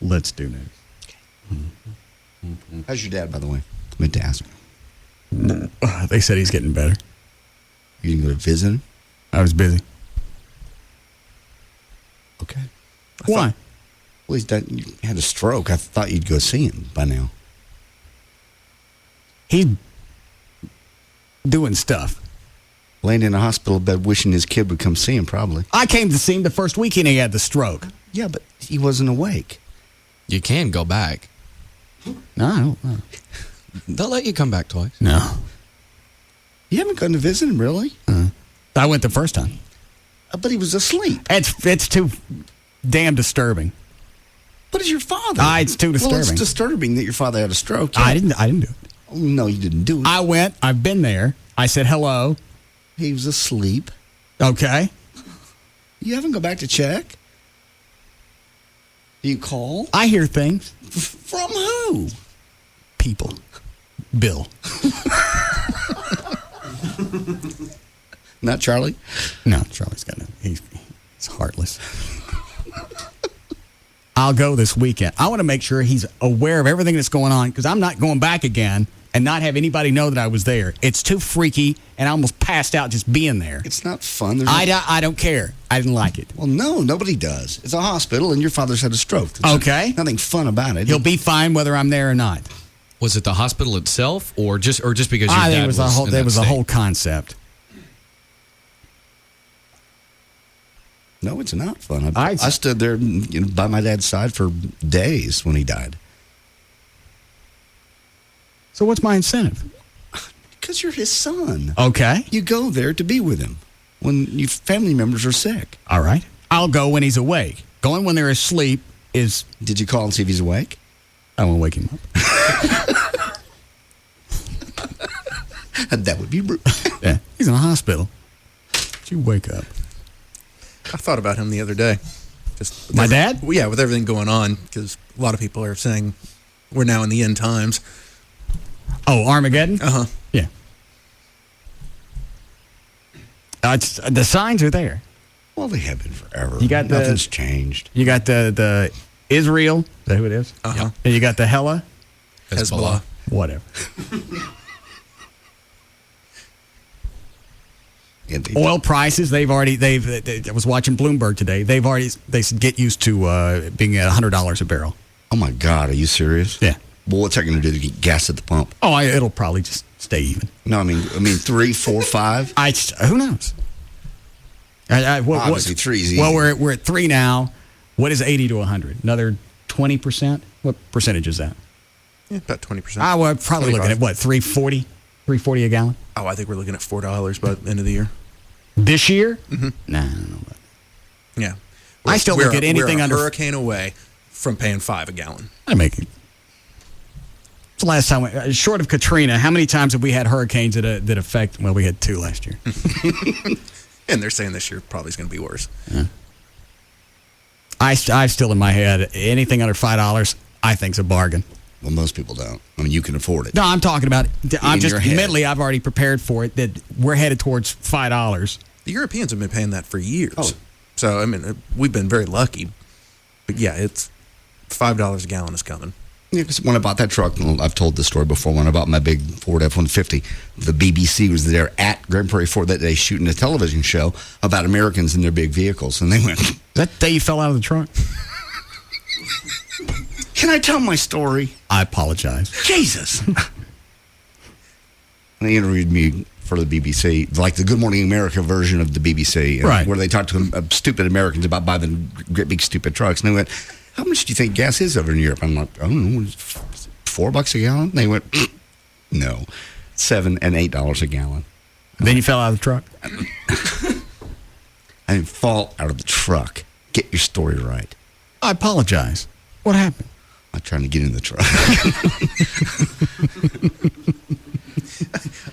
Let's do news. How's your dad, by the way? I meant to ask. They said he's getting better. You didn't go to visit him? I was busy. Okay. Why? Well, he had a stroke. I thought you'd go see him by now. He's doing stuff. Laying in a hospital bed wishing his kid would come see him, probably. I came to see him the first weekend he had the stroke. Yeah, but he wasn't awake. You can go back. No, I don't know. They'll let you come back twice. No. You haven't gone to visit him, really? I went the first time. But he was asleep. It's too damn disturbing. But it's your father. It's too disturbing. Well, it's disturbing that your father had a stroke. I didn't do it. Oh, no, you didn't do it. I went. I've been there. I said hello. He was asleep. Okay. You haven't gone back to check? You call? I hear things. From who? People. Bill. Not Charlie? No, Charlie's got no. He's heartless. I'll go this weekend. I want to make sure he's aware of everything that's going on because I'm not going back again and not have anybody know that I was there. It's too freaky, and I almost passed out just being there. It's not fun. I don't care. I didn't like it. Well, no, nobody does. It's a hospital, and your father's had a stroke. Okay. Nothing fun about it. He'll be fine whether I'm there or not. Was it the hospital itself, or just because your dad there was a whole in that a state? whole concept. No, it's not fun. I stood there by my dad's side for days when he died. So what's my incentive? Because you're his son. Okay. You go there to be with him when your family members are sick. All right. I'll go when he's awake. Going when they're asleep is... Did you call and see if he's awake? I won't wake him up. That would be rude. Yeah, he's in a hospital. Did you wake up? I thought about him the other day. Just My dad? Yeah, with everything going on, because a lot of people are saying we're now in the end times. Oh, Armageddon? Uh-huh. Yeah. The signs are there. Well, they have been forever. You got Nothing's changed. You got the Israel. Is that who it is? Uh-huh. And you got the Hezbollah. Whatever. Oil prices, I was watching Bloomberg today. They said get used to being at $100 a barrel. Oh my God, are you serious? Yeah. Well, what's that going to do to get gas at the pump? Oh, it'll probably just stay even. No, I mean 3, 4, 5. Who knows? Obviously, 3 is easy. Well, we're at 3 now. What is 80 to 100? Another 20%? What percentage is that? Yeah, about 20%. We're probably 25. looking at what, $3.40? $3.40 a gallon? Oh, I think we're looking at $4 by the end of the year. This year? Mm-hmm. Nah, I don't know about that. Yeah. I still look at anything we're a under hurricane away from paying $5 a gallon. I make it. It's the last time, short of Katrina, how many times have we had hurricanes that affect? Well, we had 2 last year. And they're saying this year probably is going to be worse. Yeah. I still in my head, anything under $5, I think's a bargain. Well, most people don't. I mean, you can afford it. No, I'm talking about. I'm just your head. mentally. I've already prepared for it. That we're headed towards $5. The Europeans have been paying that for years. Oh. So I mean, we've been very lucky. But yeah, it's $5 a gallon is coming. Yeah, because when I bought that truck, I've told this story before. When I bought my big Ford F-150, the BBC was there at Grand Prairie Ford that day shooting a television show about Americans and their big vehicles, and they went. That day you fell out of the truck. Can I tell my story? I apologize. Jesus. And they interviewed me for the BBC, like the Good Morning America version of the BBC, right? Where they talked to stupid Americans about buying great big stupid trucks, and they went, "How much do you think gas is over in Europe?" I'm like, "I don't know, $4 a gallon." And they went, "No, $7 and $8 a gallon." Then you fell out of the truck. I didn't fall out of the truck. Get your story right. I apologize. What happened? I'm trying to get in the truck.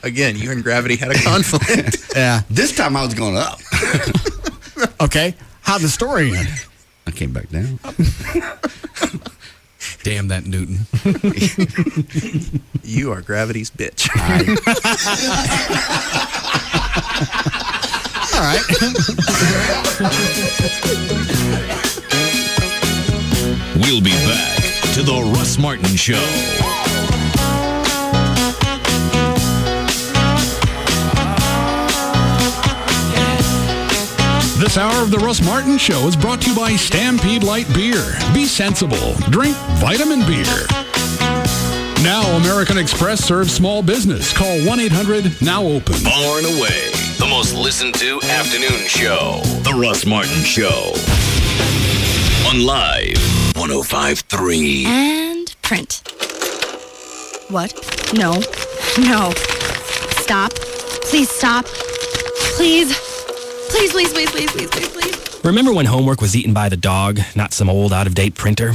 Again, you and gravity had a conflict. Yeah. This time I was going up. Okay. How'd the story end? I came back down. Damn that Newton. You are gravity's bitch. All right. We'll be back to the Russ Martin Show. This hour of the Russ Martin Show is brought to you by Stampede Light Beer. Be sensible. Drink vitamin beer. Now American Express serves small business. Call 1-800-NOW-OPEN. Far and away, the most listened to afternoon show. The Russ Martin Show. On Live 105.3. And print. What? No. No. Stop. Please stop. Please. Please, please, please, please, please, please, please. Remember when homework was eaten by the dog, not some old out-of-date printer?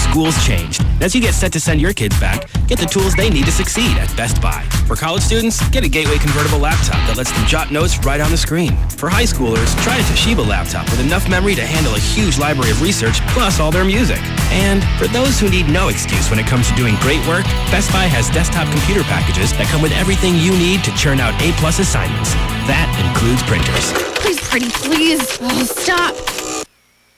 School's changed. As you get set to send your kids back, get the tools they need to succeed at Best Buy. For college students, get a Gateway convertible laptop that lets them jot notes right on the screen. For high schoolers, try a Toshiba laptop with enough memory to handle a huge library of research, plus all their music. And for those who need no excuse when it comes to doing great work, Best Buy has desktop computer packages that come with everything you need to churn out A+ assignments. That includes printers. Please, pretty, please. Oh, stop.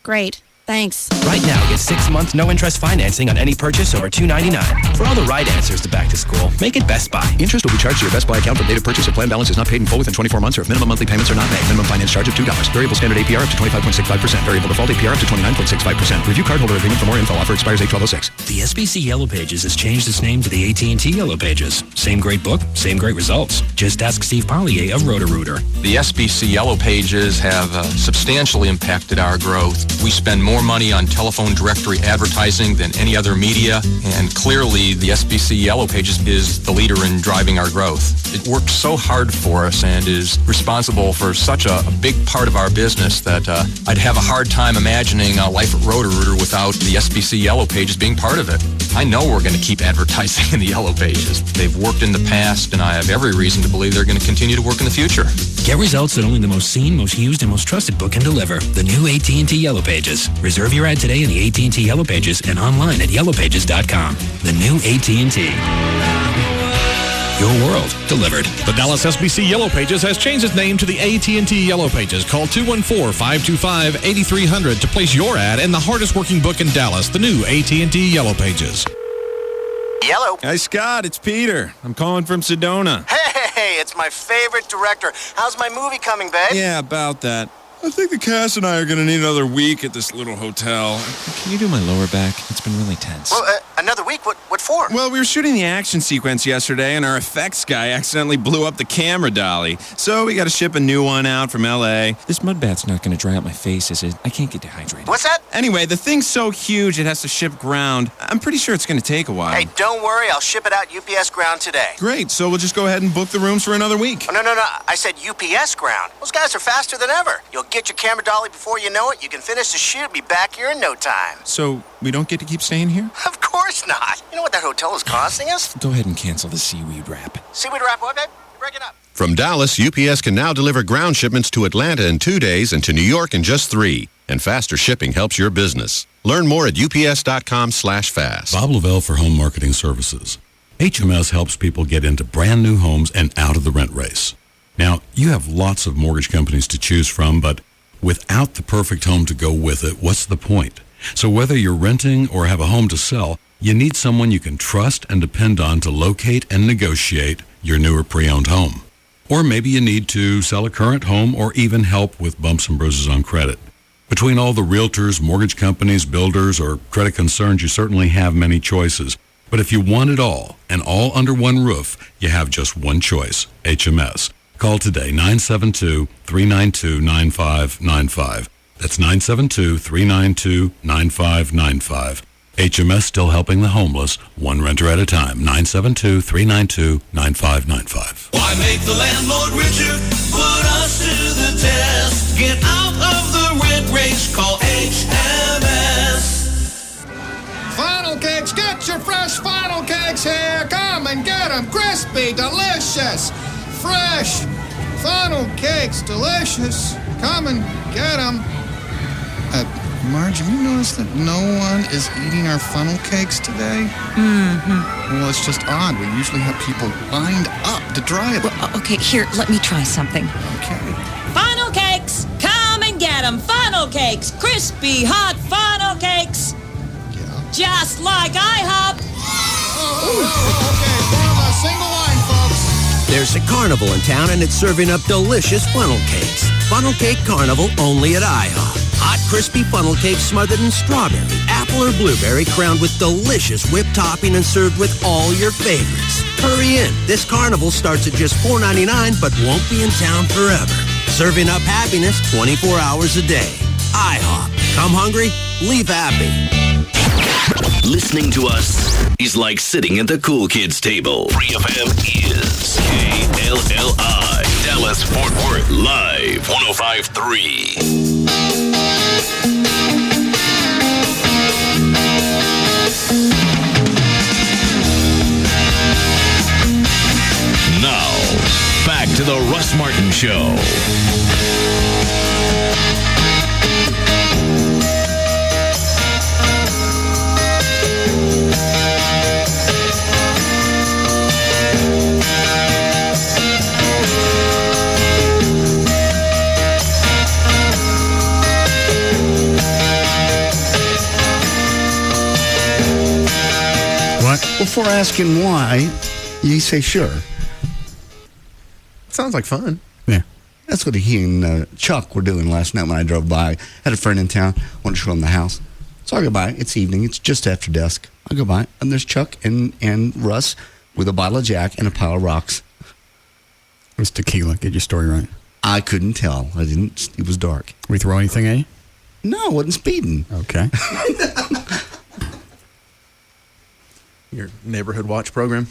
Great. Thanks. Right now, get 6 months no-interest financing on any purchase over $299. For all the right answers to back to school, make it Best Buy. Interest will be charged to your Best Buy account from date of purchase if plan balance is not paid in full within 24 months or if minimum monthly payments are not made. Minimum finance charge of $2. Variable standard APR up to 25.65%. Variable default APR up to 29.65%. Review cardholder agreement for more info. Offer expires 8/12/06. The SBC Yellow Pages has changed its name to the AT&T Yellow Pages. Same great book, same great results. Just ask Steve Pollier of Roto-Rooter. The SBC Yellow Pages have substantially impacted our growth. We spend more money on telephone directory advertising than any other media, and clearly the SBC Yellow Pages is the leader in driving our growth. It works so hard for us and is responsible for such a big part of our business that I'd have a hard time imagining life at Roto-Rooter without the SBC Yellow Pages being part of it. I know we're going to keep advertising in the Yellow Pages. They've worked in the past, and I have every reason to believe they're going to continue to work in the future. Get results that only the most seen, most used, and most trusted book can deliver. The new AT&T Yellow Pages. Reserve your ad today in the AT&T Yellow Pages and online at yellowpages.com. The new AT&T. Your world delivered. The Dallas SBC Yellow Pages has changed its name to the AT&T Yellow Pages. Call 214-525-8300 to place your ad in the hardest working book in Dallas, the new AT&T Yellow Pages. Yellow. Hi, Scott. It's Peter. I'm calling from Sedona. Hey, it's my favorite director. How's my movie coming, babe? Yeah, about that. I think the cast and I are going to need another week at this little hotel. Can you do my lower back? It's been really tense. Well, another week? What for? Well, we were shooting the action sequence yesterday, and our effects guy accidentally blew up the camera dolly. So we got to ship a new one out from L.A. This mud bath's not going to dry out my face, is it? I can't get dehydrated. What's that? Anyway, the thing's so huge it has to ship ground. I'm pretty sure it's going to take a while. Hey, don't worry. I'll ship it out UPS ground today. Great. So we'll just go ahead and book the rooms for another week. Oh, no. I said UPS ground. Those guys are faster than ever. You'll get your camera dolly before you know it. You can finish the shoot and be back here in no time. So we don't get to keep staying here? Of course not. You know what that hotel is costing us? Go ahead and cancel the seaweed wrap. Seaweed wrap what, babe? Break it up. From Dallas, UPS can now deliver ground shipments to Atlanta in 2 days and to New York in just 3. And faster shipping helps your business. Learn more at ups.com/fast. Bob Lavelle for Home Marketing Services. HMS helps people get into brand new homes and out of the rent race. Now, you have lots of mortgage companies to choose from, but without the perfect home to go with it, what's the point? So whether you're renting or have a home to sell, you need someone you can trust and depend on to locate and negotiate your newer pre-owned home. Or maybe you need to sell a current home or even help with bumps and bruises on credit. Between all the realtors, mortgage companies, builders, or credit concerns, you certainly have many choices. But if you want it all, and all under one roof, you have just one choice, HMS. Call today, 972-392-9595. That's 972-392-9595. HMS still helping the homeless, one renter at a time. 972-392-9595. Why make the landlord richer? Put us to the test. Get out of the rent race. Call HMS. Funnel cakes, get your fresh funnel cakes here. Come and get them. Crispy, delicious, fresh funnel cakes, delicious. Come and get them. Marge, have you noticed that no one is eating our funnel cakes today? Mm-hmm. Well, it's just odd. We usually have people lined up to try them. Well, okay, here, let me try something. Okay. Funnel cakes! Come and get them! Funnel cakes! Crispy, hot funnel cakes! Yeah. Just like IHOP! Okay, form a single line, folks. There's a carnival in town, and it's serving up delicious funnel cakes. Funnel Cake Carnival only at IHOP. Hot, crispy funnel cakes smothered in strawberry, apple, or blueberry, crowned with delicious whipped topping and served with all your favorites. Hurry in. This carnival starts at just $4.99, but won't be in town forever. Serving up happiness 24 hours a day. IHOP. Come hungry, leave happy. Listening to us is like sitting at the cool kids table. Free FM is KLLI. Dallas, Fort Worth, live 105.3. Now, back to the Russ Martin Show. What? Before asking why, you say sure. Sounds like fun. Yeah. That's what he and Chuck were doing last night when I drove by. Had a friend in town, wanted to show him the house. So I go by. It's evening. It's just after dusk. I go by, and there's Chuck and Russ with a bottle of Jack and a pile of rocks. It was tequila. Get your story right. I couldn't tell. I didn't. It was dark. We throw anything at you? No, I wasn't speeding. Okay. Your neighborhood watch program?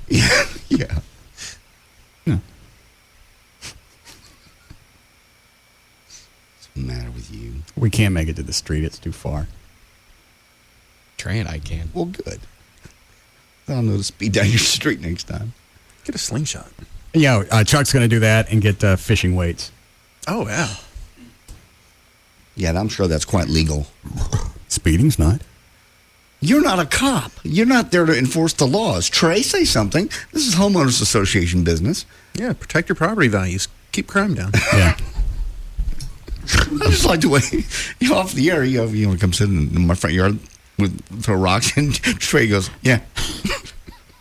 Yeah. Yeah. What's the matter with you? We can't make it to the street. It's too far. Trey and I can. Well, good. I'll know to speed down your street next time. Get a slingshot. Yeah, Chuck's going to do that and get fishing weights. Oh, yeah. Yeah, I'm sure that's quite legal. Speeding's not. You're not a cop. You're not there to enforce the laws. Trey, say something. This is homeowners association business. Yeah, protect your property values. Keep crime down. Yeah. I just like the way you're off the air. You want to come sit in my front yard with throw rocks, and Trey goes, "Yeah,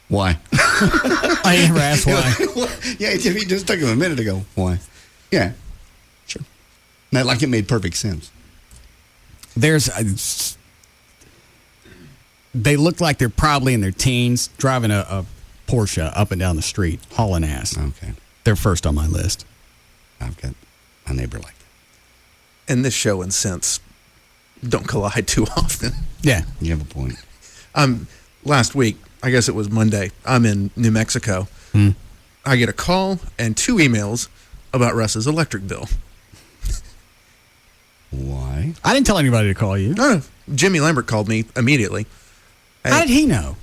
why?" I never asked why. Yeah, it just took him a minute to go. Why? Yeah, sure. Not like it made perfect sense. They look like they're probably in their teens, driving a Porsche up and down the street, hauling ass. Okay. They're first on my list. I've got a neighbor like that. And this show and sense don't collide too often. Yeah. You have a point. Last week, I guess it was Monday, I'm in New Mexico. I get a call and 2 emails about Russ's electric bill. Why? I didn't tell anybody to call you. No. Jimmy Lambert called me immediately. How did he know?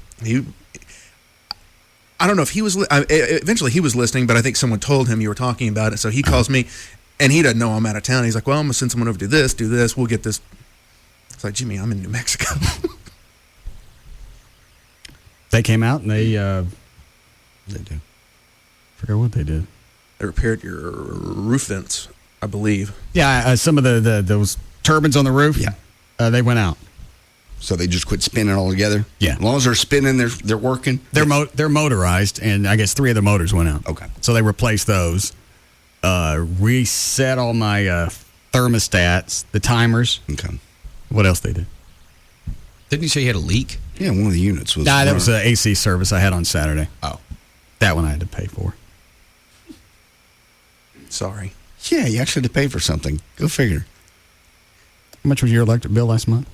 I don't know if he was. Eventually, he was listening, but I think someone told him you were talking about it. So he calls me, and he doesn't know I'm out of town. He's like, "Well, I'm gonna send someone over to do this. We'll get this." It's like, Jimmy, I'm in New Mexico. They came out and they do. Forgot what they did. They repaired your roof vents, I believe. Yeah, some of those turbines on the roof. Yeah, they went out. So they just quit spinning altogether? Yeah. As long as they're spinning, they're working? They're motorized, and I guess 3 of the motors went out. Okay. So they replaced those. Reset all my thermostats, the timers. Okay. What else they did? Didn't you say you had a leak? Yeah, one of the units was... Nah, that was an AC service I had on Saturday. Oh. That one I had to pay for. Sorry. Yeah, you actually had to pay for something. Go figure. How much was your electric bill last month?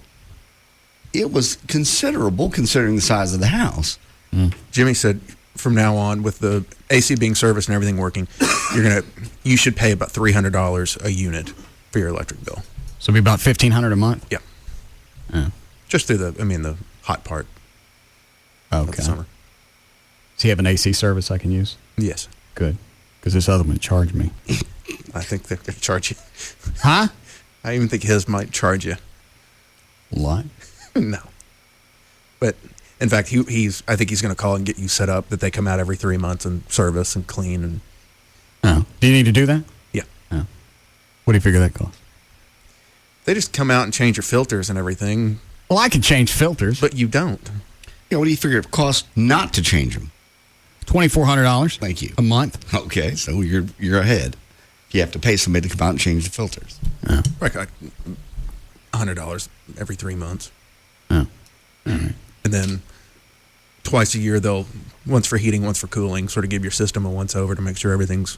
It was considerable considering the size of the house. Jimmy said from now on, with the AC being serviced and everything working, you should pay about $300 a unit for your electric bill. So it'd be about $1,500 a month? Yeah. Yeah. Just through the hot part of the summer. Does he have an AC service I can use? Yes. Good. Because this other one charged me. I think they're going to charge you. Huh? I even think his might charge you. A lot? No. But, in fact, I think he's going to call and get you set up that they come out every 3 months and service and clean. And Oh. Do you need to do that? Yeah. Oh. What do you figure that costs? They just come out and change your filters and everything. Well, I can change filters. But you don't. Yeah, what do you figure it costs not to change them? $2,400. Thank you. A month. Okay, so you're ahead. You have to pay somebody to come out and change the filters. Oh. Like $100 every 3 months. Oh. All right. And then twice a year, once for heating, once for cooling, sort of give your system a once over to make sure everything's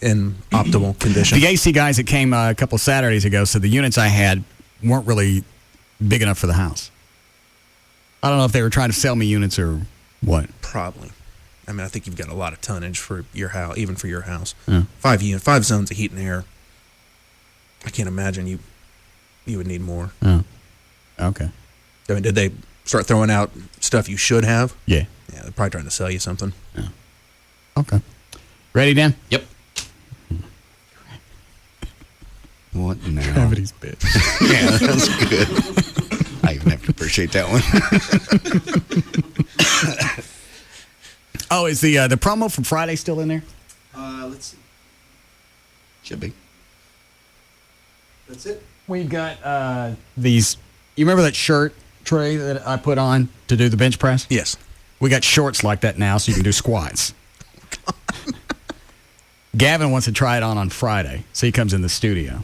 in optimal condition. The AC guys that came a couple of Saturdays ago said the units I had weren't really big enough for the house. I don't know if they were trying to sell me units or what. Probably. I mean, I think you've got a lot of tonnage for your house, even for your house. Yeah. 5 zones of heat and air. I can't imagine you would need more. Oh. Okay. I mean, did they start throwing out stuff you should have? Yeah. Yeah, they're probably trying to sell you something. Yeah. Okay. Ready, Dan? Yep. What now? Gravity's bitch. Yeah, that's good. I even have to appreciate that one. Oh, is the promo from Friday still in there? Let's see. Should be. That's it. We've got these. You remember that shirt tray that I put on to do the bench press? Yes. We got shorts like that now, so you can do squats. Gavin wants to try it on Friday, so he comes in the studio.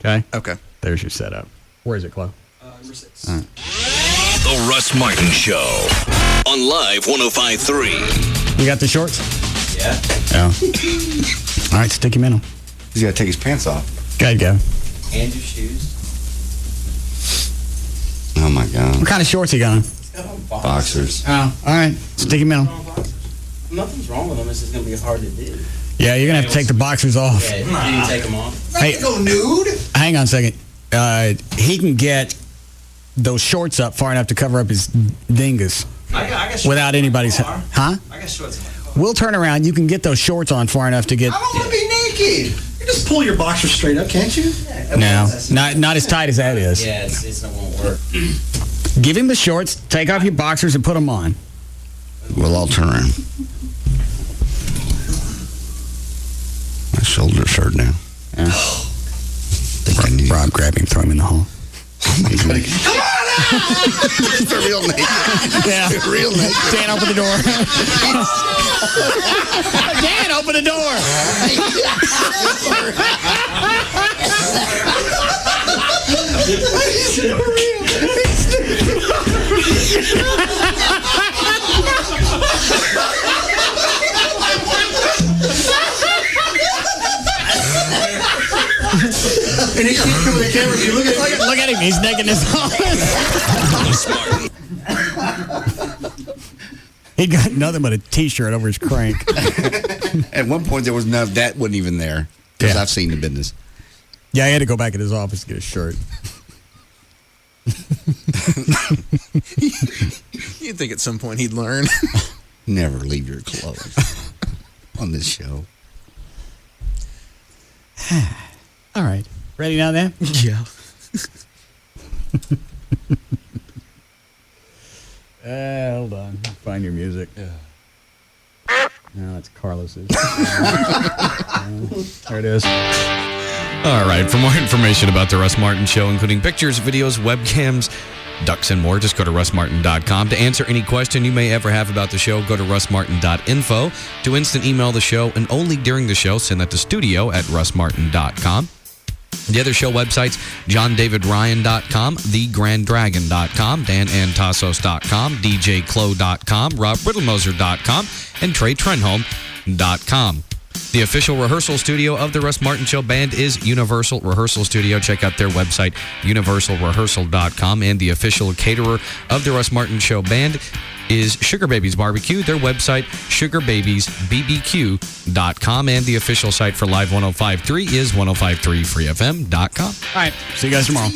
Okay? Okay. There's your setup. Where is it, Chloe? Number 6. All right. The Russ Martin Show on Live 105.3. You got the shorts? Yeah. Oh. All right, stick him in them. He's got to take his pants off. Go ahead, Gavin. And your shoes. Oh, my God. What kind of shorts you got on? Boxers. Oh, all right. Stick him in them. Nothing's wrong with them. It's just going to be hard to do. Yeah, you're going to have to take the boxers off. Yeah, you can take them off. Hey, go nude. Hang on a second. He can get those shorts up far enough to cover up his dingus I got shorts without in my anybody's... car. Huh? I got shorts in my car. We'll turn around. You can get those shorts on far enough to get... I don't want to be naked. You just pull your boxers straight up, can't you? No, not as tight as that is. Yeah, it won't work. Give him the shorts, take off your boxers, and put them on. We'll all turn around. My shoulders hurt now. Yeah. Rob, grab him, throw him in the hall. Oh my God. Come on! It's a real naked. Yeah. It's real naked. Dan, open the door. Dan, open the door. And he keeps coming to the camera. You look at him. He's naked in his He got nothing but a T-shirt over his crank. At one point, there was that wasn't even there because Yeah. I've seen the business. Yeah, I had to go back in his office to get a shirt. You'd think at some point he'd learn. Never leave your clothes on this show. All right. Ready now, then? Yeah. Hold on. Find your music. Yeah. No, it's Carlos's. There it is. All right. For more information about the Russ Martin Show, including pictures, videos, webcams, ducks, and more, just go to russmartin.com. To answer any question you may ever have about the show, go to russmartin.info. To instant email the show, and only during the show, send that to studio@russmartin.com. The other show websites, johndavidryan.com, thegranddragon.com, danantasos.com, djclo.com, robriddlemoser.com, and treytrenholm.com. The official rehearsal studio of the Russ Martin Show Band is Universal Rehearsal Studio. Check out their website, universalrehearsal.com. And the official caterer of the Russ Martin Show Band is Sugar Babies Barbecue. Their website, sugarbabiesbbq.com. And the official site for Live 105.3 is 1053freefm.com. All right. See you guys tomorrow.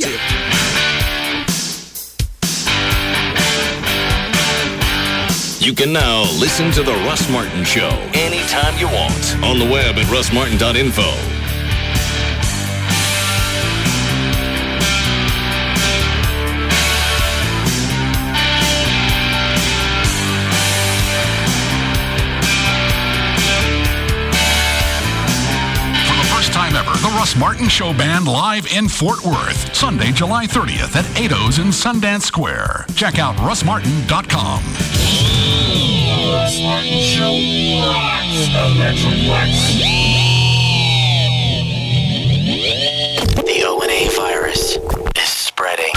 You can now listen to The Russ Martin Show anytime you want on the web at russmartin.info. For the first time ever, the Russ Martin Show Band live in Fort Worth, Sunday, July 30th at 8's in Sundance Square. Check out russmartin.com. Russ Martin Show. The O&A virus is spreading.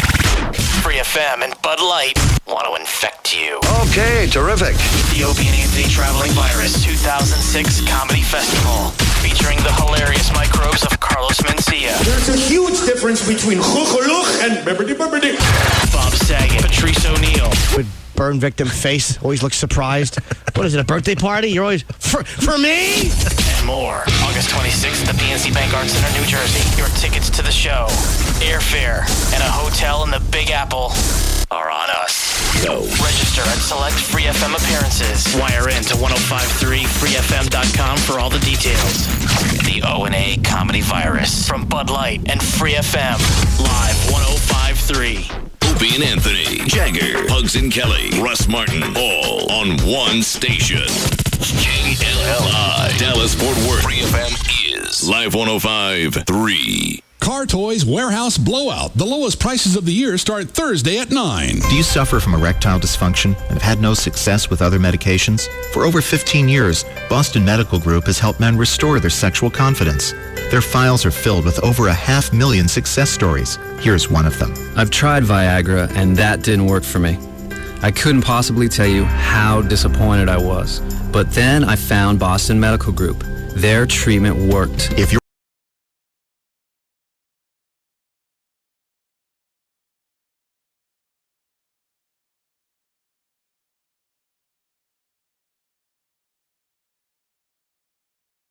Free FM and Bud Light want to infect you. Okay, terrific. The Opie and Anthony Traveling Virus 2006 Comedy Festival, featuring the hilarious microbes of Carlos Mencia. There's a huge difference between chuchuluch and bibbidi-bibbidi. Bob Saget, Patrice O'Neill. With burn victim face, always looks surprised. What is it, a birthday party? You're always, for me? And more. August 26th at the PNC Bank Arts Center, New Jersey. Your tickets to the show, airfare, and a hotel in the Big Apple are on us. Go. Register at select Free FM appearances. Wire in to 1053freefm.com for all the details. The O&A Comedy Virus from Bud Light and Free FM. Live 1053. Opie and Anthony, Jagger, Pugs and Kelly, Russ Martin, all on one station. KLLI, Dallas Fort Worth. Free FM is Live 105.3. Car Toys Warehouse Blowout. The lowest prices of the year start Thursday at 9. Do you suffer from erectile dysfunction and have had no success with other medications? For over 15 years, Boston Medical Group has helped men restore their sexual confidence. Their files are filled with over 500,000 success stories. Here's one of them. I've tried Viagra, and that didn't work for me. I couldn't possibly tell you how disappointed I was. But then I found Boston Medical Group. Their treatment worked. If you're